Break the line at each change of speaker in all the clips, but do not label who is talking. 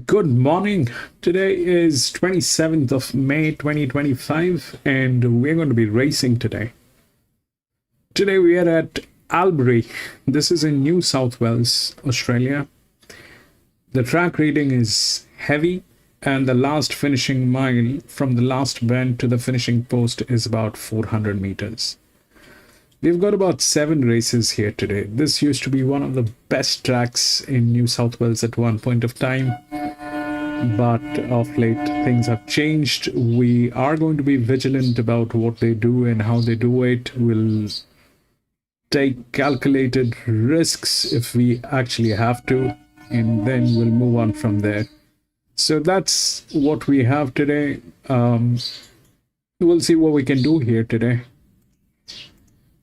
Good morning. Today is 27th of May 2025 and we're going to be racing today. Today we are at Albury. This is in New South Wales, Australia. The track rating is heavy and the last finishing mile from the last bend to the finishing post is about 400 meters. We've got about 7 races here today. This used to be one of the best tracks in New South Wales at one point of time, but of late things have changed. We are going to be vigilant about what they do and how they do it. We'll take calculated risks if we actually have to, and then we'll move on from there. So that's what we have today. We'll see what we can do here today.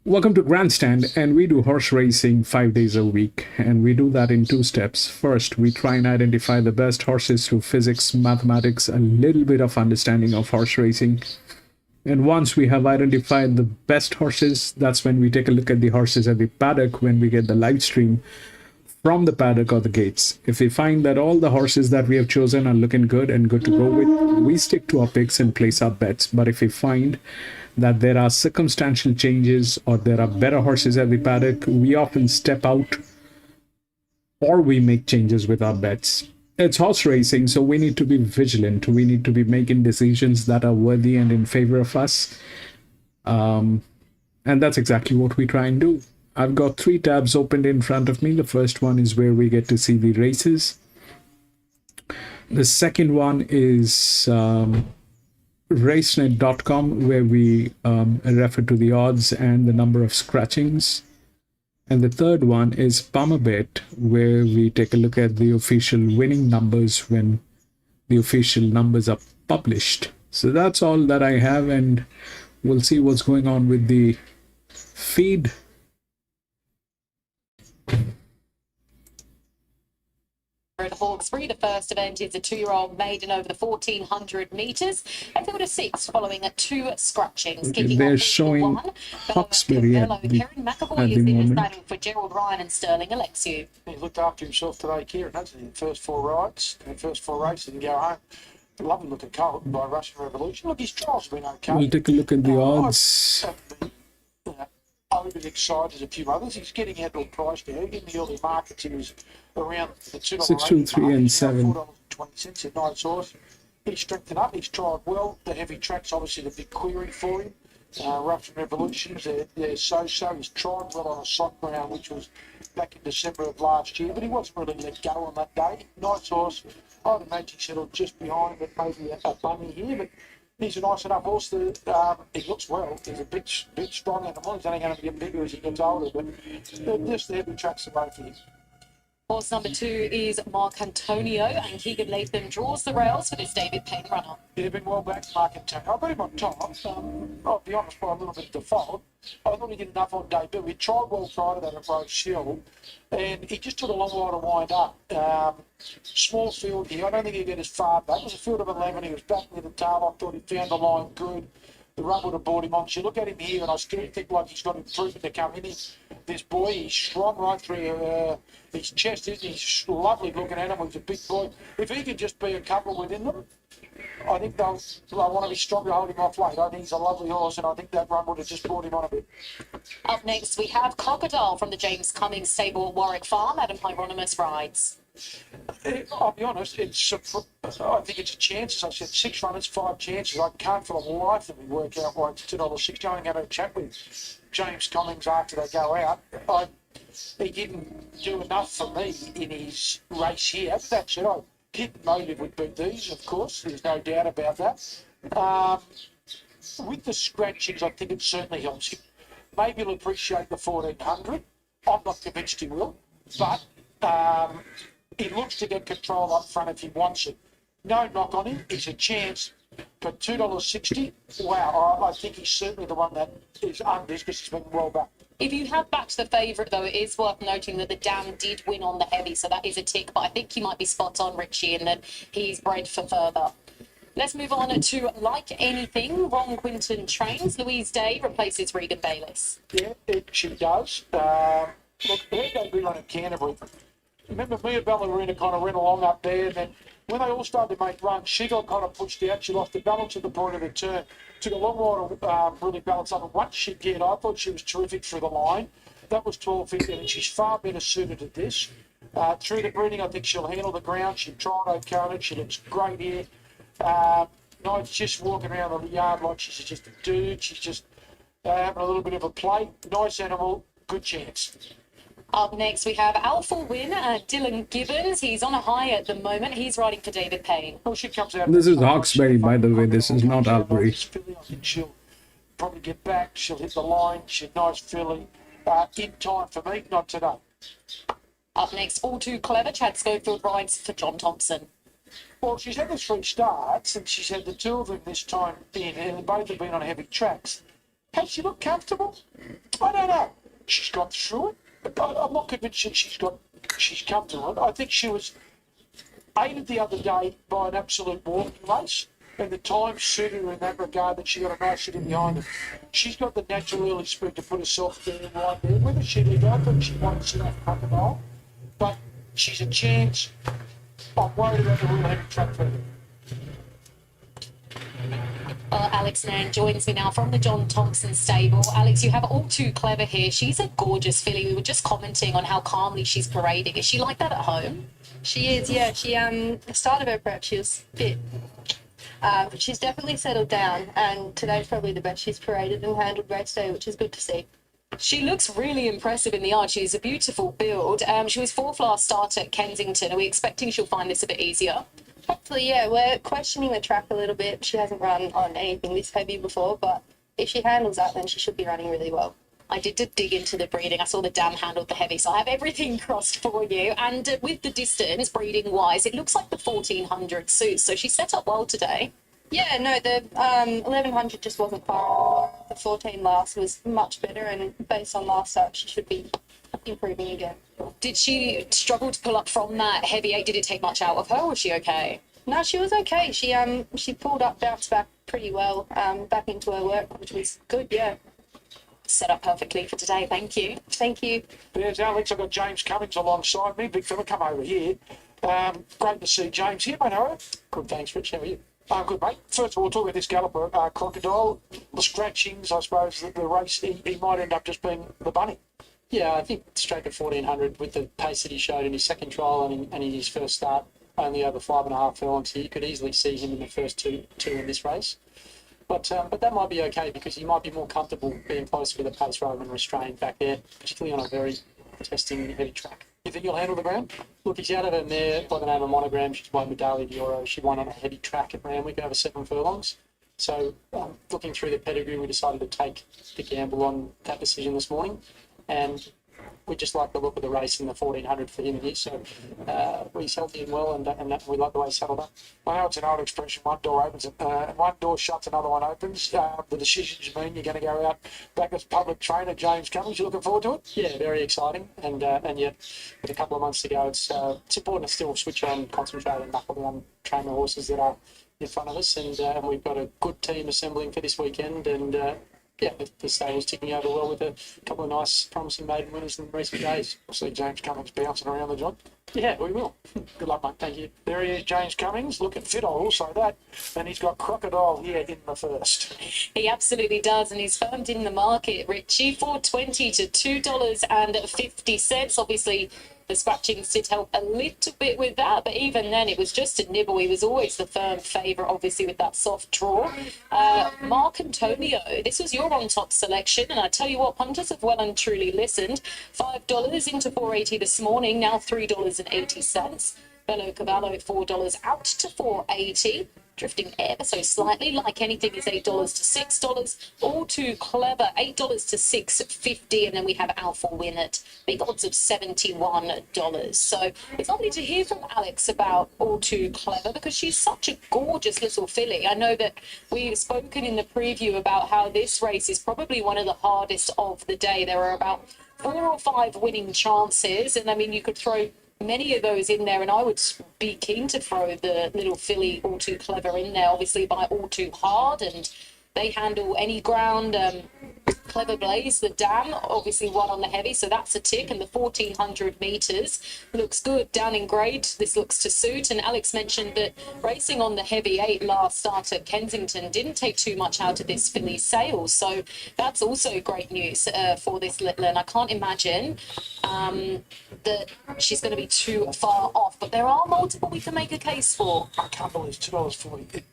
Welcome to Grandstand, and we do horse racing 5 days a week, and we do that in 2 steps. First, we try and identify the best horses through physics, mathematics, a little bit of understanding of horse racing. And once we have identified the best horses, that's when we take a look at the horses at the paddock when we get the live stream from the paddock or the gates. If we find that all the horses that we have chosen are looking good and good to go with, we stick to our picks and place our bets. But if we find that there are circumstantial changes or there are better horses at the paddock, we often step out or we make changes with our bets. It's horse racing, so we need to be vigilant. We need to be making decisions that are worthy and in favor of us. And that's exactly what we try and do. I've got 3 tabs opened in front of me. The first one is where we get to see the races. The second one is racenet.com, where we refer to the odds and the number of scratchings. And the third one is Palmerbet, where we take a look at the official winning numbers when the official numbers are published. So that's all that I have, and we'll see what's going on with the feed.
At Hawkesbury, the first event is a 2-year-old maiden over the 1400 metres. A field of 6 following 2 scratchings.
They're showing Hawkesbury at the
McAvoy is in the saddle for Gerald Ryan and Sterling Alexiou.
He looked after himself today, Kieran, hasn't he? The first 4 rides, the first 4 races, and go home. Lovely looking colt by Russian Revolution. Look, his trials have been okay.
We'll take a look at the odds.
Overly excited as a few others. He's getting out to a price now. In the early markets, he was around the $2.
6, 2, 3, and 7.
$4.20 at night source. He's strengthened up. He's tried well. The heavy track's obviously the big query for him. Russian Revolutions, they're so-so. He's tried well on a soft ground, which was back in December of last year, but he wasn't really let go on that day. Nice horse. I'd imagine he settled just behind it, maybe a bunny here, but he's a nice enough horse that he looks well. He's a bit strong animal. He's only going to get bigger as he gets older, but just the heavy tracks the way for him.
Horse number 2 is Mark Antonio, and Keegan Latham draws the rails for this David Payne runner.
Yeah, been well back, Mark Antonio. I got him on top. I'll be honest, by a little bit of default. I thought he did enough on debut. He tried well prior to that at Rose Hill, and he just took a long while to wind up. Small field here. I don't think he'd get as far back. It was a field of 11. He was back near the tail. I thought he found the line good. The run would have brought him on. So you look at him here, and I still think like he's got improvement to come in. This boy, he's strong right through his chest. He's a lovely looking animal. He's a big boy. If he could just be a couple within them, I think they'll want to be strong to hold him off late. I think he's a lovely horse, and I think that run would have just brought him on a bit.
Up next, we have Crocodile from the James Cummings stable at Warwick Farm. Adam Hieronymus rides.
I'll be honest, I think it's a chance. As I said, 6 runners, 5 chances. I can't for the life of me work out why it's $2.60. I'm going to have a chat with James Cummings after they go out. He didn't do enough for me in his race here. But that said, I did motive would beat these, of course. There's no doubt about that. With the scratchings, I think it certainly helps him. Maybe he'll appreciate the 1400. I'm not convinced he will, but he looks to get control up front if he wants it. No knock on him. It's a chance. But $2.60, wow, I think he's certainly the one that is under because he's been well back.
If you have backed the favourite, though, it is worth noting that the dam did win on the heavy, so that is a tick. But I think you might be spot on, Richie, in that he's bred for further. Let's move on to Like Anything. Ron Quinton trains. Louise Day replaces Regan Bayliss.
Yeah, she does. Look, they're going to be running Canterbury. Remember, me and Ballerina kind of ran along up there, and then when they all started to make runs, she got kind of pushed out. She lost the balance at the point of the turn. Took a long while to really balance up. And once she did, I thought she was terrific through the line. That was 12.50, and she's far better suited to this. Through the breeding, I think she'll handle the ground. She tried okay on it. She looks great here. Nice, just walking around the yard like she's just a dude. She's just having a little bit of a play. Nice animal, good chance.
Up next, we have Alpha Win, Dylan Gibbons. He's on a high at the moment. He's riding for David Payne.
Well, she comes out.
This is Hawkesbury, by the way. This is not Albury.
I think she'll probably get back. She'll hit the line. She's a nice filly. In time for me, not today.
Up next, All Too Clever. Chad Schofield rides for John Thompson.
Well, she's had the 3 starts, and she's had the 2 of them this time in, and both have been on heavy tracks. Has she looked comfortable? I don't know. She's got through it, but I'm not convinced that she's comfortable. I think she was aided the other day by an absolute walking race, and the time suited her in that regard that she got a nice sitting behind her. She's got the natural early speed to put herself there right there with her. She did. I think she wanted to sit off Crocodile, but she's a chance. I'm worried about the real heavy track for her.
Alex Nan joins me now from the John Thompson stable. Alex, you have All Too Clever here. She's a gorgeous filly. We were just commenting on how calmly she's parading. Is she like that at home?
She is, yeah. She the start of her prep, she was fit. But she's definitely settled down, and today's probably the best she's paraded and handled race day, which is good to see.
She looks really impressive in the yard. She's a beautiful build. She was 4th last start at Kensington. Are we expecting she'll find this a bit easier?
Hopefully, yeah. We're questioning the track a little bit. She hasn't run on anything this heavy before, but if she handles that, then she should be running really well.
I did dig into the breeding. I saw the dam handled the heavy, so I have everything crossed for you. And with the distance, breeding-wise, it looks like the 1400 suits. So she set up well today.
Yeah, no, the 1100 just wasn't far. The 14 last was much better, and based on last start, she should be improving again.
Did she struggle to pull up from that heavy 8? Did it take much out of her, or was she okay?
No, she was okay. She pulled up, bounced back pretty well, back into her work, which was good, yeah.
Set up perfectly for today. Thank you.
Thank you.
There's Alex. I've got James Cummings alongside me. Big fella, come over here. Great to see James here, mate. How are you?
Good, thanks, Rich. How are you?
Good, mate. First of all, we'll talk about this galloper, Crocodile. The scratchings, I suppose, the race, he might end up just being the bunny.
Yeah, I think straight to 1400 with the pace that he showed in his second trial and in his first start, only over 5.5 furlongs. You could easily see him in the first two in this race. But that might be okay because he might be more comfortable being closer to the pace rather than restrained back there, particularly on a very testing heavy track.
You think he'll handle the ground?
Look, he's out of a mare by the name of Monogram. She's won Medallia d'Oro. She won on a heavy track at Randwick over 7 furlongs. So looking through the pedigree, we decided to take the gamble on that decision this morning. And we just like the look of the race in the 1400 for him here. So he's healthy and well, and we like the way he's settled up.
I know it's an old expression, one door opens, one door shuts, another one opens. The decisions mean you're going to go out back as public trainer, James Cummings. You looking forward to it?
Yeah, very exciting. And yet, with a couple of months to go, it's important to still switch on, concentrate and knuckle down, train the horses that are in front of us. And we've got a good team assembling for this weekend. And yeah, the stable's ticking over well with a couple of nice, promising maiden winners in recent days.
We'll see James Cummings bouncing around the job.
Yeah, we will. Good luck, mate. Thank you.
There he is, James Cummings, looking fit, I will say that. And he's got Crocodile here in the first.
He absolutely does, and he's firmed in the market, Richie, $4.20 to $2.50. Obviously, the scratchings did help a little bit with that, but even then, it was just a nibble. He was always the firm favourite, obviously, with that soft draw. Mark Antonio, this was your on-top selection, and I tell you what, punters have well and truly listened. $5 into $4.80 this morning, now $3.80. Bello Cavallo, $4 out to $4.80. Drifting ever so slightly, like anything is $8 to $6. All Too Clever, $8 to $6.50, and then we have Alpha Win at big odds of $71. So it's lovely to hear from Alex about All Too Clever because she's such a gorgeous little filly. I know that we've spoken in the preview about how this race is probably one of the hardest of the day. There are about 4 or 5 winning chances, and I mean you could throw many of those in there, and I would be keen to throw the little filly All Too Clever in there, obviously by All Too Hard, and they handle any ground. Clever Blaze, the dam, obviously won on the heavy, so that's a tick. And the 1400 metres looks good down in grade. This looks to suit. And Alex mentioned that racing on the heavy 8 last start at Kensington didn't take too much out of this filly's sales. So that's also great news for this little. And I can't imagine that she's going to be too far off. But there are multiple we can make a case for.
I can't believe it's $2.40.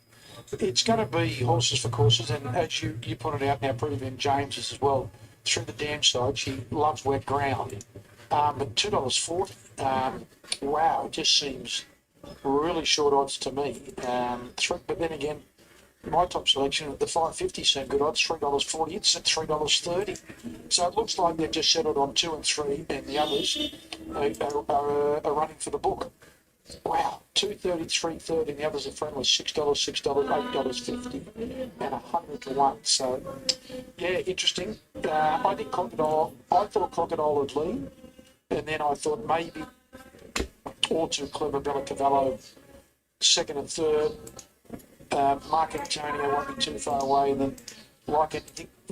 It's going to be horses for courses, and as you pointed out now, proving James's as well, through the dam side, she loves wet ground. But $2.40, wow, it just seems really short odds to me. But then again, my top selection, the 550 seemed good odds, $3.40. It's at $3.30. So it looks like they've just settled on 2 and 3, and the others are running for the book. Wow, $2.30, $3.30, and the others are friendly, $6, $6, $8.50, and 100 to 1. So, yeah, interesting. I thought Crocodile would lead, and then I thought maybe All Too Clever, Bella Cavallo, second and third. Mark Antonio won't be too far away, and then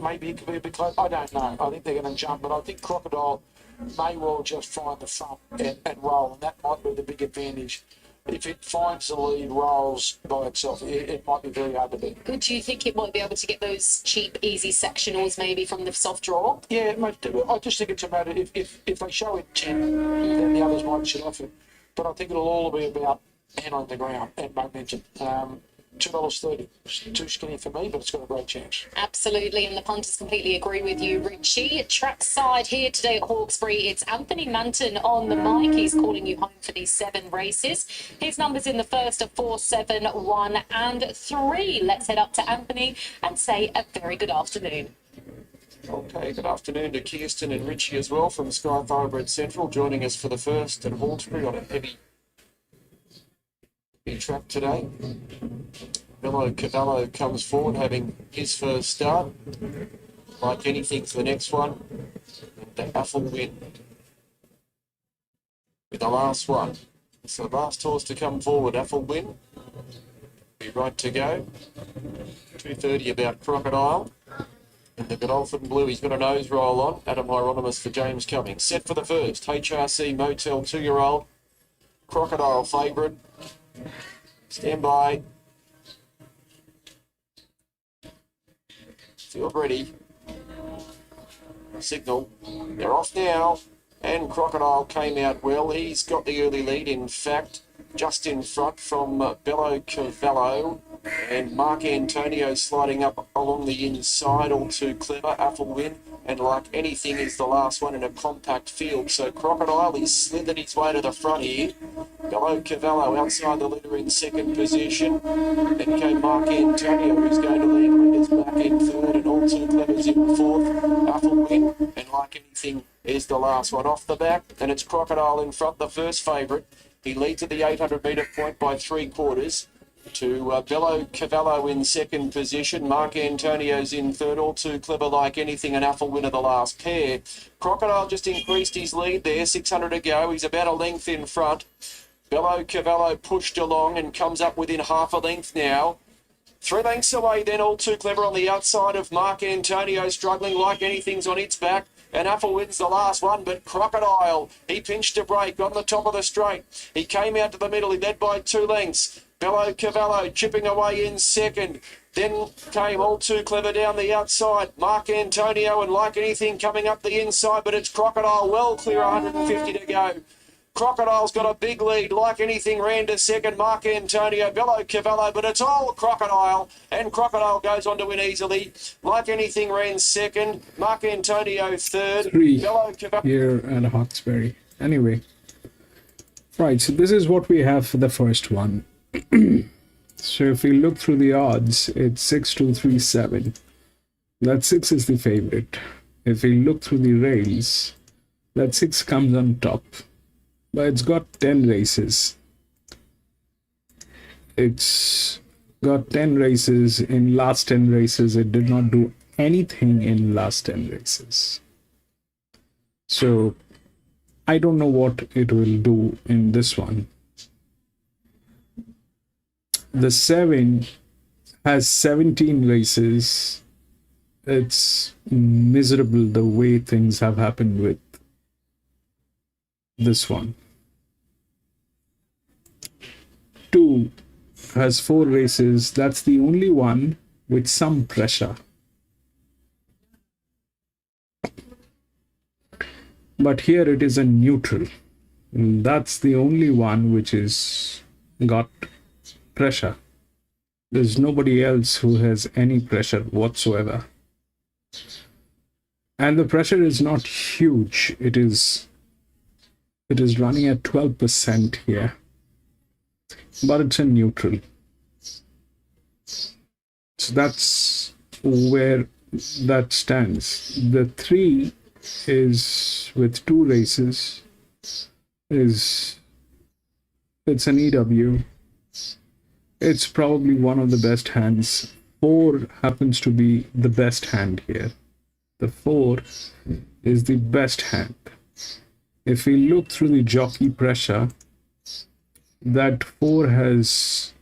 maybe it could be a bit close. I don't know. I think they're going to jump, but I think Crocodile may well just find the front and roll, and that might be the big advantage. If it finds the lead, rolls by itself, it might be very hard to beat.
Do you think it might be able to get those cheap, easy sectionals maybe from the soft draw?
Yeah, I just think it's a matter, if they show it 10, then the others might shut off it. But I think it'll all be about hand on the ground and momentum. $2.30. It's too skinny for me, but it's got a great chance.
Absolutely, and the punters completely agree with you, Richie. Trackside here today at Hawkesbury, it's Anthony Manton on the mic. He's calling you home for these 7 races. His numbers in the first are 4, 7, 1 and 3. Let's head up to Anthony and say a very good afternoon.
Okay, good afternoon to Kirsten and Richie as well from Sky Thoroughbred Central, joining us for the first at Hawkesbury on a heavy track today. Bello Cavallo comes forward having his first start. Like anything for the next one, and the Affle win with the last one. So the last horse to come forward, Affle win. Be right to go. 2:30 about Crocodile. And the Godolphin Blue, he's got a nose roll on. Adam Hieronymus for James Cummings. Set for the first. HRC Motel 2-year-old. Crocodile favourite. Stand by. Field ready. Signal. They're off now. And Crocodile came out well. He's got the early lead, in fact, just in front from Bello Cavallo. And Mark Antonio sliding up along the inside. All Too Clever. Affle win. And Like Anything is the last one in a compact field. So Crocodile, he's slithered his way to the front here. Bello Cavallo outside the leader in second position. Then came Mark Antonio, who's going to lead leaders back in third, and All Too Clever's in fourth. Affle win, and Like Anything is the last one off the back. And it's Crocodile in front, the first favourite. He leads at the 800 metre point by 3/4. To Bello Cavallo in second position. Mark Antonio's in third. All Too Clever, Like Anything, and Affle win of the last pair. Crocodile just increased his lead there. 600 to go. He's about a length in front. Bello Cavallo pushed along and comes up within half a length now. 3 lengths away then, All Too Clever on the outside of Mark Antonio, struggling. Like Anything's on its back. And Affle wins the last one, but Crocodile, he pinched a break on the top of the straight. He came out to the middle. He led by 2 lengths. Bello Cavallo chipping away in second. Then came All Too Clever down the outside. Mark Antonio and Like Anything coming up the inside, but it's Crocodile well clear, 150 to go. Crocodile's got a big lead. Like Anything ran to second. Mark Antonio, Bello Cavallo, but it's all Crocodile. And Crocodile goes on to win easily. Like Anything ran second. Mark Antonio third.
3
Bello Cavallo
here at Hawkesbury. Anyway. Right, so this is what we have for the first one. So if we look through the odds, it's 6-2-3-7. That 6 is the favorite. If we look through the rails, that 6 comes on top. But it's got 10 races. It's got 10 races. In last 10 races, it did not do anything in last 10 races. So I don't know what it will do in this one. The 7 has 17 races it's miserable the way things have happened with this one. 2 has 4 races. That's the only one with some pressure. But here it is a neutral. And that's the only one which is got pressure. There's nobody else who has any pressure whatsoever. And the pressure is not huge. It is running at 12% here. But it's a neutral. So that's where that stands. The 3 is with 2 races. It's an EW. It's probably one of the best hands. 4 happens to be the best hand here. The 4 is the best hand. If we look through the jockey pressure, that 4 has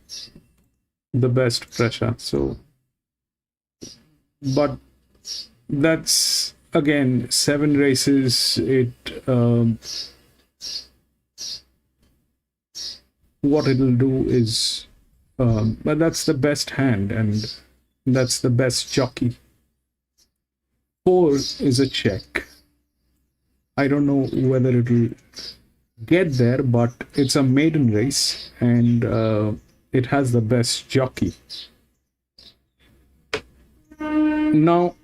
the best pressure. So, but that's again 7 races. What it'll do is, but that's the best hand and that's the best jockey. 4 is a check. I don't know whether it'll get there, but it's a maiden race and it has the best jockey. Now,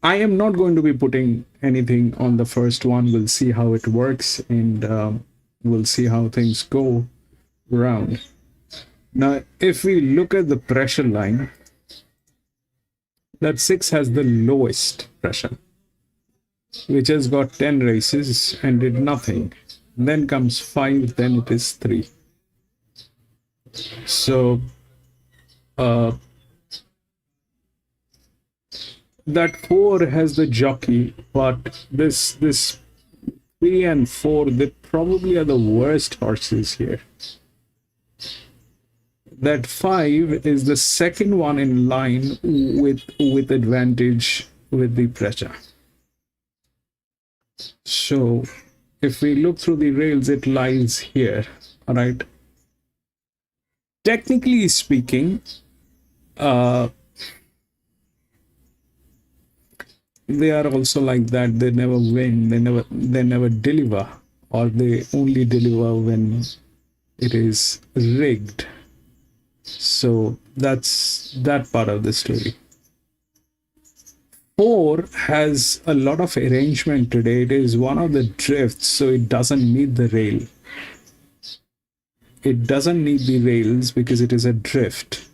I am not going to be putting anything on the first one. We'll see how it works and we'll see how things go around. Now, if we look at the pressure line, that 6 has the lowest pressure, which has got 10 races and did nothing. Then comes 5, then it is 3. So that 4 has the jockey, but this 3 and 4, they probably are the worst horses here. That 5 is the second one in line with advantage with the pressure. So if we look through the rails, it lies here. All right. Technically speaking, they are also like that. They never win. They never deliver, or they only deliver when it is rigged. So that's that part of the story. 4 has a lot of arrangement today. It is one of the drifts, so it doesn't need the rail. It doesn't need the rails because it is a drift.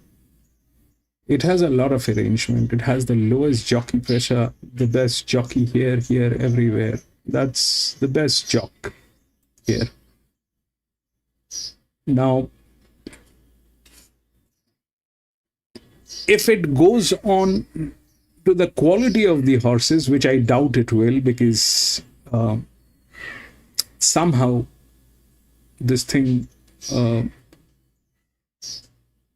It has a lot of arrangement. It has the lowest jockey pressure, the best jockey here, everywhere. That's the best jock here. Now, if it goes on to the quality of the horses, which I doubt it will, because somehow this thing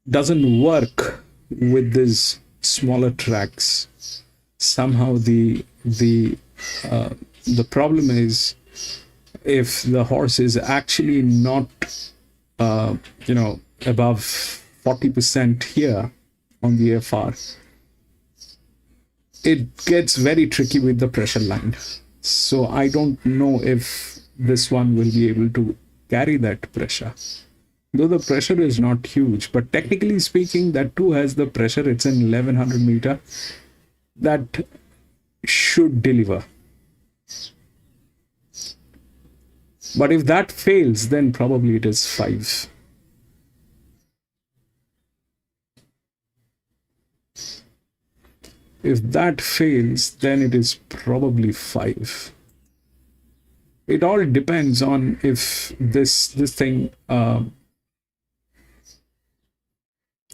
doesn't work with these smaller tracks. Somehow the problem is, if the horse is actually not above 40% here on the FR, it gets very tricky with the pressure line. So I don't know if this one will be able to carry that pressure. Though the pressure is not huge, but technically speaking, that too has the pressure. It's an 1100 meter. That should deliver. But if that fails, then probably it is 5. If that fails, then it is probably 5. It all depends on if this thing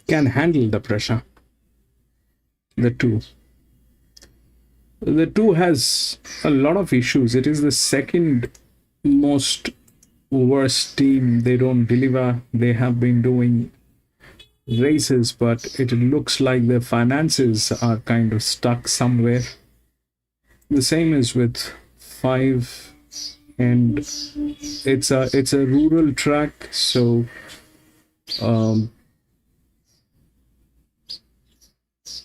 can handle the pressure. The 2. The 2 has a lot of issues. It is the second most worst team. They don't deliver. They have been doing races, but it looks like their finances are kind of stuck somewhere. The same is with 5, and it's a rural track, so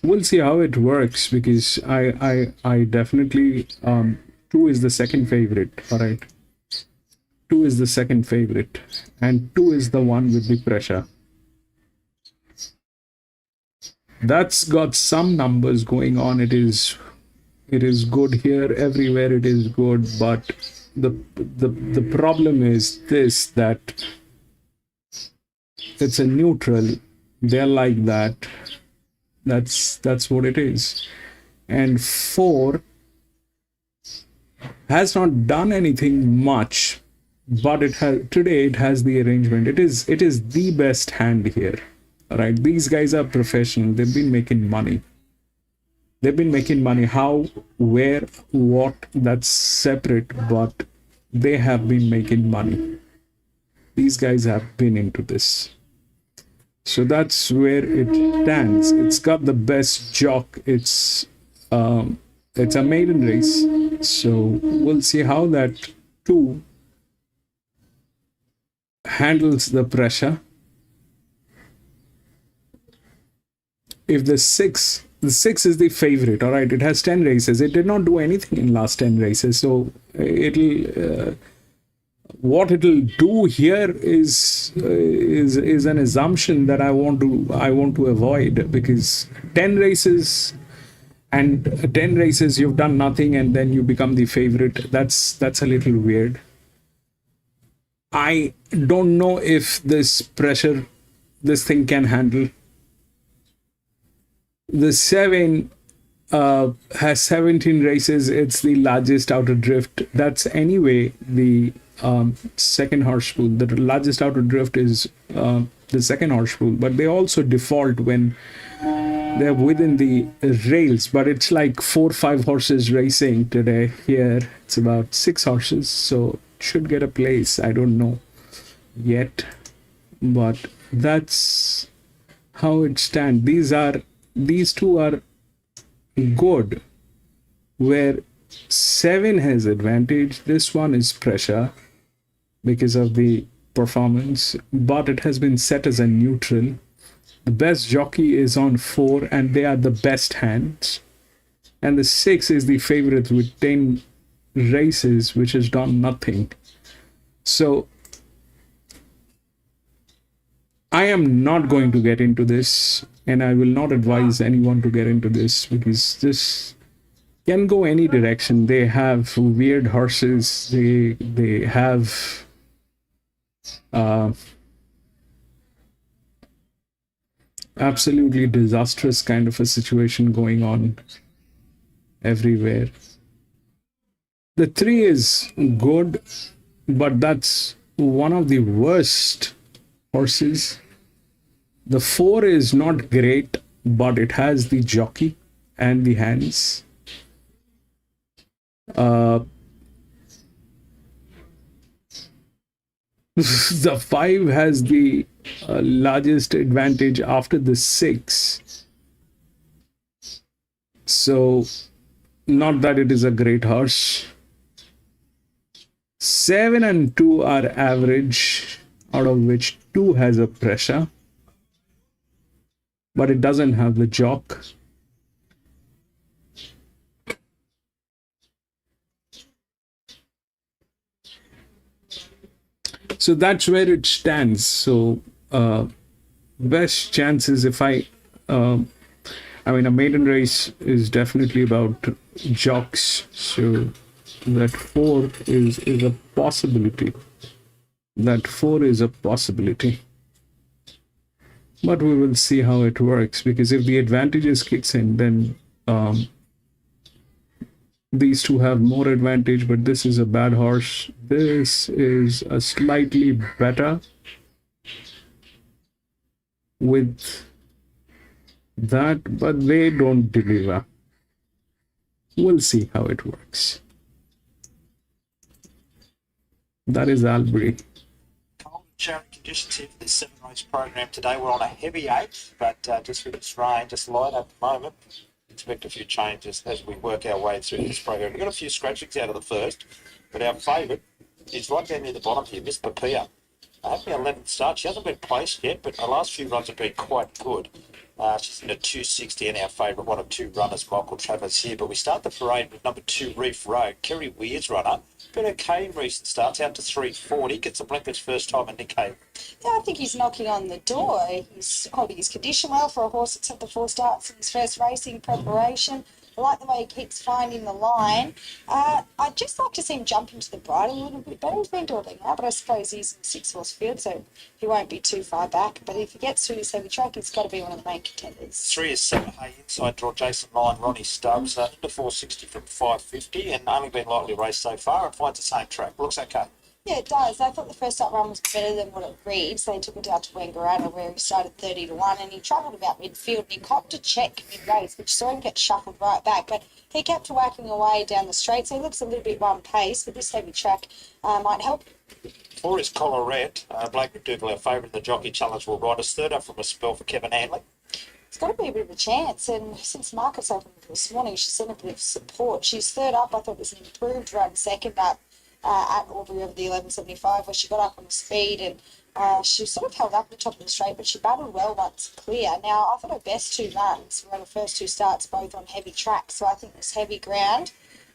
we'll see how it works, because I definitely 2 is the second favorite. All right, 2 is the second favorite, and 2 is the one with the pressure. That's got some numbers going on. It is good here, everywhere it is good, but the problem is this, that it's a neutral. They're like that. That's what it is. And 4 has not done anything much, but it has the arrangement. It is the best hand here. All right, these guys are professional. They've been making money. How, where, what, that's separate, but they have been making money. These guys have been into this. So that's where it stands. It's got the best jock. It's a maiden race. So we'll see how that 2 handles the pressure. If the 6 is the favorite, all right, it has 10 races. It did not do anything in last 10 races, so what it'll do here is an assumption that I want to avoid, because 10 races you've done nothing and then you become the favorite. That's a little weird. I don't know if this pressure this thing can handle. The 7 has 17 races. It's the largest outer drift. That's anyway the second horse pool. The largest outer drift is the second horse pool, but they also default when they're within the rails. But it's like 4 or 5 horses racing today. Here it's about 6 horses, so should get a place. I don't know yet, but that's how it stands. These 2 are good, where 7 has advantage. This one is pressure because of the performance, but it has been set as a neutral. The best jockey is on 4, and they are the best hands. And the 6 is the favorite with 10 races, which has done nothing. So I am not going to get into this, and I will not advise anyone to get into this, because this can go any direction. They have weird horses. They have absolutely disastrous kind of a situation going on everywhere. The 3 is good, but that's one of the worst horses. The 4 is not great, but it has the jockey and the hands. The 5 has the largest advantage after the 6. So, not that it is a great horse. 7 and 2 are average, out of which 2 has a pressure, but it doesn't have the jock. So that's where it stands. So best chances, if I mean, a maiden race is definitely about jocks. So that 4 is a possibility. That 4 is a possibility. But we will see how it works, because if the advantages kicks in, then these 2 have more advantage, but this is a bad horse. This is a slightly better with that, but they don't deliver. We'll see how it works. That is Albury.
Sharing conditions here for this 7-race program today. We're on a heavy 8, but just with this rain, just light at the moment. Expect a few changes as we work our way through this program. We've got a few scratchings out of the first, but our favourite is right down near the bottom here, Miss Papilla. Having an 11th start. She hasn't been placed yet, but her last few runs have been quite good. She's in a 260 and our favourite, one of two runners, Michael Travers here. But we start the parade with number 2, Reef Road. Kerry Weir's runner. Been okay in recent starts, out to 340. Gets the blinkers first time in Nick Hay.
Yeah, I think he's knocking on the door. He's holding his condition well for a horse that's had the 4 starts in his first racing preparation. I like the way he keeps finding the line. I'd just like to see him jump into the bridle a little bit better. He's been doing that, but I suppose he's in the 6-horse field, so he won't be too far back. But if he gets through this heavy track, he's got to be one of the main contenders.
3 is 7 Hay, inside draw Jason Lyon, Ronnie Stubbs, into 460 from 550, and only been lightly raced so far, and finds the same track. Looks okay.
Yeah, it does. I thought the first up run was better than what it reads. They took it down to Wangaratta where he started 30 to 1 and he travelled about midfield and he copped a check mid-race, which saw him get shuffled right back. But he kept whacking away down the straight, so he looks a little bit one pace, but this heavy track might help.
4 is Collarette. Blake McDougall, our favourite in the Jockey Challenge, will ride us. Third up from a spell for Kevin Hanley.
It's got to be a bit of a chance, and since Marcus opened this morning, she's seen a bit of support. She's third up. I thought it was an improved run, second up at Albury over the 11.75 where she got up on the speed and she sort of held up at the top of the straight, but she battled well once clear. Now, I thought her best 2 runs were the first 2 starts, both on heavy tracks, so I think this heavy ground,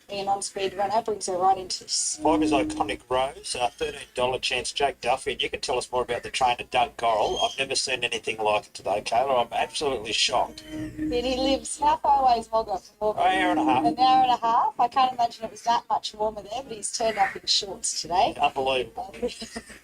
being an on-speed runner, brings her right into this.
5 is Iconic Rose, $13 chance Jake Duffy, and you can tell us more about the trainer Doug Gorrell. I've never seen anything like it today, Kayla. I'm absolutely shocked.
And he lives, how far away is Mulgrove from Auburn?
An hour and a half.
An hour and a half. I can't imagine it was that much warmer there, but he's turned up in shorts today.
Unbelievable.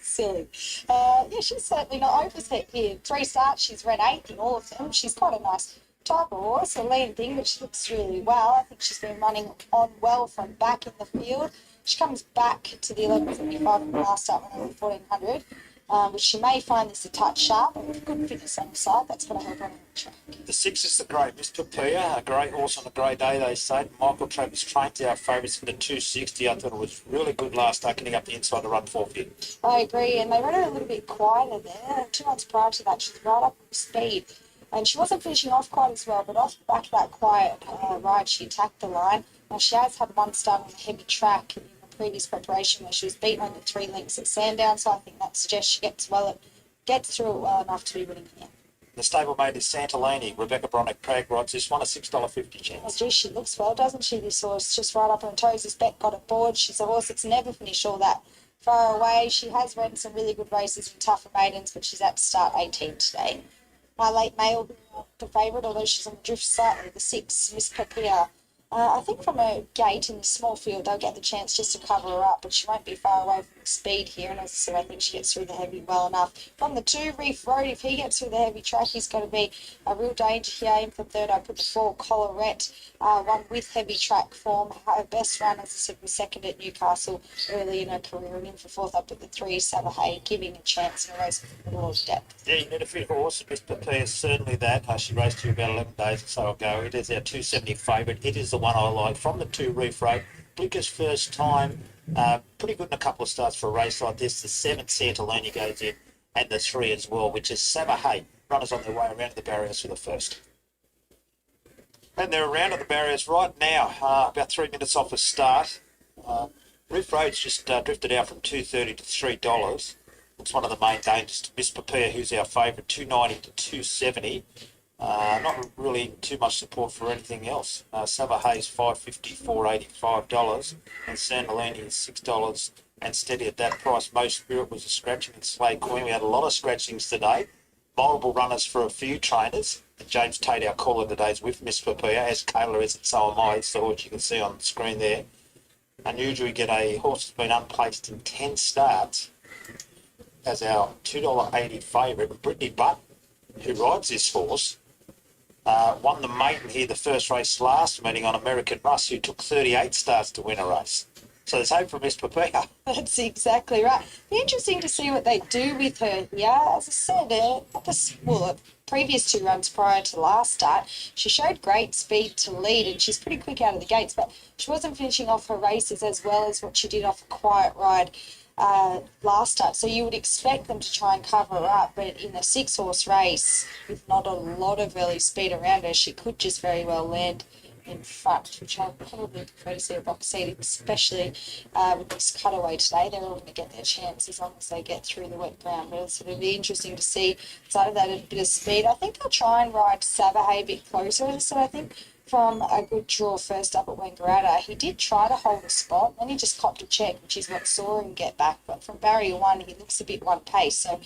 Silly. Yeah, she's certainly not overset here. 3 starts, she's ran 8th in all of them. She's quite a nice type of horse, a lean thing, but she looks really well. I think she's been running on well from back in the field. She comes back to the 11.75 from the last start when over 1400, which she may find this a touch sharp, but with good fitness on the side, that's going to help her on the track.
The 6 is the great Mr. Pia, a great horse on a great day, they say. Michael Travers trained our favourites in the 260. I thought it was really good last start, getting up the inside to run 450.
I agree, and they ran her a little bit quieter there. 2 months prior to that, she's right up with speed. And she wasn't finishing off quite as well, but off the back of that quiet ride, she attacked the line. Now, she has had one start on a heavy track in the previous preparation where she was beaten under 3 lengths at Sandown, so I think that suggests she gets through it well enough to be winning here.
The stablemate is Santalini. Rebecca Bronick Prag rides this one, a $6.50
Oh,
chance.
gee, she looks well, doesn't she, this horse? Just right up on her toes. This bet got aboard. She's a horse that's never finished all that far away. She has ridden some really good races in tougher maidens, but she's at start 18 today. My late male, the favourite, although she's on the drift slightly, the 6, Miss Papilla. I think from a gate in the small field, they'll get the chance just to cover her up, but she won't be far away from the speed here. And as I said, I think she gets through the heavy well enough. From the 2, Reef Road, if he gets through the heavy track, he's going to be a real danger here. Aim for third, I put the 4, Collarette, one with heavy track form. Her best run, as I said, was second at Newcastle early in her career. And in for 4th, I put the 3, Savahay, giving a chance in a race with a lot of depth.
Yeah, you need a fit horse, and Miss Papilla is certainly that. She raced here about 11 days or so ago. It is our 270 favourite. It is the one I like. From the 2, Reef Road, Blinker's first time, pretty good in a couple of starts for a race like this. The 7, Santalini goes in, and the 3 as well, which is Savahay. Runners on their way around to the barriers for the first. And they're around at the barriers right now, about 3 minutes off a start. Reef Road's just drifted out from $2.30 to $3. It's one of the main dangers to Miss Papilla, who's our favourite, $2.90 to $2.70. Not really too much support for anything else. Savahay's $5.50, $4.85, and Sandalini is $6 and steady at that price. Most Spirit was a scratching in Slay Queen. We had a lot of scratchings today. Multiple runners for a few trainers. And James Tate, our caller today, is with Miss Papilla, as Kayla is, and so am I. It's the horse you can see on the screen there. Unusually, we get a horse that's been unplaced in 10 starts as our $2.80 favourite, Brittany Butt, who rides this horse. Won the maiden here the first race last meeting on American Russ, who took 38 starts to win a race. So there's hope for Miss Papilla.
That's exactly right. Be interesting to see what they do with her here. As I said, the previous 2 runs prior to last start, she showed great speed to lead, and she's pretty quick out of the gates, but she wasn't finishing off her races as well as what she did off a quiet ride last start. So you would expect them to try and cover her up, but in a 6-horse race with not a lot of early speed around her, she could just very well land in front, which I probably prefer to see a box seat, especially with this cutaway today. They're all going to get their chance as long as they get through the wet ground. But it'll be interesting to see side of that a bit of speed. I think they'll try and ride Sabahay a bit closer. So I think from a good draw first up at Wangaratta, he did try to hold a spot, then he just copped a check, which is what saw him get back. But from barrier 1, he looks a bit one pace. So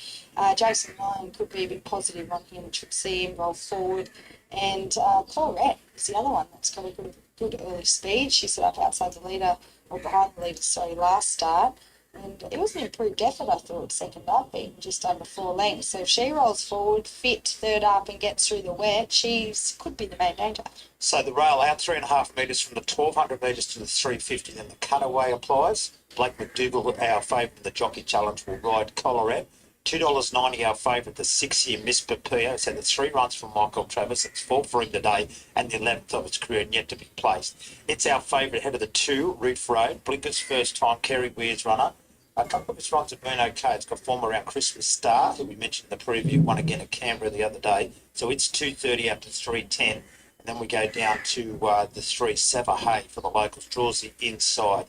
Jason Lyon could be a bit positive on him, which would see him roll forward. And Colorette is the other one that's got a good early speed. She set up outside the leader, or behind the leader, last start. And it was an improved effort, I thought, second up, being just under 4 lengths. So if she rolls forward, fit, third up, and gets through the wet, she could be the main danger.
So the rail out 3.5 metres from the 1,200 metres to the 350, then the cutaway applies. Blake McDougall, our favourite in the Jockey Challenge, will ride Colorette. $2.90 our favourite, the 6-year Miss Papilla. It's had the 3 runs from Michael Travis. It's 4 for him today, and the 11th of its career and yet to be placed. It's our favourite ahead of the 2, Reef Road. Blinker's first time, Kerry Weir's runner. A couple of its runs have been okay. It's got form around Christmas Star, who we mentioned in the preview, won again at Canberra the other day. So it's 2.30 up to 3.10. And then we go down to the 3, Savahay for the locals. Draws the inside.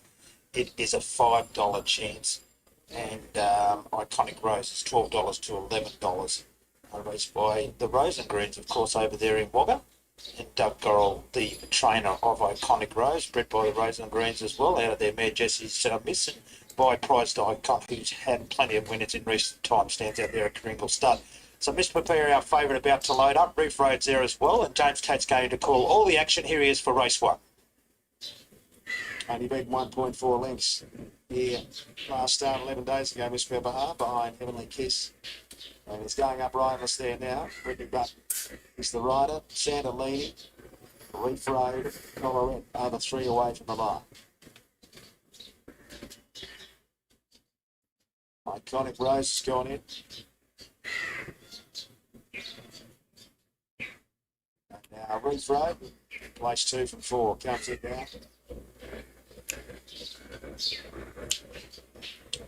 It is a $5 chance. And Iconic Rose is $12 to $11. Raced by the Rosengreens, of course, over there in Wagga. And Doug Gorrell, the trainer of Iconic Rose, bred by the Rosengreens as well, out of their mare Jesse's Miss, and by Prized Icon, who's had plenty of winners in recent times, stands out there at Kringle Stud. So Miss Papilla, our favourite, about to load up. Reef Road's there as well, and James Tate's going to call all the action. Here he is for race 1.
Only beat 1.4 lengths here last start 11 days ago, Miss Pepper behind Heavenly Kiss. And it's going up riderless there now. Ricky Butt is the rider. Sandalini, Reef Road, Colorette, over 3 away from the line. Iconic Rose has gone in. And now Reef Road, place 2 from 4, comes in now.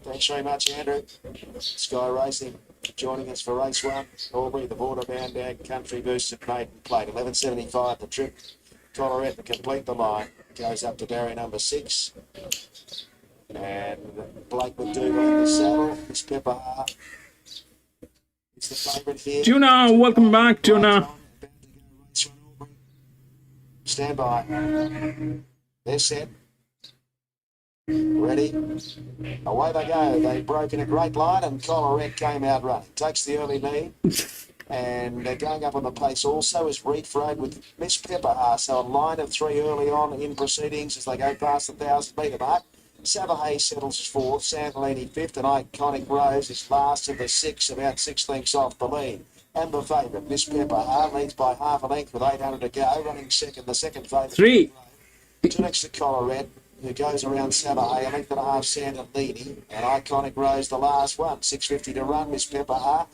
Thanks very much, Andrew. Sky Racing joining us for race 1. Albury, the border bound ag country boosted maiden plate. 11.75 the trip. Colorette to complete the line. Goes up to barrier number 6. And Blake McDougall in the saddle. Miss Pepper is the favourite here.
Tuna, welcome back, Tuna.
Stand by. They're set. Ready? Away they go. They broke in a great line and Colorette came out running. Takes the early lead. And they're going up on the pace also is Reef Road with Miss Pepper. So a line of 3 early on in proceedings as they go past the 1,000 metre mark. Savahay settles 4th, Sandalini 5th, and Iconic Rose is last of the 6, about 6 lengths off the lead. And the favourite, Miss Pepper, leads by half a length with 800 to go, running second, the second favourite.
3.
2 next to Colorette, who goes around Savahay, a length and a half Sandalini, and Iconic Rose the last one. 6.50 to run, Miss Pepper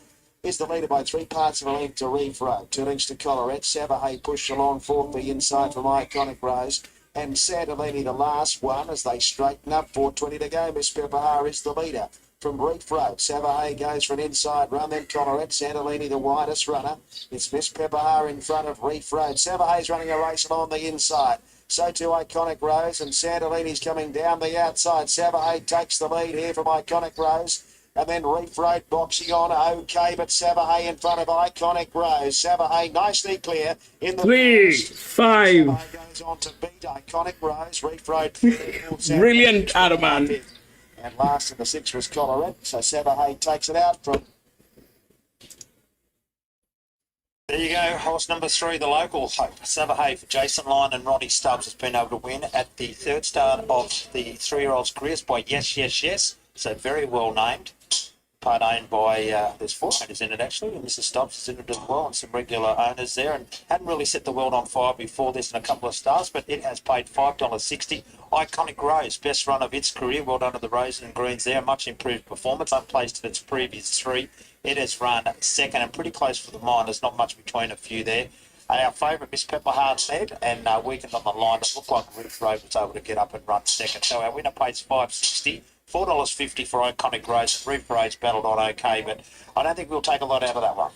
is the leader by 3 parts of a length to Reef Road. 2 lengths to Colorette, Savahay pushed along 4th, the inside from Iconic Rose. And Sandalini the last one as they straighten up. 4.20 to go. Miss Pepper is the leader from Reef Road. Savahay goes for an inside run. Then Colorette. Sandalini the widest runner. It's Miss Pepper in front of Reef Road. Savahay's running a race along the inside. So too Iconic Rose and Sandalini's coming down the outside. Savahay takes the lead here from Iconic Rose. And then Reef Road boxing on okay, but Savahay in front of Iconic Rose. Savahay nicely clear in the
3, 5.
Savahay goes on to beat Iconic Rose. Reef Road.
Brilliant, Adaman.
And last in the 6 was Colorette. So Savahay takes it out from.
There you go, horse number 3, the local hope. Savahay for Jason Lyon and Ronnie Stubbs has been able to win at the 3rd start of the 3-year-old's careers by Yes, Yes, Yes. So very well named. Part owned by, there's 4 owners in it actually, and Mrs. Stubbs is in it as well, and some regular owners there, and hadn't really set the world on fire before this in a couple of stars, but it has paid $5.60. Iconic Rose, best run of its career, well done to the Rose and Greens there, much improved performance, unplaced in its previous 3. It has run second and pretty close for the mine, there's not much between a few there. Our favourite, Miss Pepper led and weakened on the line. It looked like Reef Road was able to get up and run second. So our winner pays $5.60. $4.50 for Iconic Race. Roof Race battled on okay, but I don't think we'll take a lot out of that one.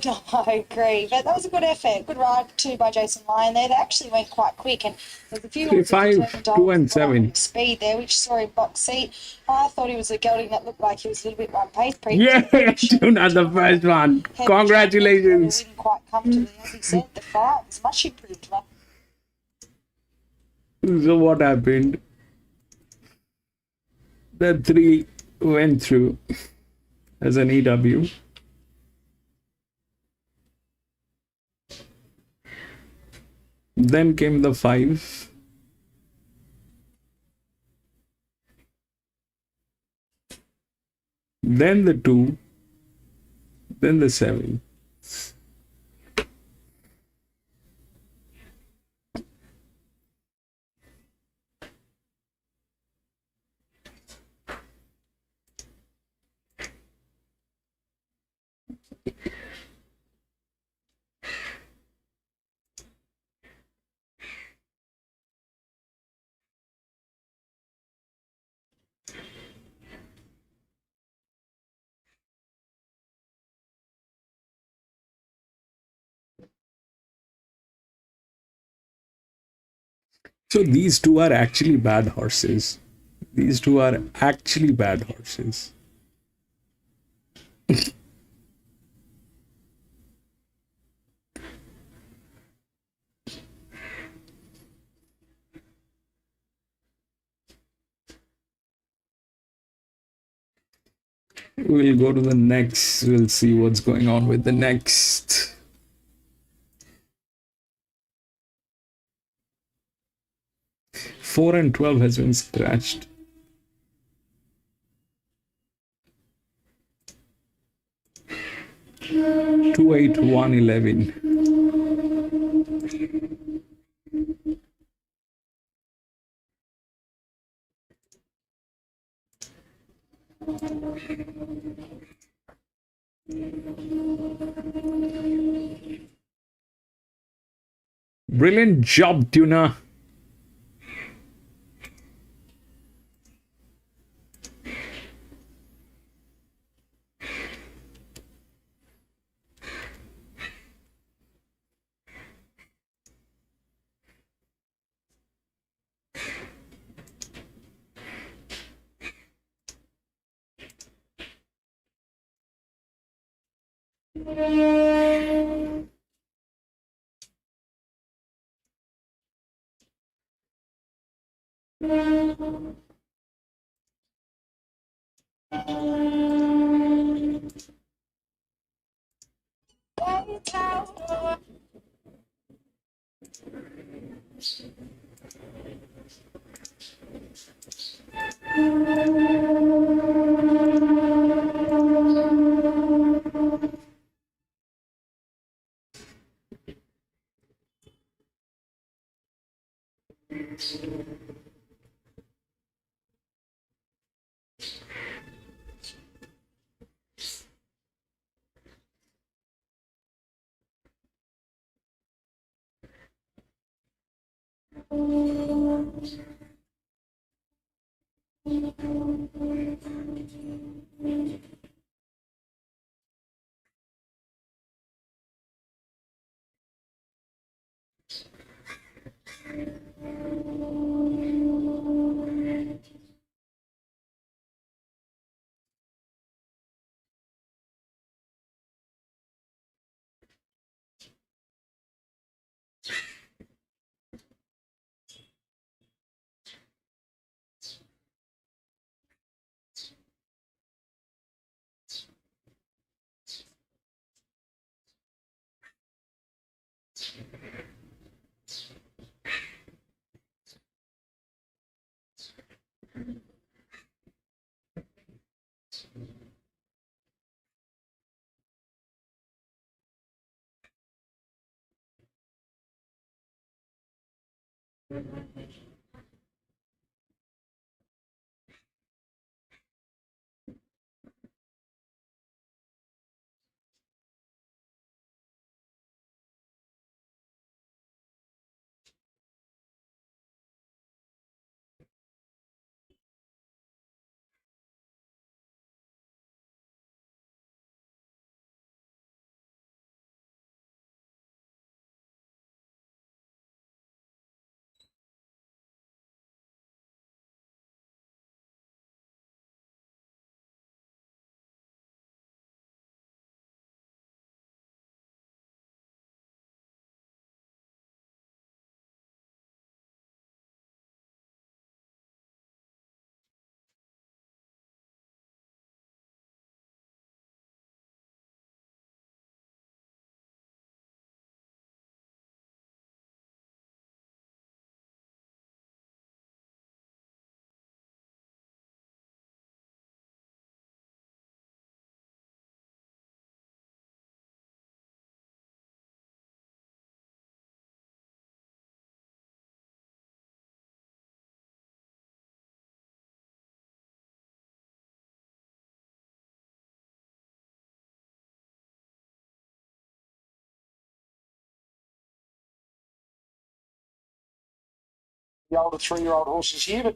No, I agree. But that was a good effort. Good ride too by Jason Lyon there. They actually went quite quick, and there's a few
5, 2 and 7.
speed there, which saw him box seat. I thought he was a gelding that looked like he was a little bit one pace.
Yeah, Tuna, the first one. Congratulations.
Win quite comfortably, as he said. The fight was much improved.
So what happened? The 3 went through as an EW. Then came the 5. Then the 2. Then the 7. So these two are actually bad horses. These two are actually bad horses. We'll go to the next. We'll see what's going on with the next. Four and 12 has been scratched. Two, 8, 1, 11. Brilliant job, Tuna.
the older 3-year-old horses here,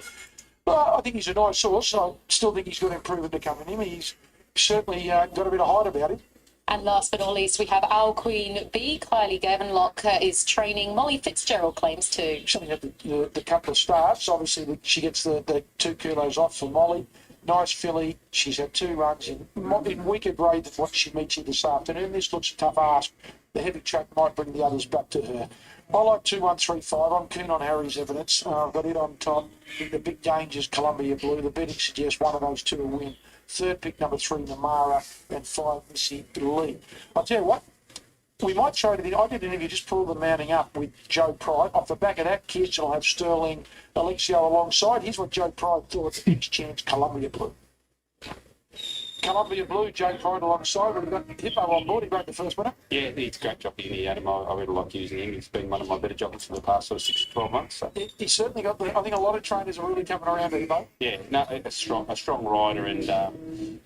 but I think he's a nice horse. I still think he's got improvement to come in him. He's certainly got a bit of height about him.
And last but not least, we have Our Queen B. Kylie Gavenlock is training. Molly Fitzgerald claims too.
She's only had the couple of starts. Obviously, she gets the 2 kilos off for Molly. Nice filly. She's had 2 runs in weaker grade than what she meets here this afternoon. This looks a tough ask. The heavy track might bring the others back to her. I like 2135. I'm keen on Harry's Evidence. I've got it on top. The big danger's Columbia Blue. The betting suggests one of those 2 will win. Third pick, number 3, Namara, and 5, Missy Lee. I'll tell you what, we might try to. I did an interview just pull the mounting up with Joe Pride. Off the back of that, Kirsten will have Sterling Alexio alongside. Here's what Joe Pride thought. Next chance, Columbia Blue. Columbia Blue, Joe Pride alongside. We've got Hippo on board. He broke the first winner.
Yeah, it's a great jockey in the Adam. I really like using him. He's been one of my better jockeys for the past sort of 6 to 12 months. So.
He's certainly got I think a lot of trainers are really coming around to Hippo.
Yeah, no, a strong rider, and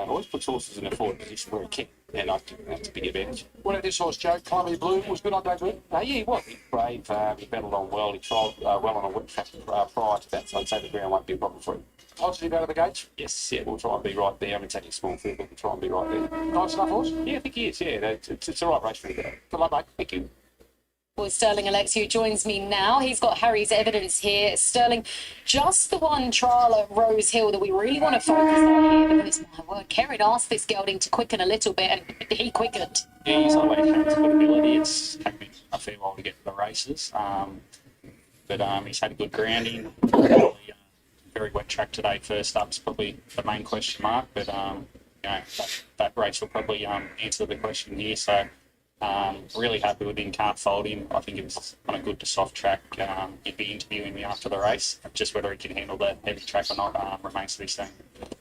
always puts horses in a forward position where he can. And I think that's a big advantage.
What about this horse, Joe? Columbia Blue was good on debut.
Yeah, he was. He's brave. He battled on well. He trialled well on a wet track prior to that, so I'd say the ground won't be a problem for him.
Positive out of the gates.
Yes, yeah, we'll try and be right there. I mean, taking a small field, but we'll try and be right there.
Nice enough horse.
Yeah, I think he is. Yeah, it's the right race for him.
Good luck, mate.
Thank you.
Well, Sterling Alexio joins me now. He's got Harry's Evidence here. Sterling, just the one trial at Rose Hill that we really want to focus on here because, my word, Kerrin asked this gelding to quicken a little bit and he quickened.
Yeah, he's always had his good ability. It's taken me a fair while to get to the races. But he's had a good grounding. Very wet track today. First up's probably the main question mark, but that race will probably answer the question here. So really happy with him. Can't fault him. I think he was on a good to soft track. He'd be interviewing me after the race. Just whether he can handle the heavy track or not remains to be seen.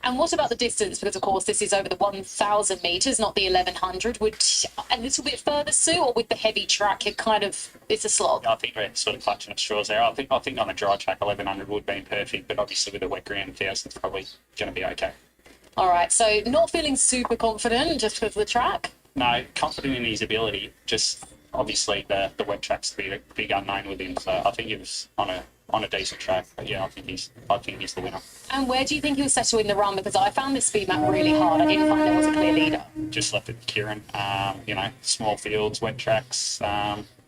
And what about the distance? Because of course this is over the 1,000 metres, not the 1,100. Would a little bit further suit, or with the heavy track, it's a slog?
I think we're sort of clutching at straws there. I think on a dry track 1,100 would be perfect, but obviously with a wet ground 1,000's probably going to be okay.
All right, so not feeling super confident just because of the track?
No, confident in his ability. Just obviously the wet track's the big unknown with him. So I think he was on a decent track. But yeah, I think he's the winner.
And where do you think he'll settle in the run? Because I found this speed map really hard. I didn't find there was a clear leader.
Just left it to Kieran. Small fields, wet tracks.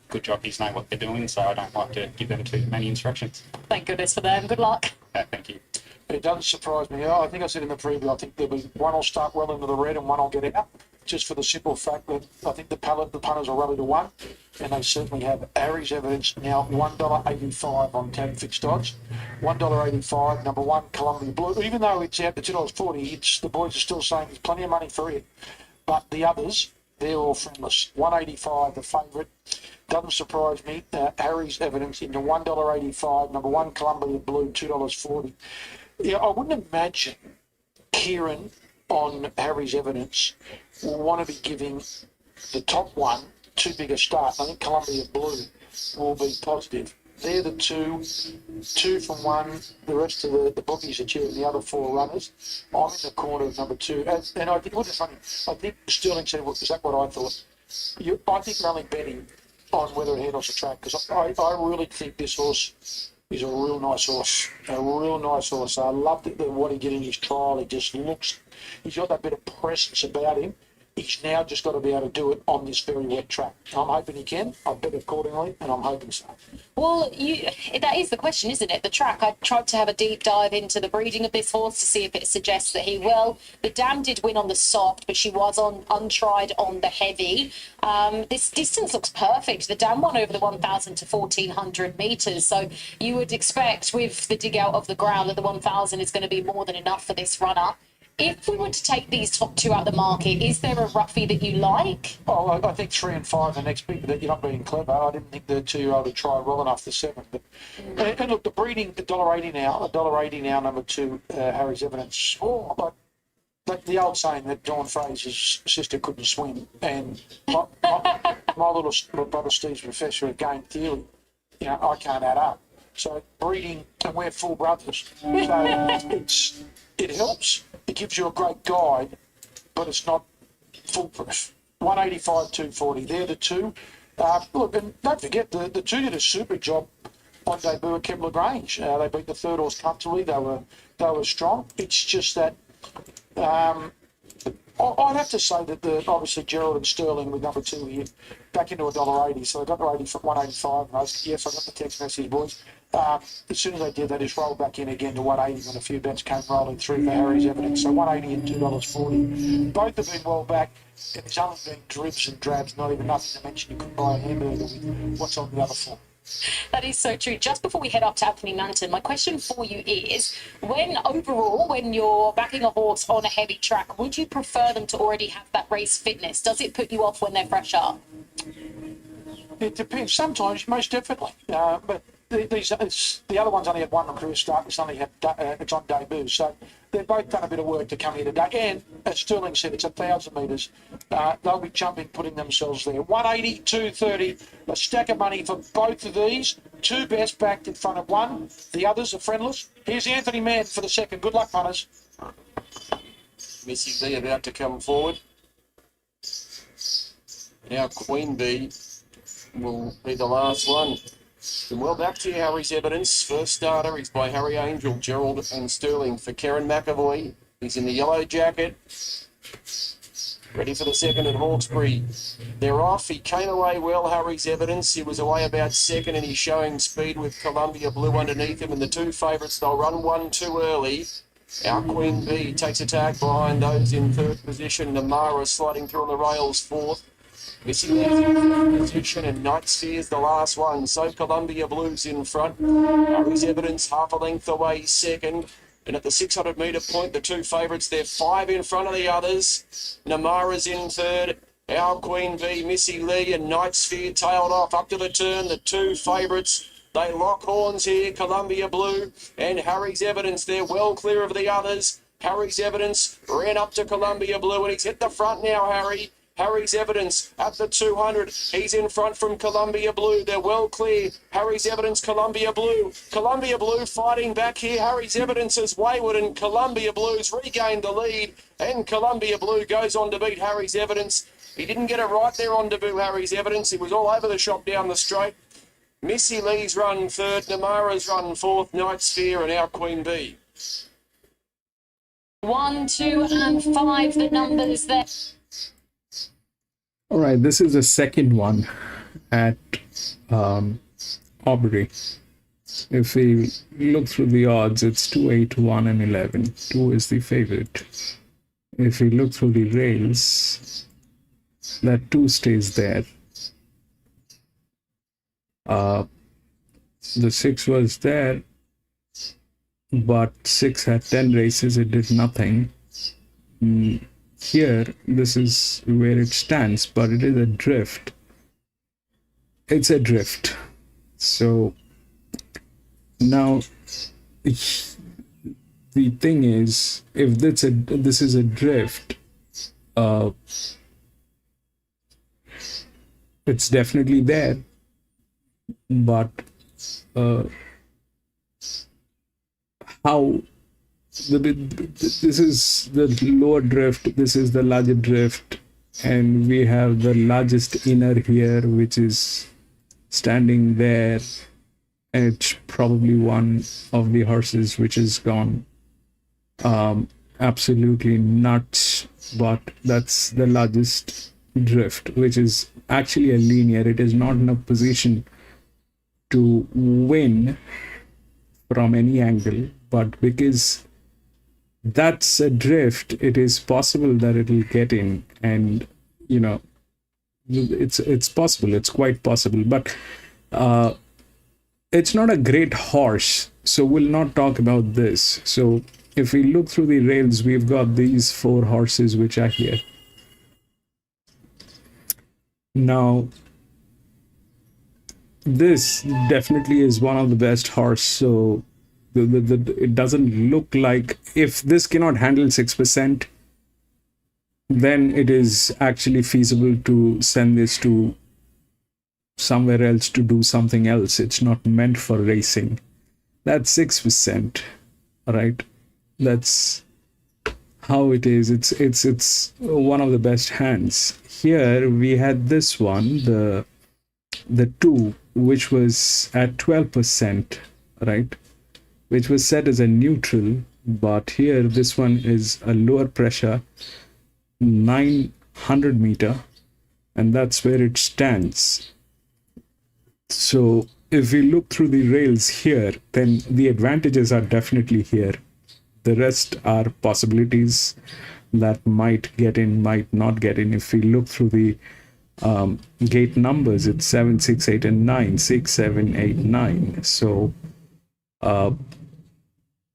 Good jockeys know what they're doing, so I don't like to give them too many instructions.
Thank goodness for them. Good luck.
Thank you.
It doesn't surprise me. I think I said in the preview, I think there'll be one will start well into the red and one will get out. Just for the simple fact that I think the punters are rally to 1, and they certainly have Harry's Evidence now $1.85 on tab fixed odds. $1.85, number 1, Columbia Blue. Even though it's out to $2.40, the boys are still saying there's plenty of money for it. But the others, they're all friendless. $1.85, the favourite. Doesn't surprise me. Harry's Evidence into $1.85, number 1, Columbia Blue, $2.40. Yeah, I wouldn't imagine Kieran on Harry's Evidence will want to be giving the top one too big a start. I think Columbia Blue will be positive. They're the two from 1. The rest of the bookies are cheering the other 4 runners. I'm in the corner of number 2. And I think, what is funny, I think Sterling said exactly what I thought. I think you're only betting on whether it handles the track, because I really think this horse is a real nice horse. A real nice horse. I loved it, what he did in his trial. He just looks, he's got that bit of presence about him. He's now just got to be able to do it on this very wet track. I'm hoping he can. I bet accordingly, and I'm hoping so.
Well, that is the question, isn't it? The track. I tried to have a deep dive into the breeding of this horse to see if it suggests that he will. The dam did win on the soft, but she was untried on the heavy. This distance looks perfect. The dam won over the 1,000 to 1,400 metres. So you would expect with the dig out of the ground that the 1,000 is going to be more than enough for this runner. If we were to take these top 2 out the market, is there a roughie that you like?
Well, I think 3 and 5 the next big, that you're not being clever. I didn't think the 2-year-old would try well enough for 7. But and look, the breeding, $1.80 now, $1.80 now, number 2, Harry's Evidence. Oh, like the old saying that Dawn Fraser's sister couldn't swim, and my little brother Steve's professor of game theory, I can't add up. So breeding, and we're full brothers. So it helps. It gives you a great guide, but it's not foolproof. 185, 240. They're the 2. Look, and don't forget, the 2 did a super job on debut at Kembla Grange. They beat the third horse comfortably. They were strong. It's just that I'd have to say that obviously Gerald and Sterling with number 2 here back into $1.80. So they got to 80 from 185. And yes, I got the text message, boys. As soon as they did, they just rolled back in again to 180 when a few bets came rolling through for Harry's Evidence. So 180 and $2.40. Both have been well back. And it's only been dribs and drabs, not even nothing to mention. You could buy a hamburger with what's on the other four.
That is so true. Just before we head up to Anthony Manton, my question for you is, when you're backing a horse on a heavy track, would you prefer them to already have that race fitness? Does it put you off when they're fresh up?
It depends. Sometimes, most definitely. But the other one's only had one career start. It's only had it's on debut. So they've both done a bit of work to come here today. And as Sterling said, it's 1,000 metres. They'll be jumping, putting themselves there. 180, 230. A stack of money for both of these. Two best backed in front of one. The others are friendless. Here's Anthony Mann for the second. Good luck, punters.
Missy B about to come forward. Now Queen Bee will be the last one. And well, back to you, Harry's Evidence. First starter is by Harry Angel, Gerald and Sterling for Karen McAvoy. He's in the yellow jacket. Ready for the second at Hawkesbury. They're off. He came away well, Harry's Evidence. He was away about second and he's showing speed with Columbia Blue underneath him. And the two favourites, they'll run one too early. Our Queen Bee takes attack behind those in third position. Namara sliding through on the rails fourth. Missing that position and Night Sphere's the last one. So Columbia Blue's in front. Harry's Evidence half a length away second. And at the 600 metre point, the two favourites, they're 5 in front of the others. Namara's in third. Our Queen Bee, Missy Lee and Night Sphere tailed off up to the turn. The two favourites, they lock horns here. Columbia Blue and Harry's Evidence, they're well clear of the others. Harry's Evidence ran up to Columbia Blue and he's hit the front now, Harry. Harry's Evidence at the 200. He's in front from Columbia Blue. They're well clear. Harry's Evidence, Columbia Blue. Columbia Blue fighting back here. Harry's Evidence is wayward and Columbia Blue's regained the lead. And Columbia Blue goes on to beat Harry's Evidence. He didn't get it right there on debut, Harry's Evidence. He was all over the shop down the straight. Missy Lee's run third. Namara's run fourth. Night Sphere and our Queen Bee.
1, 2, and 5, the numbers there.
All right, this is the second one at Albury. If we look through the odds, it's 2, 8, 1, and 11. 2 is the favorite. If we look through the rails, that 2 stays there. The 6 was there, but 6 had 10 races. It did nothing. Here, this is where it stands, but it is a drift. It's a drift. So now the thing is, if this is a drift, it's definitely there, but how? This is the lower drift, this is the larger drift, and we have the largest inner here, which is standing there, and it's probably one of the horses which is gone absolutely nuts, but that's the largest drift, which is actually a linear. It is not in a position to win from any angle, but because that's a drift, it is possible that it will get in, and you know, it's possible, it's quite possible, but it's not a great horse, so we'll not talk about this. So if we look through the rails, we've got these 4 horses which are here. Now this definitely is one of the best horse, so it doesn't look like, if this cannot handle 6%, then it is actually feasible to send this to somewhere else to do something else. It's not meant for racing. That's 6%, right? That's how it is. It's one of the best hands. Here we had this one, the 2, which was at 12%, right? Which was set as a neutral, but here this one is a lower pressure, 900 meter, and that's where it stands. So if we look through the rails here, then the advantages are definitely here. The rest are possibilities that might get in, might not get in. If we look through the gate numbers, it's 7, 6, 8, and 9, 6, 7, 8, 9. So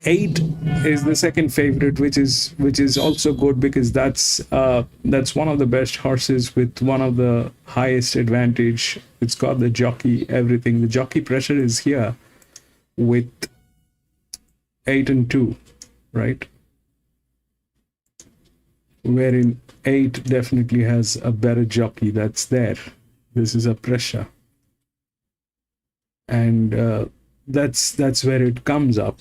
8 is the second favorite, which is also good because that's one of the best horses with one of the highest advantage. It's got the jockey, everything. The jockey pressure is here with 8 and 2, right? Wherein 8 definitely has a better jockey that's there. This is a pressure, and that's where it comes up.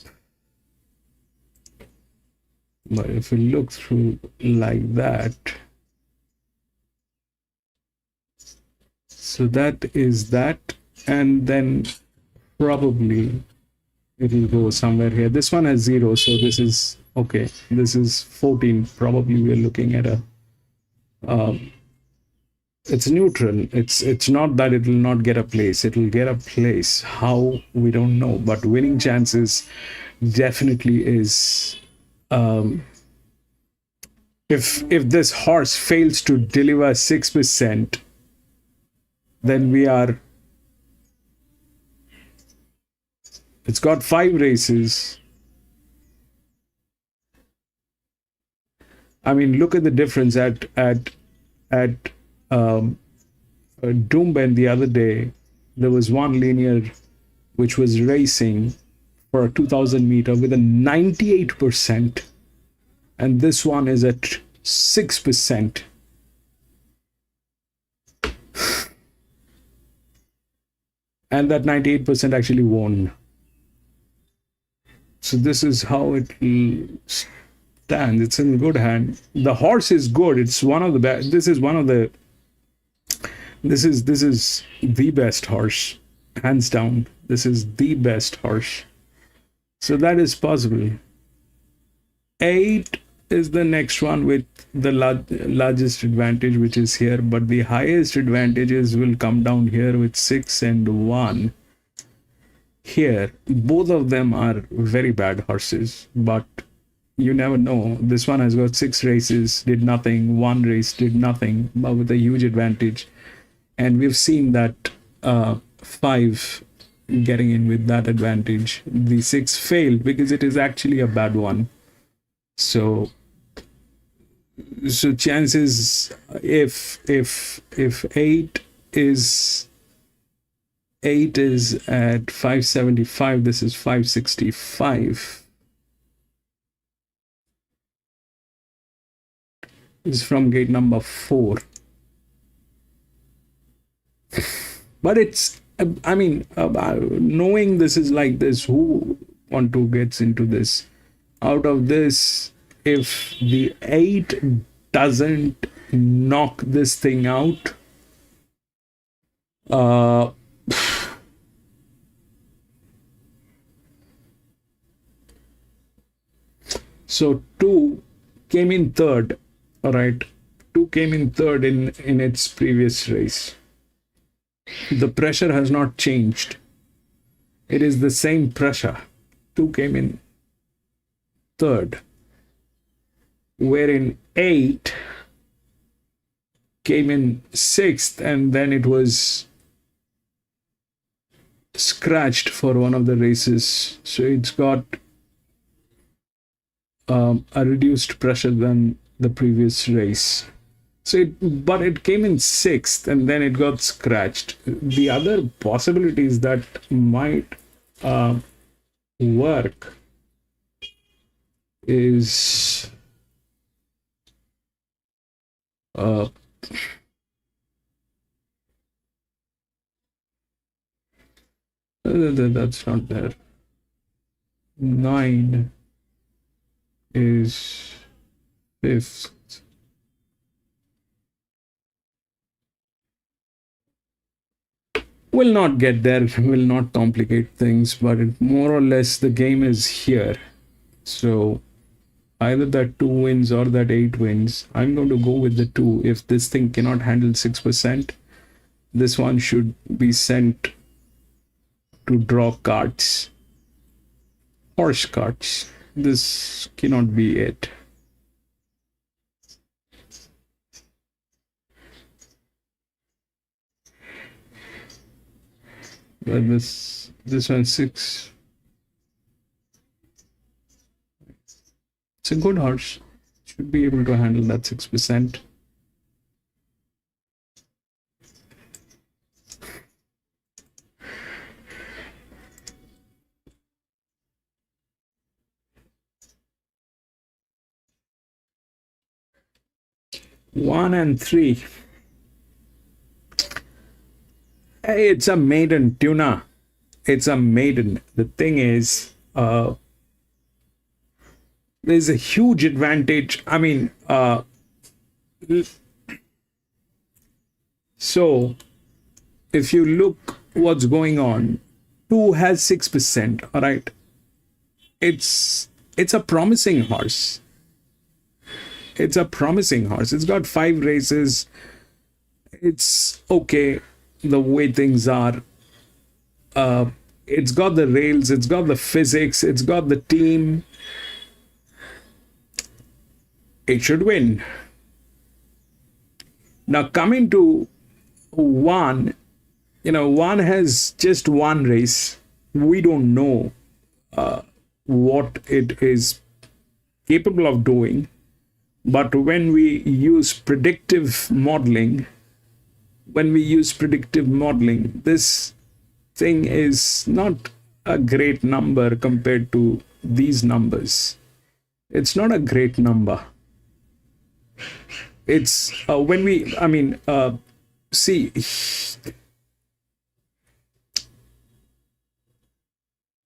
But if we look through like that, so that is that, and then probably it will go somewhere here. This one has 0, so this is okay. This is 14. Probably we're looking at a it's neutral. It's not that it will not get a place. It will get a place. How, we don't know, but winning chances definitely is. If this horse fails to deliver 6%, then we are. It's got 5 races. I mean, look at the difference at Doomben the other day. There was one linear which was racing for a 2000 meter with a 98%, and this one is at 6%. And that 98% actually won. So this is how it stands. It's in good hand. The horse is good. It's one of the best. This is the best horse, hands down. This is the best horse. So that is possible. 8 is the next one with the largest advantage, which is here, but the highest advantages will come down here with 6 and 1. Here, both of them are very bad horses, but you never know. This one has got 6 races, did nothing. 1 race did nothing, but with a huge advantage. And we've seen that 5 getting in with that advantage. The 6 failed because it is actually a bad one. So chances, if 8 is at 575, this is 565. This is from gate number 4. But it's, I mean, knowing this is like this, who want to get into this? Out of this, if the 8 doesn't knock this thing out, so 2 came in third, all right. 2 came in third in its previous race. The pressure has not changed. It is the same pressure. 2 came in third, wherein 8 came in 6th, and then it was scratched for one of the races. So it's got a reduced pressure than the previous race. So but it came in 6th and then it got scratched. The other possibilities that might work is that's not there. 9 is 5th. Will not get there, will not complicate things, but more or less the game is here. So either that 2 wins or that 8 wins. I'm going to go with the 2. If this thing cannot handle 6%, this one should be sent to draw cards. Horse cards. This cannot be it. But this one 6. It's a good horse. Should be able to handle that 6%. One and 3. Hey, it's a maiden, Tuna. It's a maiden. The thing is, there's a huge advantage. I mean, so if you look what's going on, 2 has 6%. All right, it's a promising horse. It's a promising horse. It's got 5 races. It's okay the way things are. It's got the rails, it's got the physics, it's got the team. It should win. Now coming to 1, 1 has just 1 race. We don't know what it is capable of doing. But when we use predictive modeling, this thing is not a great number compared to these numbers. It's not a great number. It's see,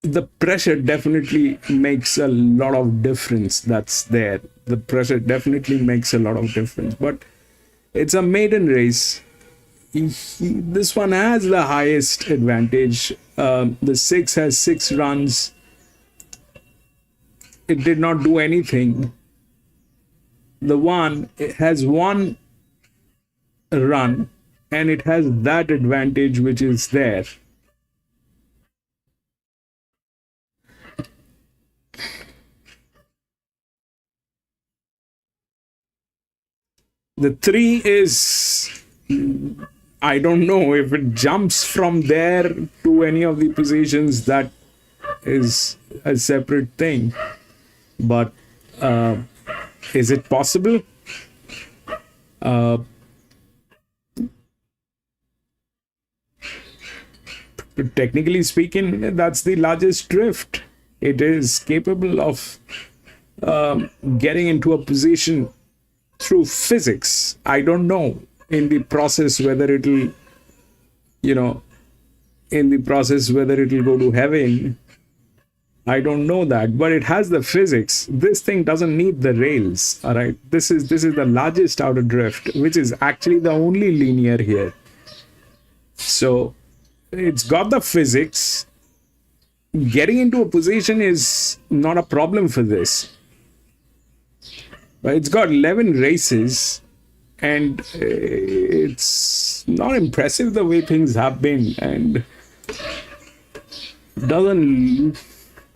the pressure definitely makes a lot of difference. That's there. The pressure definitely makes a lot of difference. But it's a maiden race. This one has the highest advantage. The 6 has 6 runs. It did not do anything. The 1 has 1 run, and it has that advantage which is there. The 3 is, I don't know if it jumps from there to any of the positions. That is a separate thing. But is it possible? Technically speaking, that's the largest drift. It is capable of getting into a position through physics. I don't know in the process whether it'll go to heaven. I don't know that, but it has the physics. This thing doesn't need the rails. All right, this is the largest outer drift, which is actually the only linear here. So it's got the physics. Getting into a position is not a problem for this. But it's got 11 races, and it's not impressive the way things have been, and doesn't.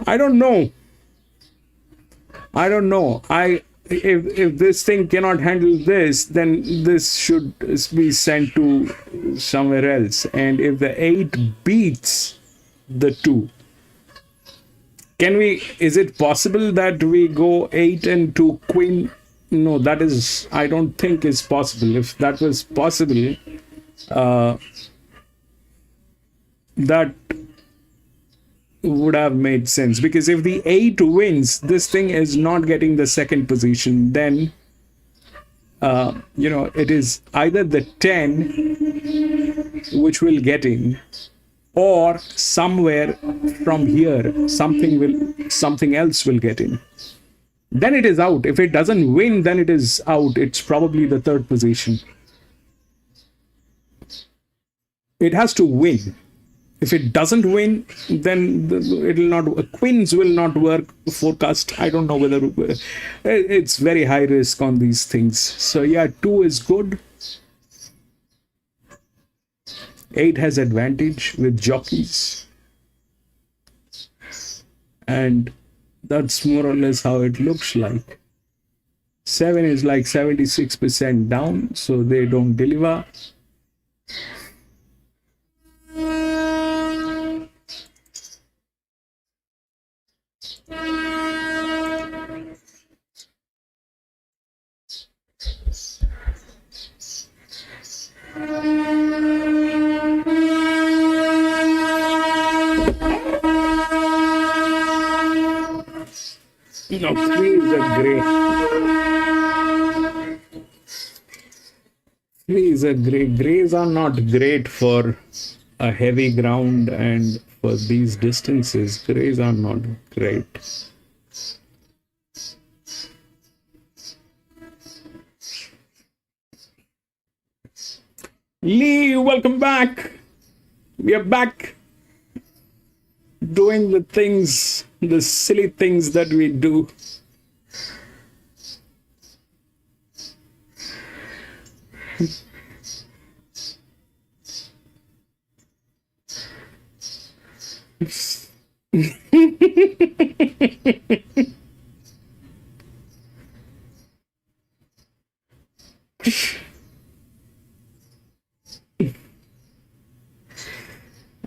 I don't know. If this thing cannot handle this, then this should be sent to somewhere else. And if the 8 beats the 2, is it possible that we go 8 and 2 queen? No, that is, I don't think is possible. If that was possible, that would have made sense, because if the 8 wins, this thing is not getting the second position. Then it is either the 10 which will get in, or somewhere from here something else will get in. Then it is out. If it doesn't win, then it is out. It's probably the 3rd position. it has to win. If it doesn't win, then it'll not. Queens will not work. Forecast. I don't know whether it's very high risk on these things. So yeah, 2 is good. 8 has advantage with jockeys, and that's more or less how it looks like. 7 is like 76% down, so they don't deliver. No, 3 is a great. 3 is a great. Greys are not great for a heavy ground and for these distances. Greys are not great. Lee, welcome back. We are back doing the things, the silly things that we do.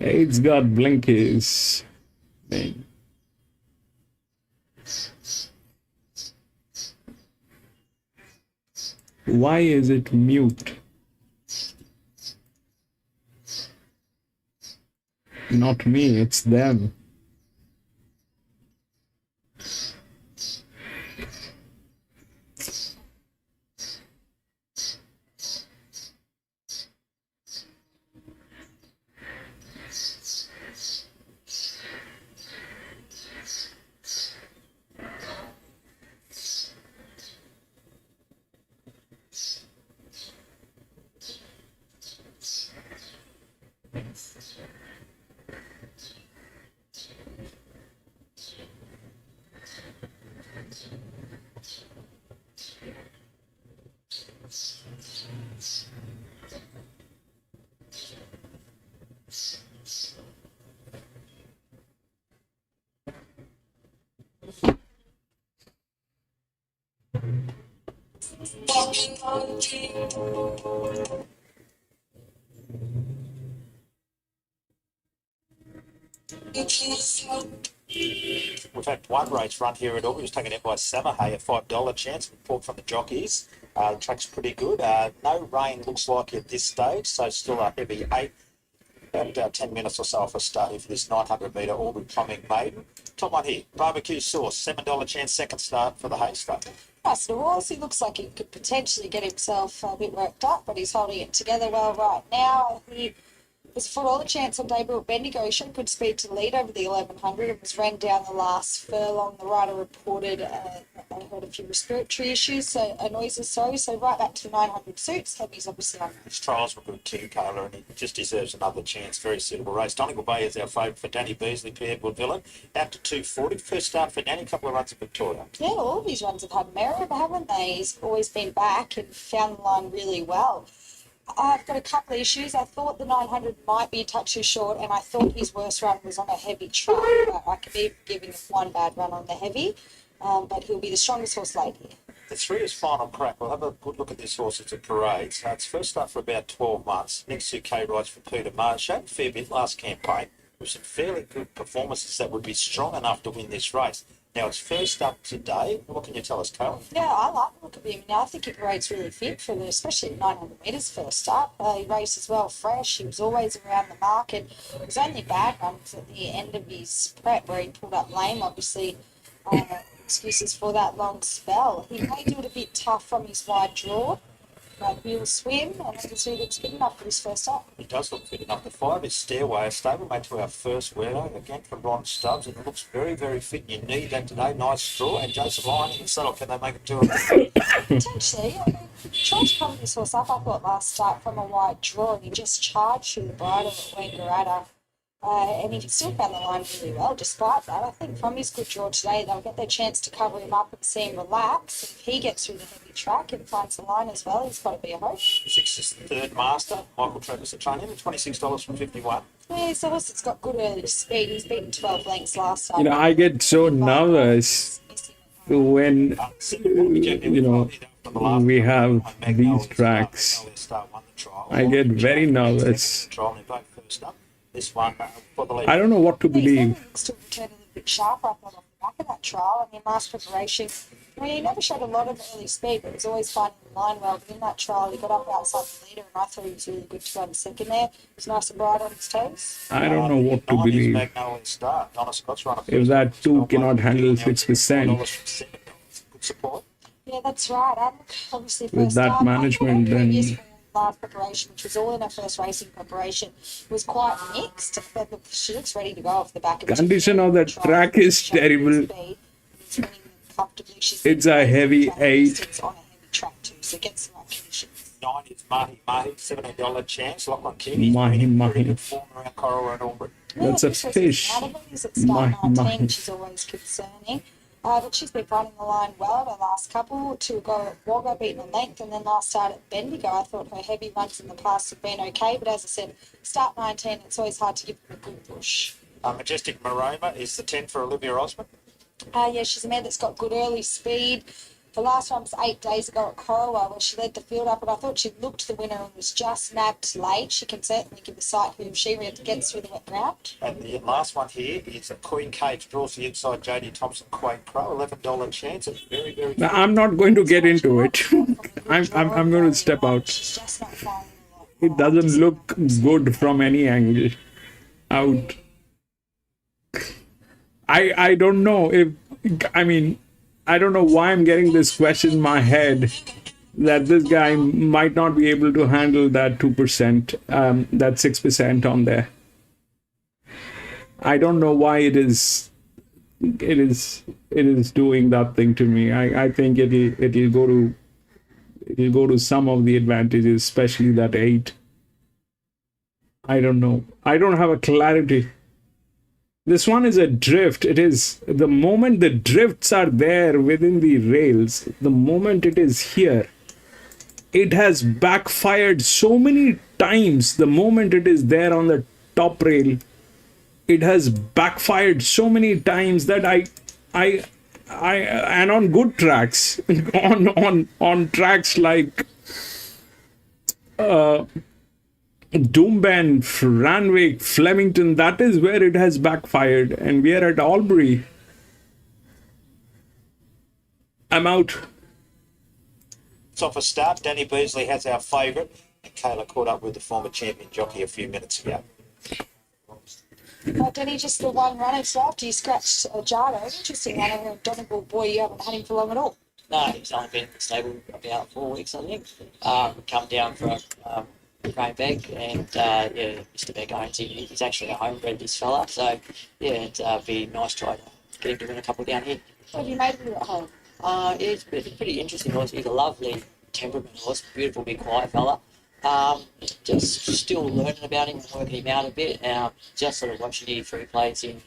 It's got blinkies. Man. Why is it mute? Not me, it's them.
We've had one race run here at Albury. It was taken out by Samahay, a $5 chance. Report from the jockeys. The track's pretty good. No rain looks like at this stage, so still a heavy 8. About 10 minutes or so off a start for this 900 metre Albury Plumbing Maiden. Top one here, barbecue sauce, $7 chance, second start for the Haystack.
Nice little horse. He looks like he could potentially get himself a bit worked up, but he's holding it together well right now. He was for all the chance on debut at Bendigo. He showed good speed to lead over the 1100 and was ran down the last furlong. The rider reported I heard a few respiratory issues, so noises, sorry. So right back to 900 suits. Heavy's obviously on.
His trials were good too, Carla, and he just deserves another chance. Very suitable race. Donegal Bay is our favourite for Danny Beasley, Pierre Woodville. Out to 240. First start for Danny, couple of runs at Victoria.
Yeah, all of these runs have had merit, haven't they? He's always been back and found the line really well. I've got a couple of issues. I thought the 900 might be a touch too short, and I thought his worst run was on a heavy track. I could be giving him one bad run on the heavy, but he'll be the strongest horse late here.
The 3 is Final Crack. We'll have a good look at this horse. It's a parade. So it's first start for about 12 months. Next 2K rides for Peter Marsh. Showed a fair bit last campaign with some fairly good performances that would be strong enough to win this race. Now, it's first up today. What can you tell us, Carl?
Yeah, I like the look of him. Now, I think he parade's really fit for the, especially at 900 metres first up. He races well fresh. He was always around the mark, and it was only bad runs at the end of his prep where he pulled up lame, obviously. Excuses for that long spell. He may do it a bit tough from his wide draw. he'll swim, and obviously looks good enough for his first up.
It does look fit enough. The 5 is Stairway, a stablemate to our first weirdo, again from Ron Stubbs, and it looks very, very fit. You need that today. Nice straw, and Joseph Lyon in saddle. Can they make it to him?
Potentially, I mean, tried to cover this horse up, I thought, last start from a wide draw, and he just charged through the bridle at Wangaratta. And he still found the line really well despite that. I think from his good draw today, they'll get their chance to cover him up and see him relax. And if he gets through the heavy track and finds the line as well, he's got to be a hope.
6 is the third master, Michael Travis at training, at $26 from 51.
Yeah, it's a horse that's got good early speed. He's beaten 12 lengths last time.
You know, I get so nervous when, you know, we have these tracks. I get very nervous.
This one for the lead.
I don't know what to believe.
Still returned a little bit sharper, I thought, off the back of that trial. I mean, last preparation, I mean, he never showed a lot of early speed, but he was always finding the line well. But in that trial, he got up outside the leader, and I thought he was really good to go in second there. He was nice and bright on his toes.
I don't know what to believe. If that two cannot handle 6%,
Good support.
Yeah, that's right. And obviously,
with
first
that
up,
management, then
last preparation, which was all in her first racing preparation, was quite mixed. But she looks ready to go off the back of it.
condition of the track is terrible. It's a heavy 8.
On a heavy track too, so it gets the right conditions.
9 is Mahi Mahi, $17 chance. Lachlan King. He's
Mahi
been in
Mahi.
pretty good form around Coral and Albury.
That's a fish.
She's at start
Mahi
19,
Mahi.
which is always concerning. But she's been running the line well the last couple. To go at Wagga, beating a length, and then last start at Bendigo, I thought her heavy runs in the past have been okay. But as I said, start 19, it's always hard to give them a good push.
Majestic Maroma is the 10 for Olivia Osmond.
Yeah, she's a mare that's got good early speed. The last one was 8 days ago at Corowa, where she led the field up, and I thought she looked the winner and was just nabbed late. She can certainly give the sight who she gets through the wet ground.
And the last one here is a Queen Cage, draws the inside JD Thompson Quake Pro, $11 chance. It's very, very
Now, I'm not going to get into it. I'm going to step out.
She's just not firing a lot.
It doesn't look good from any angle. Out. I don't know if, I mean, I don't know why I'm getting this question in my head that this guy might not be able to handle that 2%, that 6% on there. I don't know why it is doing that thing to me. I think it'll go to some of the advantages, especially that 8. I don't know. I don't have a clarity. This one is a drift. It is the moment the drifts are there within the rails, the moment it is here, it has backfired so many times. The moment it is there on the top rail, it has backfired so many times that I and on good tracks, on tracks like Doomben, Ranwick, Flemington, that is where it has backfired. And we are at Albury. I'm out.
It's off a start. Danny Beasley has our favourite. And Kayla caught up with the former champion jockey a few minutes ago.
Danny, just the one running, so after you scratched Jardo, interesting one, and Donegal boy, you haven't had him for long at all.
No, he's only been in the stable about 4 weeks, I think. Come down for a Graham Beck, and yeah, Mr. Beck owns him. He's actually a homebred, this fella, so yeah, it'd be nice to get him to win a couple down here.
What have you made of you at home?
It's a pretty interesting horse. He's a lovely temperament horse, beautiful, big, quiet fella. Just still learning about him and working him out a bit. Just sort of watching him through plays in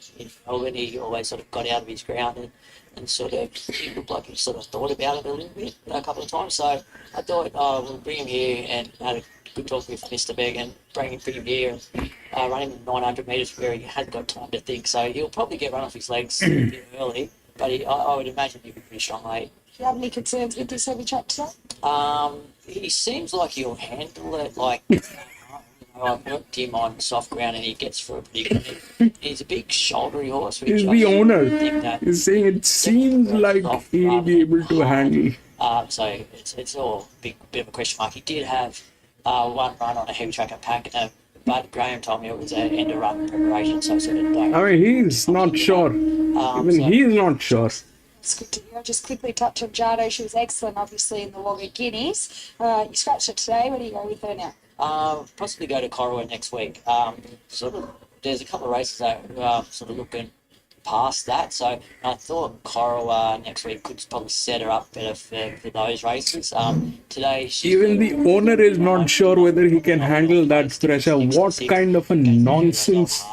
Melbourne, he always sort of got out of his ground and sort of, he looked like he sort of thought about it a little bit a couple of times. So I thought, we'll bring him here, and had a good talk with Mr. Begg and bring him here and run him 900 metres where he had got time to think. So he'll probably get run off his legs a bit early, but I would imagine he'll be pretty strong late.
Do you have any concerns with this heavy track today?
He seems like he'll handle it like I've worked him on soft ground and he gets through it pretty good. He's a big shouldery horse.
He's the owner. He's saying it seems like he'll be able to handle.
So it's all a bit of a question mark. He did have one run on a heavy track at Pack, but Graham told me it was an end of run preparation, so I sort of don't.
I mean, he's not sure. Even he's not sure.
It's good to hear. I'll just quickly touch on Jardo. She was excellent, obviously, in the Wagga Guineas. You scratched it today. Where do you go with her now?
Possibly go to Corowa next week. There's a couple of races that sort of looking past that, so I thought Corowa next week could probably set her up better for those races. Today,
Even the owner is not sure whether he can handle that pressure. What kind of a nonsense.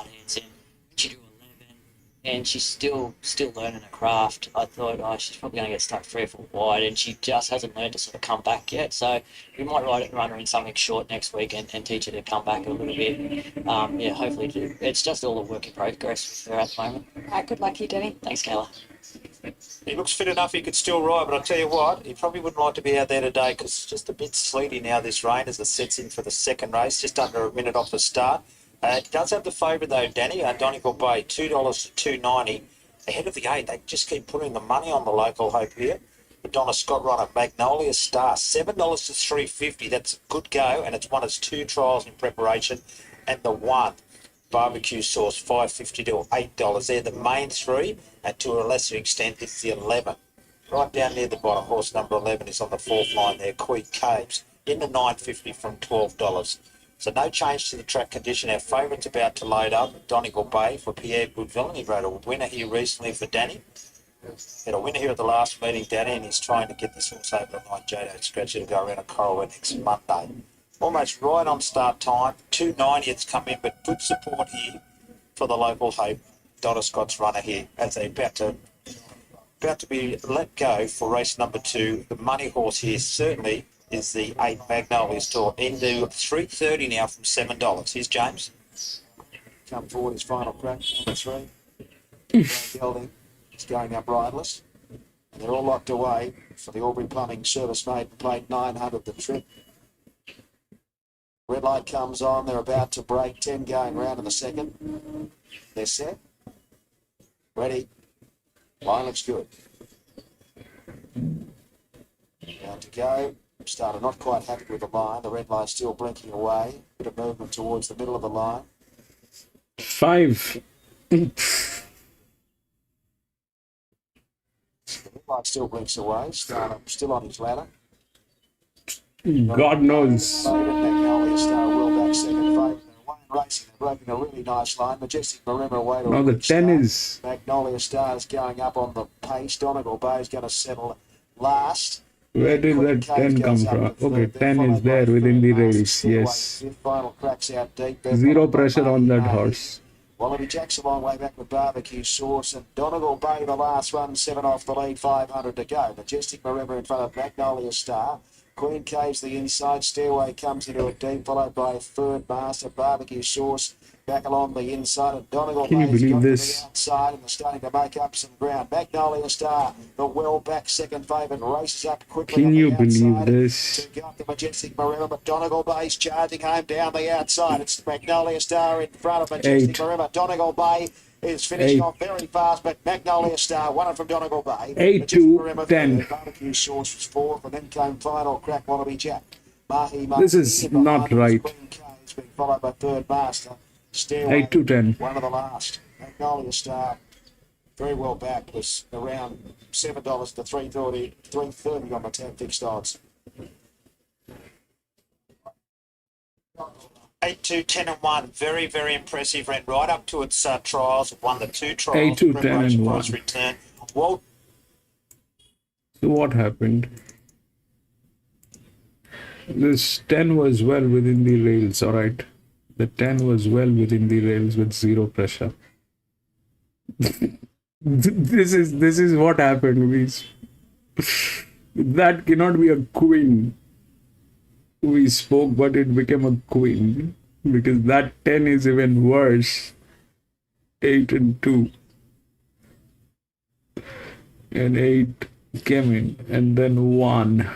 And she's still learning her craft. I thought, she's probably going to get stuck 3 or 4 wide, and she just hasn't learned to sort of come back yet. So we might run her in something short next week and teach her to come back a little bit. Hopefully it's just all a work in progress with her at the moment.
Good luck to you, Denny.
Thanks, Kayla.
He looks fit enough, he could still ride, but I'll tell you what, he probably wouldn't like to be out there today because it's just a bit sleety now, this rain, as it sets in for the second race, just under a minute off the start. It does have the favourite though, Danny, Donegal Bay, $2 to $2.90. Ahead of the 8, they just keep putting the money on the local hope here. The Donna Scott runner, Magnolia Star, $7 to $3.50. That's a good go, and it's won its 2 trials in preparation. And the 1, Barbecue Sauce, $5.50 to $8. They're the main 3, and to a lesser extent, it's the 11. Right down near the bottom, horse number 11 is on the 4th line there, Queen Caves, in the $9.50 from $12. So no change to the track condition. Our favourite's about to load up. Donegal Bay for Pierre Goodvillain. He rode a winner here recently for Danny. Had a winner here at the last meeting, Danny, and he's trying to get this horse over the line. Jado Scratcher to go around a Corowa next Monday. Almost right on start time. 2.90 it's come in, but good support here for the local hope. Donna Scott's runner here as they're about to be let go for race number 2. The money horse here certainly is the 8 Magnolia Store into $3.30 now from $7. Here's James.
Come forward, his final crack, number 3. Gelding is going up riderless. And they're all locked away for the Albury Plumbing Service Maiden Plate 900 the trip. Red light comes on, they're about to break, 10 going round in the second. They're set. Ready. Line looks good. Down to go. Starter not quite happy with the line. The red light still blinking away. Bit of movement towards the middle of the line.
5.
The red light still blinks away. Starter still on his ladder.
God knows.
Magnolia Star well back second favourite. Racing, they're breaking a really nice line. Majestic Marima away to
Now
a
the
good
10
start.
is...
Magnolia Star is going up on the pace. Donegal Bay is going to settle last.
Where did that 10 come from? Okay, 10 is there within the rails, yes.
Final cracks out deep.
Zero pressure on that horse.
Wallaby Jack's a long way back with Barbecue Sauce, and Donegal Bay the last run, 7 off the lead, 500 to go. Majestic Marima in front of Magnolia Star. Queen Caves the inside, Stairway comes into a deep, followed by Third Master, Barbecue Sauce back along the inside, and Donegal
Can you
Bay's
believe
got
this?
to the outside, and they're starting to make up some ground. Magnolia Star, the well back second favourite, races up quickly.
Can
on
you
the
believe
outside
this?
to go up the Majestic Marima, but Donegal Bay's charging home down the outside. It's Magnolia Star in front of Majestic
8.
Marima. Donegal Bay is finishing
8.
off very fast, but Magnolia Star won it from Donegal Bay.
8
Majestic
to
Marima
10.
third, Barbecue Sauce was 4th, and then came final crack Wallaby Jack. Mahi
This is
Martin
not
behind
right.
Queen Caves being followed by Third Master. Stairway,
8 to 10.
one of the last. Magnolia Star, very well back, was around $7 to $3.30 on the 10 fixed odds.
8, 2, 10 and 1. Very, very impressive. Ran right up to its trials. Won the 2 trials.
8 to 10 and
preparation for
1.
its return. Well,
So what happened? This 10 was well within the rails, alright. The 10 was well within the rails with zero pressure. This is what happened. That cannot be a queen. We spoke, but it became a queen. Because that 10 is even worse. 8 and 2. And 8 came in. And then 1.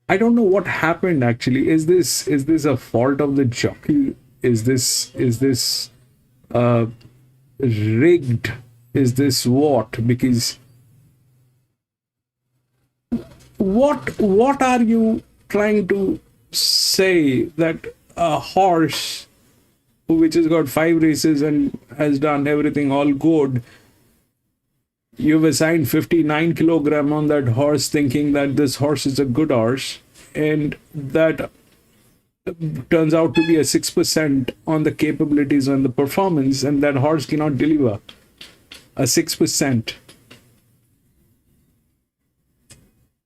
I don't know what happened actually. Is this a fault of the jockey? Is this rigged? Is this what? Because what are you trying to say that a horse which has got 5 races and has done everything all good, you've assigned 59 kilogram on that horse thinking that this horse is a good horse, and that turns out to be a 6% on the capabilities and the performance, and that horse cannot deliver a 6%.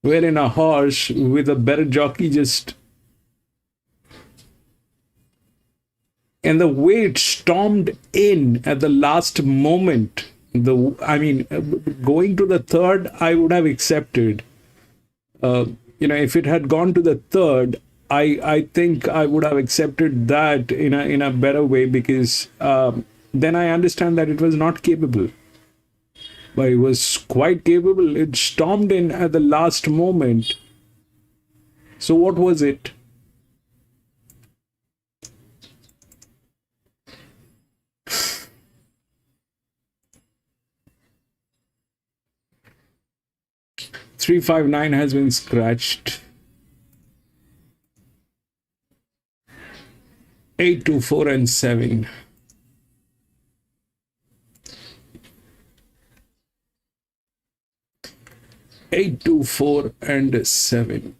Wherein a horse with a better jockey just, and the way it stormed in at the last moment, going to the third, I would have accepted. If it had gone to the third, I think I would have accepted that in a better way, because then I understand that it was not capable. But it was quite capable. It stormed in at the last moment. So what was it? Three, 5, 9 has been scratched. 8, 2, 4, and 7. 8, 2, 4, and 7.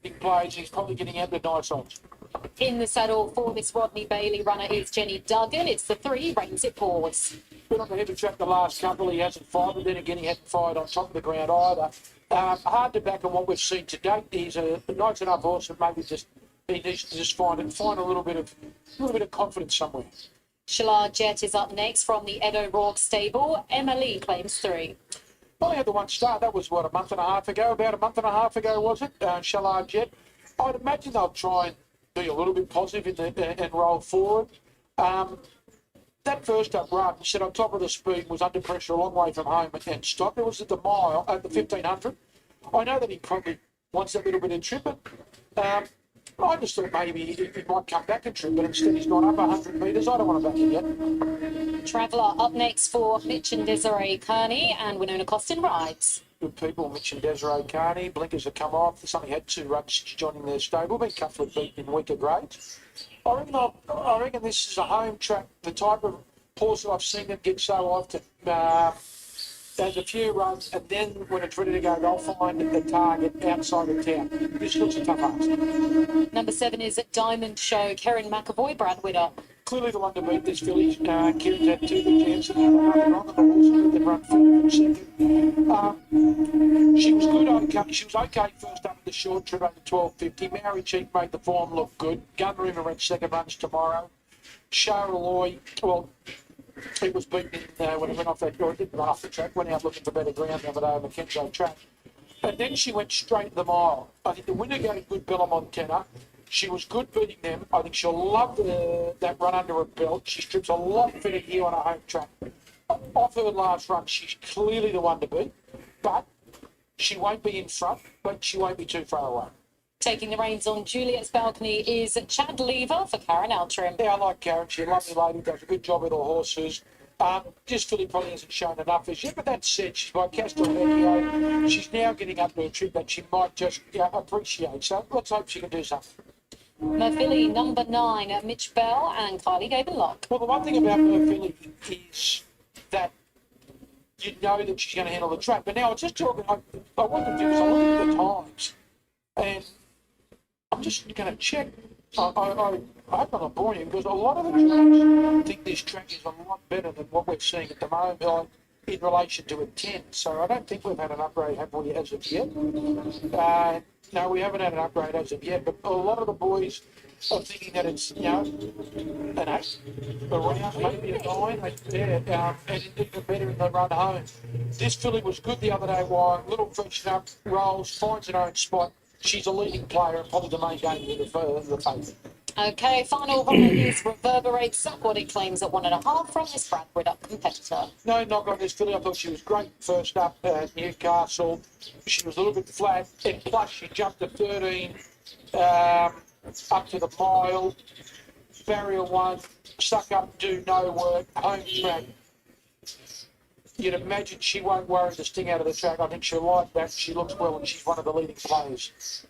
Big plays, he's probably getting out the nice odds.
In the saddle for this Rodney Bailey runner is Jenny Duggan. It's the 3, reins it paws.
Been on the heavy track the last couple, he hasn't fired, but then again he hasn't fired on top of the ground either. Hard to back on what we've seen to date. He's a nice enough horse, but maybe he needs to just find a little bit of confidence somewhere.
Shalar Jet is up next from the Ed O'Rourke stable. Emily claims 3.
Only had the one start. That was, about a month and a half ago, was it? Shalar Jet. I'd imagine they'll try and be a little bit positive and roll forward. That first up run, set on top of the speed, was under pressure a long way from home and stopped. It was at the mile, at the 1500. I know that he probably wants a little bit of trip, but I just thought maybe he might come back and trip, but instead he's gone up 100 metres. I don't want to back him yet.
Traveller up next for Mitch and Desiree Kearney, and Winona Costin rides.
Good people, Mitch and Desiree Kearney. Blinkers have come off. There's only had 2 runs since joining their stable. Been comfortably beaten in weaker grades. I reckon this is a home track. The type of horse that I've seen them get so often. There's a few runs, and then when it's ready to go, they'll find the target outside of town. This looks a tough ask.
Number 7 is at Diamond Show. Karen McAvoy, Brad Witter.
Clearly the one to beat this village. Karen's had 2 good chances. Nothing wrong with the horse. They've run 4 second. She was good. Okay. She was okay first up at the short trip over 12.50. Maori Chief made the form look good. Gun River ran second runs tomorrow. Charaloy, well, he was beaten when he went off that door. It didn't run off the track. Went out looking for better ground the other day on the Kenzo track. And then she went straight to the mile. I think the winner gave good Bellamont tenor. She was good beating them. I think she'll love that run under her belt. She strips a lot fitter here on her home track. Off her last run, she's clearly the one to beat. But she won't be in front, but she won't be too far away.
Taking the reins on Juliet's balcony is Chad Lever for Karen Altrim.
Yeah, I like Karen. She's a lovely lady, does a good job with her horses. Just Philly probably hasn't shown enough as yet, but that said, she's by Castelvecchio. She's now getting up to a trip that she might just appreciate. So let's hope she can do something.
Murphilly, number 9, Mitch Bell and Kylie Gabenlock.
Well, the one thing about Murphilly is that you know that she's going to handle the track. But now I was just talking, I want to do is I look at the times, and I'm just going to check. I hope I'm not boring you, because a lot of the judges think this track is a lot better than what we're seeing at the moment in relation to a 10. So I don't think we've had an upgrade, have we, as of yet? No, we haven't had an upgrade as of yet, but a lot of the boys I'm thinking that it's, an 8 around, maybe a 9. And even better in the run home. This filly was good the other day, Wire. Little freshen up, rolls, finds her own spot. She's a leading player and probably the main game in the favourite.
Okay, final runner is Reverberates up what it claims at 1.5 from this Bradford up competitor.
No knock on this filly. I thought she was great first up at Newcastle. She was a little bit flat, and plus she jumped to 13 up to the mile. Barrier 1, suck up, do no work, home track. You'd imagine she won't worry the sting out of the track. I think she'll like that. She looks well, and she's one of the leading players.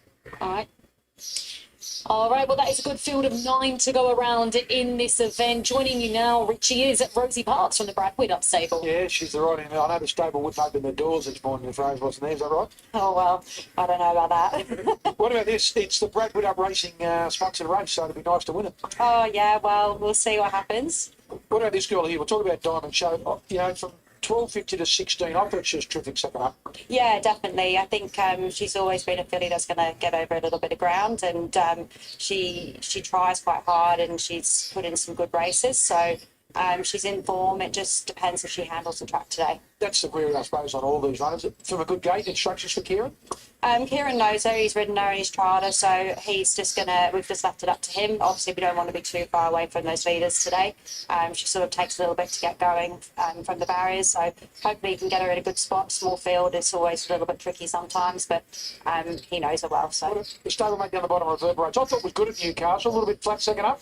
All right, well, that is a good field of 9 to go around in this event. Joining you now, Richie, is at Rosie Parks from the Bradford up stable.
Yeah, she's the right end. I know the stable wouldn't open the doors this morning if Rose wasn't there. Is that right?
Oh, well, I don't know about that.
What about this? It's the Bradford Up Racing sponsored race, so it'd be nice to win it.
Oh, yeah, well, we'll see what happens.
What about this girl here? We'll talk about Diamond Show. From 12.50 to 16, I thought she was terrific second up.
Yeah, definitely. I think she's always been a filly that's going to get over a little bit of ground, and she tries quite hard, and she's put in some good races. So she's in form. It just depends if she handles the track today.
That's the query, I suppose, on all these runners. From a good gate, instructions for Kieran?
Kieran knows her. He's ridden her and he's trialled her, so he's just we've just left it up to him. Obviously, we don't want to be too far away from those leaders today. She sort of takes a little bit to get going from the barriers, so hopefully he can get her in a good spot. Small field, it's always a little bit tricky sometimes, but he knows her well. So
the stablemate down the bottom of Reverberates, I thought was good at Newcastle, a little bit flat second up.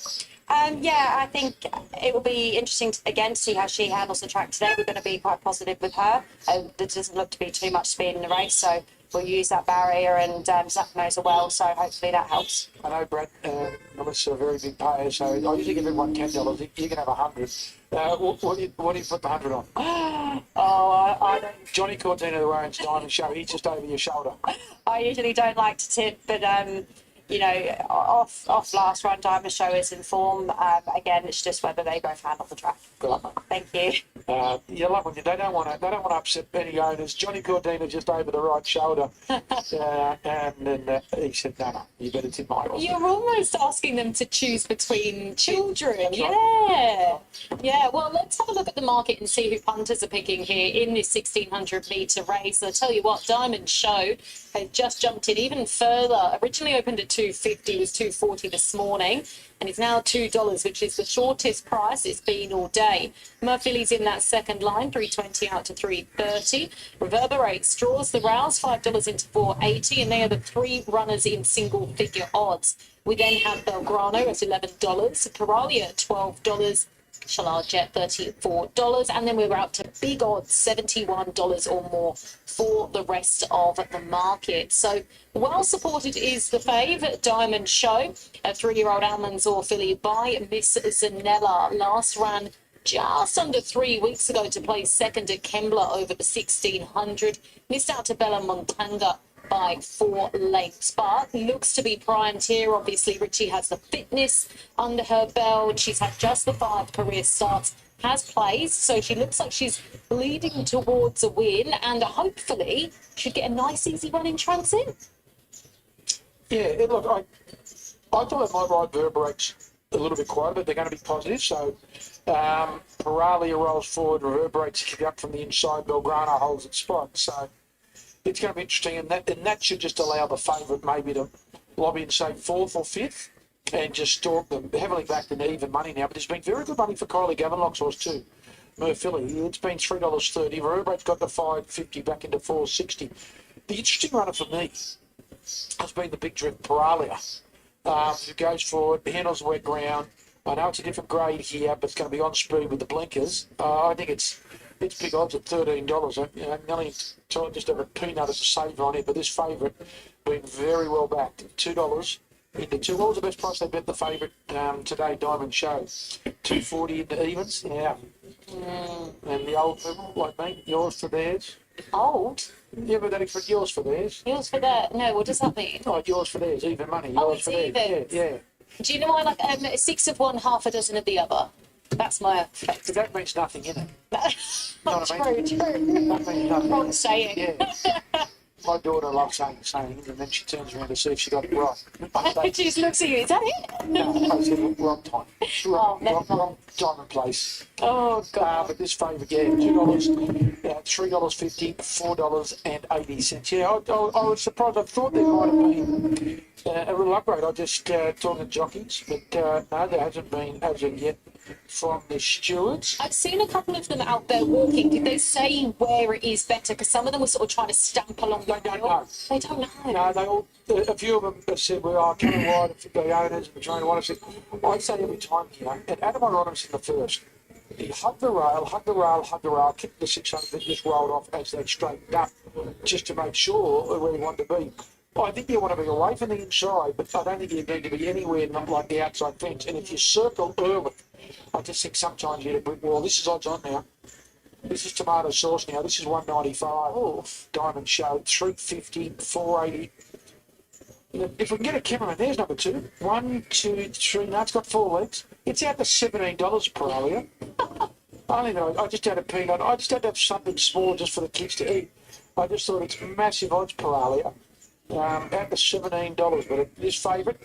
Yeah, I think it will be interesting to see how she handles the track today. We're going to be quite positive with her. There doesn't look to be too much speed in the race, so we'll use that barrier, and Zach knows her well, so hopefully that helps.
I know Brad and Melissa are very big payers, so I usually give everyone $10. You can have 100. What do you put the 100 on?
I don't.
Johnny Cortina, the Warren's Diamond Show, he's just over your shoulder.
I usually don't like to tip, but off last run, Diamond Show is in form. Again, it's just whether they both handle the track.
Good luck, mate.
Thank you.
You love when they don't want to upset any owners. Johnny Cortina just over the right shoulder, and then he said, "No, you better tip my horse."
You're almost asking them to choose between children. Yeah. Well, let's have a look at the market and see who punters are picking here in this 1600 metre race. I'll tell you what, Diamond Show has just jumped in even further. Originally opened at $2.50, was $2.40 this morning, and it's now $2, which is the shortest price it's been all day. Murphy's in that second line, $3.20 out to $3.30. Reverberates draws the rouse, $5 into $4.80, and they are the three runners in single figure odds. We then have Belgrano at $11, Coralia at $12, Shalal Jet $34, and then we were up to big odds, $71 or more for the rest of the market. So well supported is the fave, Diamond Show, a 3-year-old Almanzor filly by Miss Zanella. Last ran just under 3 weeks ago to place second at Kembla over the 1600. Missed out to Bella Montanga by 4 lengths, but looks to be primed here. Obviously, Richie has the fitness under her belt. She's had just the 5 career starts, has plays, so she looks like she's leading towards a win, and hopefully should get a nice easy run in Transit.
Yeah, look, I thought it might ride Reverberates a little bit quieter, but they're going to be positive. So Paralia rolls forward, Reverberates kick up from the inside, Belgrano holds its spot. So it's going to be interesting, and that should just allow the favourite maybe to lobby and say 4th or 5th and just stalk them. Heavily backed in even money now, but there's been very good money for Kylie Gavenlock's horse too. Murphilly, it's been $3.30. Reverberates got the $5.50 back into $4.60. The interesting runner for me has been the big drift Paralia, who goes forward, handles wet ground. I know it's a different grade here, but it's going to be on speed with the blinkers. I think it's big odds at $13. Nearly just over a peanut as a saver on it, but this favourite been very well backed. $2 into 2. What was the best price they bet the favourite today? Diamond Show, $2.40 into evens. Yeah. And the old people like me, yours for theirs.
Old?
Yeah, but that is yours for theirs.
Yours for that? No, what does that mean?
Oh, yours for theirs, even money.
Oh,
Yours
it's
for theirs.
evens.
Yeah.
Do you know I like 6 of one, half a dozen of the other? That's my
But that means nothing in it.
True.
That means nothing.
Wrong saying.
Yeah. my daughter loves saying things, and then she turns around to see if she got it right.
She just looks at you. Is that it?
No, I said, wrong time.
Oh, never mind.
Wrong time and place.
Oh God.
But this favourite, yeah, $2, $3.50, $4.80. Yeah, I was surprised. I thought there might have been a little upgrade. I just talking to jockeys, but no, there hasn't been as of yet from the stewards.
I've seen a couple of them out there walking. Did they say where it is better? Because some of them were sort of trying to stamp along the
They don't
rail.
know.
They don't know.
No, they all. A few of them have said we are coming wide. The owners and the trainer want to say. I say every time, and Adam Ironic's in the first. He hugged the rail, kicked the 600 that just rolled off as they straightened up, just to make sure where he wanted to be. I think you want to be away from the inside, but I don't think you need to be anywhere not like the outside fence. And if you circle early, I just think sometimes you hit a brick wall. This is odds on now. This is tomato sauce now. This is 195. Oh, Diamond Show, 350, 480. If we can get a cameraman, there's number 2. 1, 2, 3. No, it's got 4 legs. It's out to $17 per hour. I don't know. I just had a peanut. I just had to have something small just for the kids to eat. I just thought it's massive odds per hour. Out to $17, but this favourite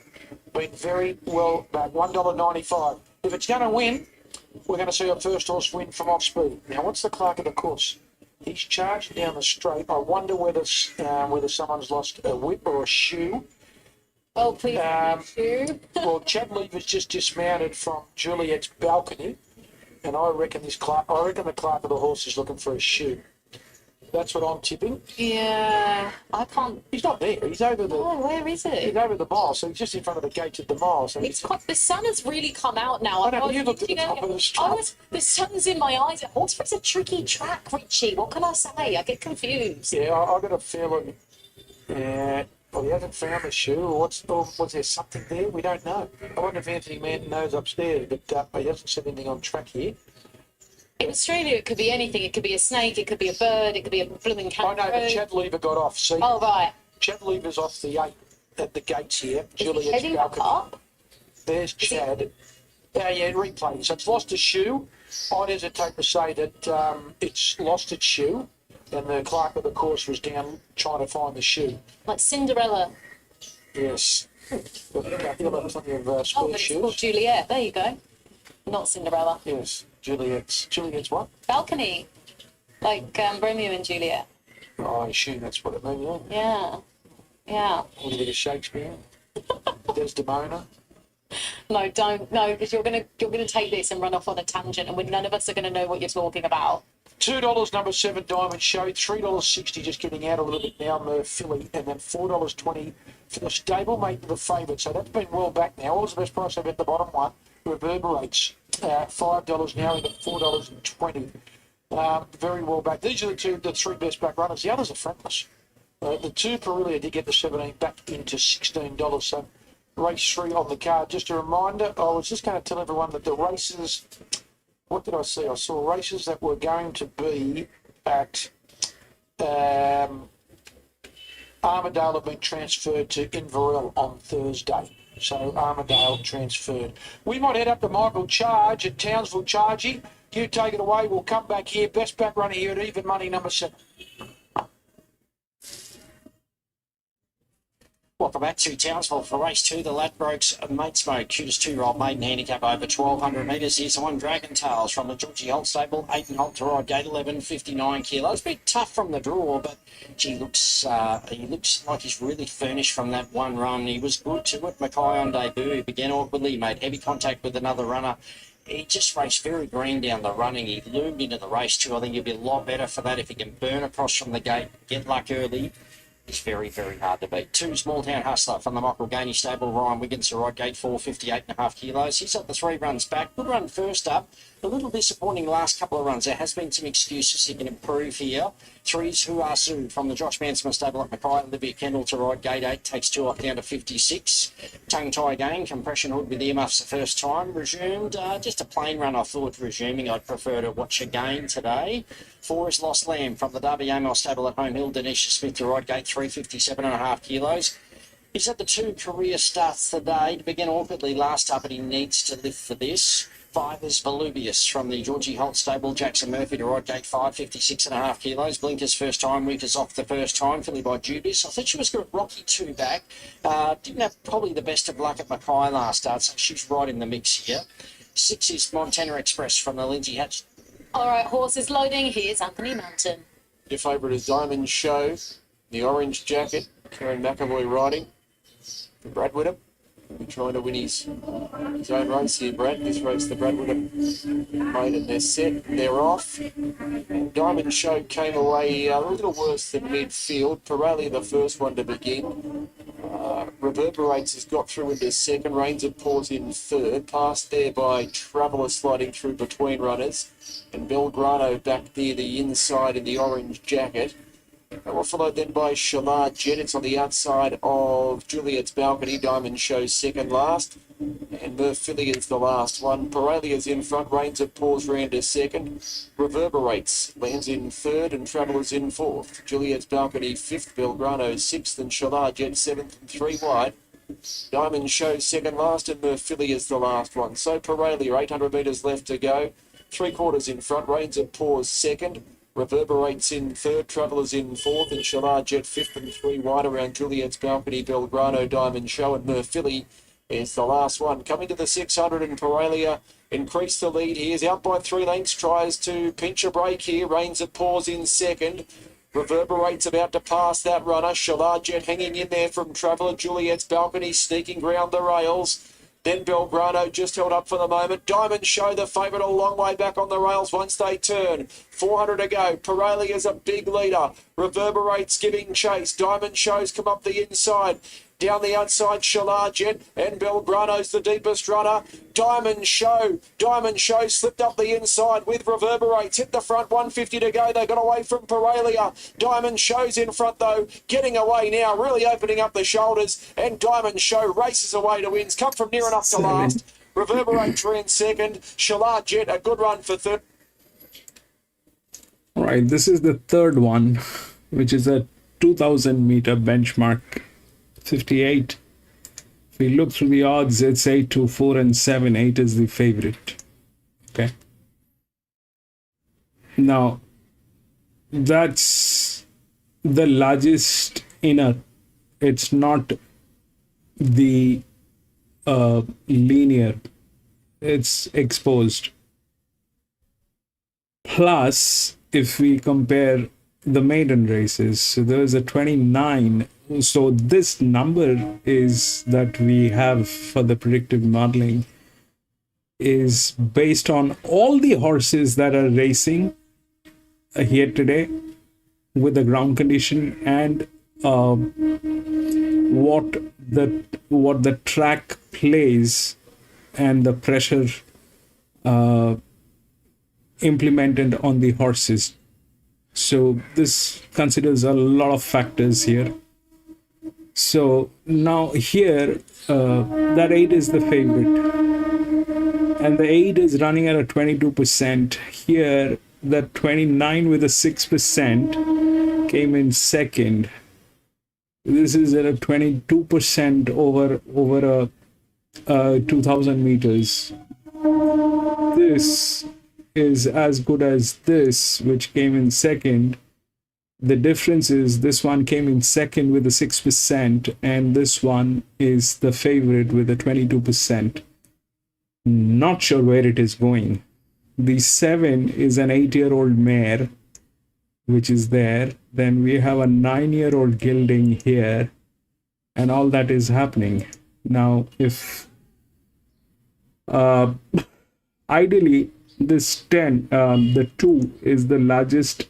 been very well back. $1.95. If it's going to win, we're going to see our first horse win from off speed. Now, what's the clerk of the course? He's charging down the straight. I wonder whether someone's lost a whip or a shoe.
Oh, please.
Well, Chad Lever's just dismounted from Juliet's balcony, and I reckon the clerk of the horse is looking for a shoe. That's what I'm tipping.
Yeah, I can't.
He's not there. He's over the.
Oh, where is
He's
it?
over the mile, so he's just in front of the gates of the mile. So
It's quite, the sun has really come out now.
I know, but you looked at the top of the strap.
The sun's in my eyes. Horseford's a tricky track, Richie. What can I say? I get confused.
Yeah, I got a feeling. Well, he hasn't found the shoe, or was there something there? We don't know. I wonder if Anthony Manton knows upstairs, but he hasn't said anything on track here.
In Australia, it could be anything. It could be a snake. It could be a bird. It could be a blooming
I
kangaroo.
know, but Chad Lever got off. See,
Oh, right.
Chad Lever's off the 8 at the gates here.
Is he
Juliet's
heading back
balcony.
up?
There's Chad. Yeah, replay. So it's lost a shoe. I'd hesitate to say that it's lost its shoe, and the clerk of the course was down trying to find the shoe.
Like Cinderella.
Yes. But he'll have plenty of
Oh,
spare
but it's called
shoes.
Juliet. There you go. Not Cinderella.
Yes, Juliet's what?
Balcony. Like Romeo and Juliet.
Oh, I assume that's what it means, yeah.
Yeah. Yeah.
A little bit of Shakespeare. Desdemona.
No, don't. No, because you're gonna take this and run off on a tangent, and none of us are gonna know what you're talking about.
$2, number 7, Diamond Show. $3.60, just getting out a little bit now, Merv Philly. And then $4.20 for the stablemate, the favourite. So that's been well back now. What was the best price I've at the bottom one? Reverberates. $5 now into $4.20. Very well back. These are the 3 best back runners. The others are frontless. The 2 Perilia did get the 17 back into $16. So race 3 on the card. Just a reminder, I was just going to tell everyone that the races, what did I see? I saw races that were going to be at Armadale have been transferred to Inverell on Thursday. So Armadale transferred. We might head up to Michael Charge at Townsville Chargey. You take it away. We'll come back here. Best back runner here at even money, number 7.
Welcome back to Townsville for race 2. The Ladbrokes Mates Mode, cutest 2-year-old maiden handicap over 1,200 metres. Here's the one, Dragon Tails from the Georgie Holt stable, 8 and Holt to ride, gate 11, 59 kilos. A bit tough from the draw, but he looks like he's really furnished from that one run. He was good to it. Mackay on debut. He began awkwardly, made heavy contact with another runner. He just raced very green down the running. He loomed into the race too. I think he'll be a lot better for that if he can burn across from the gate, get luck early. It's very, very hard to beat. 2, Small Town Hustler from the Michael Gainey stable. Ryan Wiggins, the right gate, 4, 58.5 kilos. He's at the 3 runs back. Good run first up. A little disappointing last couple of runs. There has been some excuses he can improve here. 3's Huasu from the Josh Mansman stable at Mackay. Olivia Kendall to ride, gate 8, takes 2 off down to 56. Tongue tie again. Compression hood with earmuffs the first time. Resumed. Just a plain run, I thought, resuming. I'd prefer to watch again today. 4 is Lost Lamb from the Derby Amos stable at Home Hill. Denisha Smith to ride, gate 3, 57.5 kilos. He's had the 2 career starts today. To begin awkwardly last up, but he needs to lift for this. 5 is Volubius from the Georgie Holt stable. Jackson Murphy to ride gate 5, 56.5 kilos. Blinkers first time, winkers off the first time, filly by Judas. I thought she was good at Rocky 2 back. Didn't have probably the best of luck at Mackay last start, so she's right in the mix here. 6 is Montana Express from the Lindsay Hatch.
All right, horses loading. Here's Anthony Mountain.
Your favourite is Diamond Show, the orange jacket. Karen McAvoy riding for Brad Whittam. He'll be trying to win his own race here, Brad. This race, the Brad Whittam made it. They're set, they're off. And Diamond Show came away a little worse than midfield. Pirelli, the first one to begin. Reverberates has got through into second. Reigns of Paws in third. Passed there by Traveller sliding through between runners. And Belgrano back there, the inside in the orange jacket. And we're followed then by Shalard Jet. It's on the outside of Juliet's Balcony. Diamond Show second last. And Murphilia's the last one. Pirellia's in front. Reigns of Paws ran to second. Reverberates lands in third and Traveller's in fourth. Juliet's Balcony fifth. Belgrano sixth and Shalard Jet seventh and 3 wide. Diamond Show second last and Murphilia's the last one. So Pirelli, 800 metres left to go. 3/4 in front. Reigns of Paws second. Reverberates in third, Travellers in fourth, and Shalard Jet fifth and 3 wide around Juliet's Balcony, Belgrano, Diamond Show, and Murphilly is the last one. Coming to the 600 and Paralia increased the lead. He is out by 3 lengths, tries to pinch a break here. Reigns of Paws in second. Reverberates about to pass that runner. Shalard Jet hanging in there from Traveller. Juliet's Balcony sneaking round the rails. Then Belgrano just held up for the moment. Diamond Show, the favourite, a long way back on the rails once they turn. 400 to go. Pirelli is a big leader. Reverberates giving chase. Diamond Show's come up the inside. Down the outside, Shalard Jet and Belgrano's the deepest runner. Diamond Show slipped up the inside with Reverberates. Hit the front, 150 to go. They got away from Paralia. Diamond Show's in front though, getting away now, really opening up the shoulders. And Diamond Show races away to wins. Come from near enough to last. Reverberates ran second. Shalard Jet, a good run for third.
All right, this is the third one, which is a 2,000 meter benchmark. 58. If we look through the odds, it's 8 to 4 and 7. 8 is the favorite. Okay. Now, that's the largest inner. It's not the linear. It's exposed. Plus, if we compare the maiden races, so there is a 29. So this number is that we have for the predictive modeling is based on all the horses that are racing here today with the ground condition and what the track plays and the pressure implemented on the horses. So this considers a lot of factors here. So now here, that 8 is the favorite. And the 8 is running at a 22%. Here, the 29 with a 6% came in second. This is at a 22% over 2,000 meters. This is as good as this, which came in second. The difference is this one came in second with a 6%, and this one is the favorite with a 22%. Not sure where it is going. The 7 is an 8-year-old mare, which is there. Then we have a 9-year-old gelding here, and all that is happening. Now, if ideally this 10, the 2 is the largest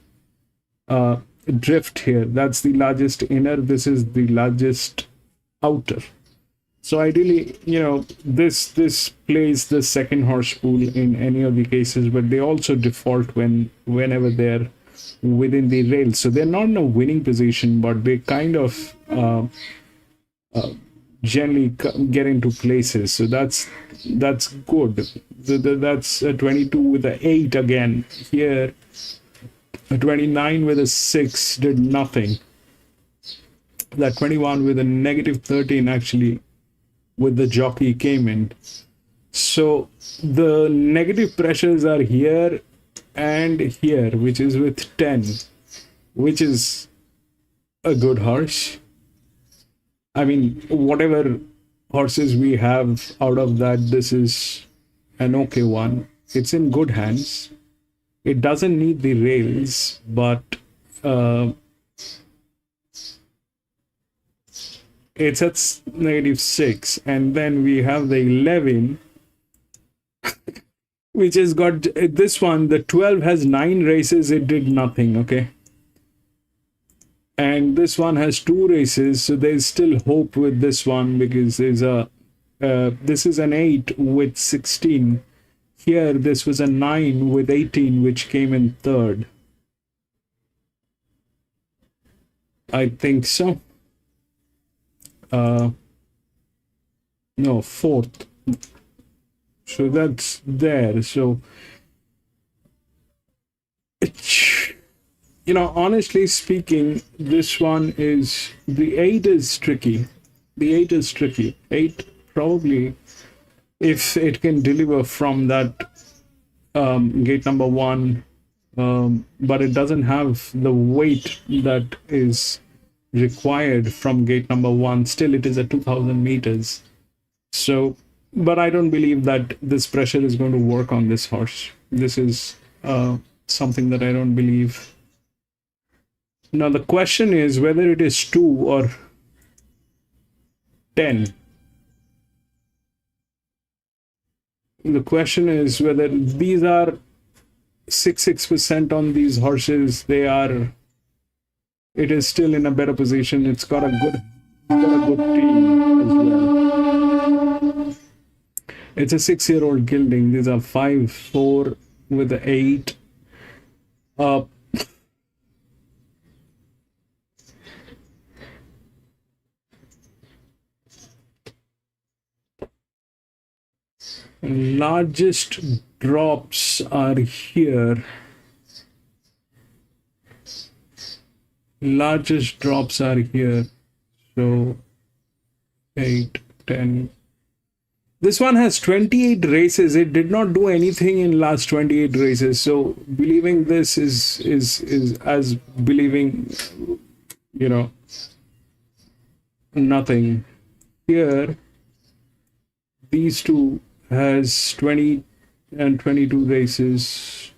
drift here. That's the largest inner. This is the largest outer. So ideally, this plays the second horse pool in any of the cases, but they also default whenever they're within the rails. So they're not in a winning position, but they kind of generally get into places. So that's good. That's a 22 with a 8 again here. A 29 with a 6 did nothing. That 21 with a negative 13 actually with the jockey came in. So the negative pressures are here and here, which is with 10, which is a good horse. I mean, whatever horses we have out of that, this is an okay one. It's in good hands. It doesn't need the rails, but it's at -6. And then we have the 11, which has got this one. The 12 has 9 races. It did nothing. Okay. And this one has 2 races, so there's still hope with this one, because there's a this is an 8 with 16. Here this was a 9 with 18, which came in third. I think so. No, fourth. So that's there. So you know, honestly speaking, this one is, the 8 is tricky. The 8 is tricky. 8 probably, if it can deliver from that gate number 1, but it doesn't have the weight that is required from gate number 1. Still, it is at 2000 meters. So, but I don't believe that this pressure is going to work on this horse. This is something that I don't believe. Now the question is whether it is 2 or 10. The question is whether these are 6% on these horses. They are. It is still in a better position. It's got a good team as well. It's a 6-year-old gelding. These are 5-4 with the 8. Largest drops are here. Largest drops are here. So 8, 10. This one has 28 races. It did not do anything in last 28 races. So believing this is as believing, you know, nothing. Here, these two has 20 and 22 races.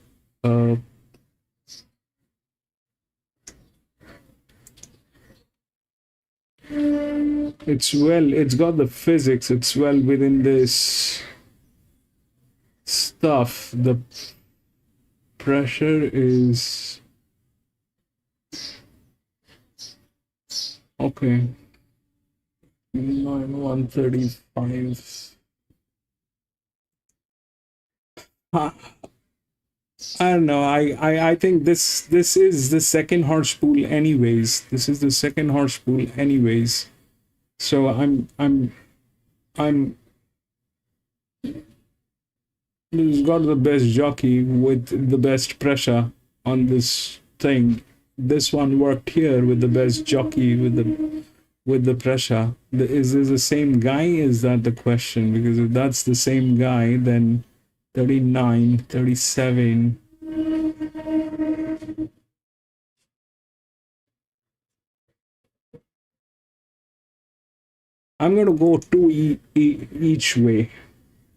It's got the physics. It's well within this stuff. The pressure is okay. 135. I don't know. I think this is the second horse pool anyways. This is the second horse pool anyways. So he's got the best jockey with the best pressure on this thing. This one worked here with the best jockey with the pressure. Is this the same guy? Is that the question? Because if that's the same guy, then 39, 37. I'm going to go 2 each way.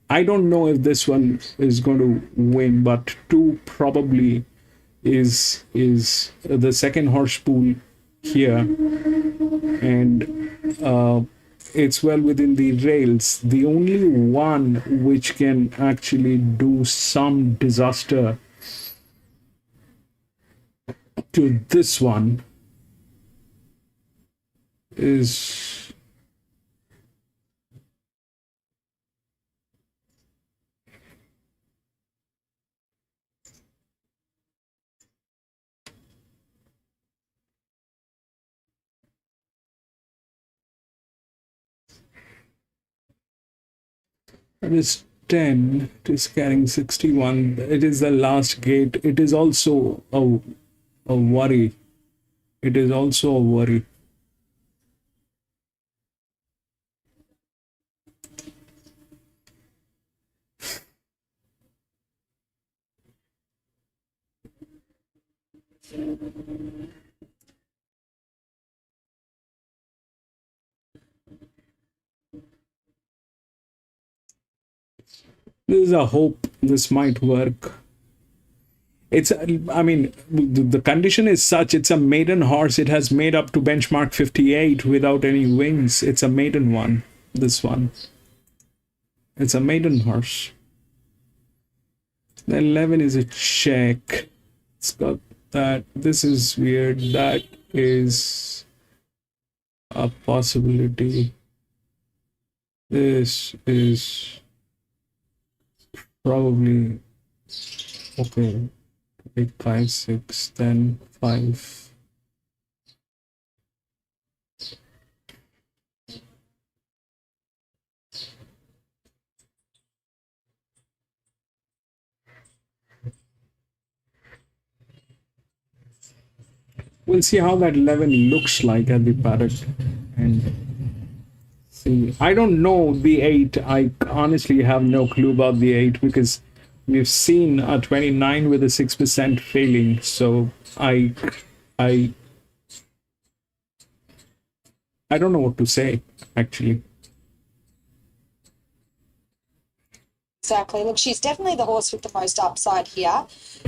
I don't know if this one is going to win, but 2 probably is the second horse pool here. And it's well within the rails. The only one which can actually do some disaster to this one is it is 10. It is carrying 61. It is the last gate. It is also a worry. It is also a worry. There's a hope this might work. It's, I mean, the condition is such, it's a maiden horse. It has made up to benchmark 58 without any wins. It's a maiden one, this one. It's a maiden horse. The 11 is a check. It's got that. This is weird. That is a possibility. This is probably okay. 8, 5, 6, 10, 5. We'll see how that 11 looks like at the paddock and see. I don't know the 8. I honestly have no clue about the 8 because we've seen a 29 with a 6% failing. So I don't know what to say actually.
Exactly. Look, she's definitely the horse with the most upside here.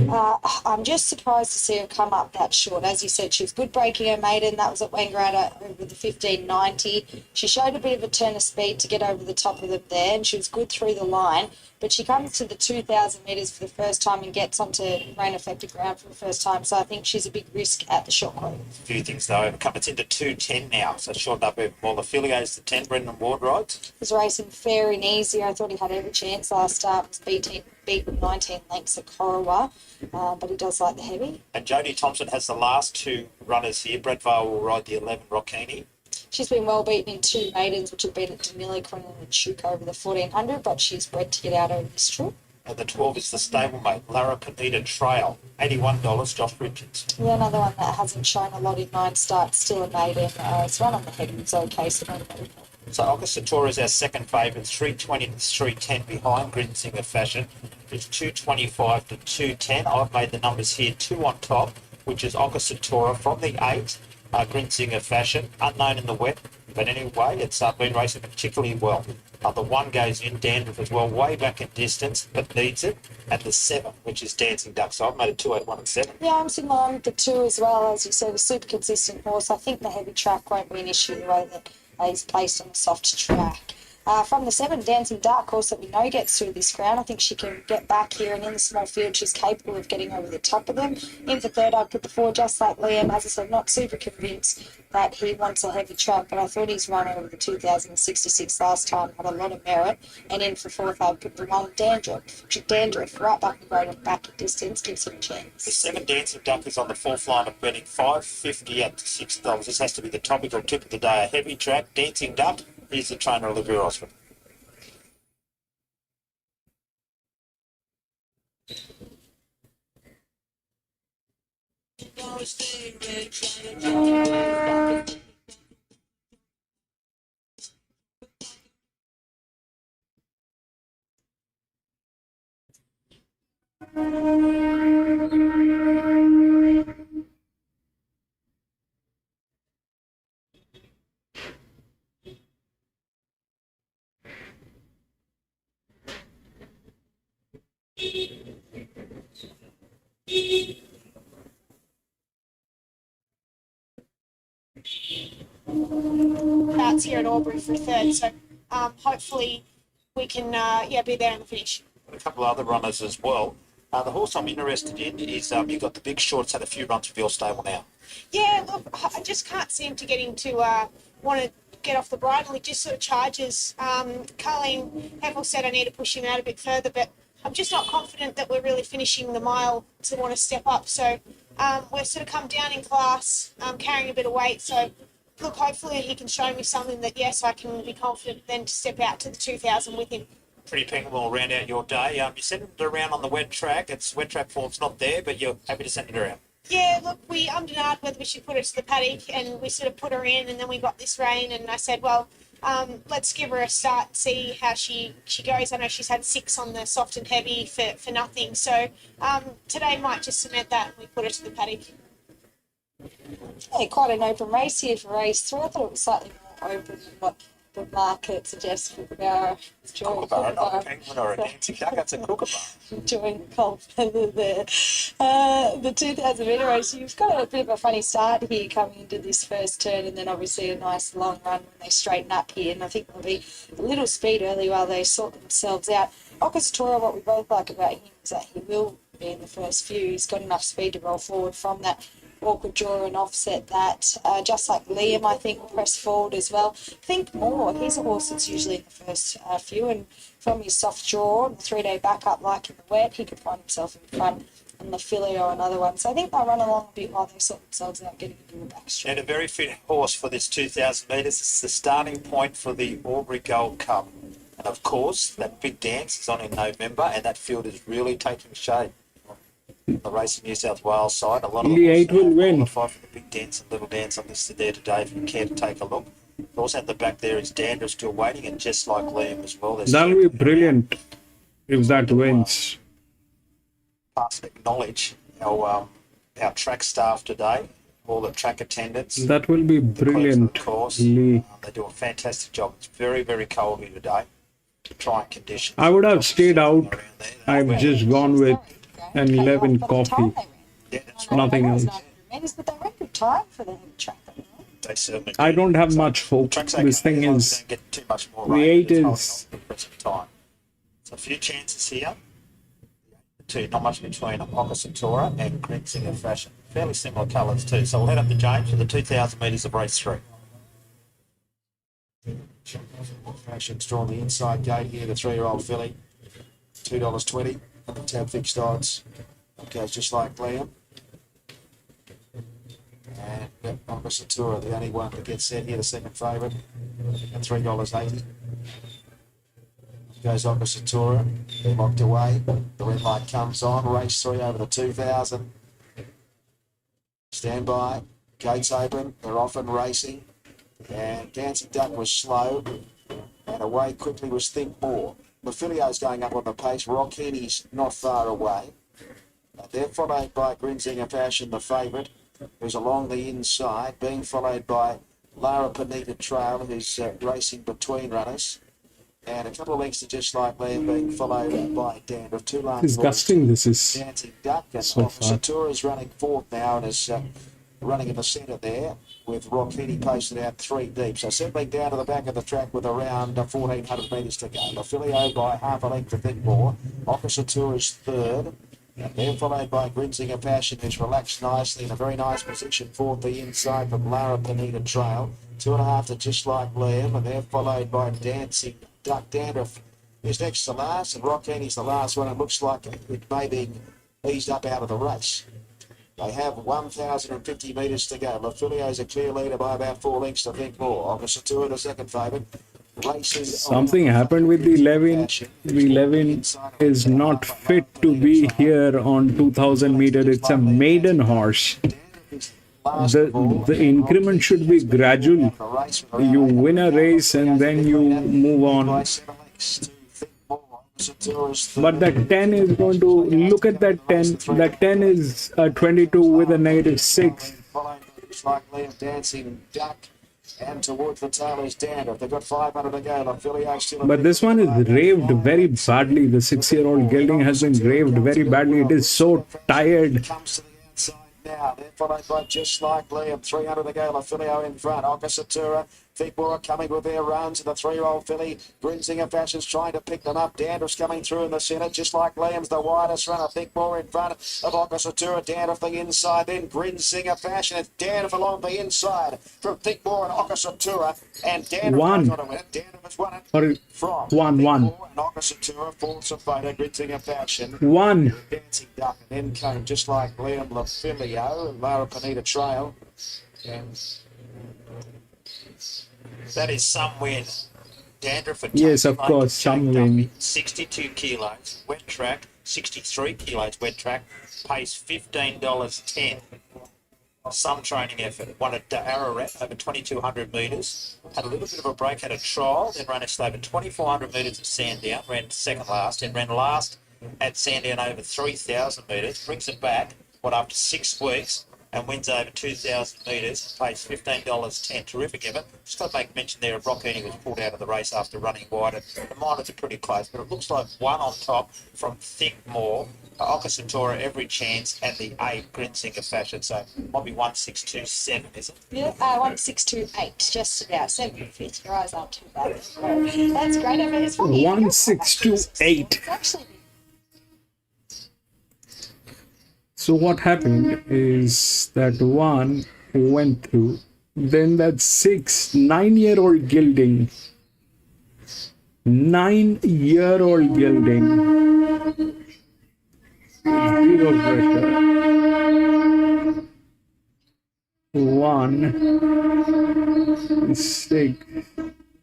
I'm just surprised to see her come up that short. As you said, she was good breaking her maiden. That was at Wangaratta over the 1590. She showed a bit of a turn of speed to get over the top of them there, and she was good through the line. But she comes to the 2,000 metres for the first time and gets onto rain-affected ground for the first time. So I think she's a big risk at the short quote.
A few things though. It's into 210 now, so short up even more. The filly goes to 10. Brendan Ward rides.
Was racing fair and easy. I thought he had every chance last start. Was beat 19 lengths at Corowa, but he does like the heavy.
And Jodie Thompson has the last 2 runners here. Brett Vale will ride the 11, Rockini.
She's been well beaten in 2 maidens, which have been at Danili, Cronin and Shuka over the 1400, but she's bred to get out over this trip.
And the 12 is the stablemate, Lara Panita Trail, $81, Josh Richards.
Yeah, another one that hasn't shown a lot in 9 starts, still a maiden. It's run on the head, it's okay, so no matter.
So Augusta Tour is our second favourite, 320 to 310 behind Grinsinger Fashion. It's 225 to 210. I've made the numbers here 2 on top, which is Augusta Tour from the 8, Grinsinger Fashion, unknown in the wet. But anyway, it's been racing particularly well. The 1 goes in, Dandruff as well, way back in distance, but needs it. And the 7, which is Dancing Duck. So I've made it 2, 8, 1 and 7.
Yeah, I'm sitting along with the 2 as well. As you said, a super consistent horse. I think the heavy track won't be an issue the way that he's placed on a soft track. From the 7, Dancing Dark horse that we know gets through this ground. I think she can get back here, and in the small field she's capable of getting over the top of them. In for 3rd, I'd put the 4, just like Liam. As I said, not super convinced that he wants a heavy track, but I thought his run over the 2066 last time had a lot of merit. And in for 4th, I'd put the 1, Dandruff right back and right back at distance, gives him a chance.
The 7 Dancing Duck is on the 4th line of betting, $5.50 up to $6. This has to be the topical tip of the day. A heavy track, Dancing Duck. Here's the trainer, Olivia Osborne.
Starts here at Albury for 3rd, so hopefully we can be there in the finish.
A couple of other runners as well. The horse I'm interested in is you've got the Big Shorts, had a few runs with your stable now.
Yeah, look, I just can't seem to get him to want to get off the bridle. He just sort of charges. Colleen Heffel said I need to push him out a bit further, but I'm just not confident that we're really finishing the mile to want to step up. So we're sort of come down in class, carrying a bit of weight. So look, hopefully he can show me something that, yes, I can be confident then to step out to the 2,000 with him.
Pretty ping will round out your day. You send it around on the wet track. It's wet track form's not there, but you're happy to send it around.
Yeah, look, we ummed and ahed whether we should put her to the paddock, and we sort of put her in, and then we got this rain, and I said, well, let's give her a start and see how she goes. I know she's had 6 on the soft and heavy for nothing, so today might just cement that and we put her to the paddock.
Yeah, quite an open race here for race 3. I thought it was slightly more open than what the market suggests for Barra.
Kookaburra, not a penguin or a dancing duck, it's a kookaburra.
Enjoying the cold weather there. The 2,000 metre race, you've got a bit of a funny start here coming into this first turn, and then obviously a nice long run when they straighten up here. And I think there'll be a little speed early while they sort themselves out. Okasatora, what we both like about him is that he will be in the first few. He's got enough speed to roll forward from that awkward draw and offset that. Just like Liam, I think, will press forward as well. Think more. He's a horse that's usually in the first few, and from his soft draw and the 3-day backup like in the wet, he could find himself in front, and the Filio another one. So I think they'll run along a bit while they sort themselves out getting into the backstreet.
And a very fit horse for this 2,000 metres. It's the starting point for the Albury Gold Cup. And of course, that big dance is on in November, and that field is really taking shape. The race in New South Wales side, a lot of
The
the
8 will win.
qualify for the big dance and little dance. I'm listed there today if you care to take a look. Also at the back there is Dander still waiting, and just like Liam as well.
That'll be brilliant if that wins.
Pass and acknowledge our track staff today, all the track attendants.
That will be brilliant.
Of course,
Lee.
they do a fantastic job. It's very, very cold here today. Trying conditions.
I would have stayed out. I've just gone with an 11 coffee.
Yeah, that's right.
Nothing else.
But they ran good time for the track.
They certainly
I
do.
don't have much hope.
Track's
This
okay,
thing
as long as
is,
they don't get too much more
the
rain,
8
but it's holding
is-
on to the present time. So a few chances here. The 2, not much between Okasatora and Grinsinger Fashion. Fairly similar colours too. So we'll head up to James for the 2,000 metres of race 3.
Fashion's drawn the inside gate here, the 3-year-old filly. $2.20 at the tab fixed odds. Goes just like Liam. And Okasatura, the only one that gets set here, the second favourite, at $3.80. Goes Okasatura, they're locked away. The red light comes on, race 3 over the 2,000. Stand by, gates open, they're off and racing. And Dancing Duck was slow, and away quickly was Think More. The Filio's going up on the pace, Rock Henny's not far away. They're followed by Grinsinger Fashion, the favourite, who's along the inside, being followed by Lara Panita Trail, who's racing between runners. And a couple of lengths to Just Like Liam, being followed by Dandruff. 2 lane
disgusting this is.
Dancing Duck, and
So far.
Satura's running 4th now and is running in the centre there, with Rock Henny posted out 3 deep. So settling down to the back of the track with around 1,400 metres to go. The Filio by half a length to think more. Okasatura's 3rd. And they're followed by Grinsinger Fashion, who's relaxed nicely in a very nice position. 4th the inside from Lara Panita Trail. 2.5 to Just Like Liam, and they're followed by Dancing Duck. Dandruff is next to last, and Rock Henny's the last one. It looks like it may be eased up out of the race. They have 1,050 metres to go. Lafilio's a clear leader by about 4 lengths to think more. Okasatura, the second favourite.
Something happened with the 11. The 11 is not fit to be here on 2,000 meter. It's a maiden horse. The increment should be gradual. You win a race and then you move on. But that 10 is going to look at that 10. That 10 is a 22 with a -6.
Like Liam Dancing Duck, and towards the tail is Dandruff. They've got 500 to go. Filio still.
But this one is raved very badly. The 6-year-old gelding has been raved very badly. It is so tired.
Comes to the outside now. They're followed by Just Like Liam. 300 to go. Filio in front. Okasatura. Thigbora coming with their runs. The 3-year-old filly. Grinsinger Fashion's trying to pick them up. Dandruff's coming through in the centre. Just Like Liam's the widest runner. Thigbora in front of Okasatura. Dandruff the inside. Then Grinsinger Fashion. It's Dandruff along the inside from Thigbora and Okasatura. And Dandruff
One.
goes on to win it. Dandruff has won it
Or
from
1-1.
Thigbora and Okasatura. Falls a photo. Grinsinger Fashion.
1.
Dancing Duck, and then came Just Like Liam Lafilio and Lara Panita Trail. And
That is some win. Dandruff for
Yes, of
Tucky
course,
Lake,
some
Jake
win.
Duffy, 62 kilos, wet track, 63 kilos, wet track, pays $15.10. Some training effort. Won at Ararat over 2,200 metres. Had a little bit of a break, had a trial, then ran a over 2,400 metres at Sandown, ran second last, and ran last at Sandown over 3,000 metres. Brings it back, after 6 weeks, and wins over 2,000 metres, pays $15.10. Terrific effort. Just got to make mention there of Rock Ernie was pulled out of the race after running wide. The minors are pretty close, but it looks like one on top from Thinkmore. Okasantora, Every Chance, and the 8 Grinsinger Fashion. So might be 1627, is it?
Yeah, 1628, just about 750. Your eyes aren't too bad. That's great. I mean, it's funny.
1628.
It's actually
So what happened is that one went through, then that 9-year-old gelding, 9-year-old gelding, zero pressure, one, 6.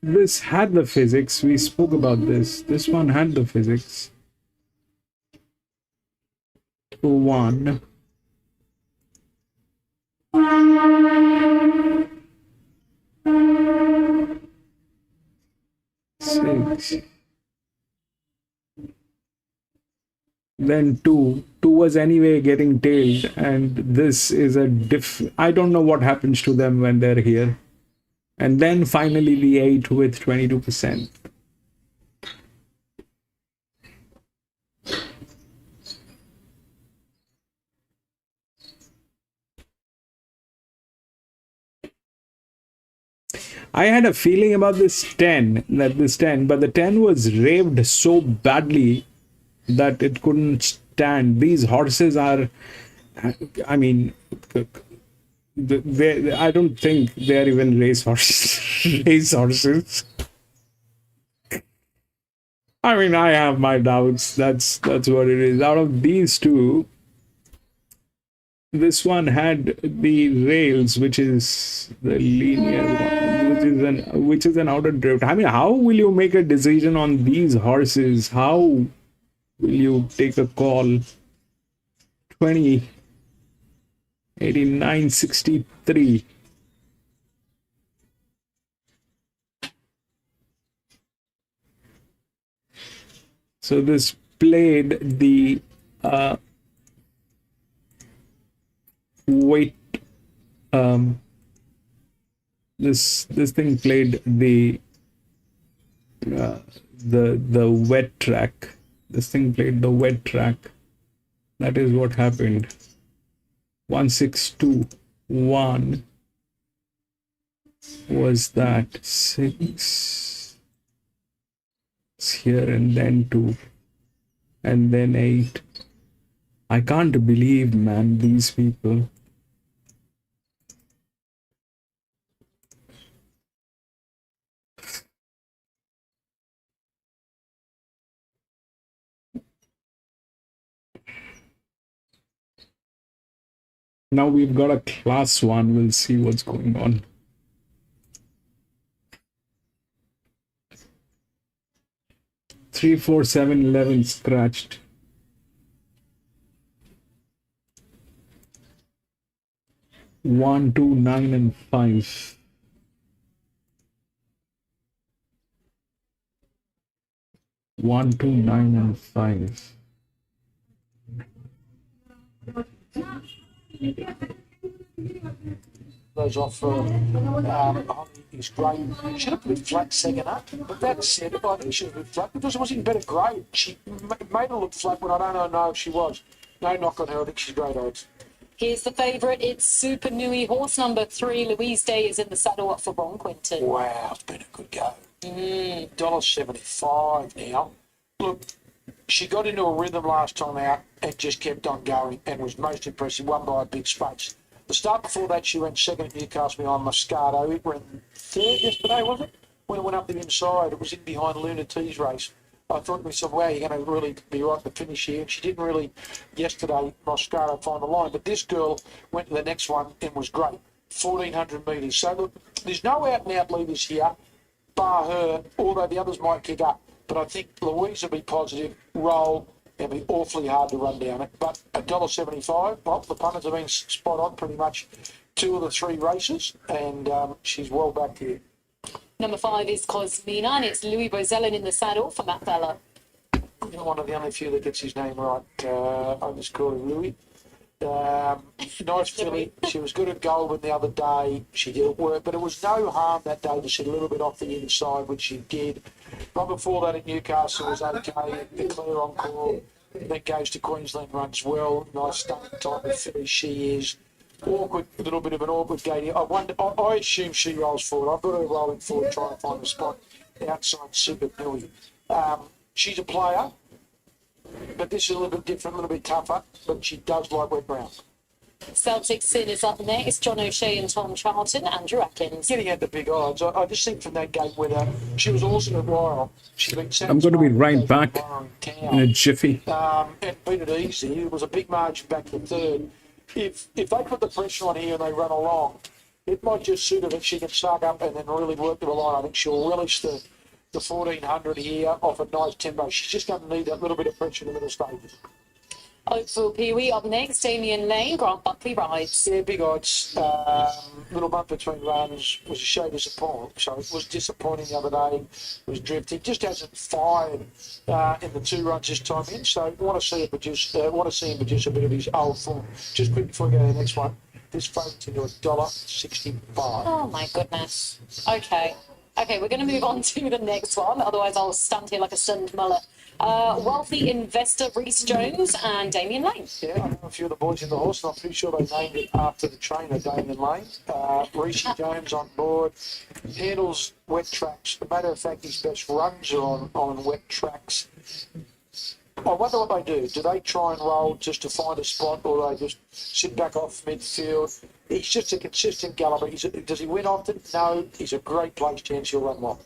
This had the physics. We spoke about this. This one had the physics. 1, 6. Then 2 was anyway getting tailed, and this is a I don't know what happens to them when they're here. And then finally the 8 with 22%. I had a feeling about this 10, but the 10 was raved so badly that it couldn't stand. These horses are, I mean, I don't think they're even race horses. I mean, I have my doubts. That's what it is. Out of these two, this one had the rails, which is the linear one, which is an outer drift. I mean, how will you make a decision on these horses? How will you take a call? 20, 89, 63. So this played the weight. This thing played the wet track. This thing played the wet track. That is what happened. 1621 was that 6 here, and then 2, and then 8. I can't believe, man, these people. Now we've got a class 1. We'll see what's going on. Three, 4, 7, 11 scratched. One, 2, 9, and 5. One, 2, 9, and 5.
Those off his grade. Should have put flat second up, but that said, I think she should have been flat because it was in better grade. She made her look flat, but I don't know if she was. No knock on her, I think she's great odds.
Here's the favourite. It's Super Nui. Horse number 3, Louise Day, is in the saddle up for Ron Quinton.
Wow, it's been a good go. $1.75 now. Look, she got into a rhythm last time out and just kept on going and was most impressive, won by a big space. The start before that, she went second at Newcastle behind Moscato. It ran third yesterday, was it? When it went up the inside, it was in behind Luna T's race. I thought to myself, wow, you're going to really be right to finish here. And she didn't really, yesterday, Moscato find the line. But this girl went to the next one and was great. 1,400 metres. So, look, there's no out-and-out leaders here, bar her, although the others might kick up. But I think Louise will be positive, roll, it'll be awfully hard to run down it. But $1.75, well, the punters have been spot on pretty much 2 of the 3 races, and she's well back here.
Number 5 is Cosmina, and it's Louis Bozellin in the saddle for Matt Bella.
You're one of the only few that gets his name right. I just call him Louis. Nice filly. She was good at Goulburn the other day. She did work, but it was no harm that day to sit a little bit off the inside, which she did. Right before that at Newcastle was okay. Declare on call. Then goes to Queensland, runs well. Nice starting time with filly. She is awkward, a little bit of an awkward gate here. I assume she rolls forward. I've got her rolling forward, trying to find a spot outside Super Millie. She's a player, but this is a little bit different, a little bit tougher, but she does like wet ground.
Celtic Sin is up next. John O'Shea and Tom Charlton. Andrew Atkins.
Getting at the big odds, I just think from that gate with her, she was awesome at Royal.
I'm going to be right back in a jiffy.
And beat it easy. It was a big margin back to third. If they put the pressure on here and they run along, it might just suit her that she can suck up and then really work the line. I think she'll relish the 1400 here off a nice tempo. She's just going to need that little bit of pressure in the middle stages.
Oakville Pee Wee up next. Damien Lane. Grant Buckley rides.
Yeah, big odds. Little bump between runs was a show disappointing. So it was disappointing the other day. It was drifting. Just hasn't fired in the 2 runs this time in. So want to see him produce a bit of his old form. Just quick before we go to the next one. This favourite's into $1.65.
Oh my goodness. Okay, we're going to move on to the next one. Otherwise, I'll stand here like a stunned mullet. Wealthy investor Reece Jones and Damien Lane.
Yeah, I know a few of the boys in the horse, and I'm pretty sure they named it after the trainer, Damien Lane. Reece Jones on board, handles wet tracks. As a matter of fact, his best runs are on wet tracks. I wonder what they do. Do they try and roll just to find a spot, or they just sit back off midfield? He's just a consistent galloper. Does he win often? No. He's a great place chance he'll run well.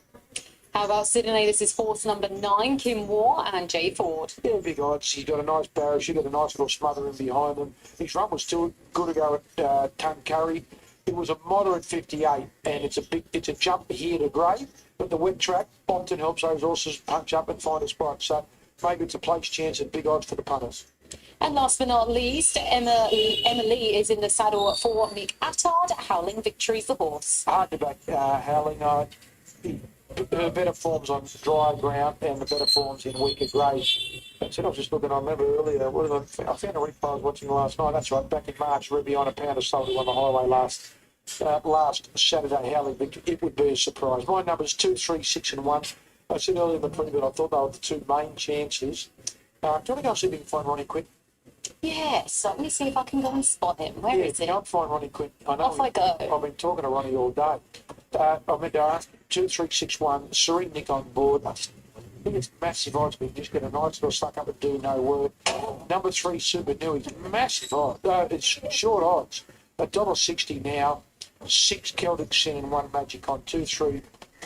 How about Sydney? This is horse number 9, Kim Moore and Jay Ford.
Yeah, big odds. He's got a nice barrow. She's got a nice little smother in behind him. His run was still good to go at Tuncurry. It was a moderate 58, and it's a jump here to grade, but the wet track often helps those horses punch up and find a spot. So maybe it's a place chance at big odds for the punters.
And last but not least, Emma Lee is in the saddle for Mick Attard. Howling Victory's the horse.
Hard to back Howling. Her better forms on dry ground and the better forms in weaker grade. That's it. I was just looking. I remember earlier. I found a replay I was watching last night. That's right. Back in March, Ruby on a pound of sold on the highway last Saturday. Howling Victory. It would be a surprise. My numbers 2, 3, 6, and 1. I said earlier in the preview, I thought they were the 2 main chances. Do you want to go and see if you can find Ronnie Quinn?
Yes, let me see if I can go and spot him. Where is he?
Can't find Ronnie Quinn. I know.
Off I go.
I've been talking to Ronnie all day. I meant to ask 2, 3, 6, 1. Serene Nick on board. I think it's massive odds. We just get a nice little suck up and do no work. Number 3, Super New. Massive odds. It's short odds. $1.60 now. 6 Celtic Sin and 1 Magic on 2, 3,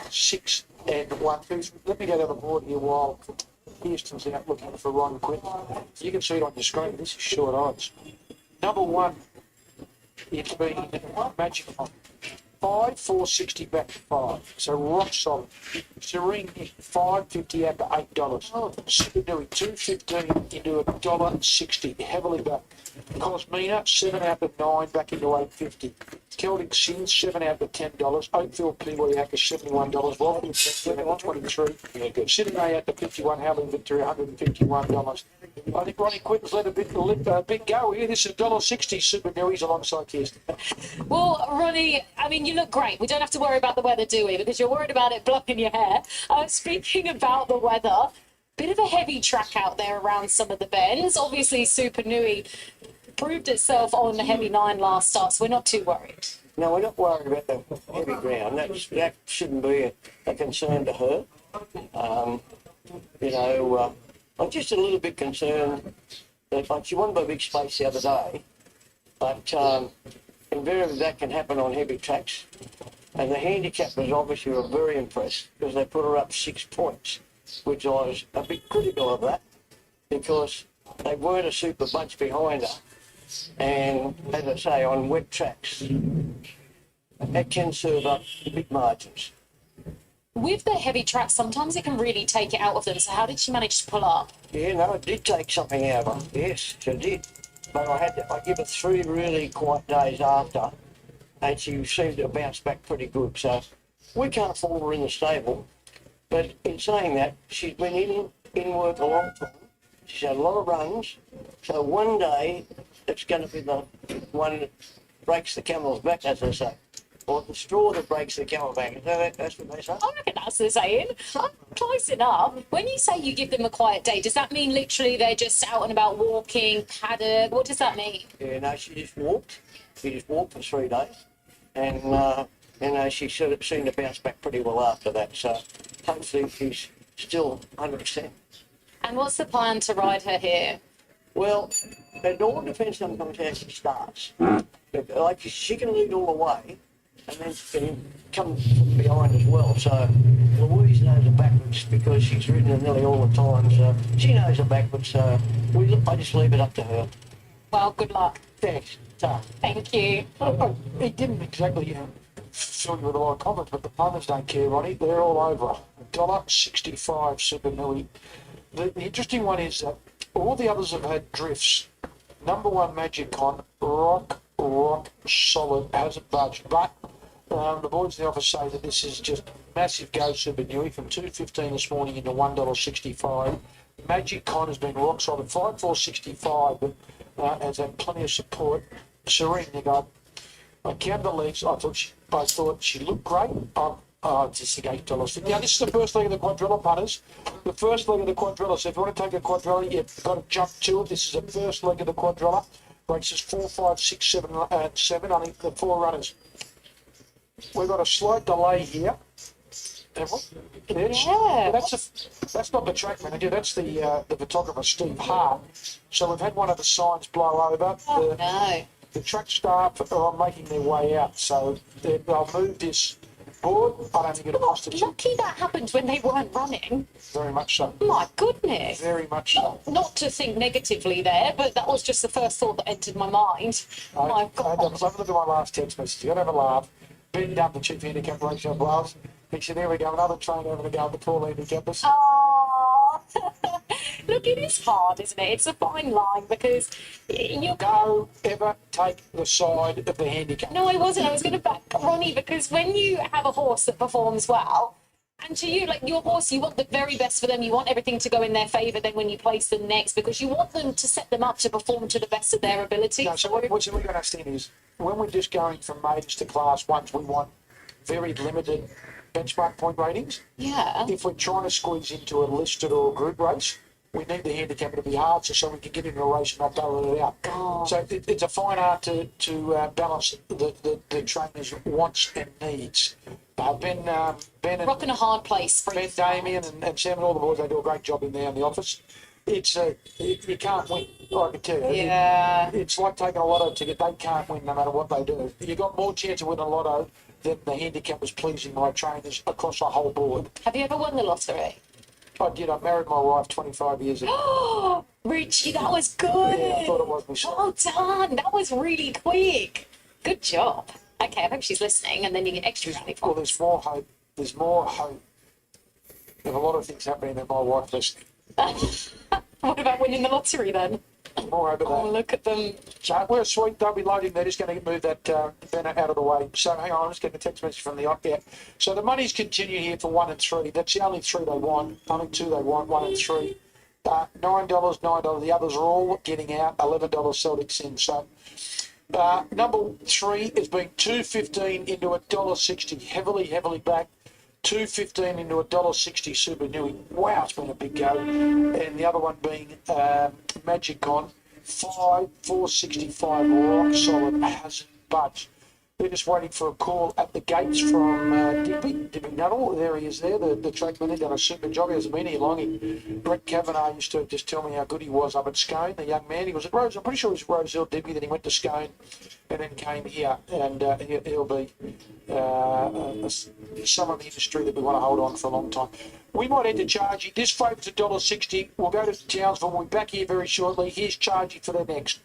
6 and 1. Let me go down the board here while Houston's out looking for Ron Quinn. You can see it on your screen. This is short odds. Number 1, it's been Magic on 5, 460 back to 5. So rock solid. Serene $5.50 out to $8. Super Nui $2.15 into $1.60. Heavily back. Cosmina 7 out to 9 back into $8.50. Celtic Sin 7 out to $10. Oakville Peewee out to $71. Wealthy 7 out to $23. Sydney out to $51. Howling Victory $151. I think Ronnie Quinton's let a big go here. This is $1.60 Super Nui's alongside Kirsten.
Well, Ronnie, I mean, you look great. We don't have to worry about the weather, do we? Because you're worried about it blocking your hair. Speaking about the weather, bit of a heavy track out there around some of the bends. Obviously, Super Nui proved itself on the heavy 9 last start, so we're not too worried.
No, we're not worried about the heavy ground. That shouldn't be a concern to her. I'm just a little bit concerned that she won by a big space the other day, but invariably that can happen on heavy tracks. And the handicappers obviously were very impressed because they put her up 6 points, which I was a bit critical of that because they weren't a super bunch behind her. And as I say, on wet tracks, that can serve up big margins.
With the heavy tracks, sometimes it can really take it out of them. So how did she manage to pull up?
Yeah, no, it did take something out of her. Yes, she did. But I give her 3 really quiet days after, and she seemed to bounce back pretty good. So we can't afford her in the stable. But in saying that, she's been in work a long time. She's had a lot of runs. So one day, it's going to be the one that breaks the camel's back, as they say. Or the straw that breaks the camel's back. Is that's what they say?
I reckon that's the saying. I'm close enough. When you say you give them a quiet day, does that mean literally they're just out and about walking, paddock? What does that mean?
Yeah, no, she just walked. She just walked for 3 days. And, she sort of seemed to bounce back pretty well after that. So hopefully she's still 100%.
And what's the plan to ride her here?
Well, it all depends on how she starts. But, like, she can lead all the way, and then she can come from behind as well. So Louise knows her backwards because she's ridden her nearly all the time. So she knows her backwards. So I just leave it up to her.
Well, good luck.
Thanks. Ta.
Thank you.
He didn't exactly fill you with a lot of comments, but the punters don't care, Ronnie. They're all over. $1.65 Super Millie. The interesting one is that all the others have had drifts. Number one, Magic Con, rock solid, hasn't budged. But the boys in the office say that this is just massive go Super Nui from $2.15 this morning into $1.65. Magic Con has been rock solid, 5.465, but has had plenty of support. Serene, they go. I counted the legs. I thought she looked great. It's just $8. Now, this is the first leg of the quadrilla, punters. The first leg of the quadrilla. So if you want to take a quadrilla, you've got to jump to it. This is the first leg of the quadrilla. Races 4, 5, 6, 7, and 7. I think the 4 runners. We've got a slight delay here. Yeah. That's not the track manager. That's the photographer, Steve Hart. So we've had one of the signs blow over.
Oh, no.
The track staff are making their way out. So they'll move this board. I don't think it'll cost a
Lucky that happened when they weren't running.
Very much so.
My goodness.
Very much so.
Not to think negatively there, but that was just the first thought that entered my mind. My God.
Have a look at my last text message. You got to have a laugh. Ben Dunn, the chief handicap ratio of Wales. He said, there we go, another train having a go at the poor handicappers.
Oh. Look, it is hard, isn't it? It's a fine line because you
go ever take the side of the handicap.
No, I wasn't. I was going to back Ronnie because when you have a horse that performs well, and to you, like your horse, you want the very best for them. You want everything to go in their favour then when you place them next because you want them to set them up to perform to the best of their ability.
No, so what you've got to understand is when we're just going from maidens to class ones, we want very limited benchmark point ratings.
Yeah.
If we're trying to squeeze into a listed or a group race, we need the handicapper to be hard so we can get into a race and not battle it out.
Oh.
So it's a fine art to balance the trainer's wants and needs. Ben and
rocking a hard place.
Ben, Damien and Sam and all the boys, they do a great job in there in the office. It's you can't win, I can tell you.
Yeah.
It's like taking a lotto ticket. They can't win no matter what they do. You got more chance of winning a lotto than the handicappers pleasing my trainers across the whole board.
Have you ever won the lottery?
I did. I married my wife 25 years ago.
Oh, Richie, that was good.
Yeah, I thought it was myself.
Well done. That was really quick. Good job. Okay, I hope she's listening, and then you get extra money.
Well, there's more hope. There's more hope. There's a lot of things happening than my wife listening.
What about winning the lottery then?
More over
Oh,
that.
look at them.
So we're sweet. They'll be loading. They're just going to move that banner out of the way. So hang on, I'm just getting a text message from the op. Yeah. So the money's continued here for 1 and 3. That's the only 3 they want. Only 2 they want. 1 and 3. $9, $9. The others are all getting out. $11 Celtic's in. So number 3 is being $2.15 into $1.60. Heavily back. $2.15 into $1.60 Super Nui. Wow, it's been a big go. And the other one being Magic On, 465 rock solid, hasn't budged. They're just waiting for a call at the gates from Dippy Nuttall. There he is there, the track manager, done a super job. He hasn't been here long. Brett Kavanagh used to just tell me how good he was up at Scone, the young man. He was at Rose, I'm pretty sure he was at Rosehill Dippy, then he went to Scone and then came here. And he'll be some of the industry that we want to hold on for a long time. We might head to Chargy. This favourite's $1.60. We'll go to Townsville. We'll be back here very shortly. Here's Chargy for the next.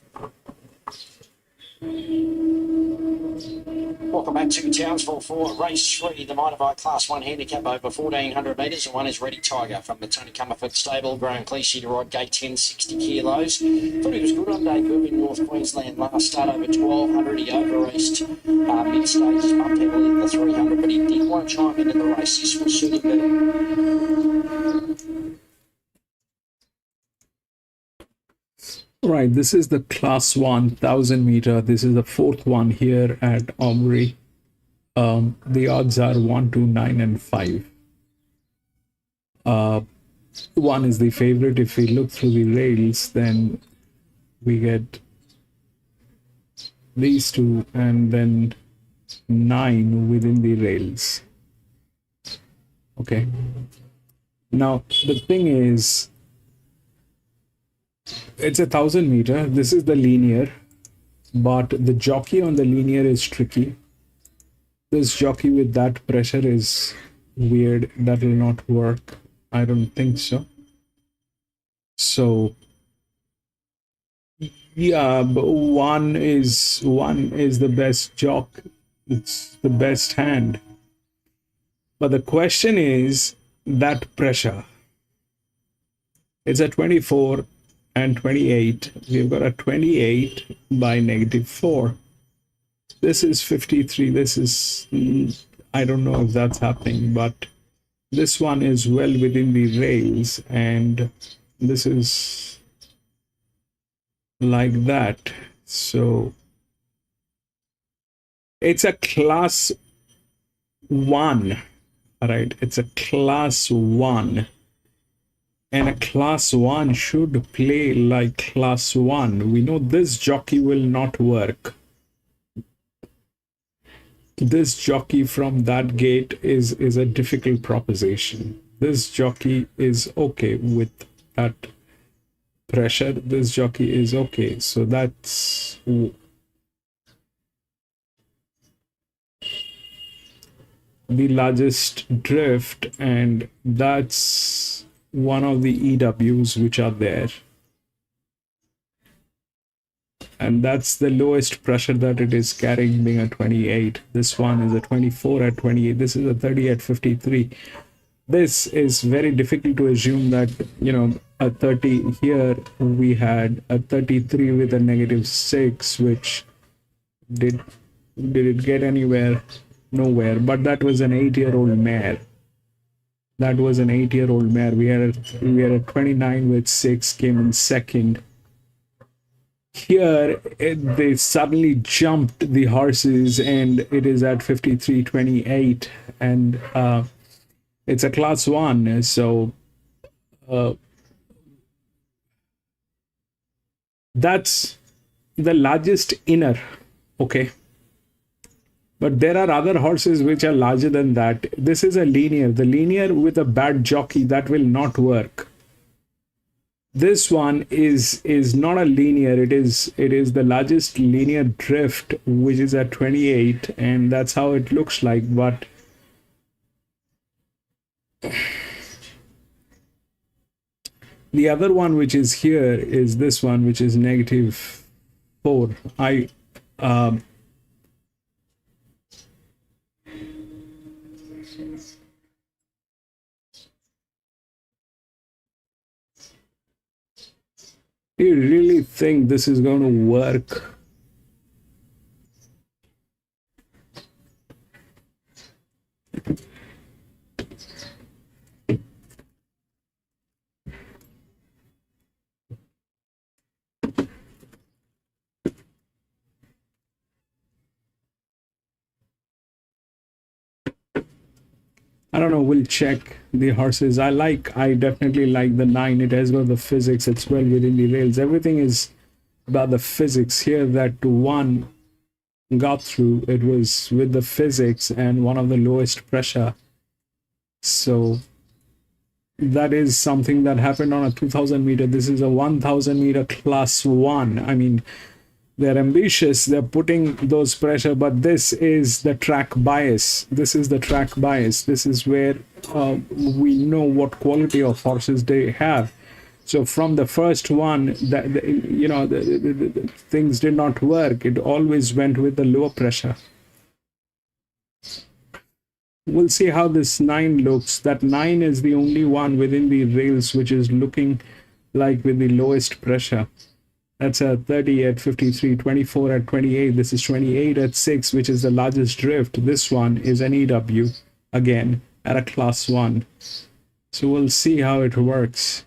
Welcome back to Townsville for race 3, the Mitre Class 1 handicap over 1,400 metres. And one is Ready Tiger from the Tony Comerford stable. Graham Cleese to ride gate 10, 60 kilos. Thought he was good on debut in North Queensland last start over 1,200. He over-raced mid-stages, bumped heavily in the 300, but he did want to chime into the race. This will suit him better.
Right, this is the class 1000 meter. This is the fourth one here at Albury. The odds are 1, 2, 9, and 5. 1 is the favorite. If we look through the rails, then we get these two and then 9 within the rails. Okay. Now, the thing is, it's 1000 meter. This is the linear, but the jockey on the linear is tricky. This jockey with that pressure is weird. That will not work. I don't think so. So yeah, but one is the best jock. It's the best hand. But the question is that pressure. It's a 24 and 28. We've got a 28 by -4. This is 53. This is, I don't know if that's happening, but this one is well within the rails, and this is like that. So it's a class 1, right? It's a class 1. And a class 1 should play like class 1. We know this jockey will not work. This jockey from that gate is a difficult proposition. This jockey is okay with that pressure. This jockey is okay. So that's the largest drift, and that's one of the EWs which are there, and that's the lowest pressure that it is carrying, being a 28. This one is a 24 at 28. This is a 30 at 53. This is very difficult to assume that, you know, a 30 here. We had a 33 with a -6, which did it get anywhere? Nowhere. But that was an 8-year-old mare. That was an 8-year-old mare. We had a 29 with 6, came in second. Here, they suddenly jumped the horses, and it is at 53-28, and it's a class 1. So that's the largest inner. Okay. But there are other horses which are larger than that. This is a linear. The linear with a bad jockey, that will not work. This one is not a linear. It is the largest linear drift, which is at 28, and that's how it looks like. But the other one which is here is this one, which is -4. Do you really think this is going to work? I don't know, we'll check the horses. I definitely like the 9. It has got the physics. It's well within the rails. Everything is about the physics here. That 1 got through. It was with the physics and one of the lowest pressure. So that is something that happened on a 2000 meter. This is a 1000 meter class 1. I mean, they're ambitious, they're putting those pressure, but this is the track bias. This is the track bias. This is where we know what quality of horses they have. So from the first one, the things did not work. It always went with the lower pressure. We'll see how this 9 looks. That 9 is the only one within the rails which is looking like with the lowest pressure. That's a 30 at 53, 24 at 28. This is 28 at 6, which is the largest drift. This one is an EW, again, at a class 1. So we'll see how it works.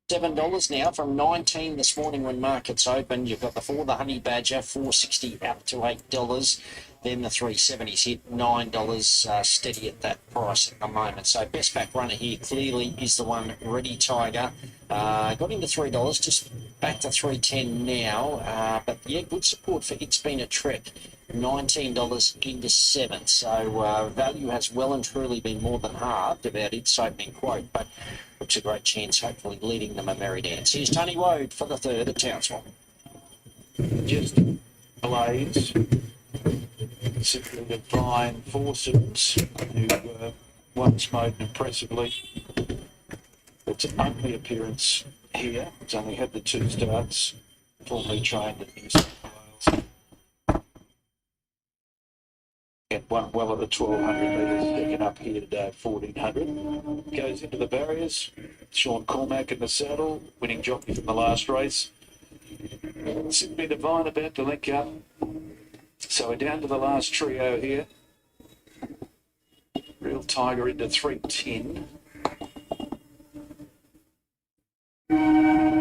$7 now from 19 this morning when markets open. You've got the Honey Badger, $4.60 up to $8. Then the 370s hit $9, steady at that price at the moment. So best back runner here clearly is the one Ready Tiger. Got into $3, just back to 310 now. But yeah, good support for It's Been a Trek. $19 into 7. So value has well and truly been more than halved about its opening quote, but looks a great chance, hopefully leading them a merry dance. Here's Tony Woad for the third at Townsville.
Just Blades, Simply Divine, Foursomes, who once made an impressively. It's an only appearance here. It's only had the 2 starts, formerly trained at New South Wales. And won well at the 1200 metres, second up here today, 1400. Goes into the barriers. Sean Cormack in the saddle, winning jockey from the last race. Simply Divine about to link up. So we're down to the last trio here. Real Tiger into 310.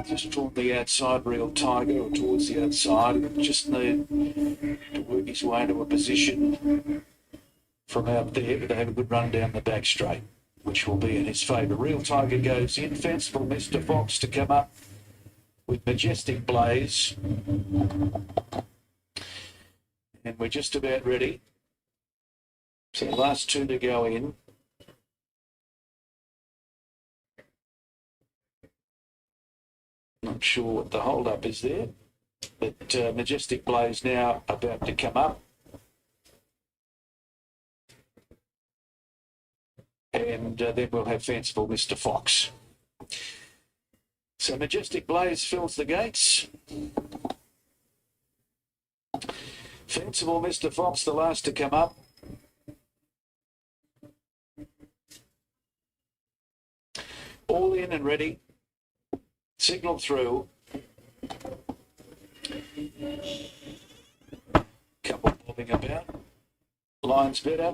Just toward the outside, Real Tiger, or towards the outside. Just need to work his way into a position from out there, but they have a good run down the back straight, which will be in his favour. Real Tiger goes in. Fanciful Mr. Fox to come up with Majestic Blaze. And we're just about ready. So the last 2 to go in. Not sure what the hold-up is there, but Majestic Blaze now about to come up. And then we'll have Fanciful Mr. Fox. So Majestic Blaze fills the gates. Fanciful Mr. Fox, the last to come up. All in and ready. Signal through. Couple bobbing about. Lines better.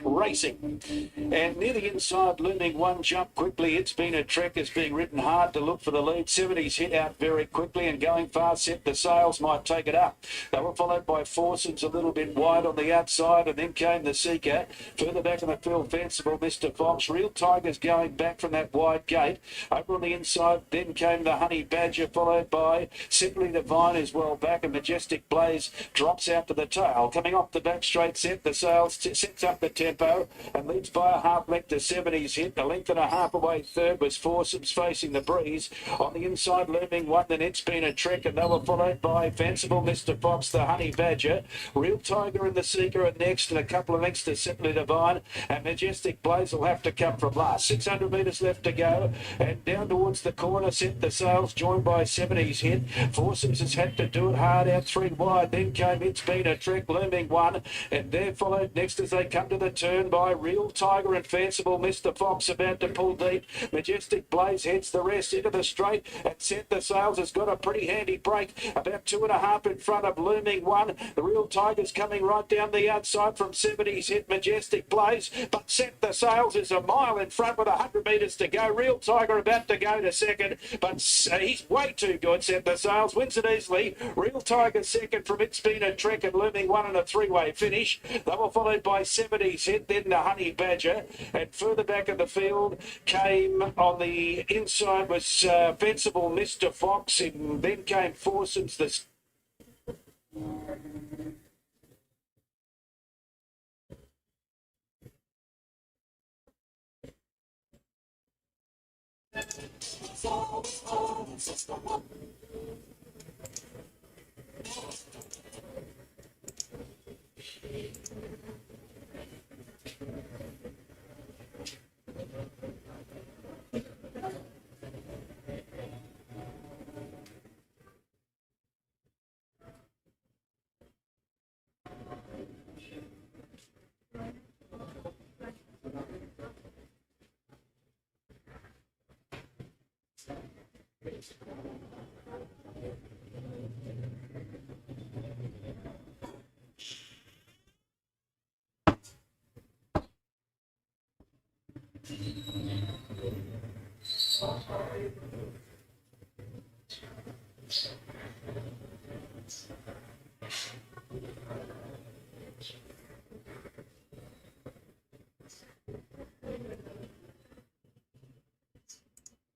Racing. And near the inside, looming one jump quickly. It's Been a Trek is being ridden hard to look for the lead. 70s hit out very quickly and going fast. Set the sails, might take it up. They were followed by Foursomes a little bit wide on the outside, and then came the Seeker. Further back in the field, Fanciful Mr. Fox. Real Tigers going back from that wide gate. Over on the inside, then came the Honey Badger, followed by Simply Divine as well back, and Majestic Blaze drops out to the tail. Coming off the back straight, set the sails, sets up the tempo, and leads by a half length to 70s hit. A length and a half away third was Foursomes facing the breeze. On the inside, looming one, then It's Been a Trek, and they were followed by Fanciful Mr. Fox, the Honey Badger. Real Tiger and the Seeker are next, and a couple of lengths to Simply Divine, and Majestic Blaze will have to come from last. 600 metres left to go, and down towards the corner, set the sails, joined by 70s hit. Foursomes has had to do it hard out 3 wide, then came It's Been a Trek, looming one, and they're followed next as they come to the turn by Real Tiger and Fanciful Mr. Fox about to pull deep. Majestic Blaze heads the rest into the straight, and Set the Sails has got a pretty handy break, about 2.5 in front of looming one. The Real Tiger's coming right down the outside from 70s hit Majestic Blaze, but Set the Sails is a mile in front with 100 metres to go. Real Tiger about to go to second, but he's way too good. Set the Sails wins it easily. Real Tiger second from It's Been a Trek, and looming one in a 3-way finish. They were followed by 70s hit, then the Honey Badger, and further back in the field came on the inside was Fanciful Mr. Fox, and then came Foursomes.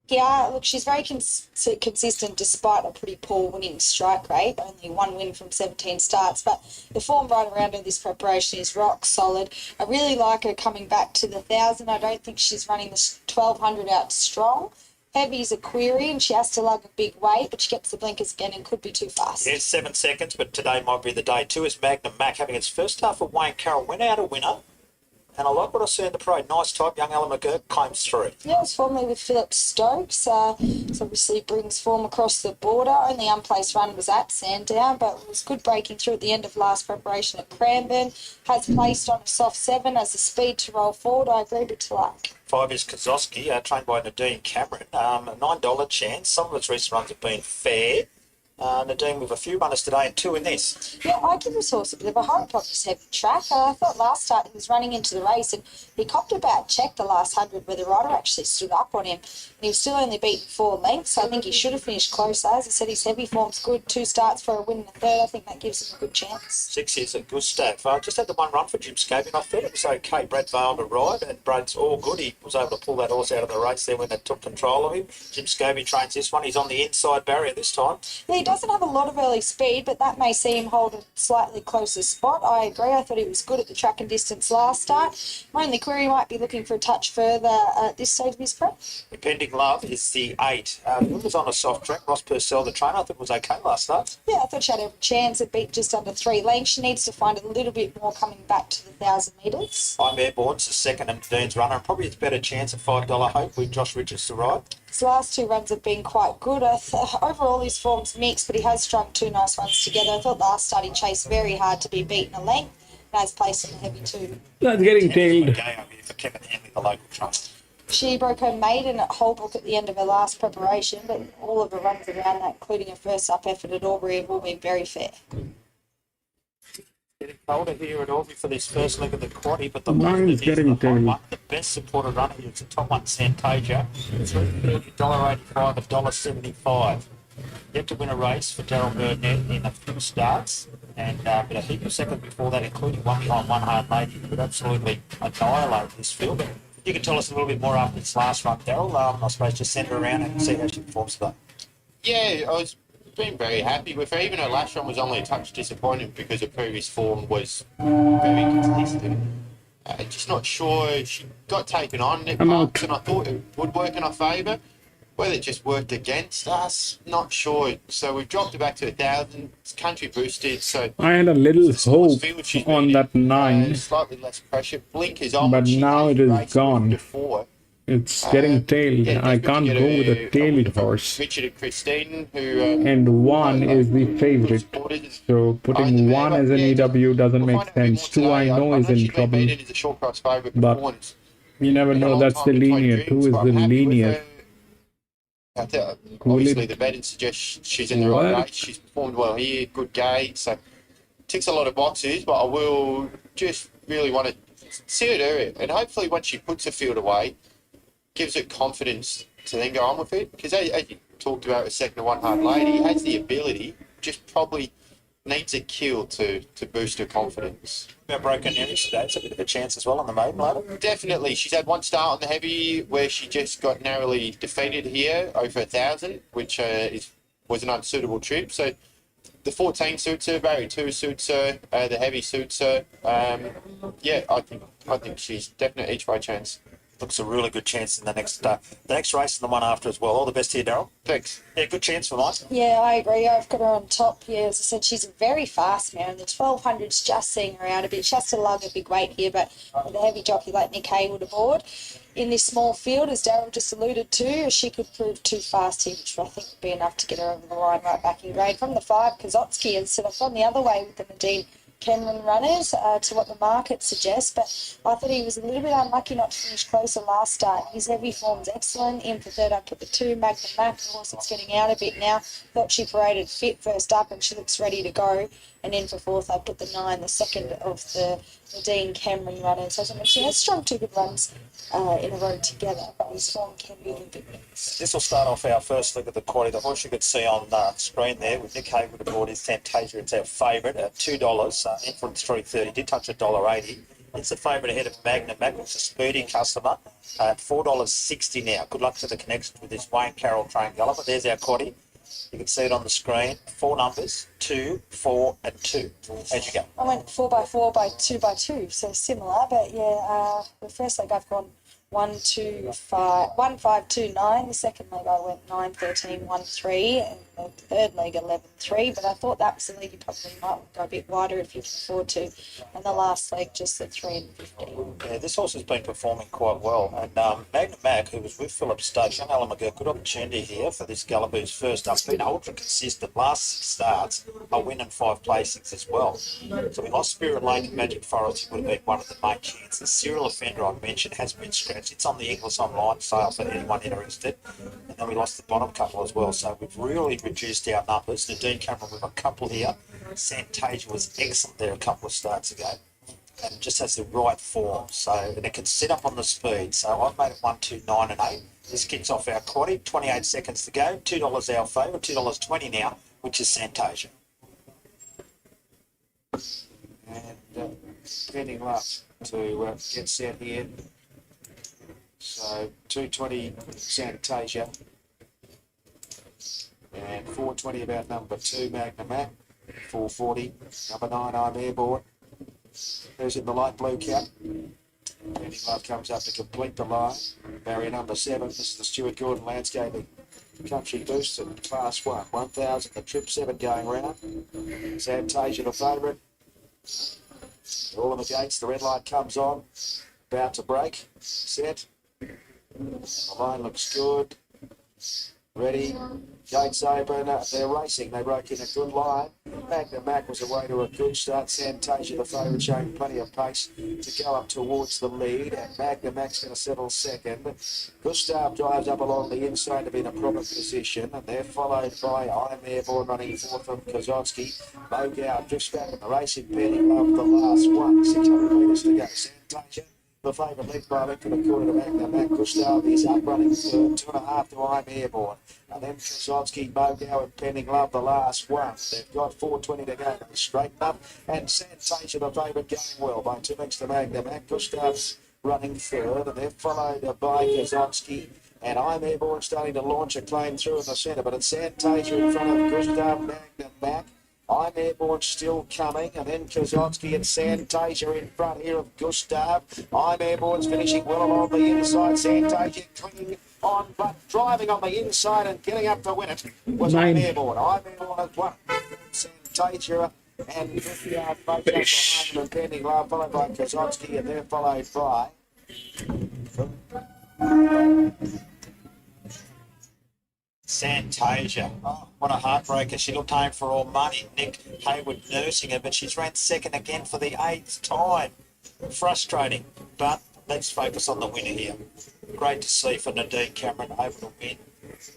Yeah, look, she's very consistent despite a pretty poor winning strike rate. Only one win from 17 starts, but the form right around her this preparation is rock solid. I really like her coming back to the 1,000. I don't think she's running the 1,200 out strong. Heavy's a query and she has to lug a big weight, but she gets the blinkers again and could be too fast.
Yes, 7 seconds, but today might be the day. 2 is Magnum Mac having its first half of Wayne Carroll. Went out a winner. And I like what I see in the parade. Nice type, young Alan McGurk claims through.
Yeah, it's formerly with Philip Stokes. So obviously brings form across the border. Only unplaced run was at Sandown, but it was good breaking through at the end of last preparation at Cranbourne. Has placed on a soft 7 as a speed to roll forward. I agree with to like.
5 is Kozowski, trained by Nadine Cameron. A $9 chance. Some of its recent runs have been fair. Nadine with a few runners today and 2 in this.
Yeah, I give this horse a bit of a hope on this heavy track. I thought last start he was running into the race and he copped a bad check the last 100 where the rider actually stood up on him. And he was still only beaten 4 lengths, so I think he should have finished closer. As I said, his heavy form's good. 2 starts for a win in the third. I think that gives him a good chance.
6 is a Gustav. Just had the one run for Jim Scobie, and I thought it was okay. Brad Vale to ride, and Brad's all good. He was able to pull that horse out of the race there when they took control of him. Jim Scobie trains this one. He's on the inside barrier this time.
Yeah, he doesn't have a lot of early speed, but that may see him hold a slightly closer spot. I agree. I thought he was good at the track and distance last start. My only query might be looking for a touch further at this stage of his prep.
Impending Love is the 8. It was on a soft track. Ross Purcell, the trainer, I think was okay last start.
Yeah, I thought she had a chance. It beat just under 3 lengths. She needs to find a little bit more coming back to the 1,000 metres.
I'm Airborne's the second and Dean's runner, and probably it's better chance at $5 Hope with Josh Richards to ride.
His last 2 runs have been quite good. Overall, his form's mixed, but he has strung 2 nice runs together. I thought last start he chased very hard to be beaten a length and has placed in the heavy 2.
That's getting tailed.
Okay, over here for Kevin Henley, the local trust.
She broke her maiden at Holbrook at the end of her last preparation, but all of her runs around that, including her first up effort at Albury, have all been very fair.
Getting colder here at Albury for this first leg of the quaddie, but the
Mine is getting tailed.
the best supported runner here is the top one, Santasia. $3.30, $1.85, $1.75. Yet to win a race for Daryl Burnett in a few starts, and but a heap of seconds before that, including one behind One Hard Lady, who would absolutely annihilate this field. But you can tell us a little bit more after this last run, Daryl. I suppose just send her around and see how she performs today.
Yeah, I was been very happy with her. Even her last run was only a touch disappointing because her previous form was very consistent. Just not sure. She got taken on at Parks, and I thought it would work in our favour. Whether it just worked against us, not sure. So we've dropped it back to 1,000. It's country boosted, so
I had a little hope on that 9,
slightly less pressure. Blinkers on,
but now it is gone.
Before.
It's getting tailed.
Yeah,
I can't go with a tailed horse.
Richard and Christine, who
And 1 is the favorite. So putting 1 as an EW doesn't make sense. 2 I know is in trouble. But you never know, that's the linear. 2 is the linear.
Obviously, the betting suggests she's in the right race. She's performed well here, good gate, so ticks a lot of boxes. But I will just really want to see it earlier, and hopefully, once she puts her field away, gives it confidence to then go on with it. Because as you talked about, a second to One Hard Lady has the ability, just probably needs a kill to boost her confidence.
About Broken Image today, it's a bit of a chance as well on the maiden ladder.
Definitely. She's had one start on the heavy where she just got narrowly defeated here over 1,000, which was an unsuitable trip. So the 14 suits her, Barrier 2 suits her, the heavy suits her. Yeah, I think she's definitely each way chance.
Looks a really good chance in the next race and the one after as well. All the best here, Daryl.
Thanks.
Yeah, good chance for mine.
Yeah, I agree. I've got her on top here. As I said, she's a very fast mare, and the 1200's just seeing her out a bit. She has to lug a big weight here, but with a heavy jockey like Nick Haywood aboard in this small field, as Daryl just alluded to, she could prove too fast here, which I think would be enough to get her over the line right back in grade. From the 5, Kozowski, as I said, I've gone the other way with the Nadine Cameron runners to what the market suggests, but I thought he was a little bit unlucky not to finish closer last start. His heavy form's excellent. In for third, I put the 2, Magnum Mac. The horse that's getting out a bit now. Thought she paraded fit first up and she looks ready to go. And in for fourth, I put the 9, the second of the Dean Cameron runners. As I mentioned, he has strung 2 good runs in a row together, but his form can be a little bit mixed.
This will start off our first look at the quality. The horse you could see on the screen there with Nick Haywood aboard is Fantasia. It's our favourite at $2. In from 3.30. Did touch $1.80. It's the favourite ahead of Magnum Mac, which is a speedy customer at $4.60 now. Good luck to the connection with this Wayne Carroll trained galloper. There's our quaddy. You can see it on the screen. 4 numbers, 2, 4 and 2. How'd you go?
I went 4x4 by 2x2, so similar, but yeah, the first leg I've gone 1, 2, 5, 1, 5, 2, 9. The second leg I went 9, 13, 1, 3, and the third leg 11, 3. But I thought that was the leg you probably might go a bit wider if you can afford to. And the last leg just the 3 and 15.
Yeah, this horse has been performing quite well. And Magnum Mac, who was with Philip Stokes, young Alan McGill, good opportunity here for this galloper who's first up. Been ultra consistent. Last 6 starts, a win and 5 placings as well. So we lost Spirit Lane and Magic Forest, who would have been one of the main chances. Serial Offender, I mentioned, has been scratched. It's on the English online sale for anyone interested. And then we lost the bottom couple as well. So we've really reduced our numbers. Nadine Cameron with a couple here. Santasia was excellent there a couple of starts ago. And just has the right form. So, and it can sit up on the speed. So I've made it 1, 2, 9 and 8. This kicks off our quaddy. 28 seconds to go. $2 our favourite. $2.20 now, which is Santasia.
And pending luck to get set here. So 220 Santasia and 420 about number 2 Magnum Mac, 440 number 9 I'm Airborne. Who's in the light blue cap? Pending Love comes up to complete the line. Barrier number 7. This is the Stuart Gordon Landscaping Country Boost in Class 1. 1,000 the trip 7 going round. Santasia the favourite. All in the gates. The red light comes on. About to break. Set. The line looks good. Ready. Gates open. They're racing. They broke in a good line. Magnum Mac was away to a good start. Santasia, the favourite, showing plenty of pace to go up towards the lead. And Magnum Mac's going to settle second. Gustav drives up along the inside to be in a proper position. And they're followed by I'm Airborne running fourth from Kozowski. Mogow drifts back in the race in Penny Love, the last one. 600 metres to go. Santasia, the favourite, lead by length and a quarter to Magnum Mac. Gustav is up running third, 2.5 to I'm Airborne. And then Kozowski, Mogow and Pending Love, the last one. They've got 420 to go. They straighten up. And Santasia, the favourite, going well by 2 lengths to Magnum Mac. Gustav's running third. And they're followed by Kozowski. And I'm Airborne starting to launch a claim through in the centre. But it's Santasia in front of Gustav, Magnum Mac. I'm Airborne still coming, and then Kozowski and Santasia in front here of Gustav. I'm Airborne's finishing well along the inside. Santasia clinging on, but driving on the inside and getting up to win it was I'm Airborne. I'm Airborne has won. Santasia and 50 yard folks up behind them and Pending Love, followed by Kozowski, and they're followed by
Santasia. Oh, what a heartbreaker. She looked home for all money. Nick Haywood nursing her, but she's ran second again for the 8th time. Frustrating, but let's focus on the winner here. Great to see for Nadine Cameron able to win.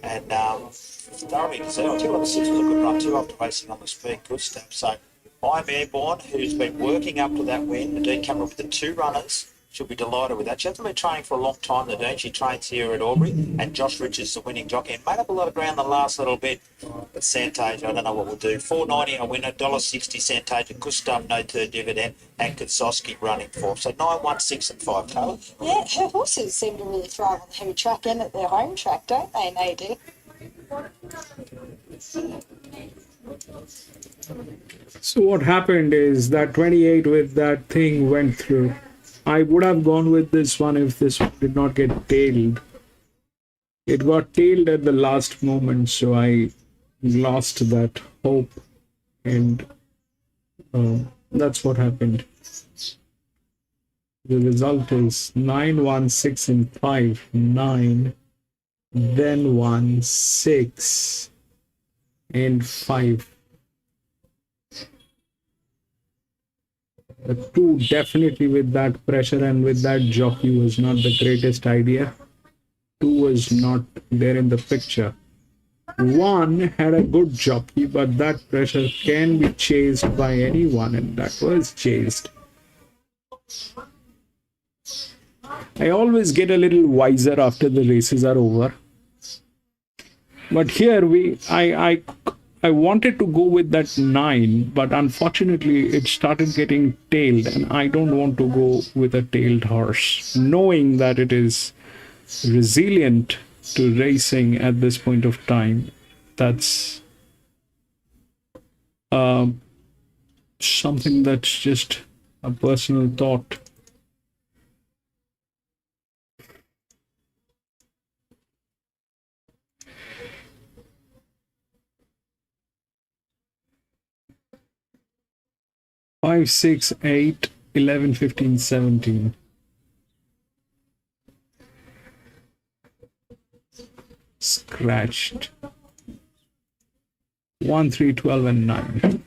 And thoroughly deserved. 2 6 was a good run too after racing on the speed. Good step. So I'm Airborne, who's been working up to that win. Nadine Cameron with the 2 runners. She'll be delighted with that. She hasn't been training for a long time, Nadine. She trains here at Albury. And Josh Richards, the winning jockey, and made up a lot of ground the last little bit. But Santasia, I don't know what we'll do. $4.90 a winner, $1.60 Santasia, Gustav, no third dividend, and Kozowski running fourth. So 9, 1, 6 and 5, Taylor.
Yeah, her horses seem to really thrive on the heavy track and at their home track, don't they, Nadine?
So what happened is that 28 with that thing went through. I would have gone with this one if this one did not get tailed. It got tailed at the last moment, so I lost that hope, and that's what happened. The result is 9, 1, 6 and 5, 9, then 1, 6 and 5. The 2 definitely with that pressure and with that jockey was not the greatest idea. 2 was not there in the picture. 1 had a good jockey, but that pressure can be chased by anyone, and that was chased. I always get a little wiser after the races are over. But here I wanted to go with that 9, but unfortunately it started getting tailed, and I don't want to go with a tailed horse, knowing that it is resilient to racing at this point of time. That's something that's just a personal thought. Five, 6, 8, 11, 15, 17. Scratched. 1, 3, 12, and 9.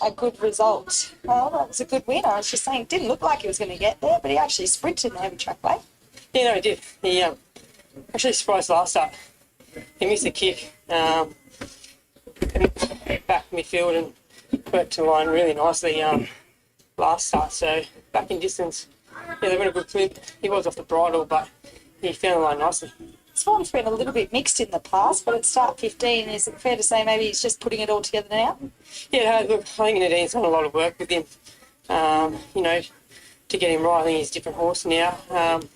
A good result. Well, that was a good win. I was just saying, it didn't look like he was going to get there, but he actually sprinted in the heavy track way.
Yeah, no, he did. He actually surprised last start. He missed a kick, back midfield and worked to line really nicely last start. So back in distance, yeah, they went a good clip. He was off the bridle, but he found the line nicely.
His form's been a little bit mixed in the past, but at start 15, is it fair to say maybe he's just putting it all together now?
Yeah, no, look, I think Nadine's done a lot of work with him, you know, to get him right. I think he's a different horse now. You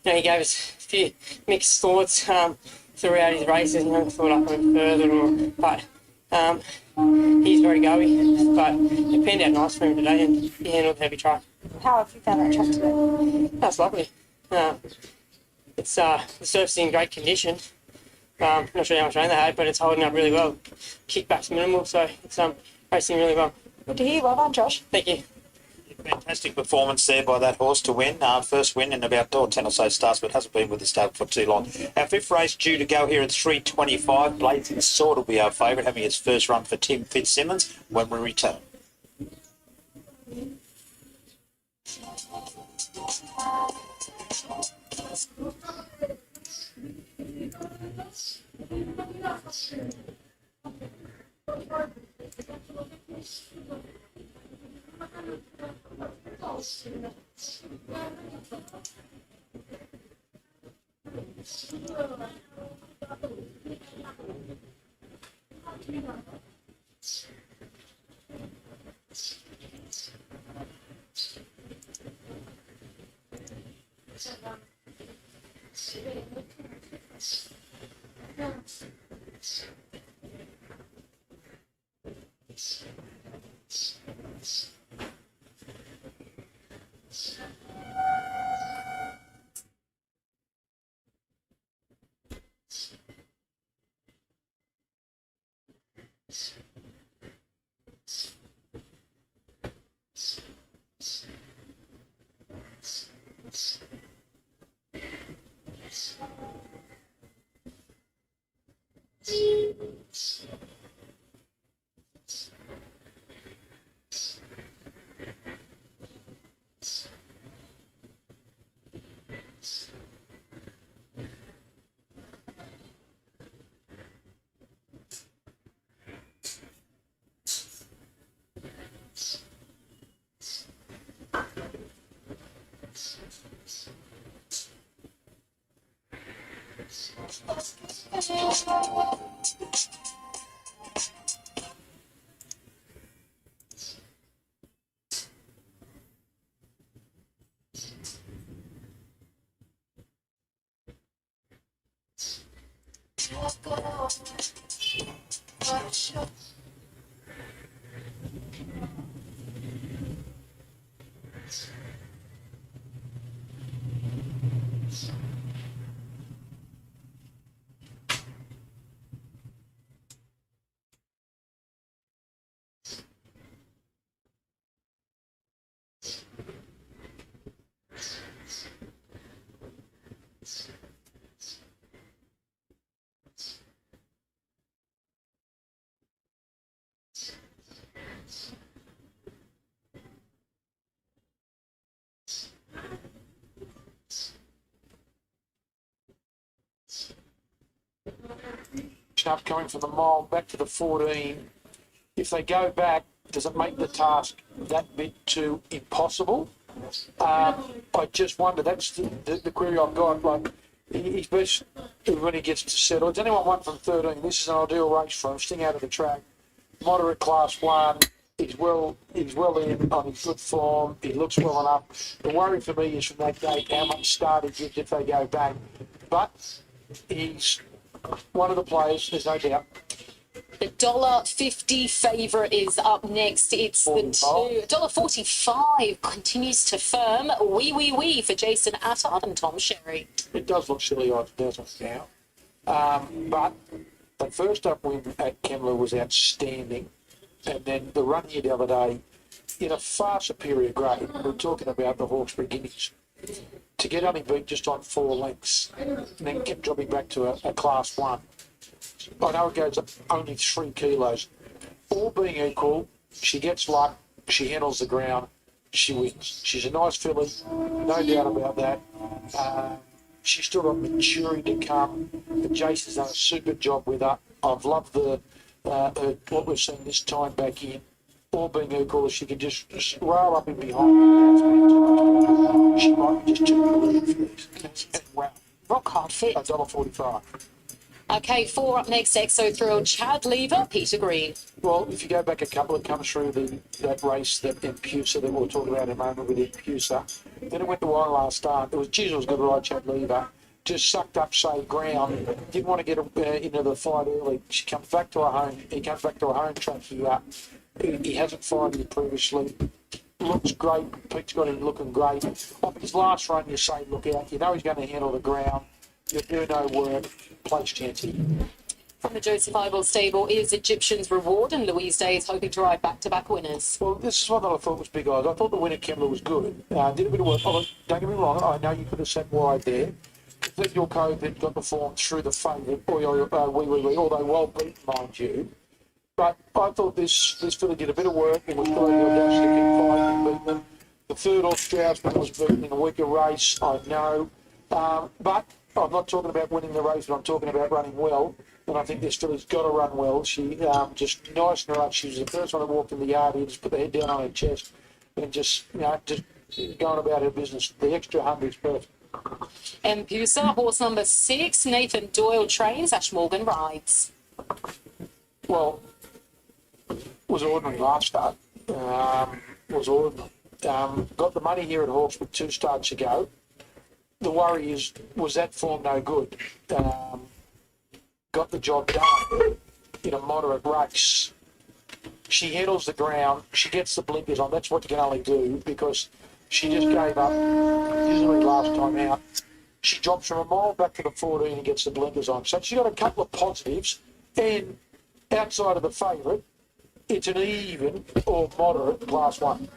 know, he gave us a few mixed thoughts throughout his races. You know, thought I went further, but he's very go-y. But it panned out nice for him today, and he handled the heavy track.
How have you found that track today?
That's lovely. It's the surface is in great condition. Not sure how much rain they had, but it's holding up really well. Kickback's minimal, so it's racing really well.
Good to hear. Well done, Josh.
Thank you.
Fantastic performance there by that horse to win. First win in about 10 or so starts, but hasn't been with the stable for too long. Our 5th race due to go here at 3:25. Blazing Sword will be our favourite, having its first run for Tim Fitzsimmons when we return.
Up coming from the mile back to the 14. If they go back, does it make the task that bit too impossible? I just wonder. That's the query I've got. Like, he's best when he gets to settle. It's anyone one from 13. This is an ideal race for him. Sting out of the track. Moderate class 1. He's well in on his good form. He looks well enough. The worry for me is from that gate how much start he gives if they go back. But he's one of the players, there's no doubt.
The $1.50 favourite is up next. It's the $1.45 continues to firm. Wee for Jason Attard and Tom Sherry.
It does look silly odds, doesn't it now? But the first up win at Kemmler was outstanding. And then the run here the other day, in a far superior grade, we're talking about the Hawkesbury Guineas, to get only beat just on 4 lengths and then kept dropping back to a class 1. I know it goes up only 3 kilos. All being equal, she gets luck, she handles the ground, she wins. She's a nice filly, no doubt about that. She's still got maturing to come. But Jason's done a super job with her. I've loved what we've seen this time back in. All being equal, she can just roll up in behind. She might be just too good for this. And wow,
Rock hard fit.
$1.45.
Okay, 4 up next. Exo Thrill, Chad Lever, Peter Green.
Well, if you go back a couple, it comes through that race, that Impusa that we'll talk about in a moment with Impusa. Then it went to one last start. It was Jesus good ride, Chad Lever. Just sucked up, say, ground. Didn't want to get into the fight early. She comes back to her home. He comes back to her home track here. He hasn't fired here previously. Looks great. Pete's got him looking great. Off his last run, you say, look out. You know he's going to handle the ground. You do no work. Place chance here.
From the Joseph Ibel stable is Egyptian's Reward, and Louise Day is hoping to ride back-to-back winners.
Well, this is one that I thought was big eyes. I thought the win at Kemmler was good. Did a bit of work. Oh, don't get me wrong. I know you could have sat wide there. Let your code that got the form through the favourite, although well beaten, mind you. But I thought this filly did a bit of work and was probably the audacity to keep fighting and beat them. The third off Stroudsman was beaten in a weaker race, I know. But I'm not talking about winning the race, but I'm talking about running well. And I think this filly's got to run well. She just nice in her up. She was the first one that walked in the yard here, just put the head down on her chest and just going about her business. The extra 100's perfect.
Impusa, horse number 6, Nathan Doyle trains, Ash Morgan rides.
Well, was ordinary last start. Was ordinary. Got the money here at Hawkes with 2 starts ago. The worry is, was that form no good? Got the job done in a moderate race. She handles the ground. She gets the blinkers on. That's what you can only do because she just gave up easily last time out. She drops from a mile back to the 14 and gets the blinkers on. So she's got a couple of positives. And outside of the favourite, it's an even or moderate class 1.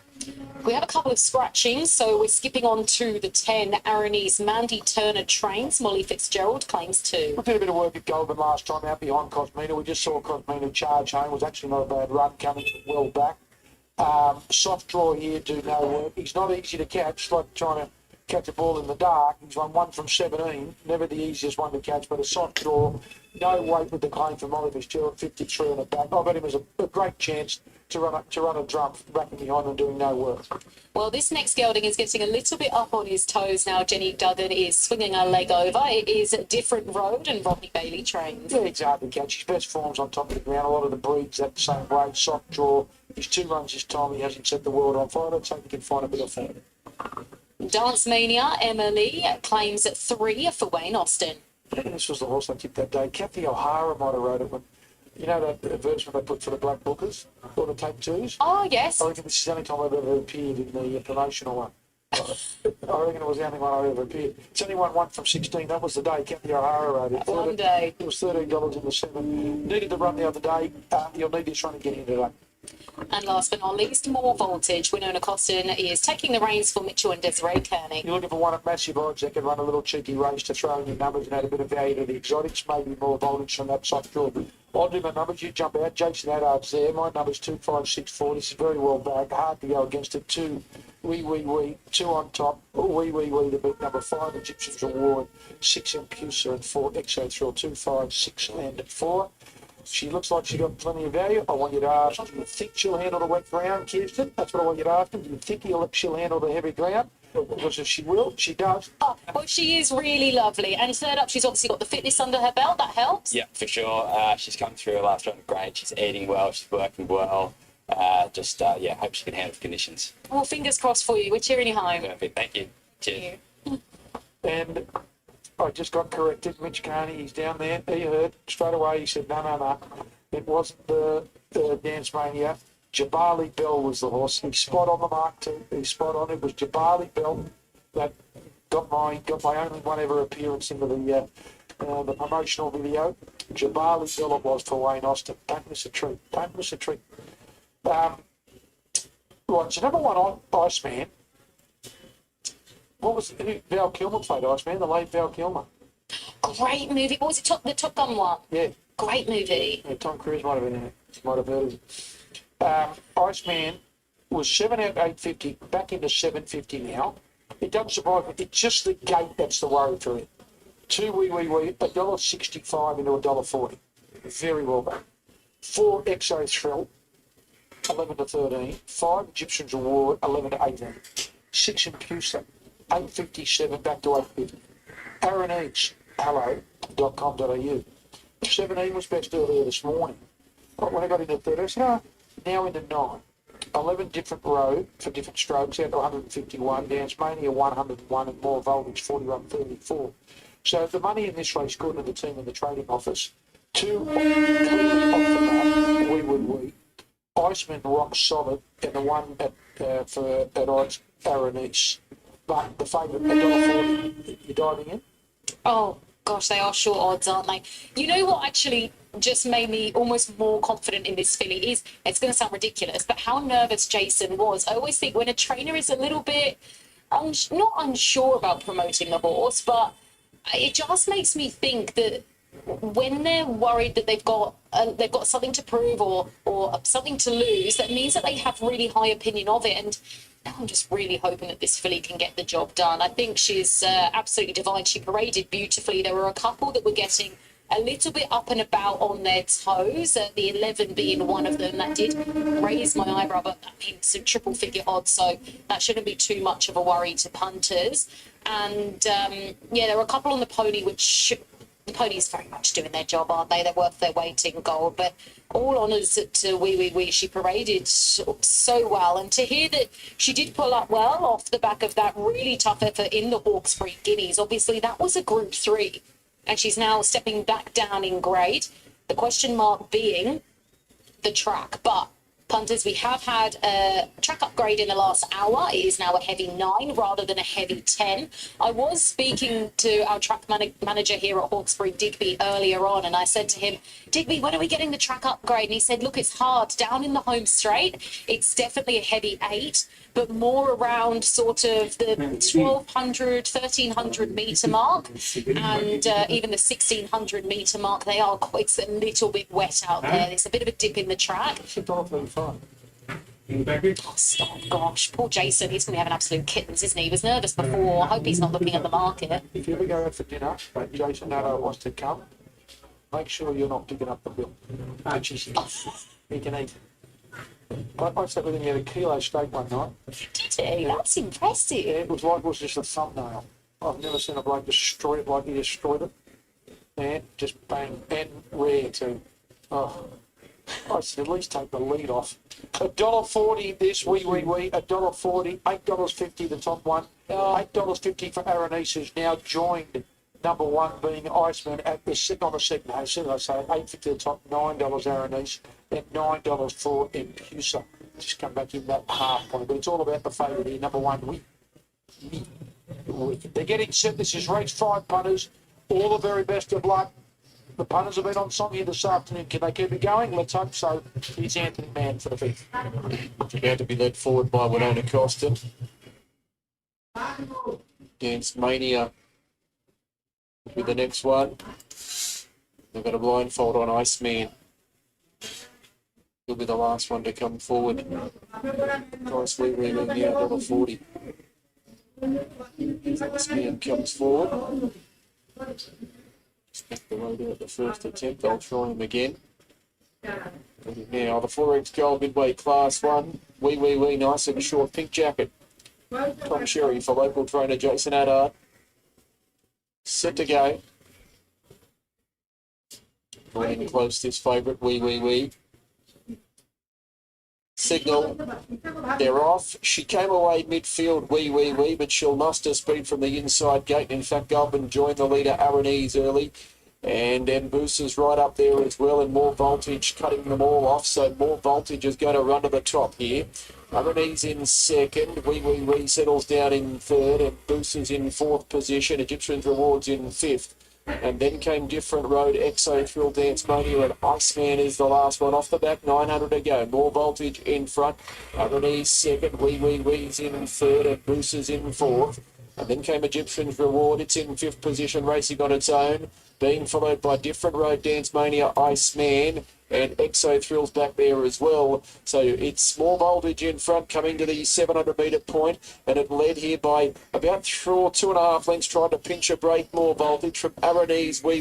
We have a couple of scratchings, so we're skipping on to the 10. Aranese Mandy Turner trains, Molly Fitzgerald claims 2.
We did a bit of work at Goulburn last time out behind Cosmina. We just saw Cosmina charge home. It was actually not a bad run coming well back. Soft draw here, do no work. He's not easy to catch, like trying to catch a ball in the dark. He's won 1 from 17. Never the easiest one to catch, but a soft draw. No weight with the claim from Oliver Stewart, 53 on the back. I bet him as a great chance to run a drum, racking behind and doing no work.
Well, this next gelding is getting a little bit up on his toes now. Jenny Duggan is swinging her leg over. It is a different road, and Rodney Bailey trains.
Yeah, he's hard to catch. His best form's on top of the ground. A lot of the breeds that same way, soft draw. His 2 runs this time, he hasn't set the world on fire. I'd say he can find a bit of form.
Dance Mania, Emily claims at 3 for Wayne Austin.
This was the horse I tipped that day. Kathy O'Hara might have rode it when, you know that advertisement they put for the black bookers, or the tape 2s?
Oh, yes.
I reckon this is the only time I've ever appeared in the promotional one. I reckon it was the only one I ever appeared. It's only won 1 from 16. That was the day Kathy O'Hara rode it.
One day.
It was $13 in the 7. Needed the run the other day. You'll need this run again today.
And last but not least, more voltage. Winona Costin is taking the reins for Mitchell and Desiree Kearney.
You're looking for one at massive odds that can run a little cheeky race to throw in your numbers and add a bit of value to the exotics, maybe more voltage from that soft draw. I'll do my numbers, you jump out. Jason Addard's there. My number's 256.4. This is very well bagged. Hard to go against it. 2 2 on top. To beat number 5 Egyptians Reward, 6 Impusa and 4 Exo Thrill. 2, 5, 6 and 4. She looks like she's got plenty of value. I want you to ask, do you think she'll handle the wet ground, Kirsten? That's what I want you to ask him. Do you think she'll handle the heavy ground? Because if she will, she does.
Oh, well, she is really lovely. And third up, she's obviously got the fitness under her belt. That helps.
Yeah, for sure. She's come through her last run great. She's eating well. She's working well. Hope she can handle the conditions.
Well, fingers crossed for you. We're cheering you home.
Perfect. Thank you. Cheers.
And I just got corrected. Mitch Carney, he's down there. He heard straight away. He said, no. It wasn't the Dance Mania. Jabali Bell was the horse. He's spot on the mark too. He's spot on. It was Jabali Bell that got my only one ever appearance into the promotional video. Jabali Bell it was for Wayne Austin. Don't miss a treat. Don't miss a treat. Right, so number 1 on Iceman. What was it? Val Kilmer played Iceman, the late Val Kilmer.
Great movie. What was it? The Top Gun one?
Yeah.
Great movie.
Yeah, Tom Cruise might have been in it. Might have heard of it. Iceman was 7 out 850, back into 750 now. It doesn't surprise me. It's just the gate that's the worry for it. 2 $1.65 into $1.40. Very well done. 4 Exo Thrill, 11 to 13. 5 Egyptians Reward, 11 to 18. 6 Impusa, 857 back to 850. Aaron Eads, hello.com.au. 17 was best earlier this morning. But when I got into 30, I said, now into 9. 11 different road for different strokes, out to 151. Dance Mania 101 and more voltage 41.34. So the money in this race, according to the team in the trading office, 2 clearly off the bat, we. Iceman rock solid, and the one at odds, Aaron East. But the favourite, $1.40, you're diving in?
Oh, gosh, they are short odds, aren't they? You know what actually just made me almost more confident in this filly is, it's going to sound ridiculous, but how nervous Jason was. I always think when a trainer is a little bit, not unsure about promoting the horse, but it just makes me think that when they're worried that they've got something to prove or something to lose, that means that they have really high opinion of it. And now I'm just really hoping that this filly can get the job done. I think she's absolutely divine. She paraded beautifully. There were a couple that were getting a little bit up and about on their toes, the 11 being one of them. That did raise my eyebrow, but I mean, some triple figure odds, so that shouldn't be too much of a worry to punters. And there were a couple on the pony which the ponies very much doing their job, aren't they? They're worth their weight in gold. But all honours to Wee. She paraded so well. And to hear that she did pull up well off the back of that really tough effort in the Hawkesbury Guineas, obviously that was a Group 3. And she's now stepping back down in grade. The question mark being the track. But punters, we have had a track upgrade in the last hour. It is now a heavy 9 rather than a heavy 10. I was speaking to our track manager here at Hawkesbury, Digby, earlier on, and I said to him, Digby, when are we getting the track upgrade? And he said, look, it's hard. Down in the home straight, it's definitely a heavy 8, but more around sort of the 1,200, 1,300 metre mark, and even the 1,600 metre mark. It's a little bit wet out there. There's a bit of a dip in the track.
It's $1.35.
Oh, stop, gosh. Poor Jason, he's going to have an absolute kittens, isn't he? He was nervous before. I hope he's not looking at the market.
If you ever go out for dinner, but Jason Nato wants to come, make sure you're not picking up the bill. He can eat. I sat with him, he had a kilo steak one night.
Did he? That's impressive.
Yeah, it was just a thumbnail. I've never seen a bloke destroy it like he destroyed it. And just bang, and rare too. Oh, I said, at least take the lead off. $1.40 this, $1.40, $8.50 the top one. $8.50 for Aranese, who's now joined number one being Iceman at the on the second house. As I say, $8.50 the top, $9 Aranese, and $9 for Impusa. Just come back in that half point. But it's all about the favourite here, number one, we. They're getting set. This is race 5 punters. All the very best of luck. The punters have been on song here this afternoon. Can they keep it going? Let's hope so. Here's Anthony Mann for the fifth.
About to be led forward by Winona Costin. Dance Mania with the next one. They've got a blindfold on Iceman. He'll be the last one to come forward. Nice lead now, $1.40. Iceman comes forward. Expect the load out the first attempt. I'll try him again. Now, the 4X Gold Midway Class 1. Wee, nice and short pink jacket. Tom Sherry for local trainer Jason Addard. Set to go. Running close this favourite, Wee. Signal. They're off. She came away midfield, Wee, but she'll muster speed from the inside gate. In fact, Goldman joined the leader, Aranese, early. And Mbusa's right up there as well, and More Voltage cutting them all off. So More Voltage is going to run to the top here. Aranese in second. Wee settles down in third, and Mbusa's in fourth position. Egyptian's Rewards in fifth. And then came Different Road, Exo, Thrill Dance Mania, and Iceman is the last one off the back. 900 to go. More Voltage in front. Aranese second. Wee's in third, and Mbusa's in fourth. And then came Egyptian's Reward. It's in fifth position, racing on its own. Being followed by Different Road, Dance Mania, Iceman, and Exo Thrills back there as well. So it's More Voltage in front, coming to the 700 metre point, and it led here by about 2.5 lengths, trying to pinch a break. More Voltage from Aranese, Wee,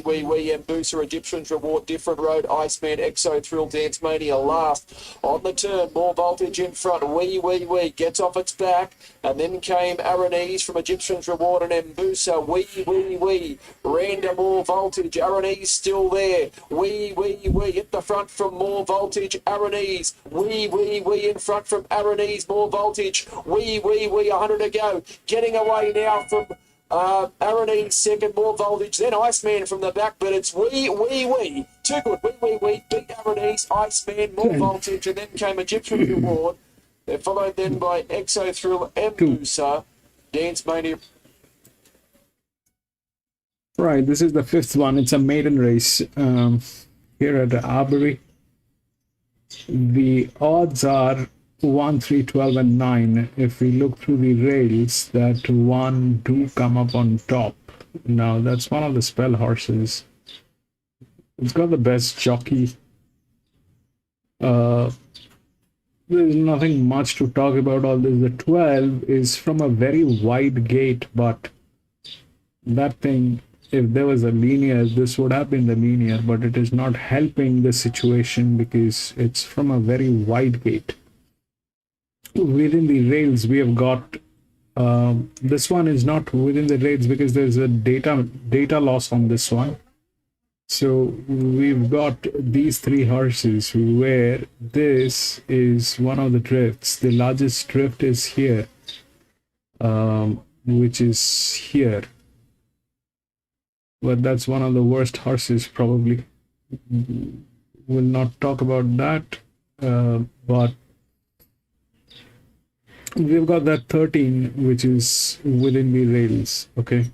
and Mbusa, Egyptian's Reward, Different Road, Iceman, Exo Thrill, Dance Mania last. On the turn, More Voltage in front, Wee, gets off its back, and then came Aranese from Egyptian's Reward and Mbusa, Wee, ran to More Voltage, Aranese still there, Wee, at the front from More Voltage, Aranese, Wee in front from Aranese, More Voltage, Wee, 100 to go, getting away now from Aranese second, More Voltage, then Iceman from the back, but it's Wee, too good, Wee, beat Aranese, Iceman, More Voltage, and then came Egyptian Reward. They're followed then by Exo Thrill, Mbusa, Dance Mania.
Right, this is the fifth one. It's a maiden race here at Albury. The odds are 1, 3, 12, and 9. If we look through the rails, that 1 do come up on top. Now, that's one of the spell horses. It's got the best jockey. There's nothing much to talk about all this. The 12 is from a very wide gate, but that thing, if there was a linear, this would have been the linear, but it is not helping the situation because it's from a very wide gate. Within the rails, we have got this one is not within the rails because there's a data loss on this one. So we've got these three horses where this is one of the drifts. The largest drift is here, which is here. But that's one of the worst horses, probably. We'll not talk about that. But we've got that 13, which is within the rails, okay?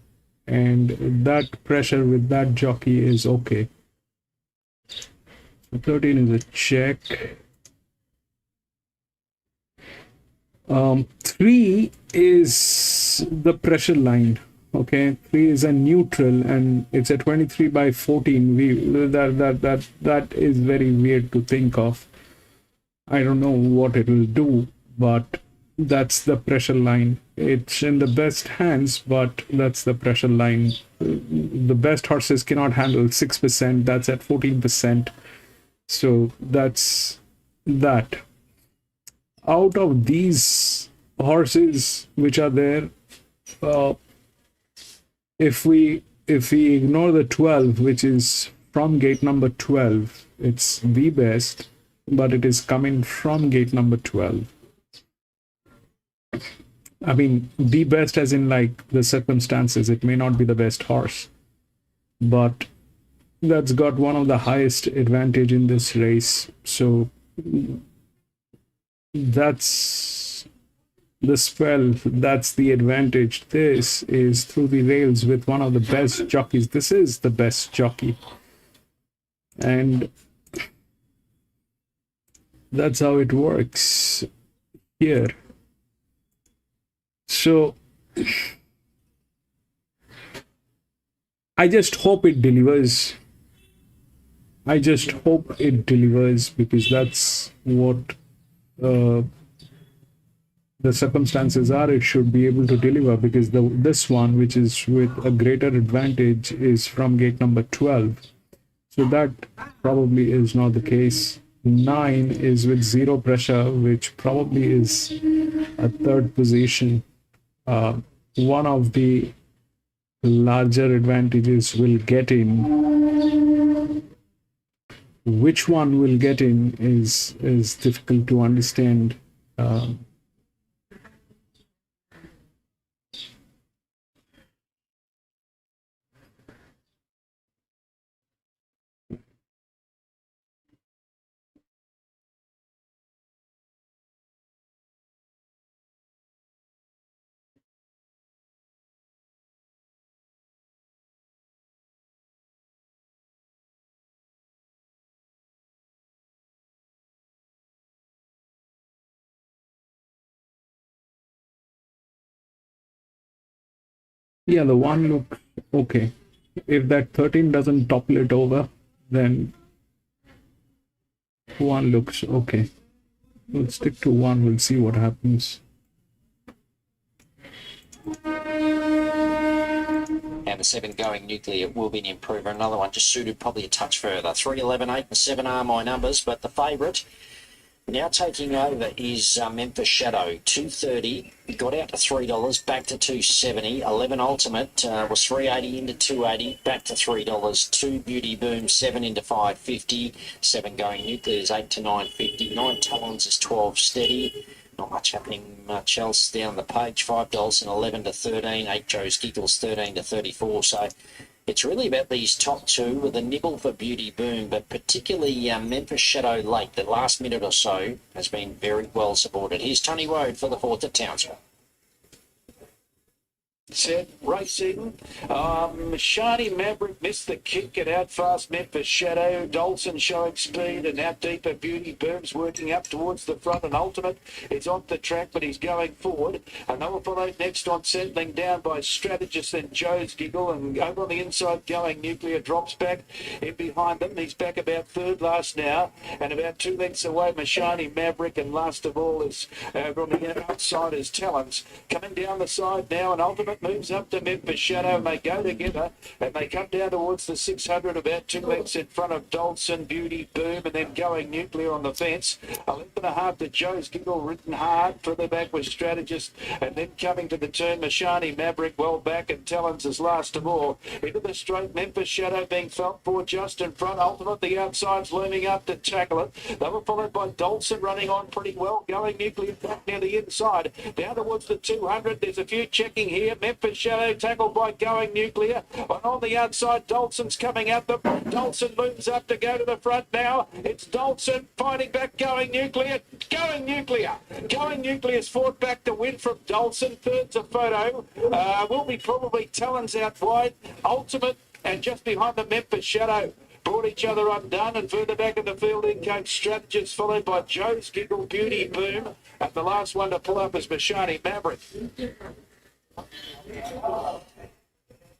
And that pressure with that jockey is okay. So 13 is a check. 3 is the pressure line. Okay, 3 is a neutral, and it's a 23 by 14. That is very weird to think of. I don't know what it will do, but that's the pressure line. It's in the best hands, but that's the pressure line. The best horses cannot handle 6%, that's at 14%. So that's that. Out of these horses which are there, if we ignore the 12, which is from gate number 12, it's the best, but it is coming from gate number 12. I mean, the best as in like the circumstances. It may not be the best horse, but that's got one of the highest advantage in this race. So that's the spell, that's the advantage. This is through the rails with one of the best jockeys. This is the best jockey. And that's how it works here. So I just hope it delivers. I just hope it delivers, because that's what the circumstances are. It should be able to deliver, because this one, which is with a greater advantage, is from gate number 12. So that probably is not the case. 9 is with zero pressure, which probably is a third position. One of the larger advantages will get in. Which one will get in is difficult to understand. Yeah, the one looks okay. If that 13 doesn't topple it over, then one looks okay. We'll stick to one, we'll see what happens.
And the 7 going nuclear will be an improver. Another one just suited probably a touch further. 3, 11, 8 and 7 are my numbers, but the favourite now taking over is Memphis Shadow. 230, got out to $3, back to 270. 11 Ultimate was 380 into 280, back to $3. 2 Beauty Boom, 7 into 550. 7 going nuclear is 8 to 950. 9 Talons is 12 steady. Not much happening much else down the page. $5 and 11 to 13. 8 Joe's Giggles 13 to 34. So it's really about these top two with a nibble for Beauty Boom, but particularly Memphis Shadow late. The last minute or so has been very well supported. Here's Tony Road for the 4th at Townsville.
Set racing. Shiny Maverick missed the kick at out fast Memphis Shadow. Dolson showing speed, and out deeper Beauty Boom's working up towards the front, and Ultimate is off the track, but he's going forward. Another followed next on, settling down by Strategist and Joe's Giggle, and over on the inside going nuclear drops back in behind them. He's back about third last now, and about 2 lengths away Shiny Maverick, and last of all is over on the outside is Talons. Coming down the side now, and Ultimate moves up to Memphis Shadow, and they go together, and they come down towards the 600, about 2 lengths in front of Dolson, Beauty Boom, and then going nuclear on the fence. A length and a half to Joe's Giggle, ridden hard. Further back was Strategist, and then coming to the turn, Mashani Maverick well back, and Talons is last of all. Into the straight, Memphis Shadow being felt for just in front. Ultimate, the outside's looming up to tackle it. They were followed by Dolson running on pretty well, going nuclear back near the inside. Down towards the 200, there's a few checking here. Memphis Shadow tackled by going nuclear. And on the outside, Dolson's coming at them. Dolson moves up to go to the front now. It's Dolson fighting back, going nuclear. Going nuclear. Going nuclear's fought back to win from Dolson. Third's a photo. Will be probably Talons out wide. Ultimate and just behind the Memphis Shadow. Brought each other undone, and further back in the field in came Strategist, followed by Joe's Giggle, Beauty Boom, and the last one to pull up is Mashani Maverick.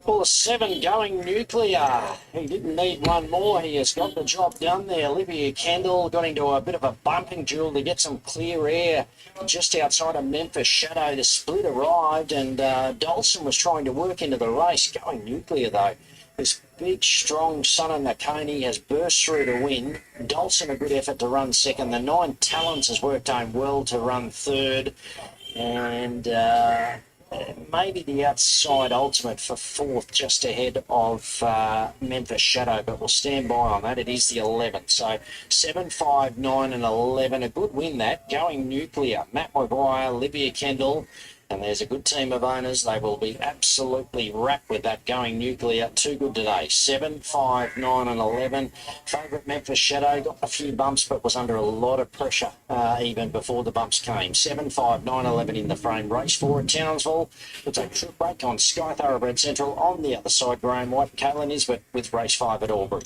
Well, the 7 going nuclear. He didn't need one more. He has got the job done there. Olivia Kendall got into a bit of a bumping duel to get some clear air just outside of Memphis Shadow. The split arrived and Dolson was trying to work into the race. Going nuclear, though. This big, strong son of Nakoni has burst through to win. Dolson a good effort to run second. The 9 Talents has worked home well to run third. And maybe the outside ultimate for fourth, just ahead of Memphis Shadow, but we'll stand by on that. It is the 11th. So 7, 5, 9 and 11. A good win that. Going nuclear. Matt Maguire, Olivia Kendall. And there's a good team of owners. They will be absolutely wrapped with that going nuclear. Too good today. 7, 5, 9 and 11. Favourite Memphis Shadow got a few bumps but was under a lot of pressure even before the bumps came. 7, 5, 9, 11 in the frame. Race 4 at Townsville. We'll take a trip break on Sky Thoroughbred Central. On the other side, Graham White, Caitlin Nisbet with race 5 at Albury.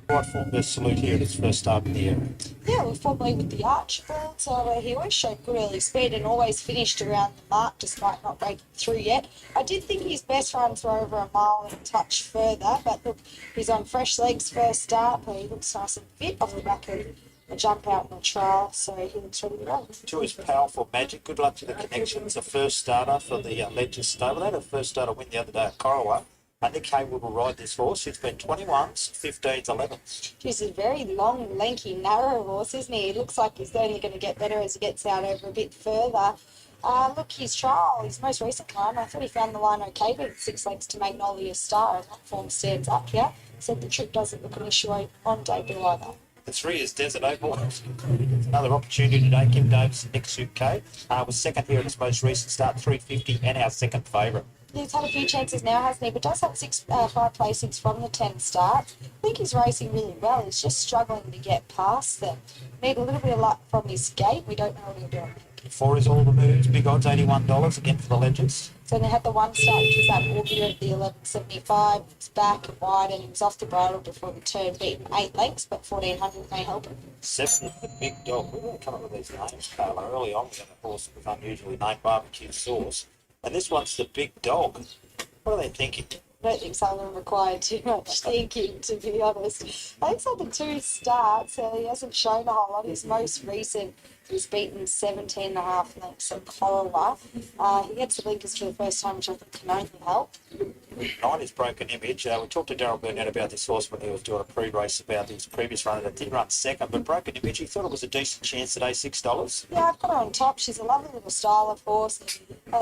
What form does Salute here at its first start in the area?
Yeah, we're formerly with the Archibald, so he always showed good early speed and always finished around the mark despite not breaking through yet. I did think his best runs were over a mile and a touch further, but look, he's on fresh legs first start. He looks nice and fit off the back of a jump out in the trial, so he looks ready to go.
Two is Powerful Magic. Good luck to the connections. The first starter for the Legends stable. They had a first starter win the other day at Corowa. Nick Haywood will ride this horse. It's been 21s, 15s, 11s.
He's a very long, lanky, narrow horse, isn't he? He looks like he's only going to get better as he gets out over a bit further. Look, his trial, his most recent one, I thought he found the line okay, but 6 lengths to Magnolia Star, and that form stands up here. Said the trip doesn't look an issue on debut either.
The 3 is Desert Oval. Another opportunity today. Kim Davis, Nick Suit K, was second here in his most recent start, 350, and our second favourite.
He's had a few chances now, hasn't he? But does have 5 placings from the 10 starts. I think he's racing really well. He's just struggling to get past them. Need a little bit of luck from his gate. We don't know what he'll do.
4 is All the Moves. Big odds, $81 again for the Legends.
So they had the 1 start, which was that Albury at the 11.75. It's back and wide, and he was off the bridle before the turn, beaten 8 lengths, but 1400 may help him.
7 is the Big Dog. We're going to come up with these names, Carla. Early on, we had a horse that was unusually named Barbecue Sauce. And this one's the Big Dog. What are they thinking?
I don't think someone required too much thinking, to be honest. I think so the 2 starts, he hasn't shown a whole lot. His most recent, he's beaten 17.5 lengths at Corowa. He gets the blinkers for the first time, which I think can only help.
9 is Broken Image. We talked to Darryl Burnett about this horse when he was doing a pre-race about his previous run. It did run second, but Broken Image, he thought it was a decent chance today, $6.
Yeah, I've got her on top. She's a lovely little style of horse.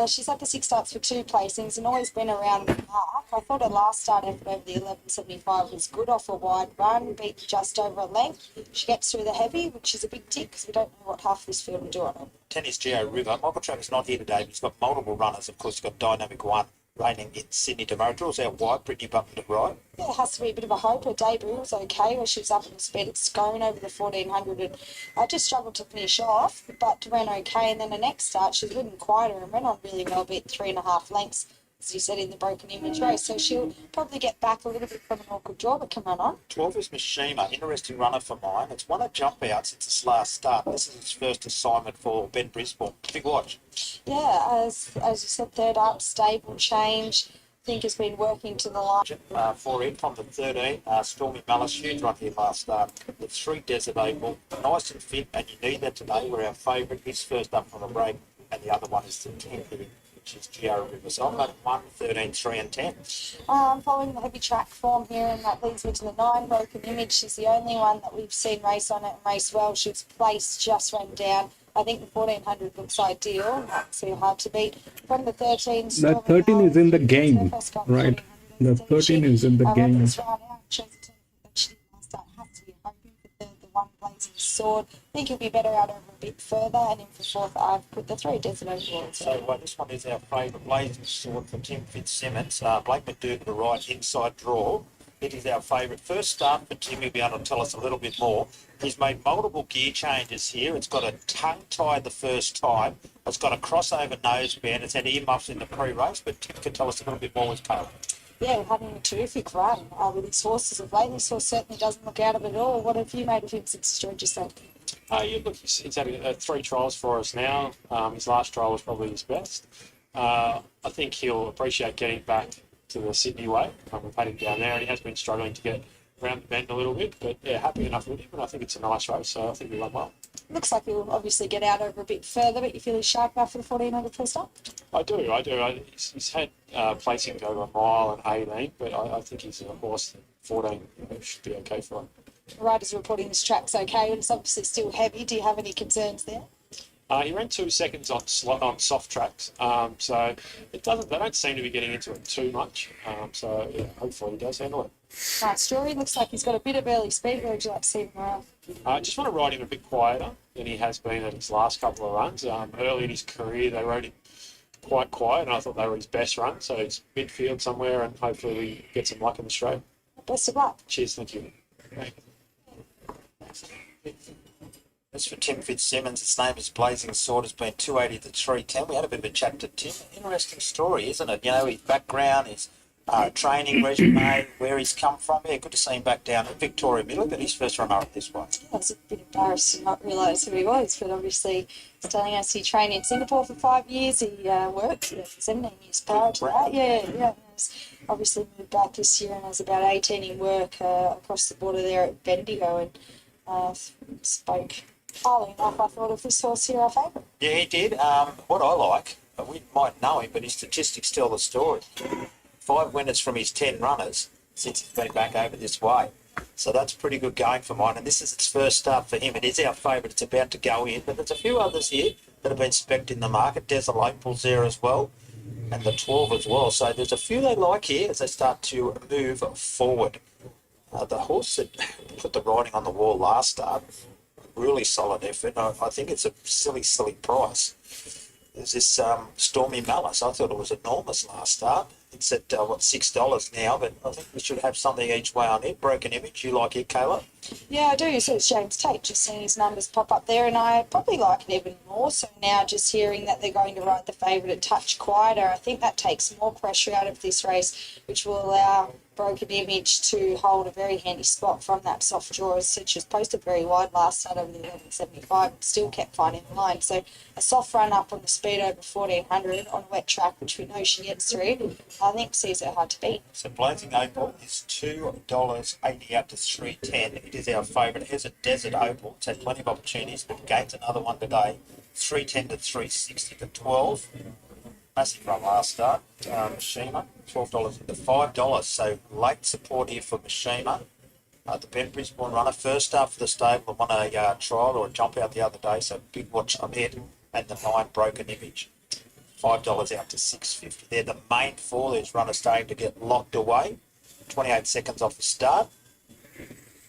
She's had the 6 starts for 2 placings and always been around the mark. I thought her last start effort over the 11.75 was good off a wide run, beat just over a length. She gets through the heavy, which is a big tick because we don't know what half this field will do on it.
10 is Geo River. Michael Travis not here today, but he's got multiple runners. Of course, he's got Dynamic One reigning in Sydney tomorrow. Draws out wide. Brittany Button to right.
Yeah, it has to be a bit of a hope. Her debut was okay where she was up in speed at Scone over the 1400 and I just struggled to finish off, but ran okay. And then the next start, she was ridden quieter and went on really well, beat 3.5 lengths. as you said, in the broken image race. So she'll probably get back a little bit from an awkward draw, but can run on.
12 is Mishima, interesting runner for mine. It's won a jump out since its last start. This is its first assignment for Ben Brisbane. Big watch.
Yeah, as you said, third up, stable change. I think has been working to the line.
For him from the 13, Stormy Malice, huge run here last start. The 3 Desert Able, nice and fit, and you need that today. We're our favourite. He's first up from the break, and the other one is the 10 here, which is Giara River. So I've got 1, 13, 3 and 10.
Following the heavy track form here, and that leads me to the 9, Broken Image. She's the only one that we've seen race on it and race well. She was placed, just went down. I think the 1400 looks ideal, not too hard to beat. From the 13,
That 13 is in the game, right? The 13 is in the game.
This run out shows the that she did last start. Has to be hoping for the 1 Blazing Sword. I think he'll be better out over a bit further, and in for 4th, I've put the 3 Desert Overlord.
So this one is our favourite Blazing Sword for Tim Fitzsimmons. Blake McDougall to right, inside draw. It is our favourite. First start for Tim, he'll be able to tell us a little bit more. He's made multiple gear changes here. It's got a tongue tie the first time. It's got a crossover noseband. It's had earmuffs in the pre-race, but Tim can tell us a little bit more with Caleb.
Yeah, we're having a terrific run with his horses of late. This horse certainly doesn't look out of it at all. What have you made of him since he joined yourself?
Yeah, look, he's had 3 trials for us now. His last trial was probably his best. I think he'll appreciate getting back to the Sydney way. We've had him down there, and he has been struggling to get around the bend a little bit, but yeah, happy enough with him, and I think it's a nice race, so I think we run well.
Looks like he'll obviously get out over a bit further, but you feel he's sharp enough for the 1400 first up?
I do. He's had placings over a mile and 18, but I think he's a horse that 14 should be okay for him.
The riders are reporting this track's okay, and it's obviously still heavy. Do you have any concerns there?
He ran 2 seconds on soft tracks, so they don't seem to be getting into it too much. So yeah, hopefully he does handle it.
Nice story. Looks like he's got a bit of early speed. Where would you like to see him around?
I just want to ride him a bit quieter than he has been at his last couple of runs. Early in his career, they rode him quite quiet, and I thought they were his best run. So it's midfield somewhere, and hopefully we get some luck in the straight.
Best of luck.
Cheers, thank you.
As for Tim Fitzsimmons, its name is Blazing Sword, has been 280 to 310. We had a bit of a chat to Tim. Interesting story, isn't it? You know, his background, his training resume, where he's come from. Yeah, good to see him back down at Victoria Middle, but his first runner at this one.
Yeah, I was a bit embarrassed to not realise who he was, but obviously he's telling us he trained in Singapore for 5 years. He worked for 17 years prior to that. Yeah. He's obviously moved back this year and has about 18 in work across the border there at Bendigo, and spoke highly enough, I thought, of this horse here, our favourite.
Yeah, he did. What I like, we might know him, but his statistics tell the story. 5 winners from his 10 runners since he's been back over this way. So that's pretty good going for mine. And this is its first start for him. It is our favourite. It's about to go in. But there's a few others here that have been spec'd in the market. Desert April's there as well. And the 12 as well. So there's a few they like here as they start to move forward. The horse that put the riding on the wall last start, really solid effort. I think it's a silly price. There's this Stormy Malice. I thought it was enormous last start. It's at, $6 now, but I think we should have something each way on it. Broken Image, you like it, Kayla?
Yeah, I do. So it's James Tate, just seeing his numbers pop up there, and I probably like it even more so now, just hearing that they're going to ride the favourite a touch quieter. I think that takes more pressure out of this race, which will allow Broken Image to hold a very handy spot from that soft draw. As such, was posted very wide last start over the 1175 and still kept finding the line. So a soft run up on the speed over 1400 on a wet track, which we know she gets through, I think sees it hard to beat.
So Blazing Opal is $2.80 out to $3.10. It is our favourite. It has a Desert Opal. It's had plenty of opportunities, but gains another one today. $3.10 to $3.60 to $12. Massive run last start. Mishima, $12 into $5. So late support here for Mishima. The Ben Brisbane runner, first start for the stable, won a trial or a jump out the other day, so big watch on it. And the 9 Broken Image, $5 out to $6.50. They're the main 4. These runners starting to get locked away. 28 seconds off the start.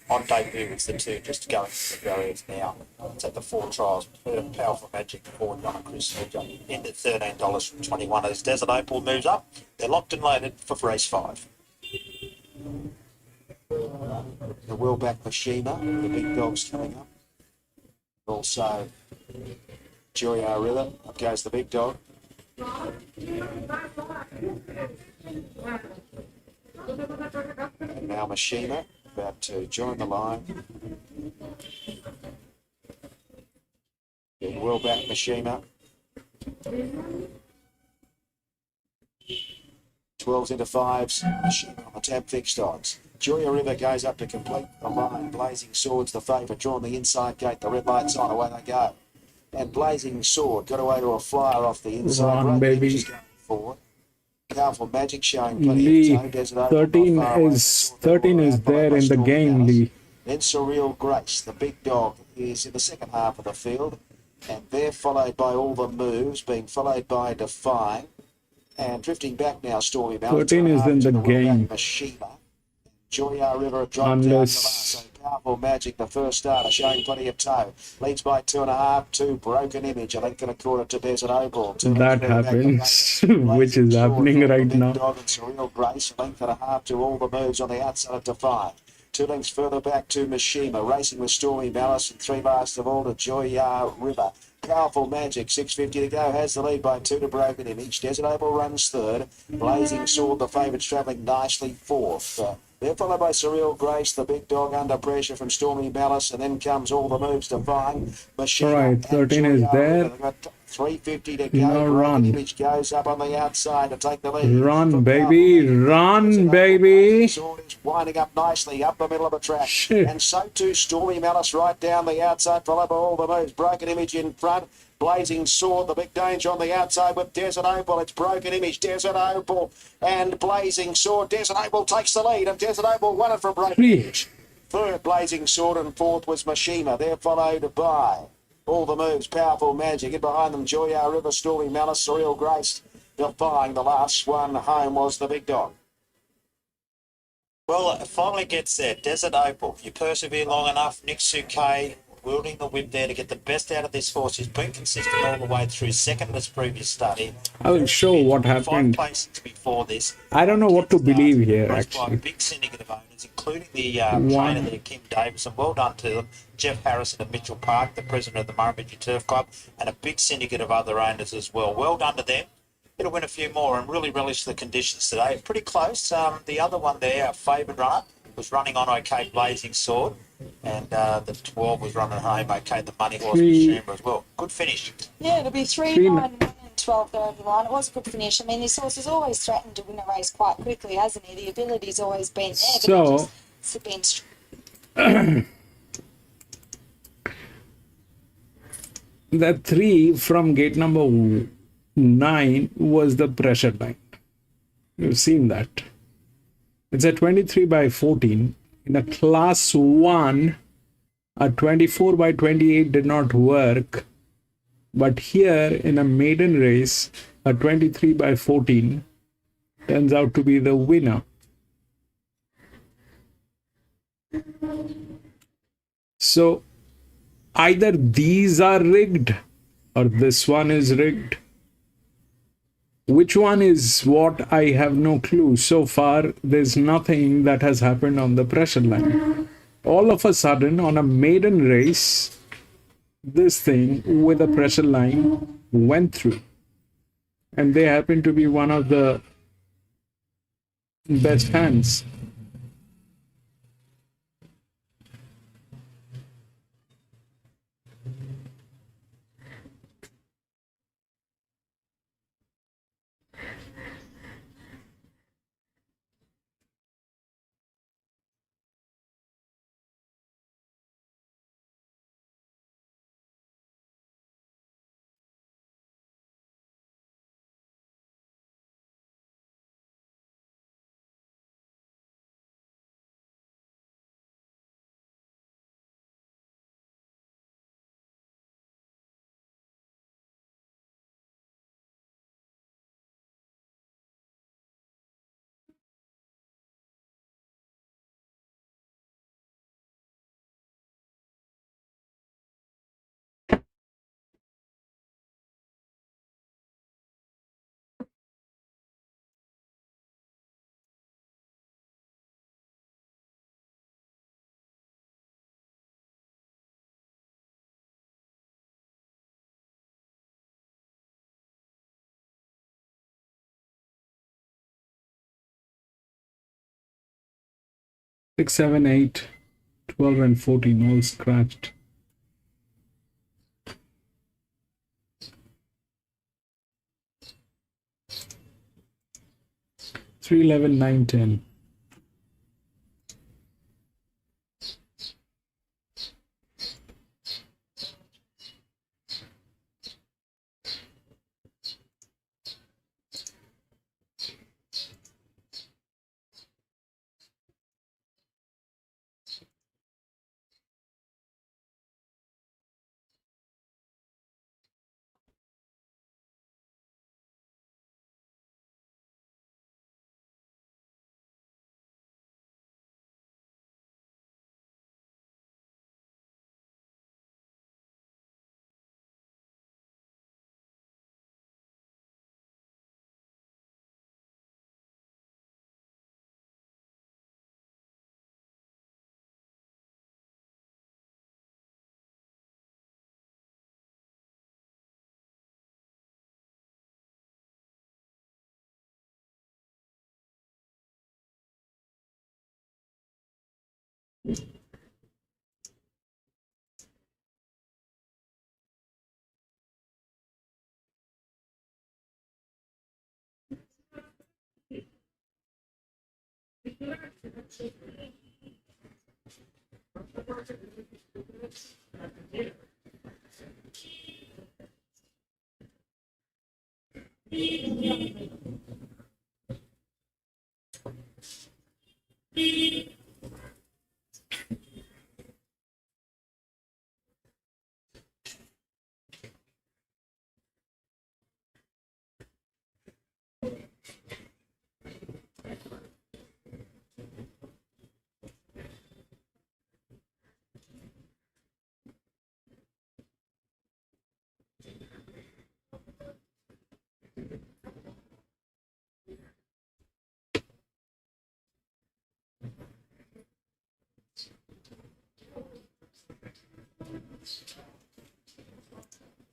On debut, it's the 2 just going to the barriers now. It's at the 4 trials. Powerful Magic, forward runner Chris Hedger. In at $13 from 21. As Desert Opal moves up, they're locked and loaded for race 5. The well-back Mishima, the big dog's coming up. Also, Giara River, up goes the big dog.
And now Mashima about to join the line. Getting well back, Mashima. 12s into 5s. Mashima on the tab fixed odds. Julia River goes up to complete the line. Blazing Sword's the favourite, drawn the inside gate. The red light's on, away they go. And Blazing Sword got away to a flyer off the inside.
Run,
Great
baby.
Images going forward. Powerful Magic showing plenty
Lee,
of toe. Desert Open
13
not far away.
is 13 is there in the game, Lee.
Then Surreal Grace, the big dog, is in the second half of the field. And they're followed by All the Moves, being followed by Defying. And drifting back now, Stormy Mountain.
13 is in the game.
Mashima. Joya River dropped down to
Unless
last. So Powerful Magic, the first starter, showing plenty of toe. Leads by 2.5 to Broken Image. I think going to quarter to Desert Opal.
that happens, which is happening right now.
Dog and Surreal Grace, a length and a half to All the Moves on the outside of Defy. 2 lengths further back to Mashima, racing with Stormy Malice, and 3 last of all to Joya River. Powerful Magic, 6.50 to go, has the lead by 2 to Broken Image. Desert Opal runs third. Blazing Sword, the favourites, travelling nicely fourth. They're followed by Surreal Grace, the big dog under pressure from Stormy Malice, and then comes All the Moves to find Machine.
All right, 13 is there.
3.50 to go.
Now run.
Image goes up on the outside to take the lead.
Run, baby. Run, baby.
Sword is winding up nicely up the middle of the track.
Shit.
And so too Stormy Malice right down the outside, followed by All the Moves. Broken Image in front. Blazing Sword, the big danger on the outside with Desert Opal. It's Broken Image, Desert Opal, and Blazing Sword. Desert Opal takes the lead, and Desert Opal won it from Broken Image. Third, Blazing Sword, and fourth was Mashima. They're followed by All the Moves, Powerful Magic. In behind them, Joya River, Stormy Malice, Surreal Grace. Defying. The last one home was the big dog.
Well, it finally gets there. Desert Opal. You persevere long enough. Nick Suke wielding the whip there to get the best out of this horse. He's been consistent all the way through, second in his previous study.
I will show what happened.
5 placings before this.
I don't know what to believe here,
Raced by
actually.
big syndicate of owners, including the trainer there, Kim Davison. Well done to them. Jeff Harrison of Mitchell Park, the president of the Murrumbidgee Turf Club, and a big syndicate of other owners as well. Well done to them. It'll win a few more and really relish the conditions today. Pretty close. The other one there, our favoured runner, was running on okay, Blazing Sword. And the 12 was running home okay, the money horse Mashima as well. Good finish.
Yeah, it'll be 3, 9, 1 and 12 there over the line. It was a good finish. I mean, this horse has always threatened to win a race quite quickly, hasn't he? The ability's always been there, but it's been
The 3 from gate number 9 was the pressure line. You've seen that. It's a 23 by 14. In a class 1, a 24 by 28 did not work. But here in a maiden race, a 23 by 14 turns out to be the winner. So either these are rigged or this one is rigged. Which one is what, I have no clue. So far, there's nothing that has happened on the pressure line. All of a sudden, on a maiden race, this thing with a pressure line went through. And they happen to be one of the best hands. 6, 7, 8, 12, and 14 all scratched. 3, 11, 9, 10.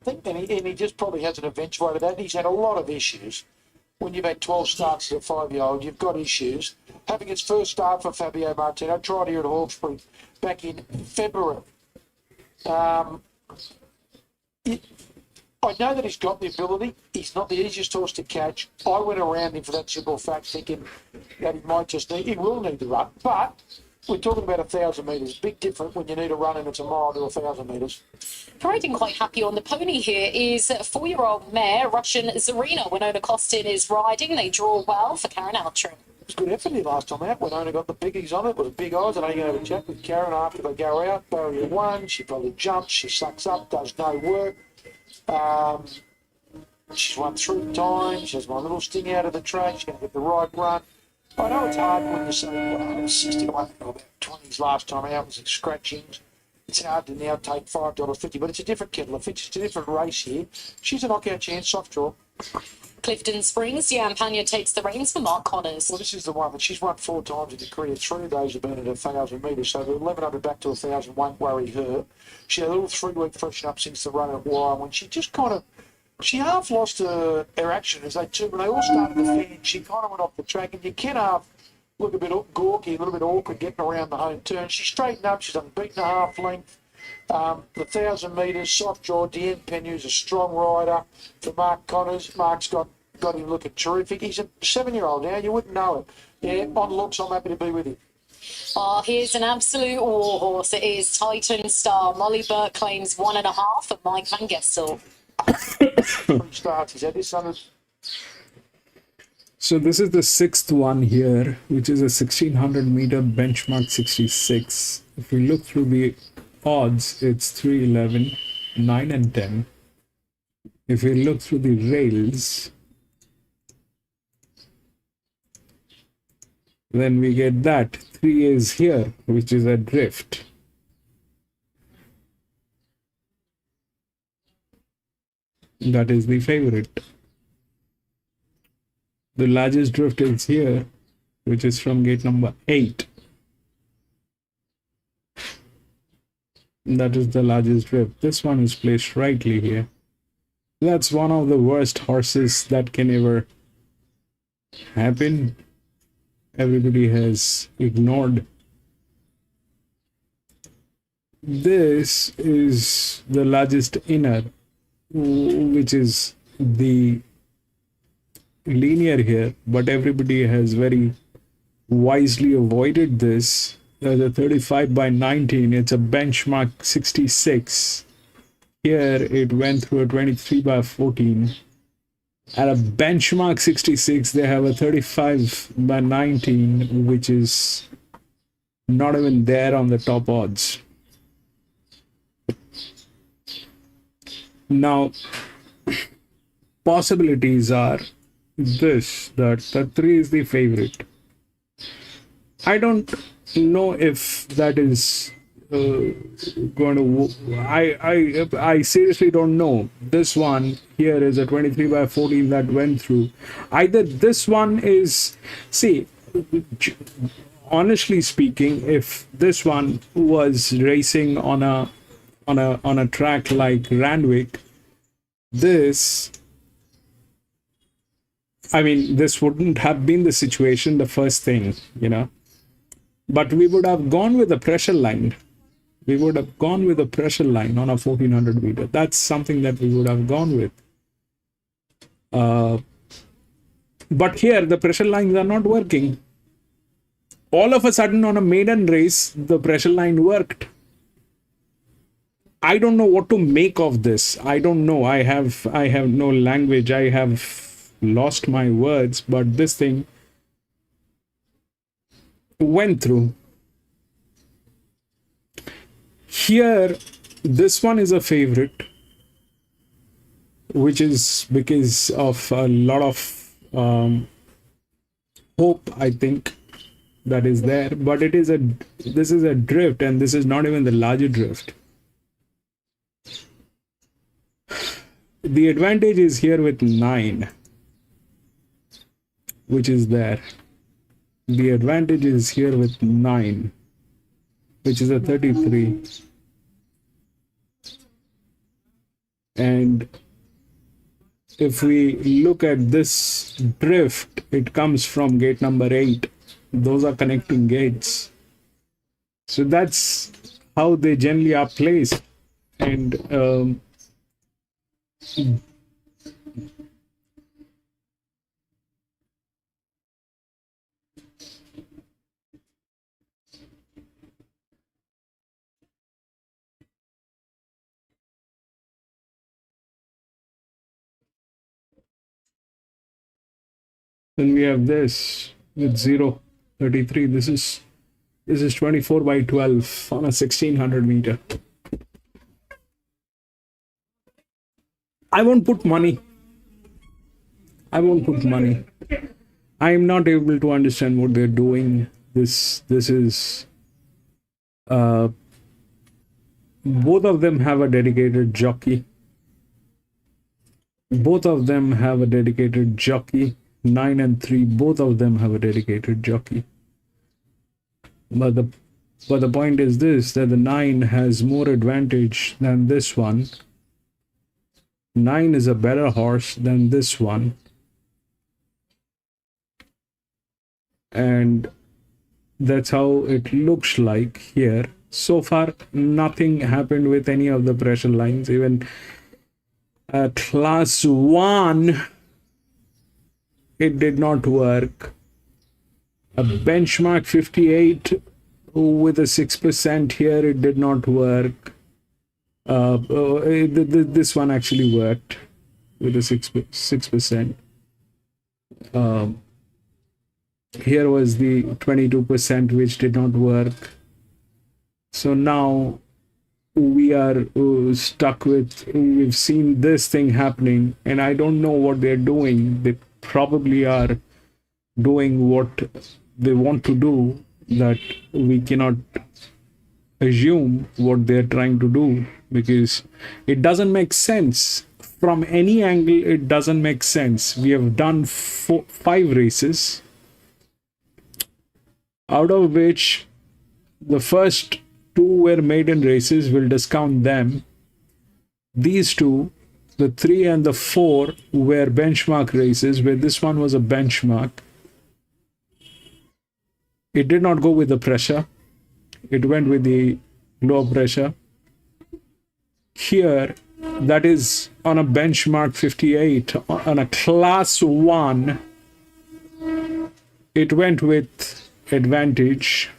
I think, and he just probably hasn't eventuated that. He's had a lot of issues. When you've had 12 starts as a 5-year-old, you've got issues. Having his first start for Fabio Martino, tried here at Hawkesbury back in February. I know that he's got the ability. He's not the easiest horse to catch. I went around him for that simple fact, thinking that he might just need, he will need to run. But we're talking about 1,000 metres. Big difference when you need a run and it's a mile to 1,000 metres.
Riding quite happy on the pony here is 4-year-old mare, Russian Zarina. Winona Costin is riding. They draw well for Karen Altram.
It was good effort here last time out. Winona got the biggies on it. It was big eyes. I know you're going to have a chat with Karen after they go out. Barrier 1. She probably jumps. She sucks up, does no work. She's won 3 times. She has one little sting out of the track. She's going to get the right run. I know it's hard when you say, well, I was 61 or about 20s last time out, was scratchings. It's hard to now take $5.50, but it's a different kettle of fish. It's a different race here. She's a knockout chance, soft draw.
Clifton Springs, Yampania takes the reins for Mark Connors.
Well, this is the one that she's won 4 times in her career. 3 of those have been at 1,000 metres, so the 1,100 back to 1,000 won't worry her. She had a little 3-week freshen up since the run at Wyre when she just kind of, she half lost her action as when they all started to fan. She kind of went off the track, and you can half look a bit gawky, a little bit awkward getting around the home turn. She straightened up. She's unbeaten a half length. The 1,000 metres, soft draw. Deanne Penu's a strong rider for Mark Connors. Mark's got him looking terrific. He's a 7-year-old now. You wouldn't know it. Yeah, on looks, I'm happy to be with him.
Oh, here's an absolute war horse. It is Titan Star. Molly Burke claims 1.5 for Mike Van Gestel.
Starts. He's had this on his...
So this is the 6th one here, which is a 1,600 meter benchmark 66. If we look through the odds, it's 3, 11, 9, and 10. If we look through the rails, then we get that 3 is here, which is a drift. That is the favorite. The largest drift is here, which is from gate number 8. That is the largest drift. This one is placed rightly here. That's one of the worst horses that can ever happen. Everybody has ignored this is the largest inner, which is the linear here, but everybody has very wisely avoided this. There's a 35 by 19. It's a benchmark 66. Here it went through a 23 by 14. At a benchmark 66, they have a 35 by 19, which is not even there on the top odds. Now, possibilities are this, that the 3 is the favorite. I don't know if that is going to. I seriously don't know. This one here is a 23 by 14 that went through. Either this one is, see, honestly speaking, if this one was racing on a track like Randwick, this, I mean, this wouldn't have been the situation, the first thing, you know. But we would have gone with a pressure line. We would have gone with a pressure line on a 1400 meter. That's something that we would have gone with. But here, the pressure lines are not working. All of a sudden, on a maiden race, the pressure line worked. I don't know what to make of this. I don't know. I have no language. I have lost my words. But this thing went through. Here, this one is a favorite, which is because of a lot of hope, I think, that is there. But this is a drift, and this is not even the larger drift. The advantage is here with 9, which is there. The advantage is here with 9, which is a 33. And if we look at this drift, it comes from gate number 8. Those are connecting gates. So that's how they generally are placed. And then we have this with 0.33. This is 24 by 12 on a 1600 meter. I won't put money. I am not able to understand what they're doing. This is both of them have a dedicated jockey. 9 and 3, both of them have a dedicated jockey. But the point is this, that the 9 has more advantage than this one. 9 is a better horse than this one. And that's how it looks like here. So far, nothing happened with any of the pressure lines. Even class 1, it did not work. A benchmark 58 with a 6% here, it did not work. This one actually worked with a 6%. Here was the 22%, which did not work. So now we are stuck with, we've seen this thing happening, and I don't know what they're doing. They probably are doing what they want to do, that we cannot assume what they're trying to do, because it doesn't make sense. From any angle, it doesn't make sense. We have done 5 races, out of which the first 2 were maiden races. We'll discount them. These 2, the 3 and the 4, were benchmark races, where this one was a benchmark. It did not go with the pressure. It went with the low pressure. Here, that is on a benchmark 58, on a class 1, it went with advantage,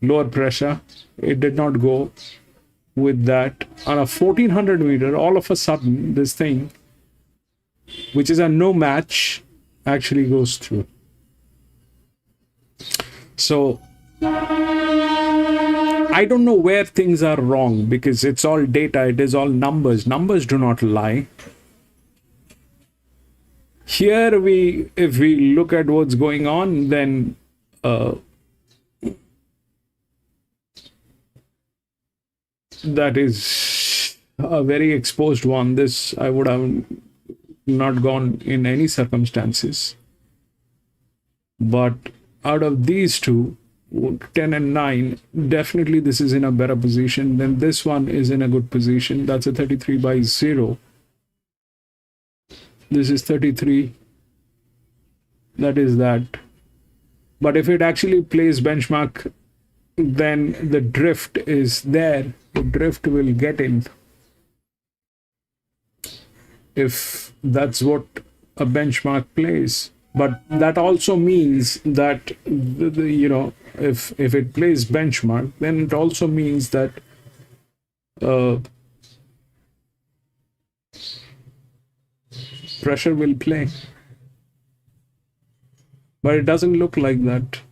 lower pressure. It did not go with that. On a 1400 meter, all of a sudden, this thing, which is a no match, actually goes through. So I don't know where things are wrong, because it's all data, it is all numbers. Numbers do not lie. Here if we look at what's going on, then that is a very exposed one. This I would have not gone in any circumstances. But out of these two, 10 and 9, definitely this is in a better position. Then this one is in a good position. That's a 33 by 0. This is 33. That is that. But if it actually plays benchmark, then the drift is there. The drift will get in. If that's what a benchmark plays. But that also means that, you know, if it plays benchmark, then it also means that pressure will play. But it doesn't look like that.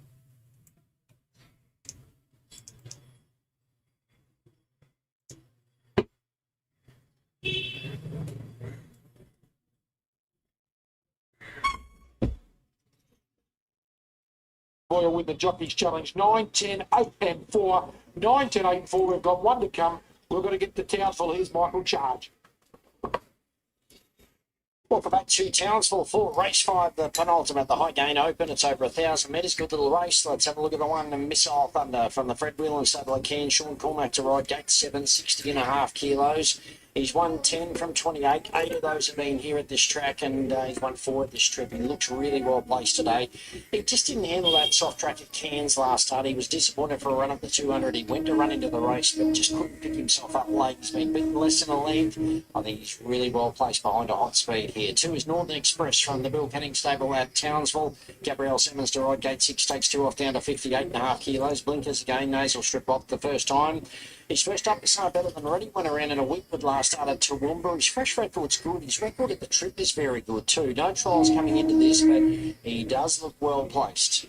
Boyle win the Jockeys Challenge. 9, 10, 8 and 4. 9, 10, 8 and 4. We've got one to come. We're going to get to Townsville. Here's Michael Charge.
Welcome back to Townsville for race 5, the penultimate, the High Gain Open. It's over 1,000 metres. Good little race. Let's have a look at the one, the Missile Thunder from the Fred Whelan stable at Cairns. Sean Cormack to ride, gate 7, 60.5 kilos. He's won 10 from 28. 8 of those have been here at this track, and he's won 4 at this trip. He looks really well placed today. He just didn't handle that soft track at Cairns last start. He was disappointed for a run up the 200. He went to run into the race, but just couldn't pick himself up late. He's been beaten less than a length. I think he's really well placed behind a hot speed here. 2 is Northern Express from the Bill Canning stable at Townsville. Gabrielle Simmons to ride, gate 6, takes 2 off down to 58.5 kilos. Blinkers again, nasal strip off the first time. His first up is better than ready. Went around in a week with last start at Toowoomba. His fresh record's good. His record at the trip is very good too. No trials coming into this, but he does look well placed.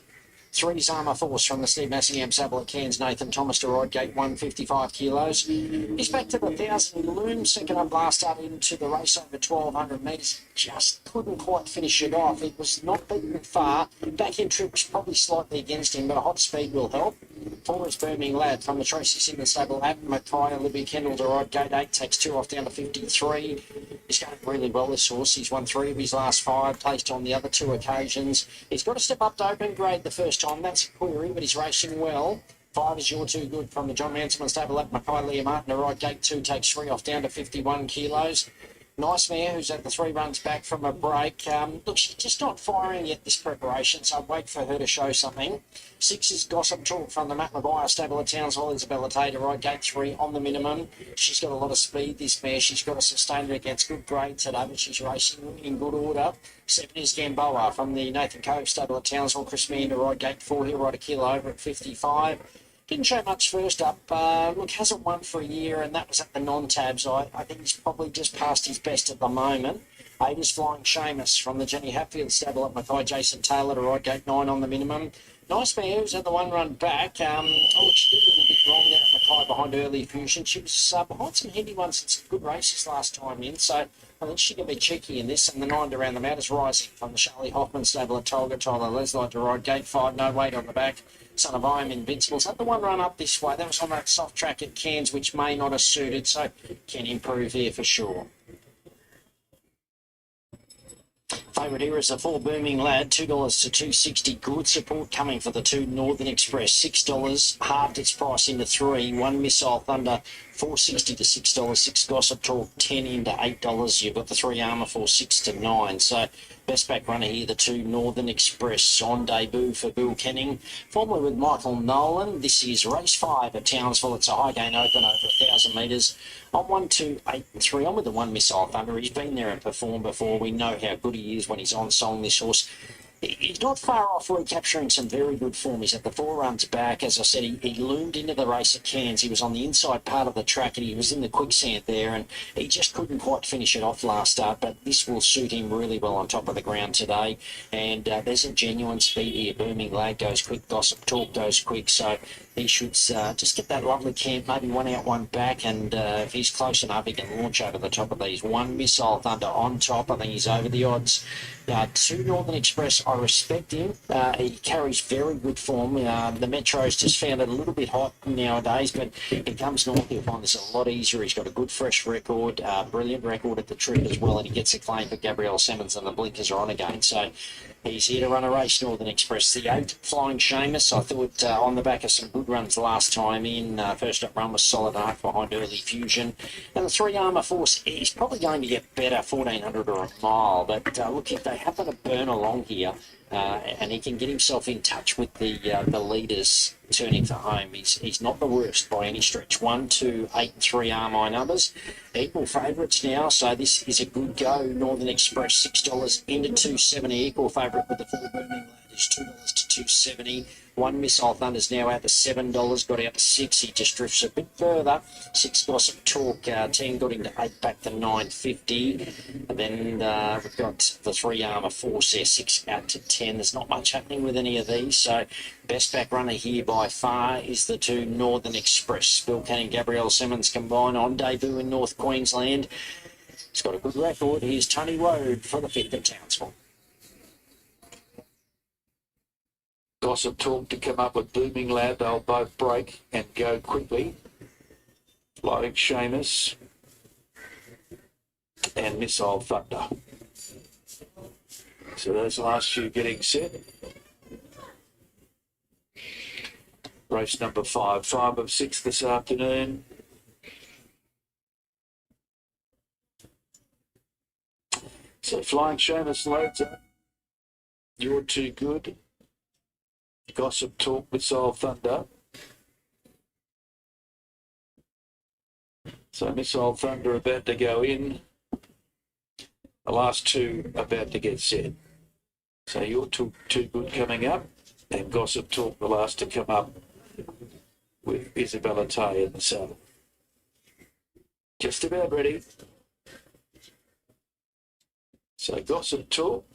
3's Armour Force from the Steve Massingham stable at Cairns. Nathan Thomas to ride, gate 155 kilos. He's back to the 1,000 loom. Second up last start into the race over 1,200 metres. Just couldn't quite finish it off. It was not beaten far. Back in trip was probably slightly against him, but a hot speed will help. 4 is Birmingham Lad from the Tracy Simmons stable at Mackay. Olivia Kendall to ride, gate 8, takes 2 off down to 53. He's going really well, this horse. He's won 3 of his last 5, placed on the other 2 occasions. He's got to step up to open grade the first time. That's a query, but he's racing well. 5 is You're Too Good from the John Mansell stable at Mackay. Leah Martin to ride, gate 2, takes 3 off down to 51 kilos. Nice Mare, who's had the 3 runs back from a break. Look, she's just not firing yet this preparation, so I'd wait for her to show something. 6 is Gossip Talk from the Matt Maguire stable at Townsville. Isabella Tay to ride, gate 3 on the minimum. She's got a lot of speed, this mare. She's got to sustain her against good grade today, but she's racing in good order. 7 is Gamboa from the Nathan Cove stable at Townsville. Chris Mann to ride, gate 4. He'll ride a kilo over at 55. Didn't show much first up. Look, hasn't won for a year, and that was at the non-tabs. I think he's probably just past his best at the moment. 8 is Flying Seamus from the Jenny Hatfield stable at Mackay. Jason Taylor to ride, gate 9 on the minimum. Nice Mare, who's had the 1 run back. She did a little bit wrong there at Mackay behind Early Fusion. She was behind some heavy ones and some good races last time in, so I think she can be cheeky in this. And the 9 to round them out is Rising from the Charlie Hoffman stable at Tolga. Tyler Leslie to ride, gate 5, no weight on the back. Son of I Am Invincible. So had the 1 run up this way. That was on that soft track at Cairns, which may not have suited, so can improve here for sure. Favourite here is the 4 Booming Lad, $2 to $2.60. Good support coming for the 2 Northern Express, $6. Halved its price into 3. 1 Missile Thunder, $4.60 to $6. 6 Gossip Talk, 10 into $8. You've got the 3 Armour for 6 to 9. So best back runner here, the 2 Northern Express on debut for Bill Kenning, formerly with Michael Nolan. This is race 5 at Townsville. It's a high gain open over 1,000 metres. On 1, 2, 8 and 3. On with the 1 Missile Thunder. He's been there and performed before. We know how good he is when he's on song, this horse. He's not far off recapturing some very good form. He's at the 4 runs back. As I said, he loomed into the race at Cairns. He was on the inside part of the track and he was in the quicksand there and he just couldn't quite finish it off last start, but this will suit him really well on top of the ground today. And there's a genuine speed here. Booming Lad goes quick, Gossip Talk goes quick, so he should just get that lovely camp, maybe 1 out, 1 back, and if he's close enough, he can launch over the top of these. 1 Missile Thunder on top. I think he's over the odds. 2 Northern Express, I respect him. He carries very good form. The Metro's just found it a little bit hot nowadays, but he comes north, he'll find this a lot easier. He's got a good fresh record, brilliant record at the trip as well, and he gets a claim for Gabrielle Simmons, and the blinkers are on again. So he's here to run a race, Northern Express. The 8, Flying Seamus, I thought on the back of some good runs last time in. First up run was solid enough behind Early Fusion. And the 3 Armour Force, he's probably going to get better, 1,400 or a mile. But look, if they happen to burn along here, and he can get himself in touch with the leaders turning for home, he's not the worst by any stretch. 1, 2, 8, 3 are my numbers. Equal favourites now, so this is a good go. Northern Express, $6 into $2.70. Equal favourite with the 4 Booming Lad is $2 to $2.70. 1 Missile Thunder's now out to $7, got out to 6. He just drifts a bit further. 6 Gossip Talk, 10 got into 8, back to $9.50. And then we've got the 3 Armour Force there, 6 out to 10. There's not much happening with any of these, so best back runner here by far is the 2 Northern Express. Bill Canning, Gabrielle Simmons combined on debut in North Queensland. He's got a good record. Here's Tony Road for the 5th at Townsville.
Gossip Talk to come up with Booming Lad. They'll both break and go quickly. Flying Seamus and Missile Thunder. So those last few getting set. Race number 5, 5 of 6 this afternoon. So Flying Seamus loads up. You're Too Good. Gossip Talk, Missile Thunder. So Missile Thunder about to go in. The last 2 about to get set. So You're Too Good coming up. And Gossip Talk, the last to come up with Isabella Tay in the saddle. Just about ready. So Gossip Talk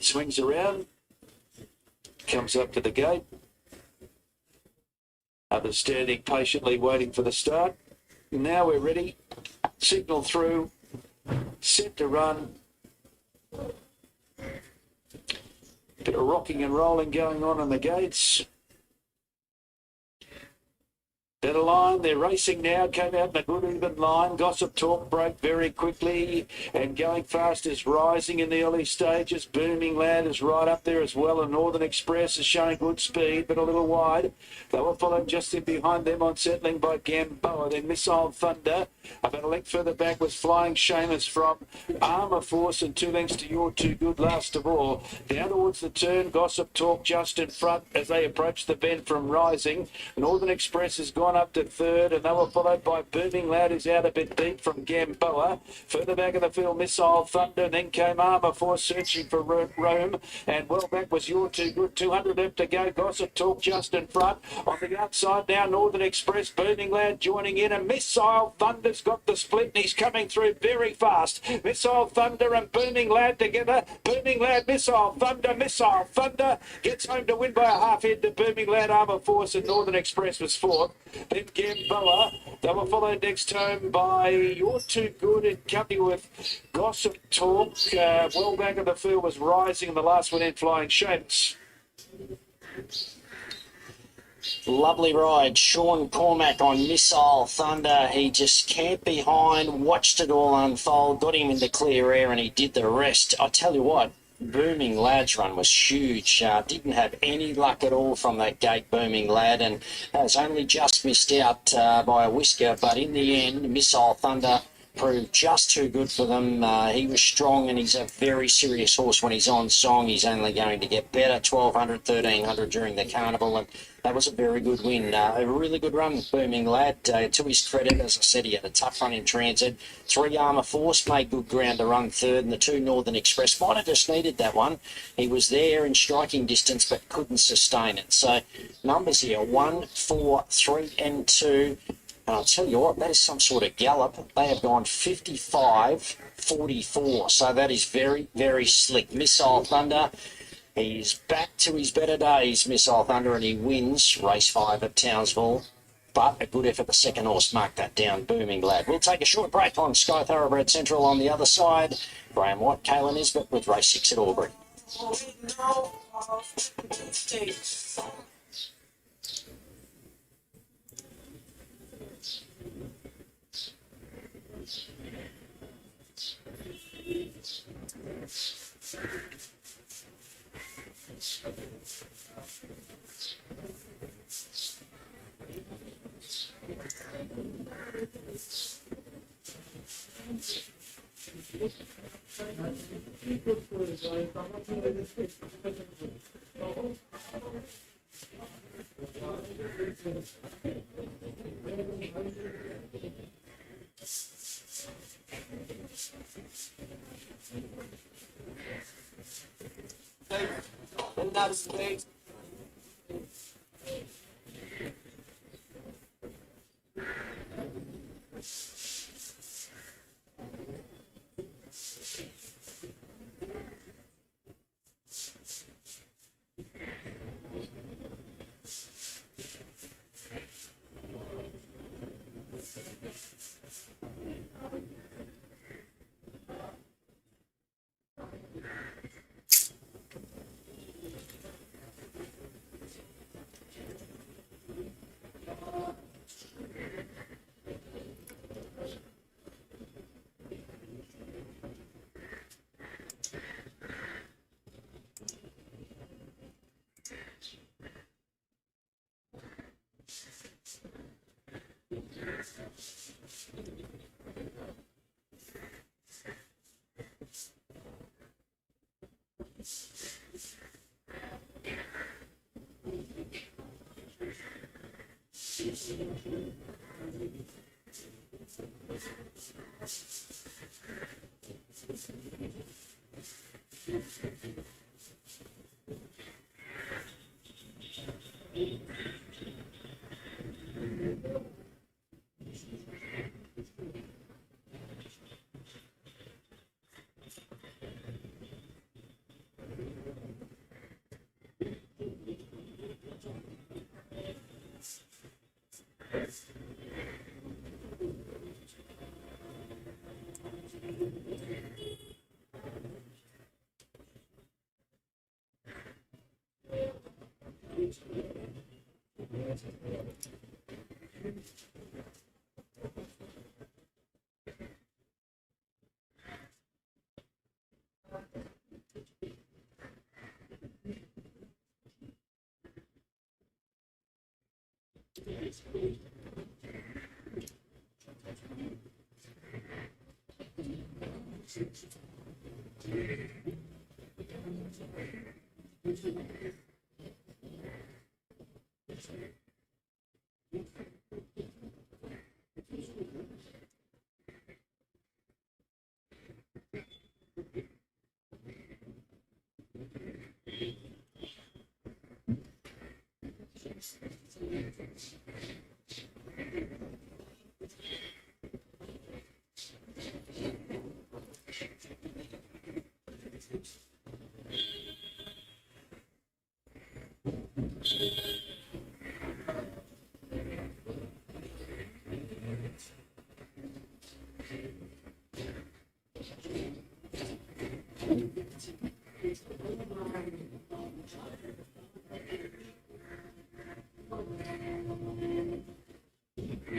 swings around. Comes up to the gate. Others standing patiently waiting for the start. Now we're ready. Signal through. Set to run. Bit of rocking and rolling going on the gates. Better line, they're racing now, came out in a good even line. Gossip Talk broke very quickly and going fast is Rising in the early stages. Booming Lad is right up there as well, and Northern Express is showing good speed but a little wide. They were followed just in behind them on settling by Gamboa. Then Missile Thunder. About a length further back was Flying Seamus from Armour Force, and 2 lengths to You're Too Good last of all. Down towards the turn, Gossip Talk just in front as they approach the bend from Rising. Northern Express has gone up to 3rd, and they were followed by Booming Lad, who's out a bit deep from Gamboa. Further back of the field, Missile Thunder, then came Armour Force searching for room, and well back was You're Too Good. 200 left to go. Gossip Talk just in front. On the outside now, Northern Express, Booming Lad joining in, and Missile Thunder's got the split, and he's coming through very fast. Missile Thunder and Booming Lad together. Booming Lad, Missile Thunder gets home to win by a half head to Booming Lad. Armour Force and Northern Express was 4th. Then Gamboa. They were followed next home by You're Too Good in company with Gossip Talk. Well back of the field was Rising, and the last one in Flying Seamus.
Lovely ride. Sean Cormack on Missile Thunder. He just camped behind, watched it all unfold, got him into clear air, and he did the rest. I tell you what, Booming Lad's run was huge. Didn't have any luck at all from that gate, Booming Lad, and has only just missed out by a whisker. But in the end, Missile Thunder proved just too good for them. He was strong, and he's a very serious horse when he's on song. He's only going to get better. 1200, 1300 during the carnival, and that was a very good win. A really good run, Booming Lad. To his credit, as I said, he had a tough run in transit. 3 Armour Force made good ground to run third, and the 2 Northern Express might have just needed that one. He was there in striking distance, but couldn't sustain it. So numbers here, 1, 4, 3 and 2. And I'll tell you what, that is some sort of gallop. They have gone 55-44. So that is very, very slick. Missile Thunder, he's back to his better days, Missile Thunder, and he wins race 5 at Townsville. But a good effort, the second horse. Mark that down, Booming Lad. We'll take a short break on Sky Thoroughbred Central on the other side. Graham White, Kayla Nisbet with race 6 at Albury.
And that's the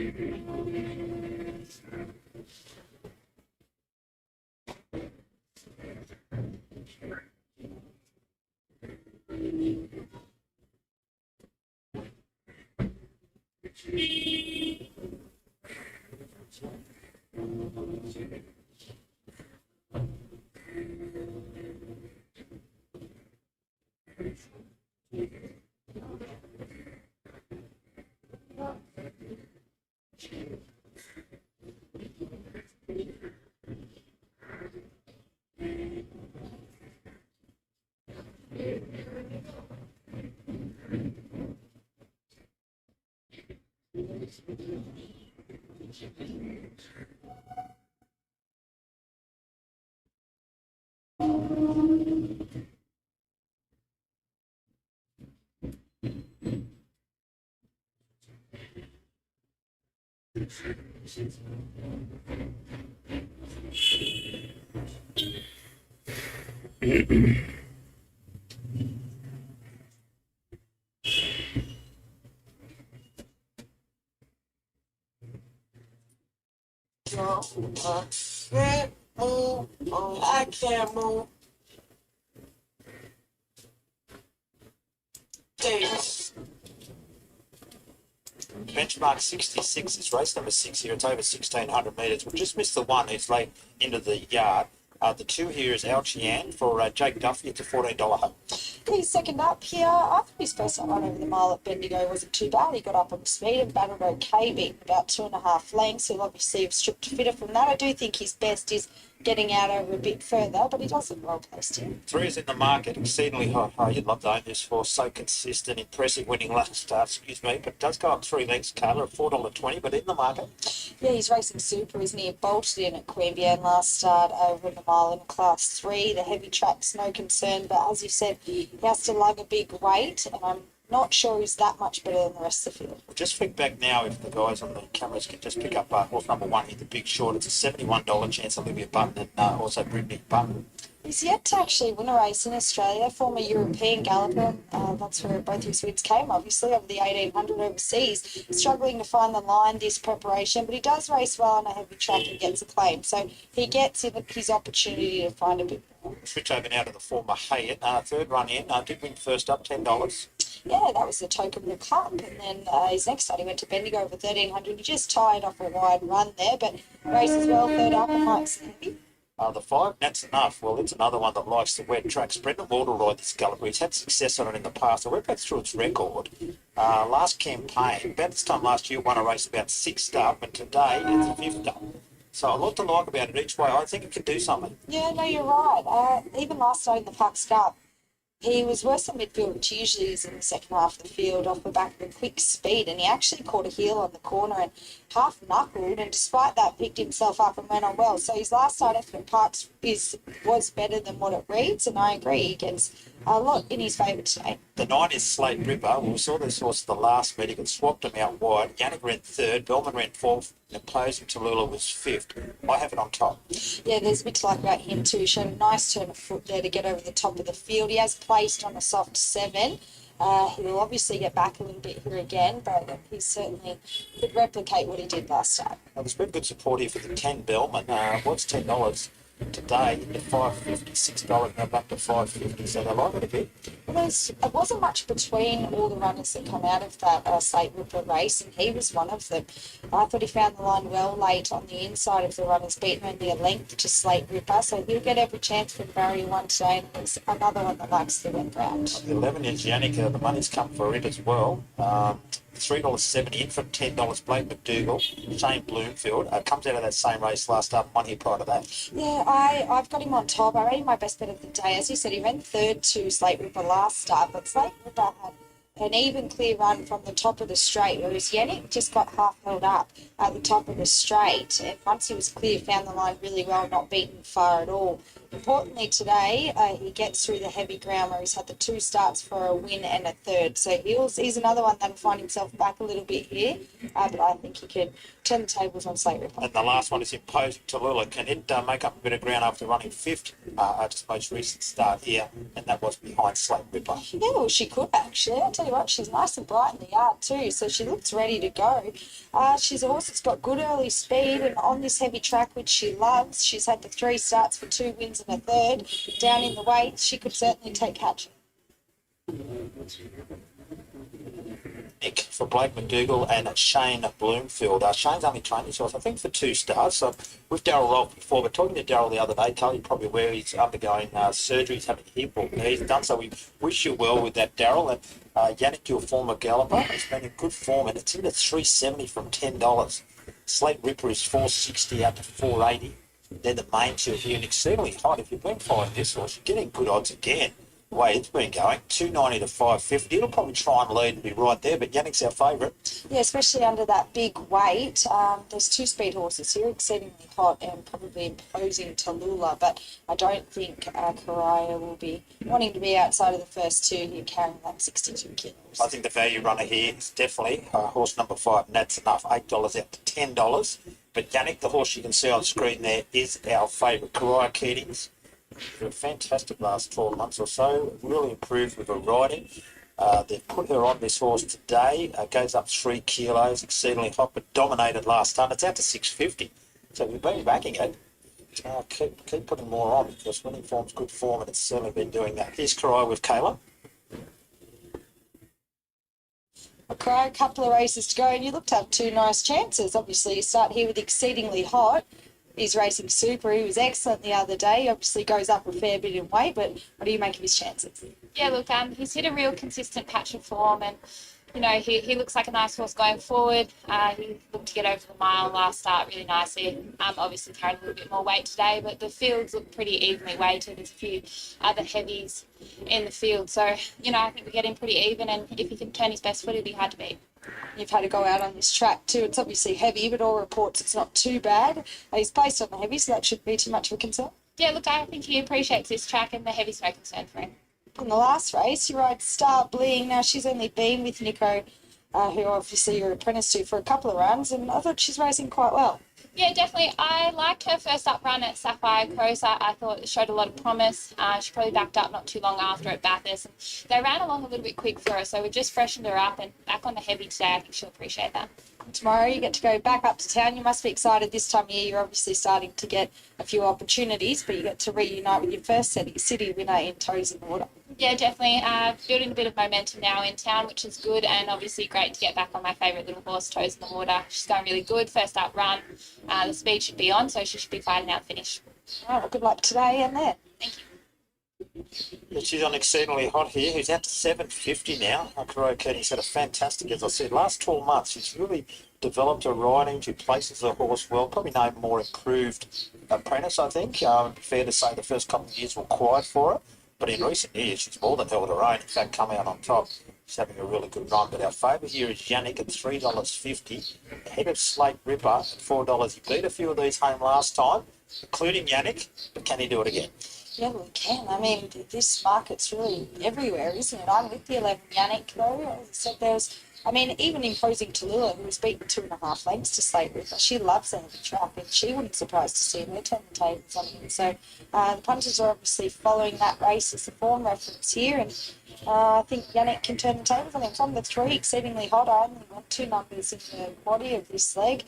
can't move.
Benchmark 66 is race number 6 here. It's over 1,600 metres. We've just missed the one who's late into the yard. The 2 here is Alchian for Jake Duffy. It's a $14 home.
He's second up here. I thought his first run over the mile at Bendigo wasn't too bad. He got up on speed and battled okay, beaten about 2.5 lengths. He'll obviously have stripped fitter from that. I do think his best is getting out over a bit further, but he does look well placed here.
3 is in the market, exceedingly high. You'd love to own this for so consistent, impressive winning last start, but it does go up 3 lengths, Carla, at $4.20, but in the market.
Yeah, he's racing super, isn't he? Bolted in at Queanbeyan last start over the mile in class 3. The heavy track's no concern, but as you said, he has to lug a big weight, and I'm not sure he's that much better than the rest of the field.
Just flick back now if the guys on the cameras can just pick up horse number 1 here, the Big Short. It's a $71 chance, Olivia Button, and also Brittany Button.
He's yet to actually win a race in Australia, former European galloper. That's where both his wins came, obviously, over the 1800 overseas. Struggling to find the line this preparation, but he does race well on a heavy track and gets a claim. So he gets his opportunity to find a bit more.
Switch over now to the former Hayat. Third run in, did win first up, $10.
Yeah, that was the token of the cup. And then his next start, he went to Bendigo over 1300. He just tied off a wide run there, but races well, third up and likes the heavy.
The 5, that's enough. Well, it's another one that likes the wet tracks. Brendan Waldroyd, this galloper, he's had success on it in the past. I went back through its record. Last campaign, about this time last year, won a race about 6th up, and today it's 5th up. So a lot to like about it each way. I think it can do something.
Yeah, no, you're right. Even last night in the Pucks Cup, he was worse than midfield, which usually is in the second half of the field, off the back of a quick speed, and he actually caught a heel on the corner and half knuckled, and despite that picked himself up and went on well. So his last start effort at Parks was better than what it reads, and I agree, he gets a lot in his favour today.
The 9 is Slate Ripper. Well, we saw this horse at the last meeting and swapped him out wide. Yannick ran 3rd, Bellman ran 4th, and Opposing Tallulah was 5th. I have it on top.
Yeah, there's a bit to like about him too. He showed a nice turn of foot there to get over the top of the field. He has placed on a soft 7. He'll obviously get back a little bit here again, but he certainly could replicate what he did last time.
Now, there's been good support here for the 10 Bellman. What's $10 today? At $5.50, $6 now back to $5.50. So they like it a bit.
Well, it wasn't much between all the runners that come out of that Slate Ripper race, and he was one of them. I thought he found the line well late on the inside of the runners, beaten only a length to Slate Ripper, so he'll get every chance for barrier 1 today, and there's another one that likes the wet ground.
The 11 is Yannicka. The money's come for it as well. $3.70 in from $10. Blake McDougall, Shane Bloomfield, comes out of that same race last up, 1 year prior to that.
Yeah, I've got him on top. I rate him my best bet of the day. As you said, he ran 3rd to Slate Ripper last start, but Slate Ripper had an even clear run from the top of the straight, whereas Yannick just got half held up at the top of the straight, and once he was clear, found the line really well, not beaten far at all. Importantly today, he gets through the heavy ground where he's had the 2 starts for a win and a 3rd. So he's another one that'll find himself back a little bit here, but I think he could turn the tables on Slate Ripper.
And the last one is Imposing Tallulah. Can it make up a bit of ground after running 5th at its most recent start here? And that was behind Slate Ripper.
Yeah, well, she could actually. I'll tell you what, she's nice and bright in the yard too, so she looks ready to go. She's a horse that's got good early speed, and on this heavy track, which she loves, she's had the 3 starts for 2 wins and a third. Down in the weights, she could certainly take Hatchet.
Nick for Blake McDougall and Shane Bloomfield. Shane's only trained his horse, I think, for 2 starts. So with Darryl Rolfe before, but talking to Darryl the other day, Carl, you're probably aware he's undergoing surgery. He's having a hip or knee done. So we wish you well with that, Darryl. And Yannick, your former galloper, has been in good form, and it's in at $3.70 from $10. Slate Ripper is $4.60 up to $4.80. They're the main 2 here, and exceedingly hot. If you've been following this horse, you're getting good odds again. The way it's been going, $2.90 to $5.50. It'll probably try and lead and be right there, but Yannick's our favourite.
Yeah, especially under that big weight. There's 2 speed horses here, exceedingly hot and probably imposing Tallulah, but I don't think Karaya will be wanting to be outside of the first 2 here, carrying that 62 kilos.
I think the value runner here is definitely horse number 5, and that's enough, $8 out to $10. But Yannick, the horse you can see on screen there, is our favourite. Karaya Keatings. A fantastic last 12 months or so, really improved with her riding. They've put her on this horse today, goes up 3 kilos, exceedingly hot, but dominated last time. It's out to 650. So we've been backing it. Keep putting more on, because winning form's good form, and it's certainly been doing that. Here's Karaya with Kayla.
A couple of races to go, and you looked to have 2 nice chances. Obviously, you start here with exceedingly hot. He's racing super. He was excellent the other day. Obviously goes up a fair bit in weight, but what do you make of his chances?
Yeah, look, he's hit a real consistent patch of form, and you know he looks like a nice horse going forward. He looked to get over the mile last start really nicely. Obviously carried a little bit more weight today, but the fields look pretty evenly weighted. There's a few other heavies in the field, so you know I think we're getting pretty even, and if he can turn his best foot, it'll be hard to beat.
You've had to go out on this track too. It's obviously heavy, but all reports it's not too bad. He's placed on the heavy, so that shouldn't be too much of a concern.
Yeah, look, I think he appreciates this track, and the heavy's no concern for him.
In the last race, you ride Star Bling. Now, she's only been with Nico, who obviously you're apprenticed to, for a couple of runs, and I thought she's racing quite well.
Yeah, definitely. I liked her first up run at Sapphire Coast. I thought it showed a lot of promise. She probably backed up not too long after at Bathurst. And they ran along a little bit quick for her, so we just freshened her up, and back on the heavy today. I think she'll appreciate that.
Tomorrow you get to go back up to town. You must be excited this time of year. You're obviously starting to get a few opportunities, but you get to reunite with your first city winner in Toes in the Water.
Yeah, definitely. Building a bit of momentum now in town, which is good, and obviously great to get back on my favourite little horse, Toes in the Water. She's going really good. First up run. The speed should be on, so she should be fighting out finish.
All right, well, good luck today and there.
Thank you.
She's on exceedingly hot here. He's out to $7.50 now. Karaya Keatings had a fantastic, as I said, last 12 months. She's really developed her riding. She places the horse well. Probably no more improved apprentice, I think. Fair to say the first couple of years were quiet for her. But in recent years, she's more than held her own. In fact, come out on top. She's having a really good run. But our favourite here is Yannick at $3.50. Ahead of Slate Ripper at $4. He beat a few of these home last time, including Yannick. But can he do it again?
Yeah, we can. I mean, this market's really everywhere, isn't it? I'm with the 11 Yannick, though. As I said, there's, I mean, even imposing Tallulah, who was beaten 2.5 lengths to Slate Ripper. She loves the heavy track, and she wouldn't be surprised to see her turn the tables on him. So the punters are obviously following that race as a form reference here, and I think Yannick can turn the tables on him. From the 3, exceedingly hot. I only want 2 numbers in the body of this leg.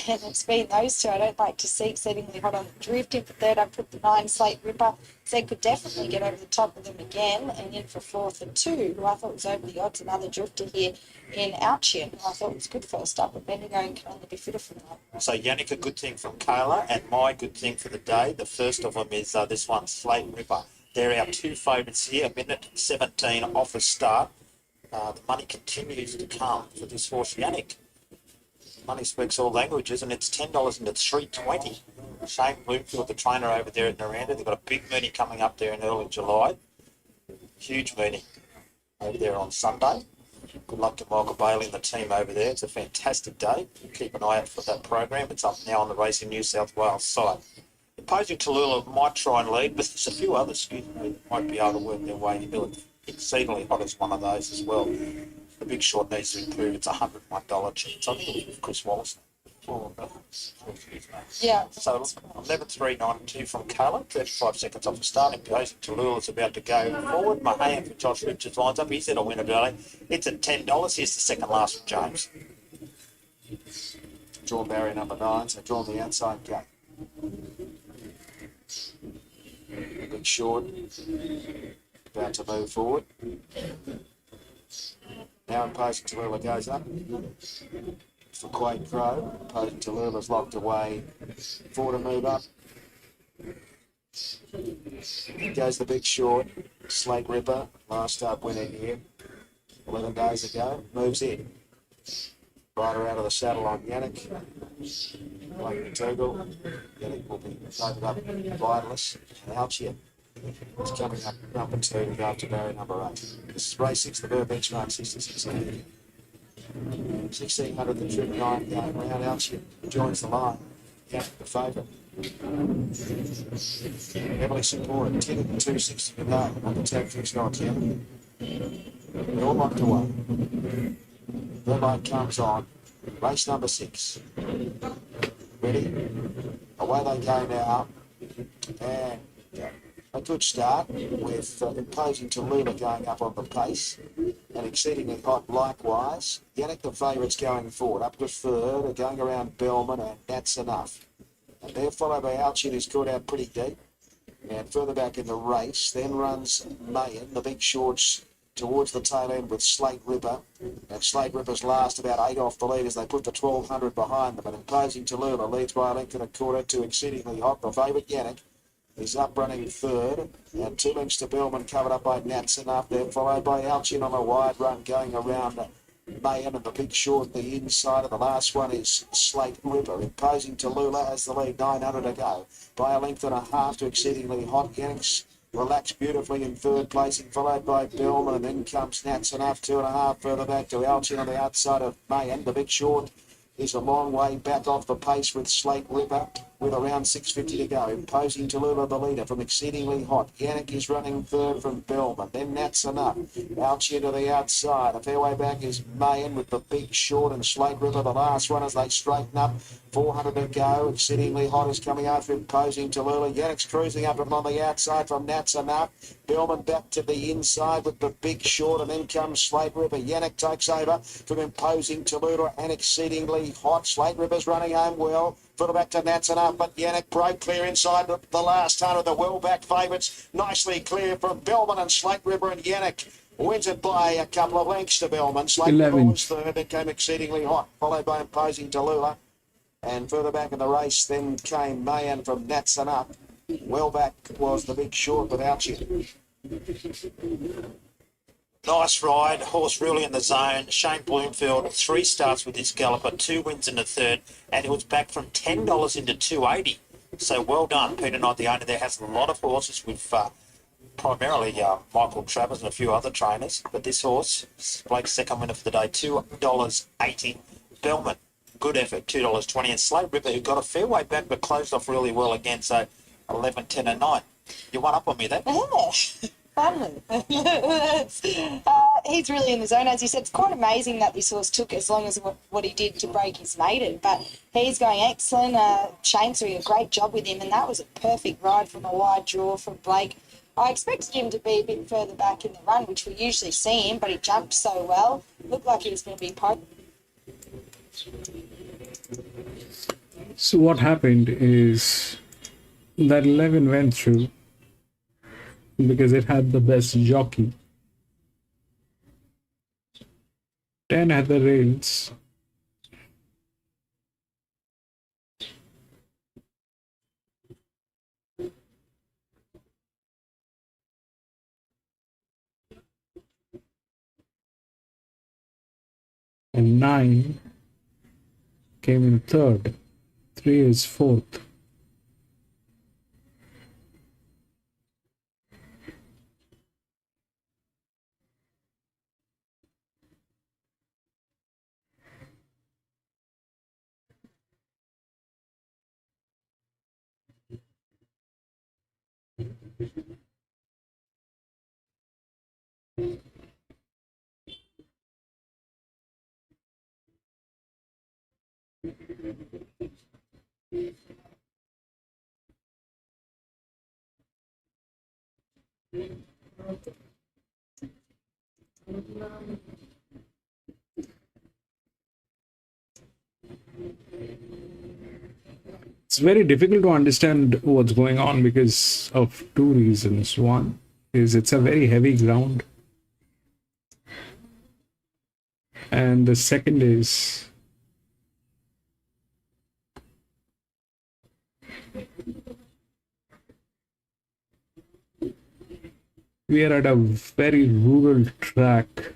And it's been those 2. I don't like to see exceedingly hot on the drift. In for 3rd, I put the 9 Slate Ripper. Zed could definitely get over the top of them again. And in for 4th and 2, who I thought was over the odds, another drifter here in Alchian, who I thought was good first up. But Bendigo can only be fitter from that.
So Yannick, a good thing from Kayla, and my good thing for the day. The first of them is this one, Slate Ripper. They're our 2 favourites here, 1:17 off a start. The money continues to come for this horse, Yannick. Money speaks all languages, and it's $10 and it's $3.20. Shane Bloomfield, the trainer over there at Naranda, they've got a big meeting coming up there in early July. Huge meeting over there on Sunday. Good luck to Michael Bailey and the team over there. It's a fantastic day. Keep an eye out for that program. It's up now on the Racing New South Wales site. Imposing Tallulah might try and lead, but there's a few others that might be able to work their way into it. Exceedingly hot is one of those as well. The Big Short needs to improve. It's $101 chance. I think it was Chris Wallace.
Yeah.
So 11.392 from Caleb, 35 seconds off the starting place. Tallulah's about to go forward. Mahan for Josh Richards lines up. He's at a winner early. It's at $10. Here's the second last from James.
Drawn barrier number 9, so drawn the outside gate. Big Short about to move forward. Now imposing Tallulah goes up. For Quade Crow, imposing Tallulah's locked away. 4 to move up. Goes the Big Short. Slate Ripper, last start winner here 11 days ago. Moves in. Rider out of the saddle on Yannick. Blake McTougal. Yannick will be loaded up Vitalist. And Alchia is coming up number 2 to go up to barrier number 8. This is race 6, the Burr benchmark 6600. 1600, the trip 9 going round. Alchia joins the line. Yannick the favourite. Heavily supported. 10 and 260 to go on the tag fixed odds. Yannick. They're all locked away. The light comes on. Race number 6. Ready? Away they go now. And a good start with imposing Tallulah going up on the pace and exceedingly hot likewise. Yannick the favourites going forward. Up to third, going around Bellman, and that's enough. And they're followed by Alchin, who's caught out pretty deep. And further back in the race, then runs Mayan, the Big Shorts, towards the tail end with Slate Ripper. And Slate Ripper's last about 8 off the lead as they put the 1200 behind them. And imposing Tallulah leads by a length and a quarter to exceedingly hot. The favourite Yannick is up running third. And 2 lengths to Bellman, covered up by Nats enough. They're followed by Alchin on a wide run going around Mayan and the Big Short the inside. And the last one is Slate Ripper. Imposing Tallulah has the lead, 900 to go. By a length and a half to exceedingly hot. Yannick's relaxed beautifully in third placing, followed by Bellman, and then comes Nats enough, 2.5 further back to Alchin on the outside of Mayan. The Big Short is a long way back off the pace with Slate Ripper, with around 650 to go. Imposing Tallulah the leader from exceedingly hot. Yannick is running third from Bellman. Then Nats enough. Alchin to the outside. A fair way back is Mayan with the Big Short and Slate Ripper. The last one as they straighten up. 400 to go. Exceedingly hot is coming after imposing Tallulah. Yannick's cruising up and on the outside from Nats enough. Bellman back to the inside with the Big Short, and then comes Slate Ripper. Yannick takes over from imposing Tallulah and exceedingly hot. Slate Ripper's running home well. Further back to Nats enough, but Yannick broke clear inside the last 100. The well-back favourites nicely clear from Bellman and Slate Ripper, and Yannick wins it by a couple of lengths to Bellman. Slate Ripper was third, then came exceedingly hot, followed by imposing Tallulah. And further back in the race, then came Mayan from Nats and up. Well back was the Big Short without you.
Nice ride, horse really in the zone. Shane Bloomfield, 3 starts with this galloper, 2 wins in the third, and it was back from $10 into $2.80. So well done, Peter Knight, the owner there, has a lot of horses with primarily Michael Travers and a few other trainers. But this horse, Blake's second winner for the day, $2.80. Bellman, good effort, $2.20. And Slate Ripper, who got a fair way back but closed off really well again, so 11, 10 and 9. You won up on me there.
Finally. He's really in the zone. As you said, it's quite amazing that this horse took as long as what he did to break his maiden, but he's going excellent. Shane's doing a great job with him, and that was a perfect ride from a wide draw from Blake. I expected him to be a bit further back in the run, which we usually see him, but he jumped so well. Looked like he was going to be poked.
So what happened is that 11 went through because it had the best jockey. 10 had the rails. And 9 came in third. 3 is fourth. It's very difficult to understand what's going on because of two reasons. One is it's a very heavy ground, and the second is we are at a very rural track.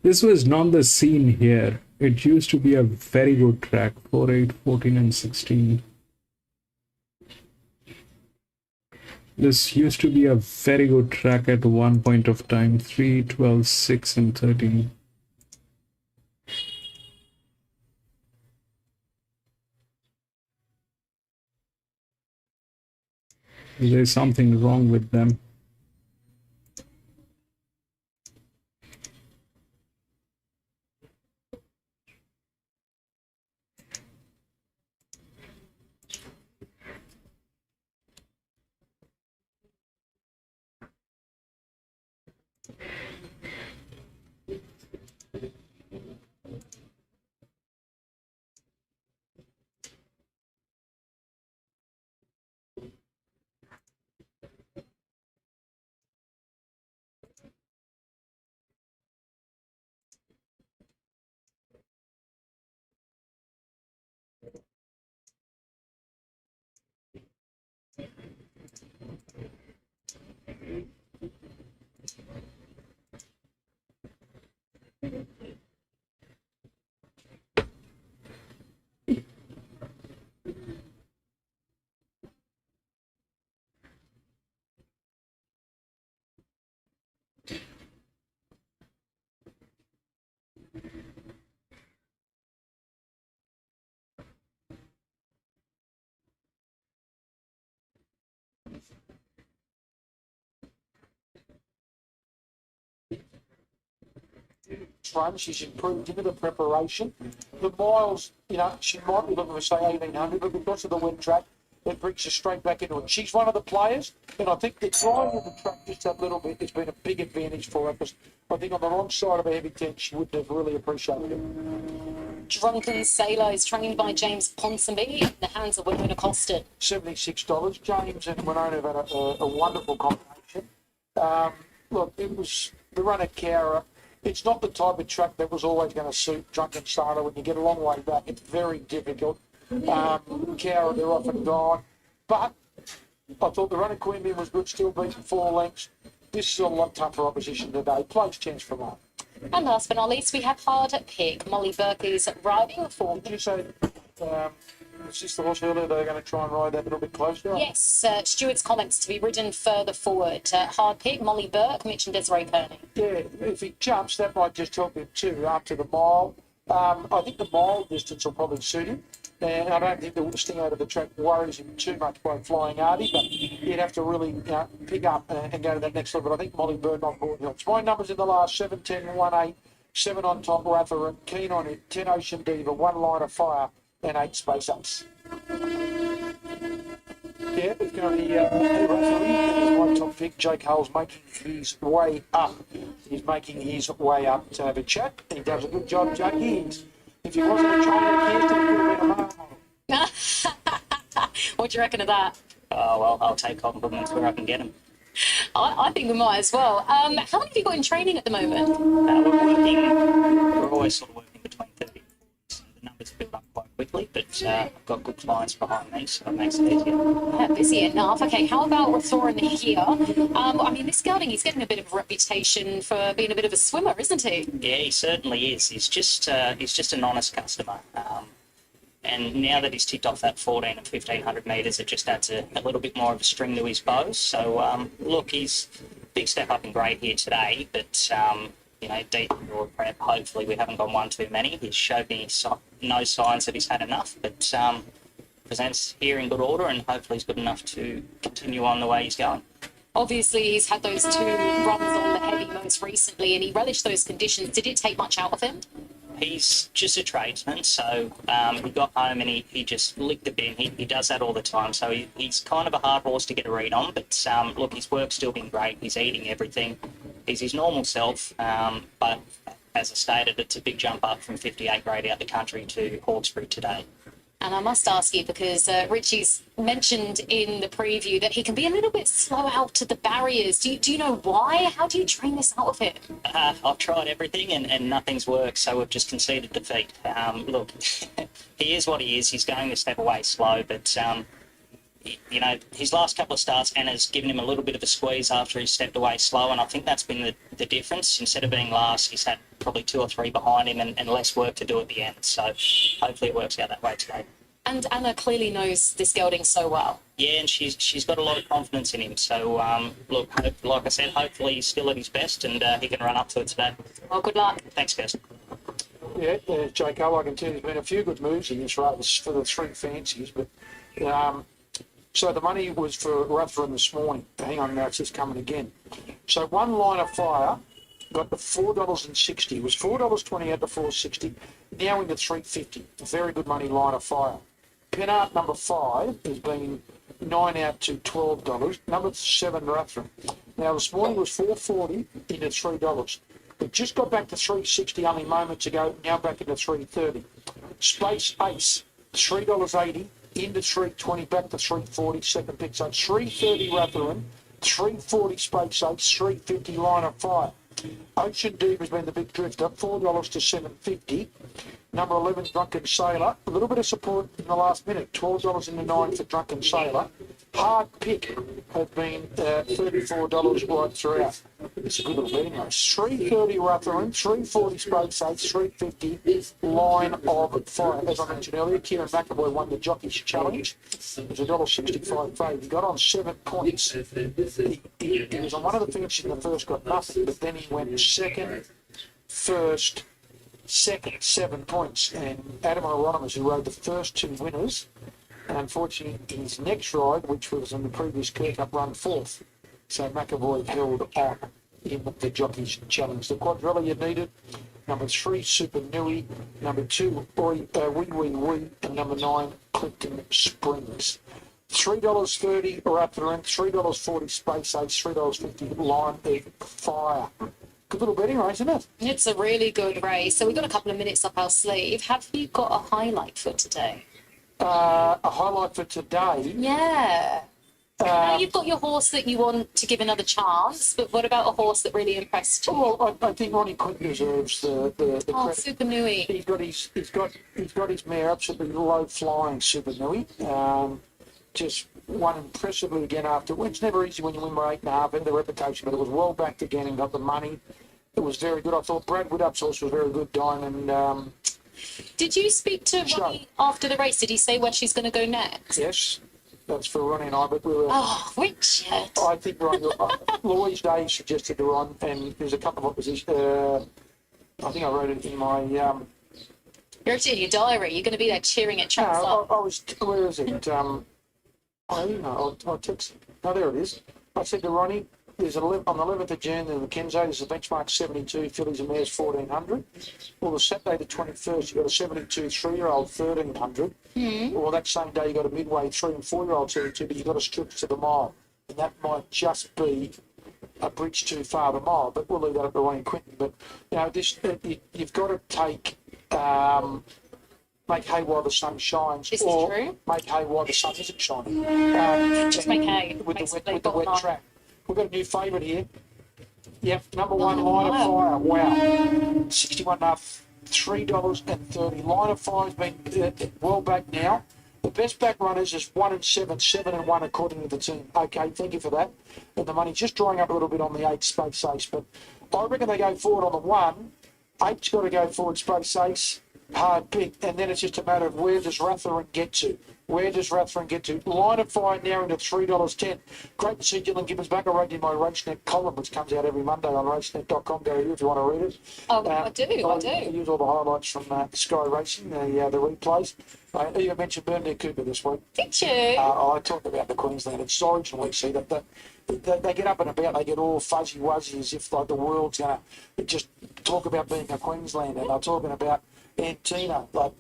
This was not the scene here. It used to be a very good track, 4, 8, 14, and 16. This used to be a very good track at one point of time, 3, 12, 6, and 13. There's something wrong with them.
Run, she's improved into the preparation. The miles, you know, she might be looking for say 1800, but because of the wet track, it brings her straight back into it. She's one of the players, and I think the drying of the track just a little bit has been a big advantage for her, because I think on the wrong side of a heavy tent, she wouldn't have really appreciated it.
Drunken Sailor is trained by James Ponsonby in the hands of Winona Costin.
$76. James and Winona have had a wonderful combination. Look, it was the run at Cowra. It's not the type of track that was always going to suit Drunken Sailor. When you get a long way back, it's very difficult. Cowra, they're often gone. But I thought the run at Queanbeyan was good, still beating 4 lengths. This is a lot tougher opposition today. Plays chance for mine.
And last but not least, we have Hard Pick. Molly Burke is riding for.
Did you say is this the horse earlier they're going to try and ride that a little bit closer?
Yes, Stuart's comments to be ridden further forward. Hard Pick, Molly Burke, Mitch and Desiree Kearney.
Yeah, if he jumps, that might just help him too after the mile. I think the mile distance will probably suit him. And I don't think the sting out of the track worries him too much by flying hardy, but he'd have to really pick up and go to that next level. But I think Molly Bird on board helps. My numbers in the last 7, 10, 1, 8, 7 on top, Rather, and Keen on it, 10 Ocean Diva, 1 Line of Fire, and 8 Space Ace. Yeah, we've got my top pick. Jake Hull's making his way up. He's making his way up to have a chat. He does a good job, Jake. If he wasn't a trainer, Kirsten, he would have been a man on him.
What do you reckon of that?
Oh, well, I'll take compliments where I can get them.
I think we might as well. How many have you got in training at the moment?
We're always sort of working between 30 and 40, so the numbers build up quite quickly, but I've got good clients behind me, so it makes it easier.
Busy enough. Okay, how about Rathoran here? I mean, this gelding, he's getting a bit of a reputation for being a bit of a swimmer, isn't he?
Yeah, he certainly is. He's just an honest customer. And now that he's ticked off that 14 and 1500 metres, it just adds a little bit more of a string to his bow. So, look, he's a big step up in grade here today, but, deep indoor prep, hopefully we haven't gone one too many. He's showed me no signs that he's had enough, but presents here in good order, and hopefully he's good enough to continue on the way he's going.
Obviously, he's had those 2 runs on the heavy most recently, and he relished those conditions. Did it take much out of him?
He's just a tradesman, so he got home and he just licked the bin. He does that all the time, so he's kind of a hard horse to get a read on. But look, his work's still been great. He's eating everything. He's his normal self, but as I stated, it's a big jump up from 58 grade out the country to Hawkesbury today.
And I must ask you, because Richie's mentioned in the preview that he can be a little bit slow out to the barriers. Do you know why? How do you train this out of him?
I've tried everything and nothing's worked, so we've just conceded defeat. Look, he is what he is. He's going to step away slow, but you know, his last couple of starts, Anna's given him a little bit of a squeeze after he stepped away slow, and I think that's been the difference. Instead of being last, he's had probably 2 or 3 behind him and less work to do at the end. So hopefully it works out that way today.
And Anna clearly knows this gelding so well.
Yeah, and she's got a lot of confidence in him. So, look, like I said, hopefully he's still at his best and he can run up to it today.
Well, good luck.
Thanks, guys.
Yeah, Jaco, I can tell there's been a few good moves in this race for the 3 fancies, but so the money was for Rutherford this morning. Hang on, now it's just coming again. So one line of fire got the $4.60. It was $4.20 out to $4.60. Now into $3.50. A very good money line of fire. Penart number 5 has been 9 out to $12. Number 7 Rutherford. Now this morning was $4.40 into $3. It just got back to $3.60 only moments ago. Now back into $3.30. Space Ace $3.80. Into $3.20, back to $3.40, second pick. So $3.30 Rutherford, $3.40 Space Ace, $3.50 line of fire. Ocean Deep has been the big drifter, $4 to $7.50. Number 11, Drunken Sailor. A little bit of support in the last minute, $12 into 9 for Drunken Sailor. Hard Pick has been $34 right throughout. It's a good little betting race. $3.30 Rutherford, $3.40 Space Ace, $3.50 line of fire. As I mentioned earlier, Kieran McAvoy won the Jockey's Challenge. It was $1.65 favourite. He got on 7 points. He was on one of the finishes in the first, got nothing, but then he went second, first, second, 7 points. And Adam Hieronymus, who rode the first 2 winners, and unfortunately his next ride, which was in the previous Kirk Cup, run 4th. So McAvoy held on in the Jockey's Challenge. The quadrilla you needed, number 3 Super Nui, number 2 Wee Wee Wee, and number 9 Clifton Springs. $3.30 Rutherford, $3.40 Space Ace, $3.50 Line of Fire. Good little betting race, isn't it?
It's a really good race. So we've got a couple of minutes up our sleeve. Have you got a highlight for today?
A highlight for today?
Yeah. I know you've got your horse that you want to give another chance, but what about a horse that really impressed you?
Well, I think Ronnie Quinton deserves the credit.
Super Nui.
He's got his mare absolutely low flying Super Nui. Just won impressively again after. It's never easy when you win by 8.5 and the reputation, but it was well backed again and got the money. It was very good. I thought Brad Woodup's horse was very good, Diamond.
Did you speak to Ronnie after the race? Did he say where she's going to go next?
Yes, that's for Ronnie and I, but we were...
Oh, Richard.
I think Louise Day suggested to Ron, and there's a couple of opposition... I think I wrote it in my...
You're actually in your diary. You're going to be there cheering at tracks up.
I was... Where is it? I'll text it. No, there it is. I said to Ronnie, there's on the 11th of June, the Kenzo, there's a benchmark 72, fillies and mares 1400. Well, the Saturday the 21st, you got a 72 3-year-old 1300. Or that same day, you got a midway 3 and 4-year-old 72, but you got a strip to the mile. And that might just be a bridge too far the mile, but we'll leave that up to Ronnie Quinton. But, you know, you've got to take... make hay while the sun shines,
this
or
is true.
make hay while the sun isn't shining.
Just make hay.
With the wet track. We've got a new favourite here. Yep, number 1, Line of Fire. Wow. 61.5, $3.30. Line of Fire's been well back now. The best back runners is 1 and 7, 7 and 1 according to the team. Okay, thank you for that. And the money's just drying up a little bit on the 8 Space Ace, but I reckon they go forward on the 1. 8's got to go forward Space Ace. Hard pick, and then it's just a matter of where does Rutherford get to? Where does Rutherford get to? Line of Fire now into $3.10. Great to see Dylan Gibbons back. I wrote in my RaceNet column, which comes out every Monday on racenet.com. Go here if you want to read it.
I do.
I use all the highlights from Sky Racing, the replays. I even mentioned Bernadette Cooper this week.
Did you?
I talked about the Queensland. It's Origin week, see, that they get up and about, they get all fuzzy-wuzzy as if like the world's going to just talk about being a Queenslander. And they're talking about And Tina, like,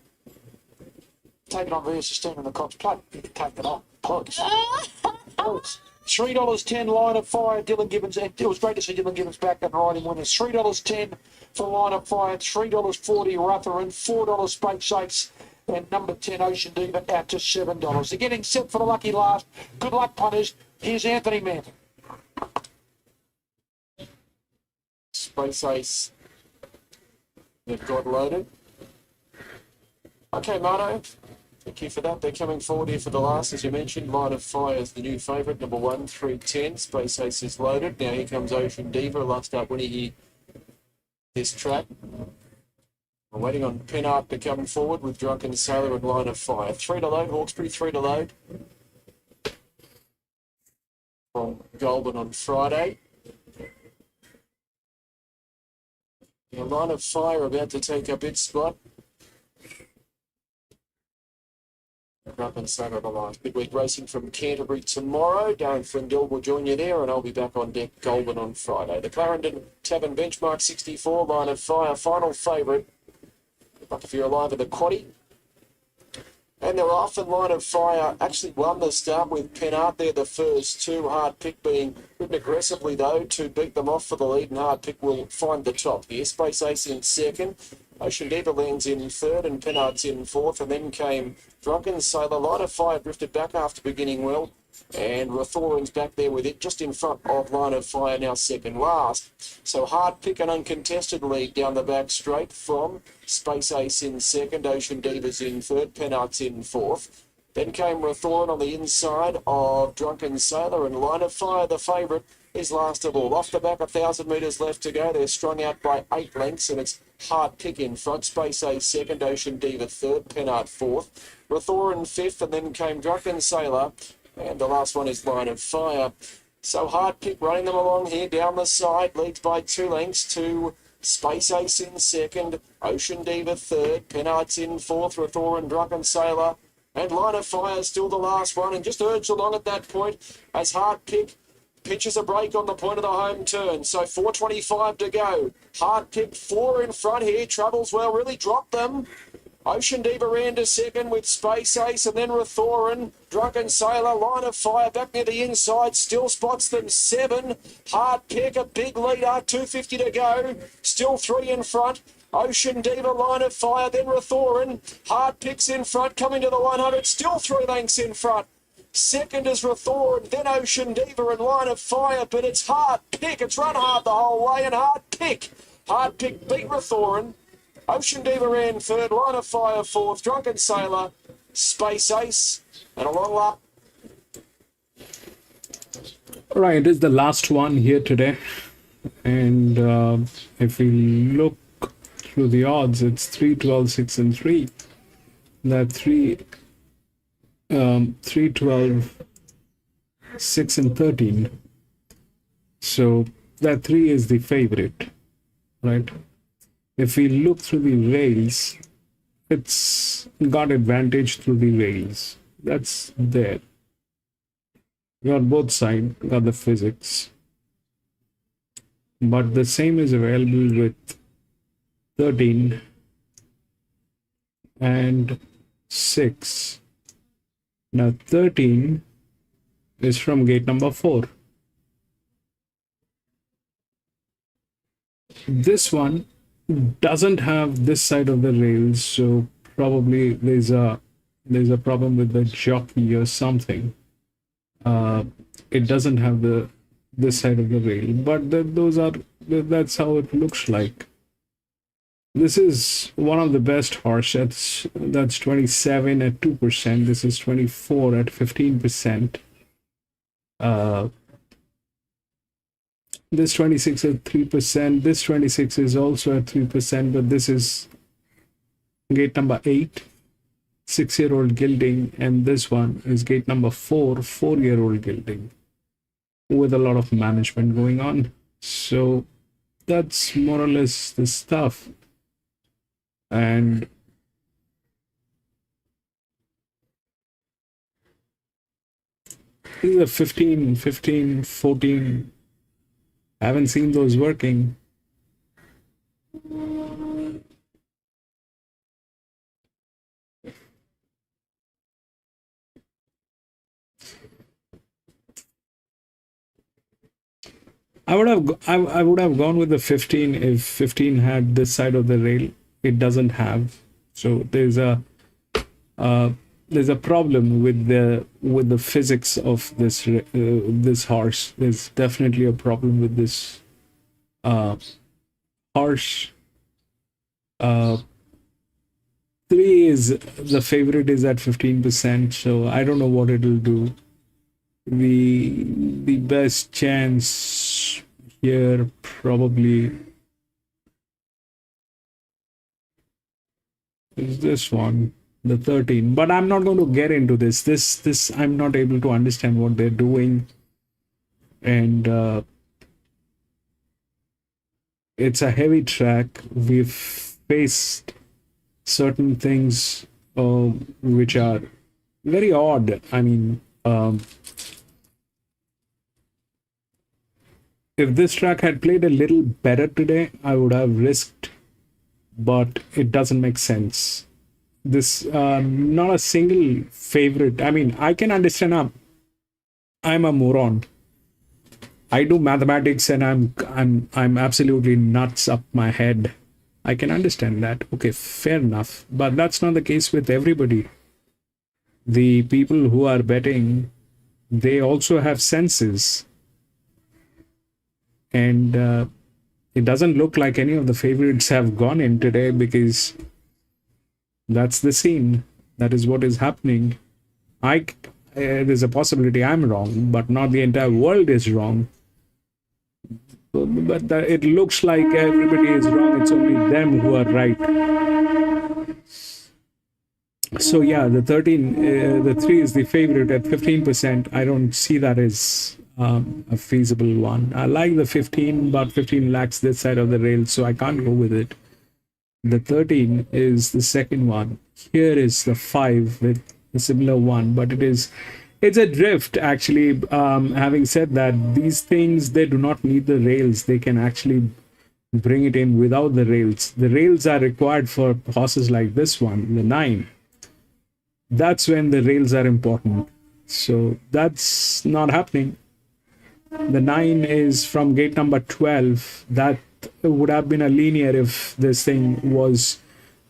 take it on versus 10 in the Cox plate. You can take it on, please. Please. $3.10 line of fire, Dylan Gibbons. It was great to see Dylan Gibbons back and riding winners. $3.10 for line of fire, $3.40 Rutherford, $4 Space Shakes, and number 10 Ocean Diva out to $7. They're getting set for the lucky last. Good luck, punters. Here's Anthony Manton.
Space Ace, they've got loaded. Okay, Marto, thank you for that. They're coming forward here for the last, as you mentioned. Line of Fire is the new favourite, number 1, 310. Space Ace is loaded. Now here comes Ocean Diva, last up winning here this track. We're waiting on Penart to come forward with Drunken Sailor and Line of Fire. 3 to load, Hawkesbury, 3 to load. From Goulburn on Friday. The Line of Fire about to take up its spot. Drunken Sailor the last midweek racing from Canterbury tomorrow. Darren Frindell will join you there, and I'll be back on deck Goulburn on Friday. The Clarendon Tavern Benchmark 64, Line of Fire, final favourite. But if you're alive at the quaddie. And they're off, and Line of Fire actually won the start with Penart. They're the first two. Hard Pick being ridden aggressively, though, to beat them off for the lead, and Hard Pick will find the top here. Space Ace in second. Ocean Diva lands in third, and Penart's in fourth, and then came Drunken Sailor. Line of Fire drifted back after beginning well, and Rathoran's back there with it, just in front of Line of Fire, now second last. So Hard Pick, an uncontested lead down the back straight from Space Ace in second, Ocean Diva's in third, Penart's in fourth. Then came Rathoran on the inside of Drunken Sailor, and Line of Fire, the favourite, is last of all. Off the back, 1,000 metres left to go. They're strung out by 8 lengths, and it's Hard Pick in front. Space Ace second, Ocean Diva third, Penart fourth. Rathoran fifth, and then came Drunken Sailor, and the last one is Line of Fire. So Hard Pick running them along here down the side, leads by 2 lengths to Space Ace in second, Ocean Diva third, Penart's in fourth, Rathoran, Drunken Sailor, and Line of Fire still the last one, and just urged along at that point as Hard Pick pitches a break on the point of the home turn. So 4.25 to go. Hard Pick 4 in front here. Troubles well, really dropped them. Ocean Diva ran to second with Space Ace, and then Rathoran, Drunken Sailor, Line of Fire back near the inside, still spots them 7. Hard Pick, a big leader, 2.50 to go, still 3 in front. Ocean Diva, Line of Fire, then Rathoran. Hard Pick's in front, coming to the 100, still 3 lengths in front. Second is Rathoran, then Ocean Diva and Line of Fire, but it's Hard Pick. It's run hard the whole way, and Hard Pick beat Rathoran. Ocean Diva ran third, Line of Fire fourth, Drunken Sailor, Space Ace, and a long lap.
All right, it is the last one here today, and if we look through the odds, it's 3, 12, 6, and 3. That 3, 12, 6, and 13. So that 3 is the favorite, right? If we look through the rails, it's got advantage through the rails. That's there. Got both sides, got the physics. But the same is available with 13 and 6. Now 13 is from gate number 4. This one doesn't have this side of the rails, so probably there's a problem with the jockey or something. It doesn't have this side of the rail, but that's how it looks like. This is one of the best horse. That's 27 at 2%. This is 24 at 15%. This 26 at 3%. This 26 is also at 3%, but this is gate number 8, 6-year-old gelding, and this one is gate number 4, 4-year-old gelding, with a lot of management going on. So that's more or less the stuff. And these are 15, 14. I haven't seen those working. I would have gone with the 15 if 15 had this side of the rail. It doesn't have, so uh, there's a problem with the physics of this horse. There's definitely a problem with this horse. 3 is the favorite is at 15%, so I don't know what it'll do. The best chance here probably is this one, the 13. But I'm not going to get into this. This I'm not able to understand what they're doing, and it's a heavy track. We've faced certain things which are very odd. I mean, if this track had played a little better today, I would have risked, but it doesn't make sense. This not a single favorite. I mean, I can understand. I'm a moron. I do mathematics, and I'm absolutely nuts up my head. I can understand that. Okay, fair enough. But that's not the case with everybody. The people who are betting, they also have senses. And it doesn't look like any of the favorites have gone in today, because that's the scene. That is what is happening. There's a possibility I'm wrong, but not the entire world is wrong. But it looks like everybody is wrong. It's only them who are right. So yeah, the 13, the 3 is the favorite at 15%. I don't see that as a feasible one. I like the 15, but 15 lacks this side of the rail, so I can't go with it. The 13 is the second one. Here is the 5 with a similar one, but it's a drift, actually. Having said that, these things, they do not need the rails. They can actually bring it in without the rails. The rails are required for horses like this one, the 9. That's when the rails are important. So that's not happening. The 9 is from gate number 12. That would have been a linear if this thing was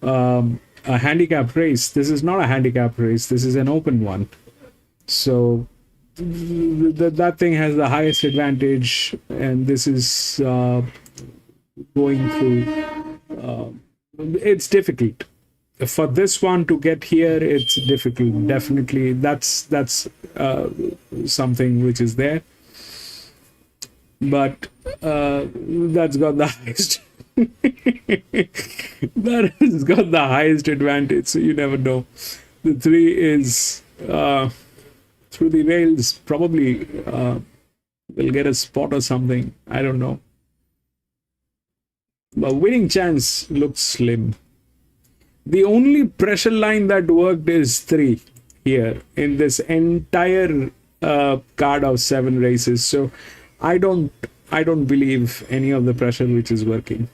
a handicap race. This is not a handicap race. This is an open one. So that thing has the highest advantage, and this is going through. It's difficult for this one to get here. It's difficult. Definitely, that's something which is there. But that's got the highest. That has got the highest advantage. So you never know. The 3 is. Through the rails, probably will get a spot or something. I don't know. But winning chance looks slim. The only pressure line that worked is 3 here in this entire card of 7 races. So I don't believe any of the pressure which is working,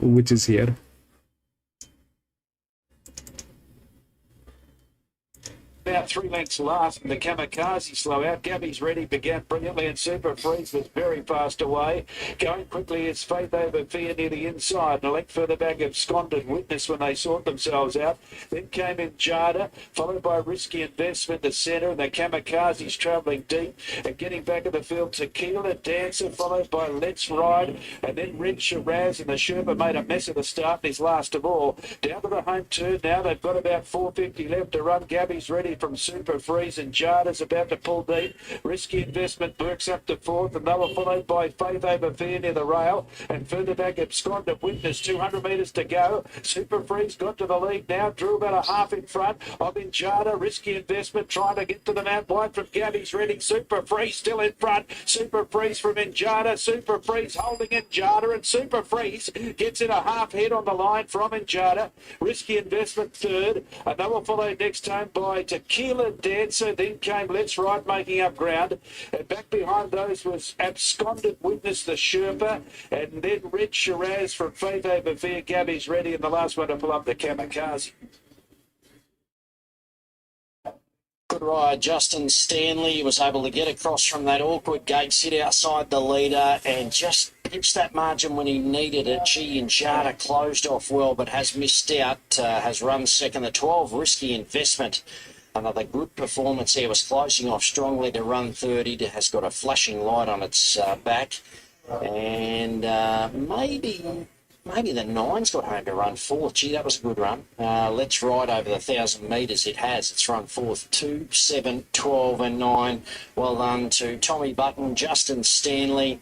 which is here.
About 3 lengths last, and the Kamikaze slow out. Gabby's Ready began brilliantly, and Super Freeze was very fast away. Going quickly is Faith Over Fear near the inside, and a length further back Absconded Witness when they sort themselves out. Then came in Jada, followed by Risky Investment, the centre, and the Kamikaze's travelling deep. And getting back in the field, Tequila Dancer, followed by Let's Ride, and then Red Shiraz, and the Sherpa made a mess of the start, and he's last of all. Down to the home turn now, they've got about 450 left to run. Gabby's Ready from Super Freeze, and Jada's about to pull deep. Risky Investment works up to 4th, and they were followed by Faith Over Fear near the rail, and further back Absconded Witness, 200 metres to go. Super Freeze got to the lead now, drew about a half in front of Jada. Risky Investment trying to get to the mount wide from Gabby's Ready. Super Freeze still in front. Super Freeze from Injada. Super Freeze holding Injada, and Super Freeze gets in a half head on the line from Injada. Risky Investment third, and they were followed next time by Tequila Dancer. Then came Let's Ride making up ground, and back behind those was Absconded Witness, the Sherpa, and then Red Shiraz from Faith Over Fear. Gabby's Ready, and the last one to pull up the Kamikaze.
Good ride. Justin Stanley was able to get across from that awkward gate, sit outside the leader and just pitch that margin when he needed it. She and Jada closed off well, but has missed out, has run second. The 12, Risky Investment. Another good performance here, was closing off strongly to run 30, has got a flashing light on its back. And maybe the 9's got home to run fourth. Gee, that was a good run. Let's Ride over the 1,000 metres. It has. It's run fourth. 2, 7, 12 and 9. Well done to Tommy Button, Justin Stanley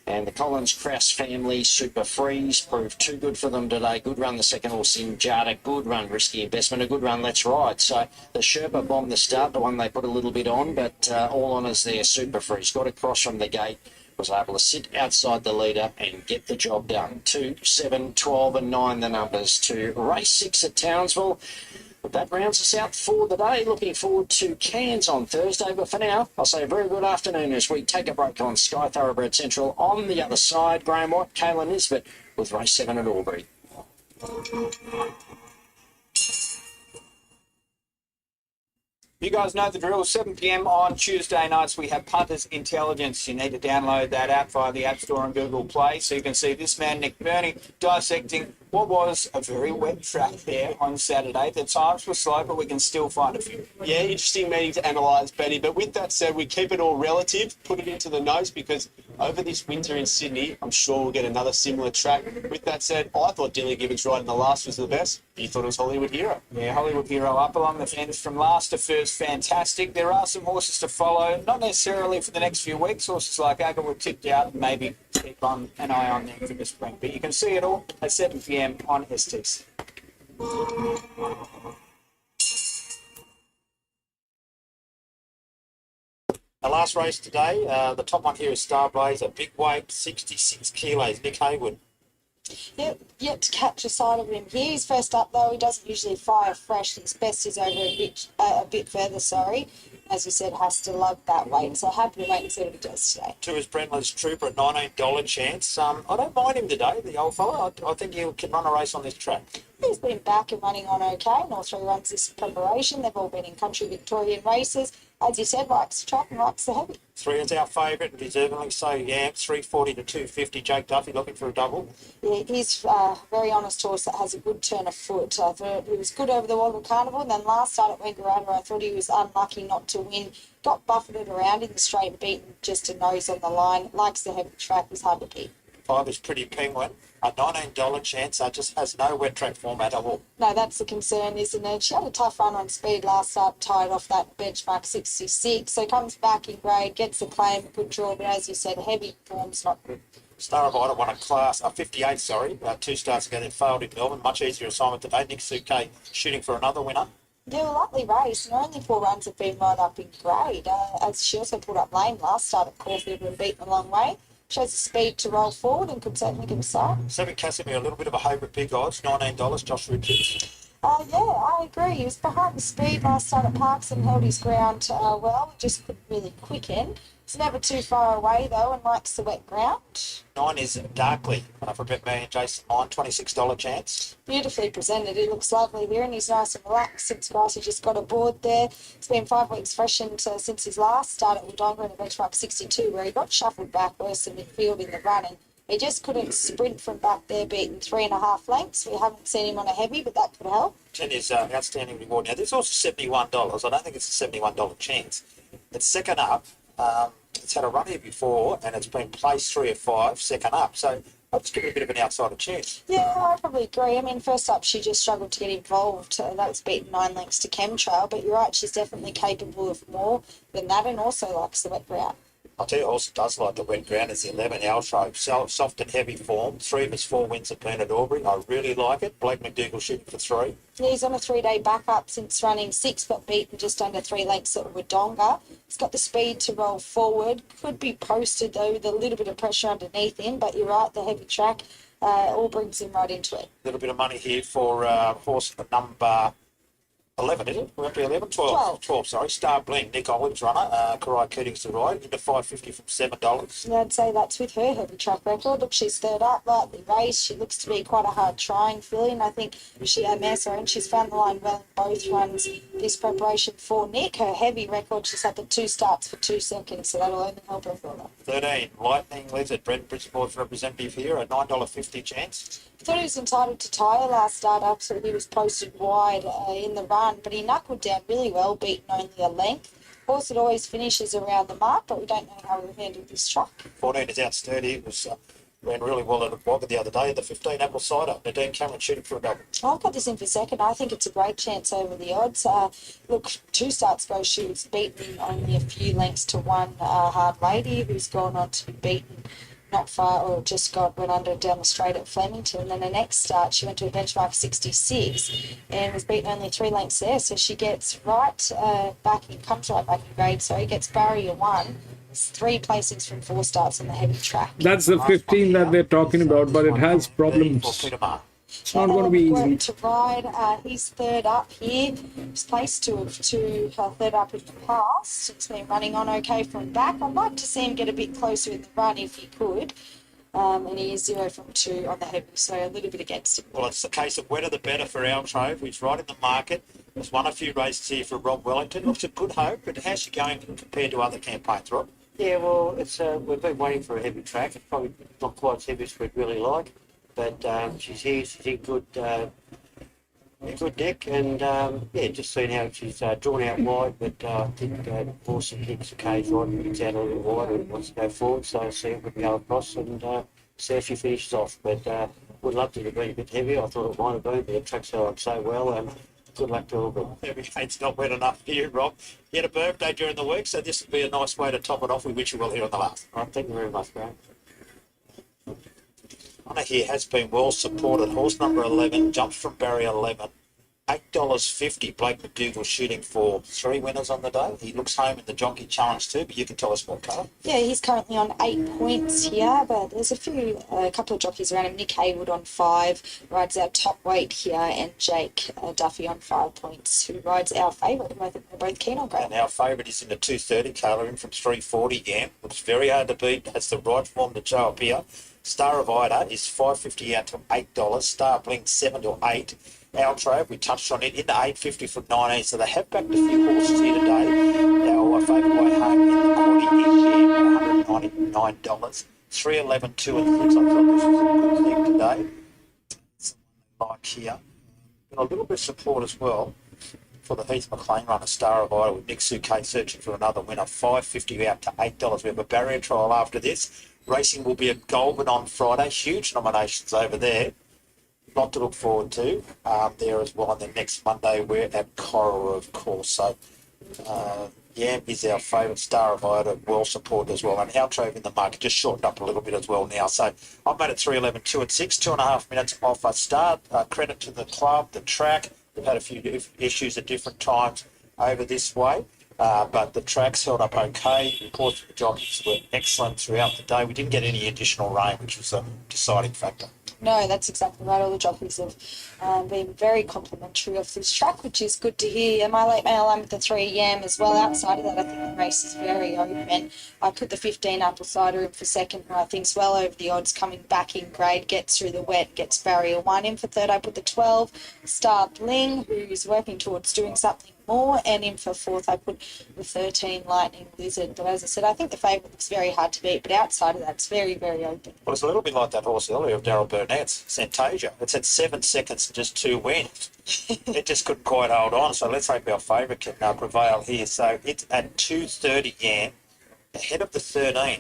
and the Collins Kraus family. Super Freeze proved too good for them today. Good run the second horse in Jada. Good run Risky Investment. A good run Let's Ride. So the Sherpa bombed the start, the one they put a little bit on, but all honours there. Super Freeze got across from the gate, was able to sit outside the leader and get the job done. 2, 7, 12 and 9 the numbers to race 6 at Townsville. But that rounds us out for the day. Looking forward to Cairns on Thursday. But for now, I'll say a very good afternoon as we take a break on Sky Thoroughbred Central. On the other side, Graham White, Kayla Nisbet with race 7 at Albury.
You guys know the drill. 7 p.m. on Tuesday nights, we have Punters Intelligence. You need to download that app via the App Store and Google Play so you can see this man, Nick Burney, dissecting what was a very wet track there on Saturday. The times were slow, but we can still find a few.
Yeah, interesting meeting to analyse, Benny. But with that said, we keep it all relative, put it into the notes, because over this winter in Sydney, I'm sure we'll get another similar track. With that said, I thought Dilly Gibbons riding the last was the best. You thought it was Hollywood Hero.
Yeah, Hollywood Hero up along the fence from last to first, fantastic. There are some horses to follow, not necessarily for the next few weeks. Horses like Agarwood tipped out, and maybe keep on an eye on them for the spring. But you can see it all at 7 p.m. on STC.
The last race today, the top one here is Starblazer, big weight, 66 kilos, Nick Haywood.
Yet to catch a sight of him here. He's first up though. He doesn't usually fire fresh. His best is over a bit further. Sorry, as we said, has to love that weight. So happy to wait and see what he does today.
2 is Brentland's Trooper at $19 chance. I don't mind him today, the old fella. I think he can run a race on this track.
He's been back and running on okay in all 3 runs this preparation. They've all been in country Victorian races. As you said, likes the track and likes the heavy.
3 is our favourite and deservingly so. Yamps, 340 to 250. Jake Duffy looking for a double.
Yeah, he's a very honest horse that has a good turn of foot. I thought he was good over the Waterloo Carnival, and then last start at Wangaratta, I thought he was unlucky not to win. Got buffeted around in the straight and beaten just a nose on the line. Likes the heavy track, he's hard to beat.
5 is Pretty Penguin, a $19 chance. Just has no wet track format at all.
No, that's the concern, isn't it? She had a tough run on speed last start, tied off that benchmark 66. So comes back in grade, gets a claim, good draw, but as you said, heavy form's not good.
Star of Ida won a 58, 2 starts ago, then failed in Melbourne. Much easier assignment today. Nick Suke shooting for another winner.
Yeah, a lovely race, and only 4 runs have been right up in grade. As she also put up lame last start at Caulfield and beaten a long way. Shows the speed to roll forward and could certainly give a start.
7 Casimir, a little bit of a hope at big odds, $19, Josh Richards.
Yeah, I agree. He was behind the speed last start at Parks and held his ground well. Just couldn't really quicken. He's never too far away, though, and likes the wet ground. 9
is Darkly, for a bit man, Jason Mine, $26 chance.
Beautifully presented. He looks lovely here, and he's nice and relaxed since Grassy just got aboard there. It's been 5 weeks freshened since his last start at Wodonga in a benchmark 62, where he got shuffled back worse in midfield in the run, and he just couldn't sprint from back there, beaten 3.5 lengths. We haven't seen him on a heavy, but that could help.
10 is Outstanding Reward. Now, this is also $71. I don't think it's a $71 chance. It's second up. It's had a run here before, and it's been placed 3 or 5, second up. So I'll just give it a bit of an outsider chance.
Yeah, I probably agree. I mean, first up, she just struggled to get involved. That was beaten 9 lengths to Chemtrail, but you're right, she's definitely capable of more than that, and also likes the wet ground.
I'll tell you, also does like the wet ground is the 11 Alsho. Soft and heavy form. 3 of his 4 wins have been at Albury. I really like it. Blake McDougall shooting for 3.
Yeah, he's on a 3-day backup since running 6, but beaten just under 3 lengths at Wodonga. He's got the speed to roll forward. Could be posted, though, with a little bit of pressure underneath him, but you're right, the heavy track all brings him right into it.
A little bit of money here for horse number 11, is it? We're up to 11? 12.
12.
12, sorry. Star Bling, Nick Olive's runner. Karai Keating's the ride, into $5.50 from $7.
Yeah, I'd say that's with her heavy track record. Look, she's third up, lightly raced. She looks to be quite a hard trying filly, and I think she's found the line well in both runs this preparation for Nick. Her heavy record, she's had the 2 starts for 2 seconds, so that'll only help her further.
13, Lightning Lizard, Brent Brisbane's representative here, a $9.50 chance.
I thought he was entitled to tyre last start up, so he was posted wide in the run, but he knuckled down really well, beaten only a length. Of course, it always finishes around the mark, but we don't know how we'll handle this truck.
14 is out sturdy. It was ran really well at a Wagga the other day. The 15 Apple Cider, Nadine Cameron shooting for a double.
I've got this in for second. I think it's a great chance over the odds. Look, 2 starts ago, she was beaten only a few lengths to one hard lady who's gone on to be beaten not far, or went under down the straight at Flemington. And then the next start, she went to a benchmark 66 and was beaten only 3 lengths there. So she gets comes right back in grade. So he gets barrier 1. It's 3 placings from 4 starts on the heavy track.
That's the 15 that they're talking about, but it has problems. It's not going to be easy.
To ride, he's third up here. He's placed 2 of 2, third up in the past. It's been running on okay from back. I'd like to see him get a bit closer in the run if he could. And he is 0 from 2 on the heavy, so a little bit against him.
Well, it's the case of wetter the better for Altrove, who's right in the market. Has won a few races here for Rob Wellington. Looks a good hope, but how's she going compared to other campaigns, Rob?
Yeah, well, it's we've been waiting for a heavy track. It's probably not quite as heavy as we'd really like, but she's here. She's in good deck, and just seeing how she's drawn out wide. But I think Awesome Nick's occasion right, picks out a little wide and wants to go forward. So see if we can go across and see how she finishes off. But would love to have been a bit heavier. I thought it might have been, but the track's held up so well. Good luck to all of them.
It's not wet enough here, Rob. You had a birthday during the week, so this would be a nice way to top it off. We wish you well here on the last.
All right, thank you very much, Graham.
Honor here has been well supported. Horse number 11 jumps from barrier 11. $8.50. Blake McDougall shooting for 3 winners on the day. He looks home in the Jockey Challenge too, but you can tell us what colour.
Yeah, he's currently on 8 points here, but there's a couple of jockeys around him. Nick Haywood on 5, rides our top weight here, and Jake Duffy on 5 points, who rides our favourite, who I think we're both keen on.
And our favourite is in the 230 colour, in from 340 Yam. Looks very hard to beat, has the right form to show up here. Star of Ida is $5.50 out to $8. Star Bling 7 to 8. Altrove, we touched on it, into $8.50 from 19, so they have backed a few horses here today. Our favourite way home in the quarter is here at $199. 311, 2 and 6. I thought this was a good thing today. Like here. Got a little bit of support as well for the Heath McLean runner, Star of Ida, with Nick Souquet searching for another winner. $5.50 out to $8. We have a barrier trial after this. Racing will be at Goulburn on Friday. Huge nominations over there. Lot to look forward to there as well. And then next Monday we're at Cora, of course. So Yam is our favourite. Star of Ida, well supported as well. And Altrove in the market just shortened up a little bit as well now. So I've made it 3:11, 2 and 6, 2.5 minutes off a start. Credit to the club, the track. We've had a few issues at different times over this way. But the track's held up okay. Of course, the jockeys were excellent throughout the day. We didn't get any additional rain, which was a deciding factor.
No, that's exactly right. All the jockeys have been very complimentary of this track, which is good to hear. My late mail, I'm with the 3 Yam as well. Outside of that, I think the race is very open. I put the 15 Apple Cider in for second, who I think's well over the odds, coming back in grade, gets through the wet, gets barrier 1 in for third. I put the 12 Star Bling, who's working towards doing something more, and in for fourth I put the 13 Lightning Lizard. But as I said, I think the favourite looks very hard to beat, but outside of that it's very, very open.
Well, it's a little bit like that horse earlier of Darryl Burnett's, Santasia. It's at 7 seconds and just 2 wins. It just couldn't quite hold on, so let's hope our favourite can prevail here. So it's at 2:30 Yam, ahead of the 13,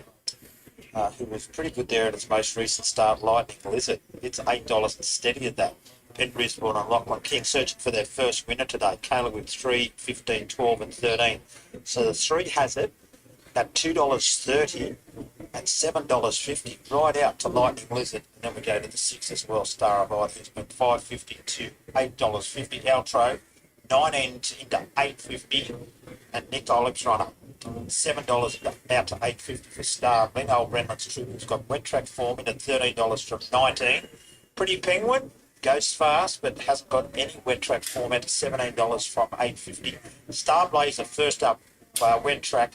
who was pretty good there at its most recent start, Lightning Lizard. It's $8 and steady at that. Penn Brisbane and Lachlan King searching for their first winner today. Kayla with 3, 15, 12 and 13. So the 3 has it at $2.30 and $7.50 right out to Lightning Lizard. And then we go to the 6 as well, Star of Ida, who's been $5.50 to $8.50. Altrove, 19 into $8.50. And Nick Olive's runner, $7 out to $8.50 for Star. Then old Renland's Troop, who's got wet track form in at $13 from 19. Pretty Penguin, Goes fast, but hasn't got any wet track format. $17 from $8.50. Star Blazer first up, wet track.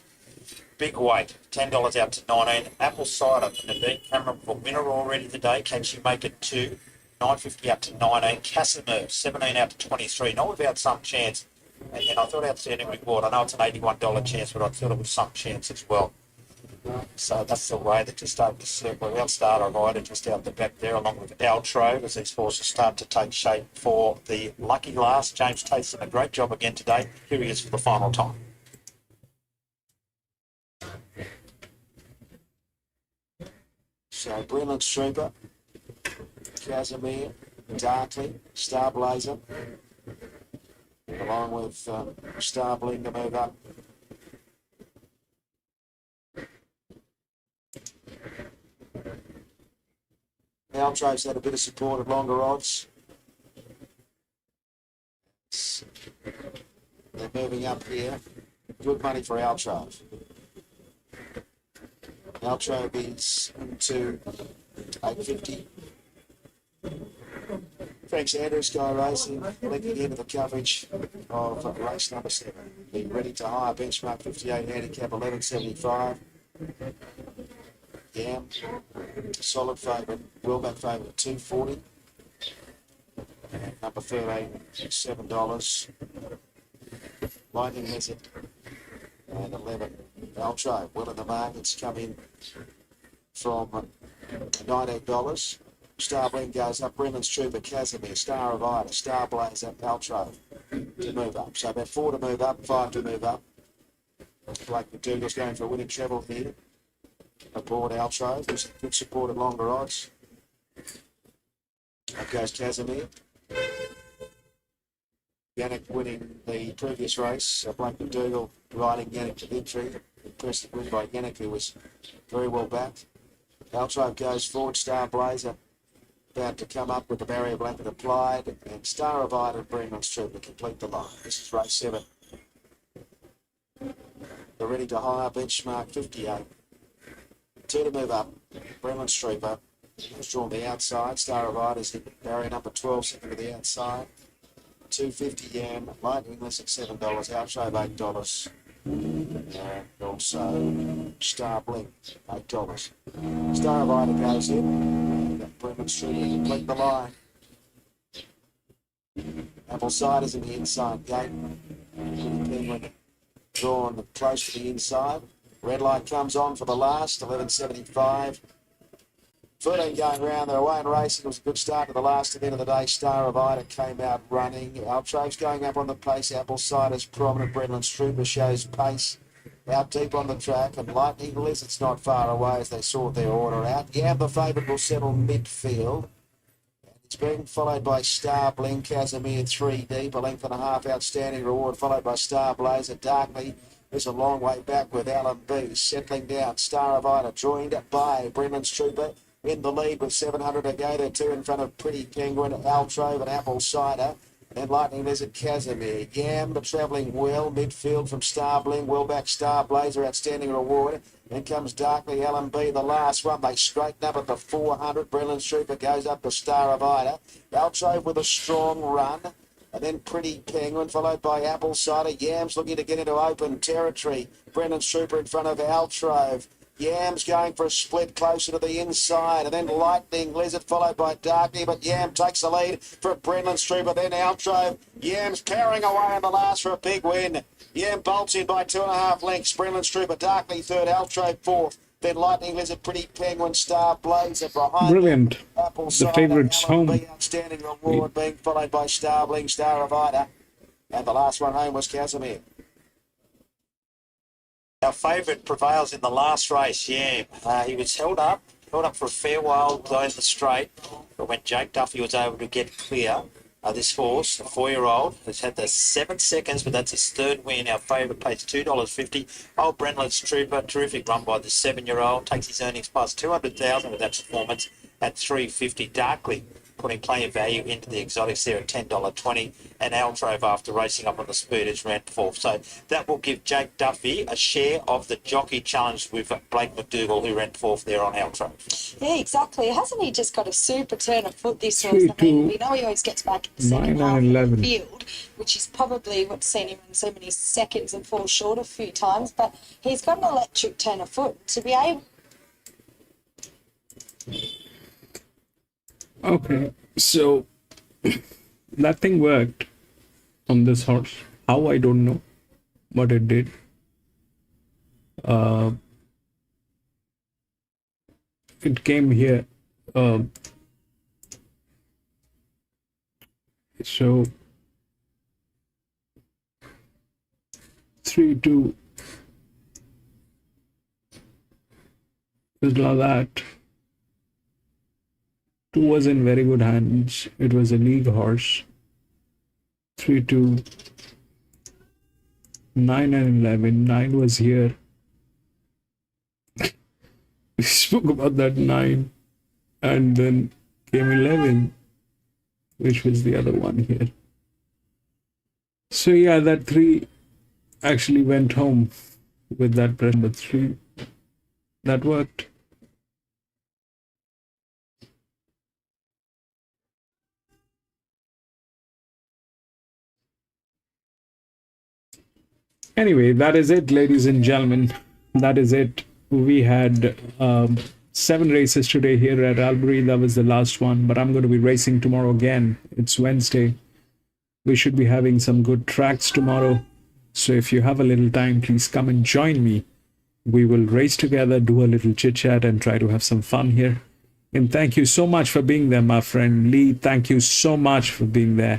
Big weight, $10 out to 19. Apple cider, Nadine Cameron for winner already today. Can she make it to $9.50 out to 19? Casimir, 17 out to 23. Not without some chance. And then I thought Outstanding Reward. I know it's an $81 chance, but I thought it was some chance as well. So that's the way that just start to circle. Our starter rider just out the back there, along with Altrove, as these horses start to take shape for the lucky last. James Tate's done a great job again today. Here he is for the final time.
So Brilliant Trooper, Casimir, Darkly, Star Blazer, along with Star Bling to move up. Altrove's had a bit of support at longer odds. They're moving up here. Good money for Altrove. Altrove is into 850. Frank Sanders, Sky Racing, linking into the coverage of race number 7. Be ready to hire benchmark 58 handicap 1175. Yam, solid favourite, well-back favourite 240. And number 13, $7. Lightning Lizard and 11. Altrove, well in the markets, come in from $19. Star Blend goes up, Brendan's Trooper, Casimir, Star of Ida, Star Blazer, Altrove to move up. So about 4 to move up, 5 to move up. Blake McDougall's going for a winning treble here. Aboard Altrove, there's good support at longer odds. Up goes Casimir. Yannick winning the previous race. Blake McDougall riding Yannick to victory. Impressive win by Yannick, who was very well backed. Altrove goes forward, Star Blazer about to come up with the barrier blanket applied, and Star of Ida and Brendan's Trooper complete the line. This is race 7. They're ready to hire benchmark 58. 2 to move up. Brendan's Trooper has drawn the outside. Star of Ida's hit barrier number 12, second to the outside. 250 Yam, Lightning Lizard $7, Altrove $8. And also Star Blink $8. Star of Ida goes in, and Brendan's Trooper complete the line. Apple Cider's in the inside gate. Penguin drawn close to the inside. Red light comes on for the last, 11.75. 13 going round, they're away and racing. It was a good start to the last. At the end of the day, Star of Ida came out running. Altrove's going up on the pace. Apple Cider's prominent. Brendan's Trooper shows pace out deep on the track. And Lightning Lizard's not far away as they sort their order out. Yam, the favourite, will settle midfield. It's being followed by Star Bling, Casimir 3 deep, a length and a half. Outstanding Reward, followed by Star Blazer. Darkly is a long way back with Alan B. Settling down. Star of Ida joined by Brendan's Trooper in the lead with 700 to go. They're 2 in front of Pretty Penguin, Altrove and Apple Cider. And Lightning Lizard, Casimir. Yam, the travelling well. Midfield from Star Bling. Well back Star Blazer. Outstanding Reward. Then comes Darkly Alan B, the last one. They straighten up at the 400. Brendan's Trooper goes up to Star of Ida. Altrove with a strong run. And then Pretty Penguin, followed by Apple Cider. Yam's looking to get into open territory. Brendan's Trooper in front of Altrove. Yam's going for a split closer to the inside, and then Lightning Lizard followed by Darkly, but Yam takes the lead for Brendan's Trooper, then Altrove. Yam's powering away in the last for a big win. Yam bolts in by 2.5 lengths. Brendan's Trooper, Darkly third, Altrove fourth. Then Lightning Lizard, Pretty Penguin, Star Blazer behind.
Brilliant.
Apple
The
Cider,
favourites
Alan
home.
B, Outstanding Reward being followed by Star Bling, Star of Ida. And the last one home was Casimir.
Our favourite prevails in the last race, yeah. He was held up for a fair while down the straight, but when Jake Duffy was able to get clear, this horse, the 4-year-old, has had the 7 seconds, but that's his third win. Our favourite pays $2.50. Old Brendan's Trooper, terrific run by the 7-year-old, takes his earnings plus 200,000 with that performance at $3.50. Darkly putting plenty of value into the exotics there at $10.20, and Altrove, after racing up on the speeders, ran fourth. So that will give Jake Duffy a share of the jockey challenge with Blake McDougall, who ran fourth there on Altrove.
Yeah, exactly. Hasn't he just got a super turn of foot, this horse? I mean, we know he always gets back in the second
9
half
and
of
11.
the field, which is probably what's seen him in so many seconds and fall short a few times, but he's got an electric turn of foot to be able.
Okay, so that thing worked on this horse. How, I don't know, but it did. It came here. So 3-2 just like that. 2 was in very good hands. It was a league horse. 3-2, 9 and 11. 9 was here. We spoke about that 9, and then came 11, which was the other one here. So yeah, that 3 actually went home with that press number 3. That worked. Anyway, that is it, ladies and gentlemen. That is it. We had 7 races today here at Albury. That was the last one, but I'm going to be racing tomorrow again. It's Wednesday. We should be having some good tracks tomorrow. So if you have a little time, please come and join me. We will race together, do a little chit chat, and try to have some fun here. And thank you so much for being there, my friend Lee. Thank you so much for being there.